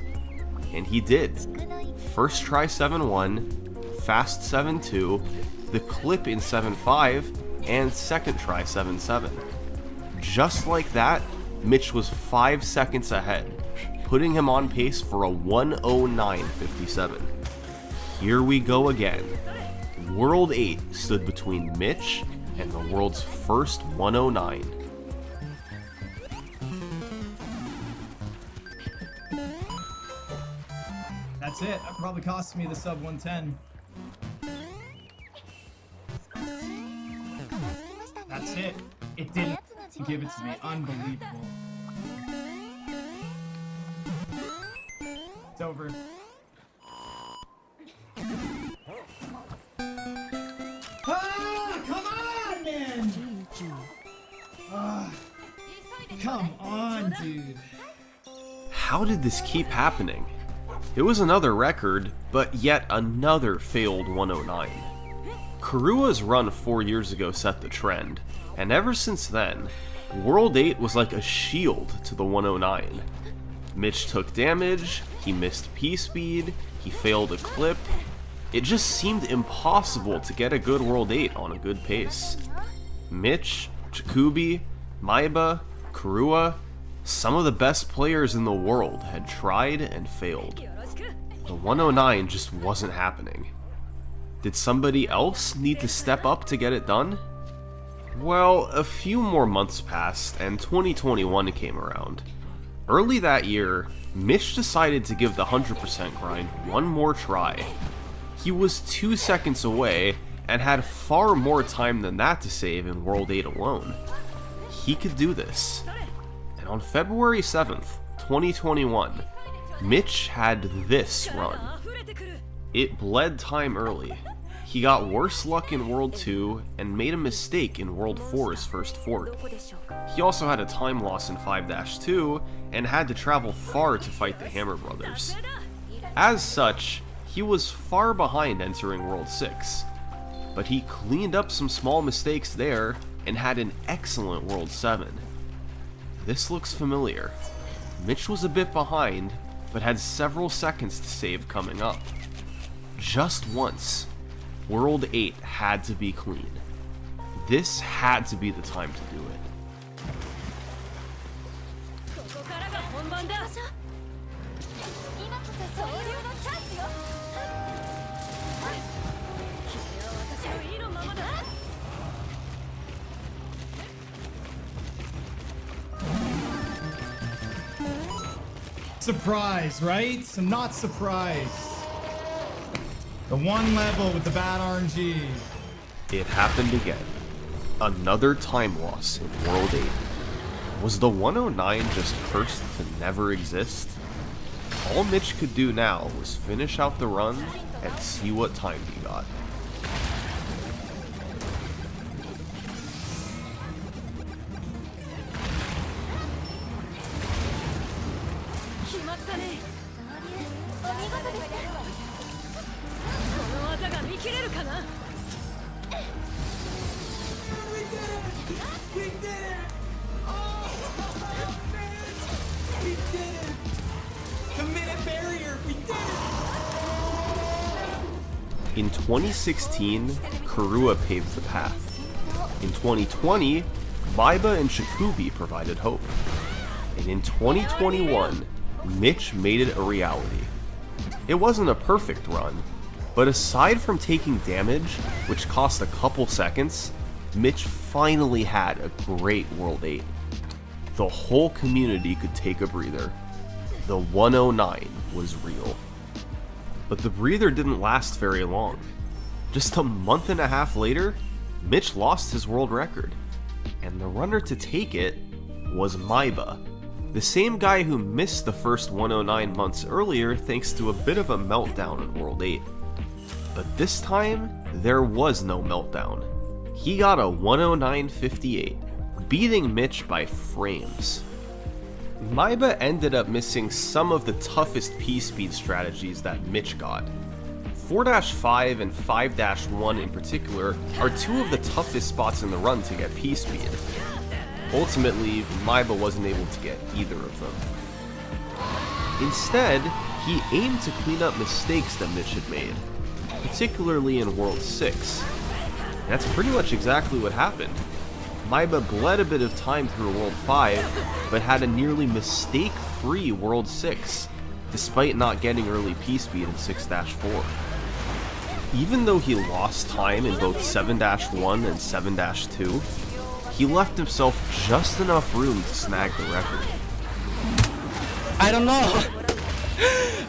And he did. First try 7-1, fast 7-2, the clip in 7-5, and second try 7-7. Just like that, Mitch was 5 seconds ahead, putting him on pace for a 109.57. Here we go again. World 8 stood between Mitch and the world's first 109. That's it. That probably cost me the sub 110. That's it. It didn't give it to me. Unbelievable. It's over. Ah, come on, man! Come on, dude. How did this keep happening? It was another record, but yet another failed 109. Karua's run 4 years ago set the trend, and ever since then, World 8 was like a shield to the 109. Mitch took damage, he missed P-speed, he failed a clip. It just seemed impossible to get a good World 8 on a good pace. Mitch, Jacoby, Maiba, Karua, some of the best players in the world had tried and failed. The 109 just wasn't happening. Did somebody else need to step up to get it done? Well, a few more months passed and 2021 came around. Early that year, Mitch decided to give the 100% grind one more try. He was 2 seconds away and had far more time than that to save in World 8 alone. He could do this. And on February 7th, 2021, Mitch had this run. It bled time early. He got worse luck in World 2 and made a mistake in World 4's first fort. He also had a time loss in 5-2 and had to travel far to fight the Hammer Brothers. As such, he was far behind entering World 6, but he cleaned up some small mistakes there and had an excellent World 7. This looks familiar. Mitch was a bit behind, but had several seconds to save coming up. Just once. World 8 had to be clean. This had to be the time to do it. Surprise, right? I'm not surprised. The one level with the bad RNG. It happened again. Another time loss in World 8. Was the 109 just cursed to never exist? All Mitch could do now was finish out the run and see what time he got. In 2016, Karua paved the path. In 2020, Maiba and Shikubi provided hope. And in 2021, Mitch made it a reality. It wasn't a perfect run, but aside from taking damage, which cost a couple seconds, Mitch finally had a great World 8. The whole community could take a breather. The 109 was real. But the breather didn't last very long. Just a month and a half later, Mitch lost his world record. And the runner to take it was Maiba, the same guy who missed the first 109 months earlier thanks to a bit of a meltdown in World 8. But this time, there was no meltdown. He got a 109.58, beating Mitch by frames. Maiba ended up missing some of the toughest P-speed strategies that Mitch got. 4-5 and 5-1 in particular are two of the toughest spots in the run to get P-speed. Ultimately, Maiba wasn't able to get either of them. Instead, he aimed to clean up mistakes that Mitch had made, particularly in World 6. That's pretty much exactly what happened. Maiba bled a bit of time through World 5, but had a nearly mistake-free World 6, despite not getting early P-speed in 6-4. Even though he lost time in both 7-1 and 7-2, he left himself just enough room to snag the record. I don't know,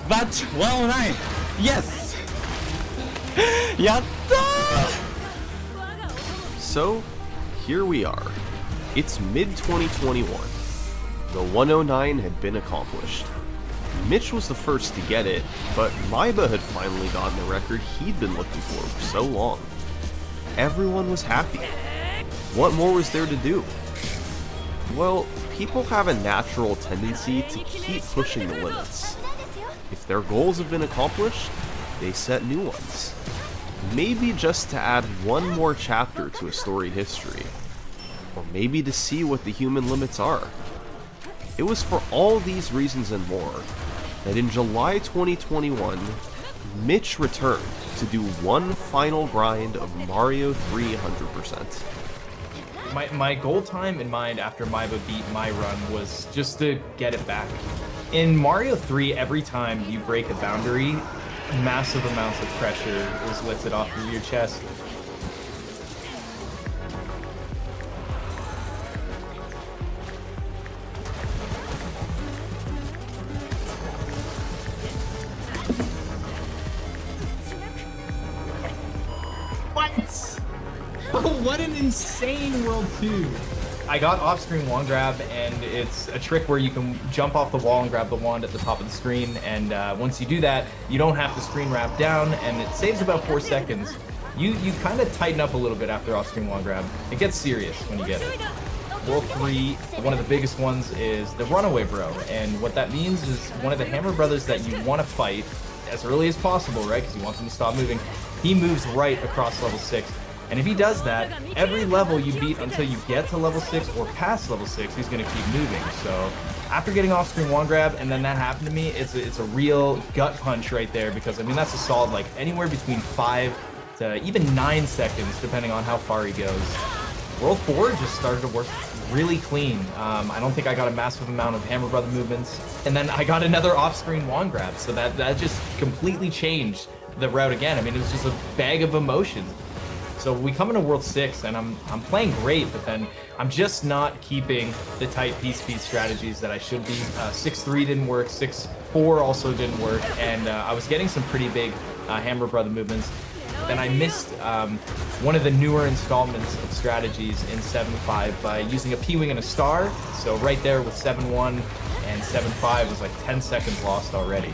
but 109, yes! Yatta! So, here we are. It's mid-2021. The 109 had been accomplished. Mitch was the first to get it, but Maiba had finally gotten the record he'd been looking for so long. Everyone was happy. What more was there to do? Well, people have a natural tendency to keep pushing the limits. If their goals have been accomplished, they set new ones. Maybe just to add one more chapter to a storied history. Or maybe to see what the human limits are. It was for all these reasons and more that in July 2021, Mitch returned to do one final grind of Mario 3 100%. My goal time in mind after Maiba beat my run was just to get it back. In Mario 3, every time you break a boundary, massive amounts of pressure is lifted off of your chest. What? Oh, what an insane World 2! I got off-screen wand grab, and it's a trick where you can jump off the wall and grab the wand at the top of the screen, and once you do that, you don't have to screen wrap down, and it saves about 4 seconds. You kind of tighten up a little bit after off-screen wand grab. It gets serious when you get it. World 3, one of the biggest ones is the Runaway Bro, and what that means is one of the Hammer Brothers that you want to fight as early as possible, right, because you want them to stop moving, he moves right across level 6. And if he does that, every level you beat until you get to level 6 or past level 6, he's going to keep moving. So after getting off-screen wand grab and then that happened to me, it's a real gut punch right there, because I mean that's a solid like anywhere between 5 to even 9 seconds, depending on how far he goes. World 4 just started to work really clean. I don't think I got a massive amount of Hammer Brother movements. And then I got another off-screen wand grab, so that just completely changed the route again. I mean, it was just a bag of emotions. So we come into World 6, and I'm playing great, but then I'm just not keeping the tight P-speed strategies that I should be. 6-3 didn't work, 6-4 also didn't work, and I was getting some pretty big Hammer Brother movements. Then I missed one of the newer installments of strategies in 7-5 by using a P-Wing and a star. So right there with 7-1 and 7-5 was like 10 seconds lost already.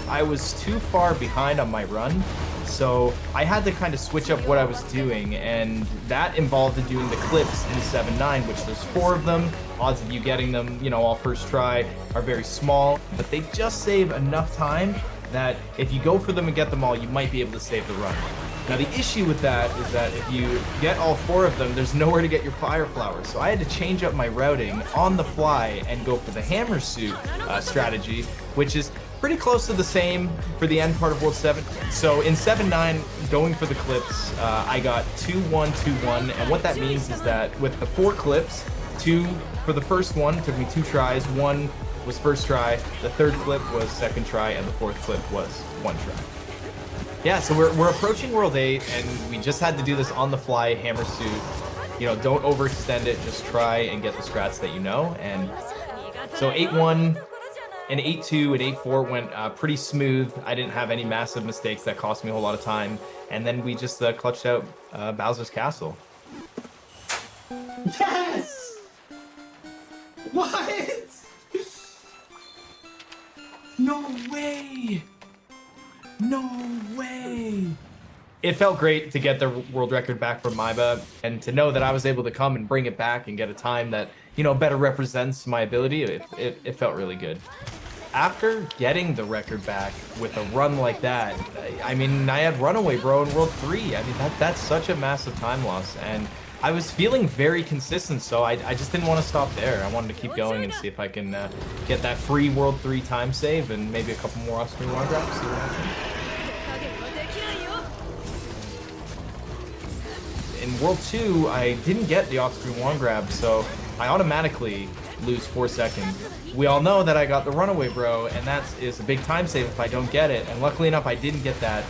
I was too far behind on my run, so I had to kind of switch up what I was doing, and that involved doing the clips in 7-9, which there's 4 of them. Odds of you getting them, you know, all first try are very small, but they just save enough time that if you go for them and get them all, you might be able to save the run. Now the issue with that is that if you get all 4 of them, there's nowhere to get your fire flowers. So I had to change up my routing on the fly and go for the hammer suit strategy, which is pretty close to the same for the end part of World 7. So in 7-9, going for the clips, I got 2-1, 2-1, and what that means is that with the 4 clips, 2 for the first one, took me 2 tries, 1 was first try, the 3rd clip was second try, and the 4th clip was 1 try. Yeah, so we're approaching World 8, and we just had to do this on the fly, hammer suit. You know, don't overextend it, just try and get the strats that you know. And so 8-1 and 8-2 and 8-4 went pretty smooth. I didn't have any massive mistakes that cost me a whole lot of time. And then we just clutched out Bowser's Castle. Yes! What? No way! No way! It felt great to get the world record back from Maiba, and to know that I was able to come and bring it back and get a time that, you know, better represents my ability. It felt really good. After getting the record back with a run like that, I mean, I had Runaway Bro in World 3. I mean, that's such a massive time loss, and I was feeling very consistent, so I just didn't want to stop there. I wanted to keep going and see if I can get that free World 3 time save and maybe a couple more off-screen wand grabs, see what happens. In World 2, I didn't get the off-screen wand grab, so I automatically lose 4 seconds. We all know that I got the Runaway Bro, and that is a big time save if I don't get it, and luckily enough I didn't get that.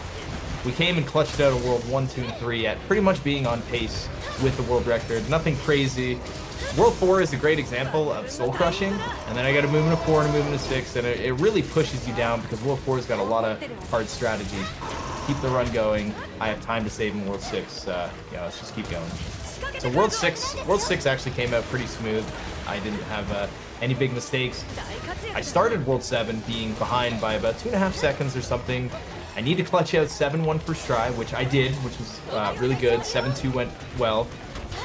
We came and clutched out a World 1, 2, and 3 at pretty much being on pace with the world record. Nothing crazy. World 4 is a great example of soul crushing, and then I got to move into 4 and move into 6, and it really pushes you down because World 4 has got a lot of hard strategies. Keep the run going. I have time to save in World 6. Yeah, let's just keep going. So World 6 actually came out pretty smooth. I didn't have any big mistakes. I started World 7 being behind by about 2.5 seconds or something. I need to clutch out 7-1 first try, which I did, which was really good. 7-2 went well.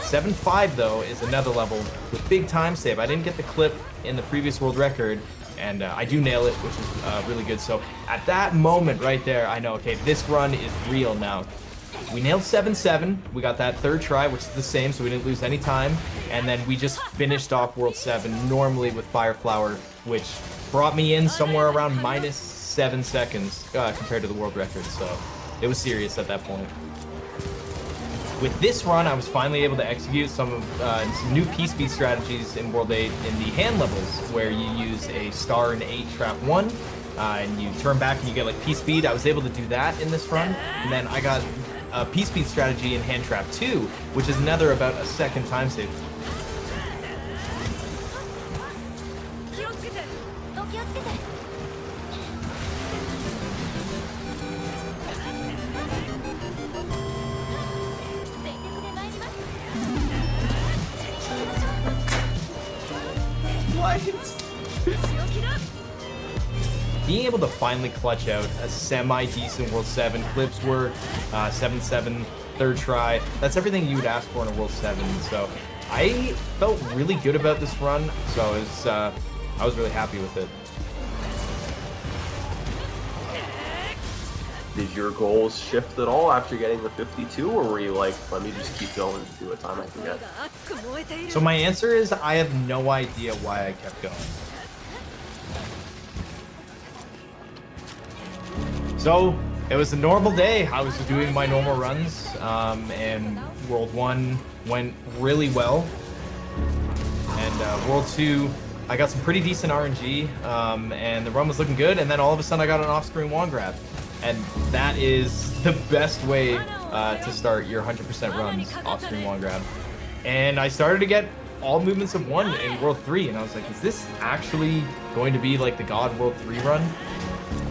7-5 though is another level with big time save. I didn't get the clip in the previous world record, and I do nail it, which is really good. So at that moment right there, I know, okay, this run is real now. We nailed 7-7. We got that 3rd try, which is the same, so we didn't lose any time. And then we just finished off World 7 normally with Fire Flower, which brought me in somewhere around -7 seconds compared to the world record. So it was serious at that point. With this run, I was finally able to execute some new P-speed strategies in World 8 in the hand levels, where you use a star and 8 trap 1, and you turn back and you get like P-speed. I was able to do that in this run, and then I got a P-speed strategy in hand trap 2, which is another about a second time save. Being able to finally clutch out a semi-decent World 7, clips work, 7-7, 3rd try, that's everything you would ask for in a World 7. So I felt really good about this run, so I was really happy with it. Did your goals shift at all after getting the 52, or were you like, let me just keep going and see what time I can get? So my answer is I have no idea why I kept going. So It was a normal day. I was doing my normal runs, and World 1 went really well. And World 2, I got some pretty decent RNG, and the run was looking good, and then all of a sudden I got an off-screen wand grab. And that is the best way to start your 100% runs, off-screen wand grab. And I started to get all movements of 1 in World 3, and I was like, is this actually going to be like the God World 3 run?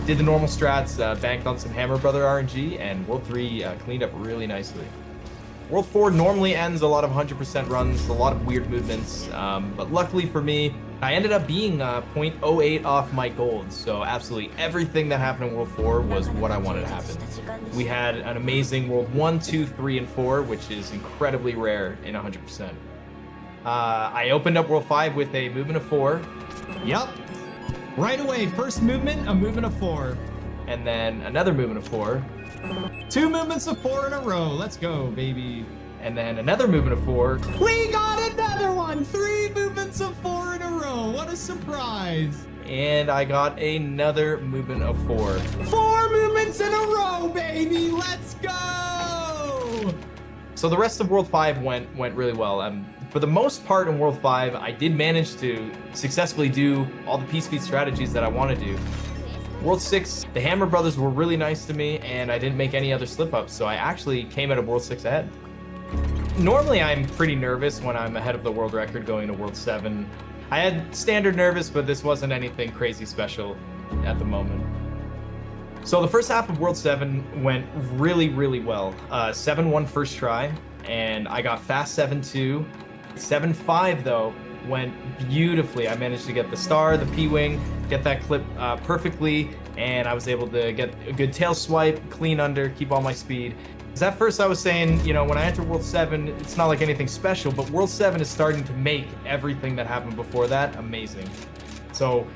Did the normal strats, banked on some Hammer Brother RNG, and World 3 cleaned up really nicely. World 4 normally ends a lot of 100% runs, a lot of weird movements, but luckily for me, I ended up being 0.08 off my gold, so absolutely everything that happened in World 4 was what I wanted to happen. We had an amazing World 1, 2, 3, and 4, which is incredibly rare in 100%. I opened up World 5 with a movement of 4. Yep. Right away, first movement, a movement of 4. And then another movement of 4. 2 movements of 4 in a row. Let's go, baby. And then another movement of 4. We got another one! 3 movements of 4 in a row. What a surprise. And I got another movement of 4. 4 movements in a row, baby. Let's go! So the rest of World 5 went really well. For the most part in World 5, I did manage to successfully do all the P-Speed strategies that I want to do. World 6, the Hammer Brothers were really nice to me, and I didn't make any other slip-ups, so I actually came out of World 6 ahead. Normally, I'm pretty nervous when I'm ahead of the world record going to World 7. I had standard nervous, but this wasn't anything crazy special at the moment. So the first half of World 7 went really, really well. 7-1 first try, and I got fast 7-2. 7-5 though went beautifully. I managed to get the star, the P-wing, get that clip perfectly, and I was able to get a good tail swipe, clean under, keep all my speed. Because at first I was saying, you know, when I enter World 7, it's not like anything special, but World 7 is starting to make everything that happened before that amazing. So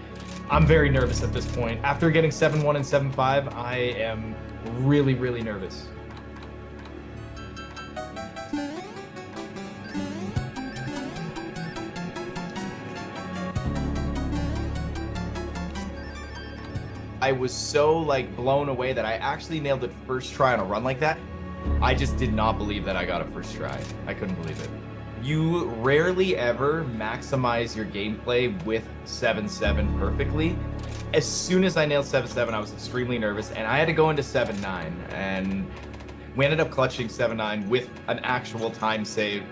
I'm very nervous at this point. After getting 7-1 and 7-5, I am really, really nervous. I was so like blown away that I actually nailed it first try on a run like that. I just did not believe that I got it first try. I couldn't believe it. You rarely ever maximize your gameplay with 7-7 perfectly. As soon as I nailed 7-7, I was extremely nervous, and I had to go into 7-9, and we ended up clutching 7-9 with an actual time save.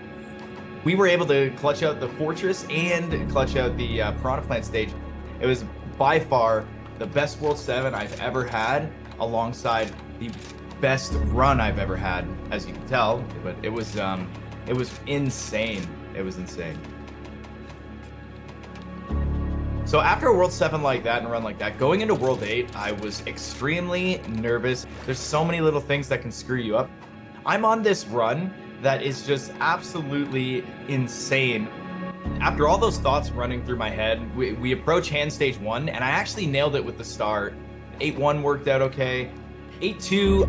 We were able to clutch out the Fortress and clutch out the Piranha Plant stage. It was by far the best World 7 I've ever had, alongside the best run I've ever had, as you can tell. But it was insane. It was insane. So after a World 7 like that and a run like that, going into World 8, I was extremely nervous. There's so many little things that can screw you up. I'm on this run that is just absolutely insane. After all those thoughts running through my head, we approach hand stage 1, and I actually nailed it with the start. 8-1 worked out okay. 8-2,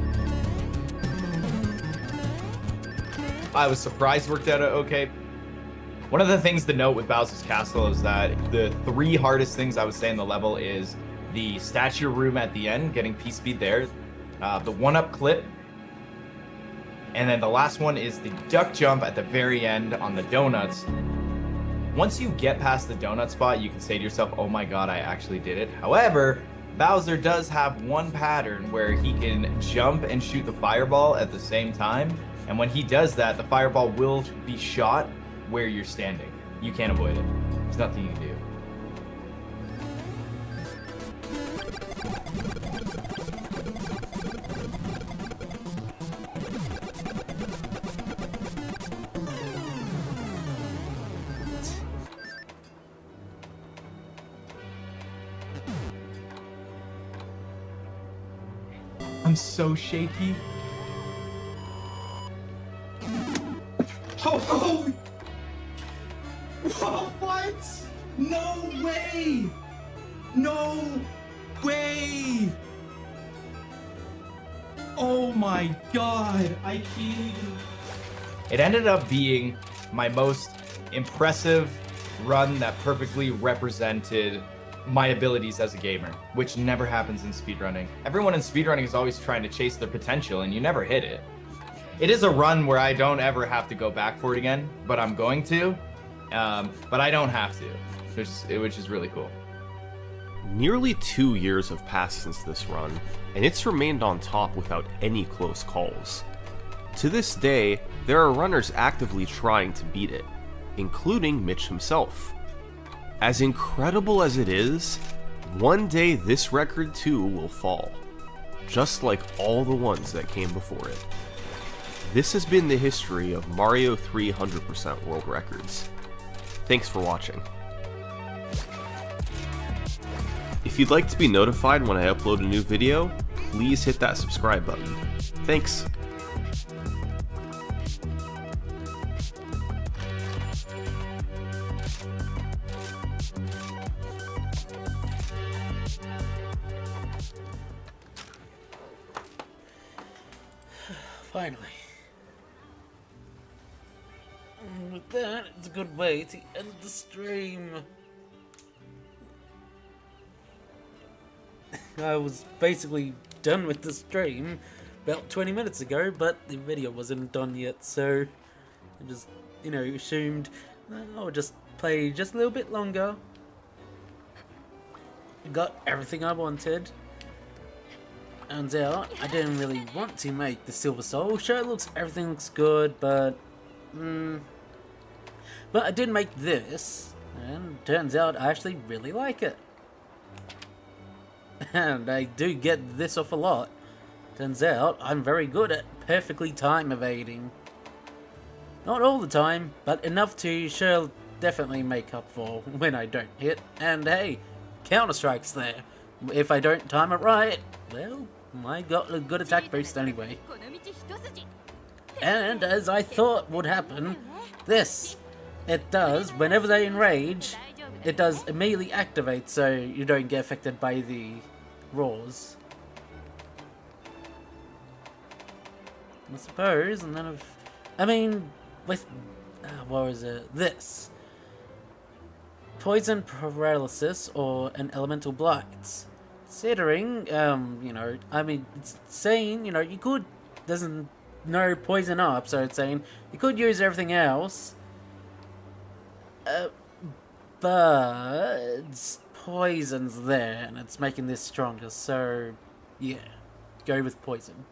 I was surprised worked out okay. One of the things to note with Bowser's Castle is that the 3 hardest things I would say in the level is the statue room at the end, getting P-Speed there, the 1-up clip, and then the last one is the duck jump at the very end on the donuts. Once you get past the donut spot, you can say to yourself, oh my god, I actually did it. However, Bowser does have one pattern where he can jump and shoot the fireball at the same time. And when he does that, the fireball will be shot where you're standing. You can't avoid it. There's nothing you can do. I'm so shaky. Oh, oh, what? No way! No way! Oh my god, I can't even... It ended up being my most impressive run that perfectly represented my abilities as a gamer, which never happens in speedrunning. Everyone in speedrunning is always trying to chase their potential, and you never hit it. It is a run where I don't ever have to go back for it again, but I'm going to. But I don't have to, which is really cool. Nearly 2 years have passed since this run, and it's remained on top without any close calls. To this day, there are runners actively trying to beat it, including Mitch himself. As incredible as it is, one day this record too will fall, just like all the ones that came before it. This has been the history of Mario 3 100% world records. Thanks for watching. If you'd like to be notified when I upload a new video, please hit that subscribe button. Thanks. Finally. And with that, it's a good way to end the stream. I was basically done with the stream about 20 minutes ago, but the video wasn't done yet, so I just, assumed I'll just play just a little bit longer. Got everything I wanted. Turns out I didn't really want to make the Silver Soul. Sure, everything looks good, but I did make this, and turns out I actually really like it. And I do get this off a lot. Turns out I'm very good at perfectly time evading. Not all the time, but enough to sure definitely make up for when I don't hit. And hey, Counter-Strike's there. If I don't time it right, well, I got a good attack boost anyway. And as I thought would happen, it does, whenever they enrage, it does immediately activate so you don't get affected by the roars. I suppose, and then with, what was it, this. Poison paralysis or an elemental blight. Considering, it's saying, you could, there's no poison up, so it's saying you could use everything else, but poison's there, and it's making this stronger, so, yeah, go with poison.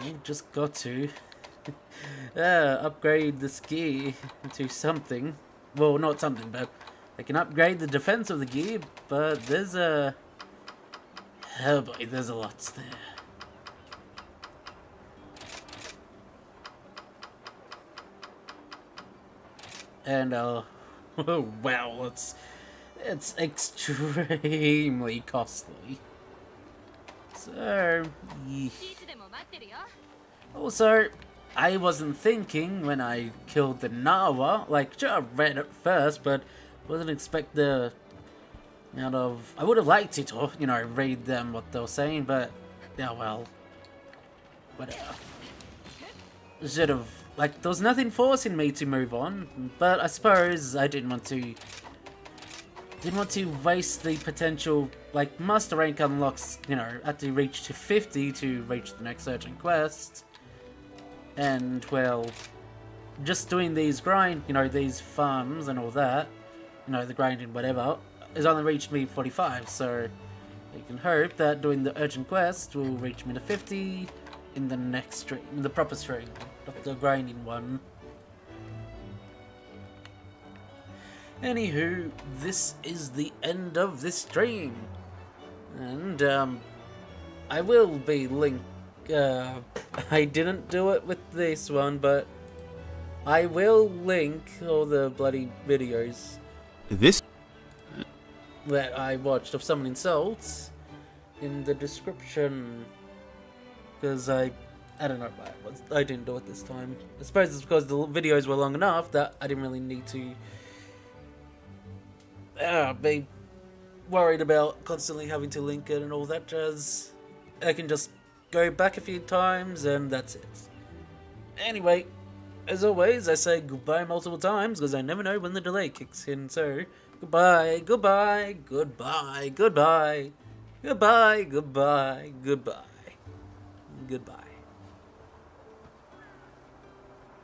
You've just got to upgrade this gear to something. Well, not something, but I can upgrade the defense of the gear, but there's oh boy, there's a lot there. And oh wow, it's extremely costly. So yeah. Also, I wasn't thinking when I killed the Nawa, sure, I read it first, but wasn't expect the amount of, I would have liked to, read them what they were saying, but, yeah, well, whatever. Should have, there was nothing forcing me to move on, but I suppose I didn't want to waste the potential, Master Rank unlocks, had to reach to 50 to reach the next urgent quest. And, well, just doing these these farms and all that, the grinding, whatever, has only reached me 45, so you can hope that doing the urgent quest will reach me to 50 in the next stream, in the proper stream, not the grinding one. Anywho, this is the end of this stream, and, I will be linked. I didn't do it with this one, but I will link all the bloody videos that I watched of Summoning Salts in the description, because I don't know why I didn't do it this time. I suppose it's because the videos were long enough that I didn't really need to be worried about constantly having to link it and all that jazz. I can just go back a few times and that's it. Anyway, as always, I say goodbye multiple times because I never know when the delay kicks in. So, goodbye, goodbye, goodbye, goodbye, goodbye, goodbye, goodbye, goodbye.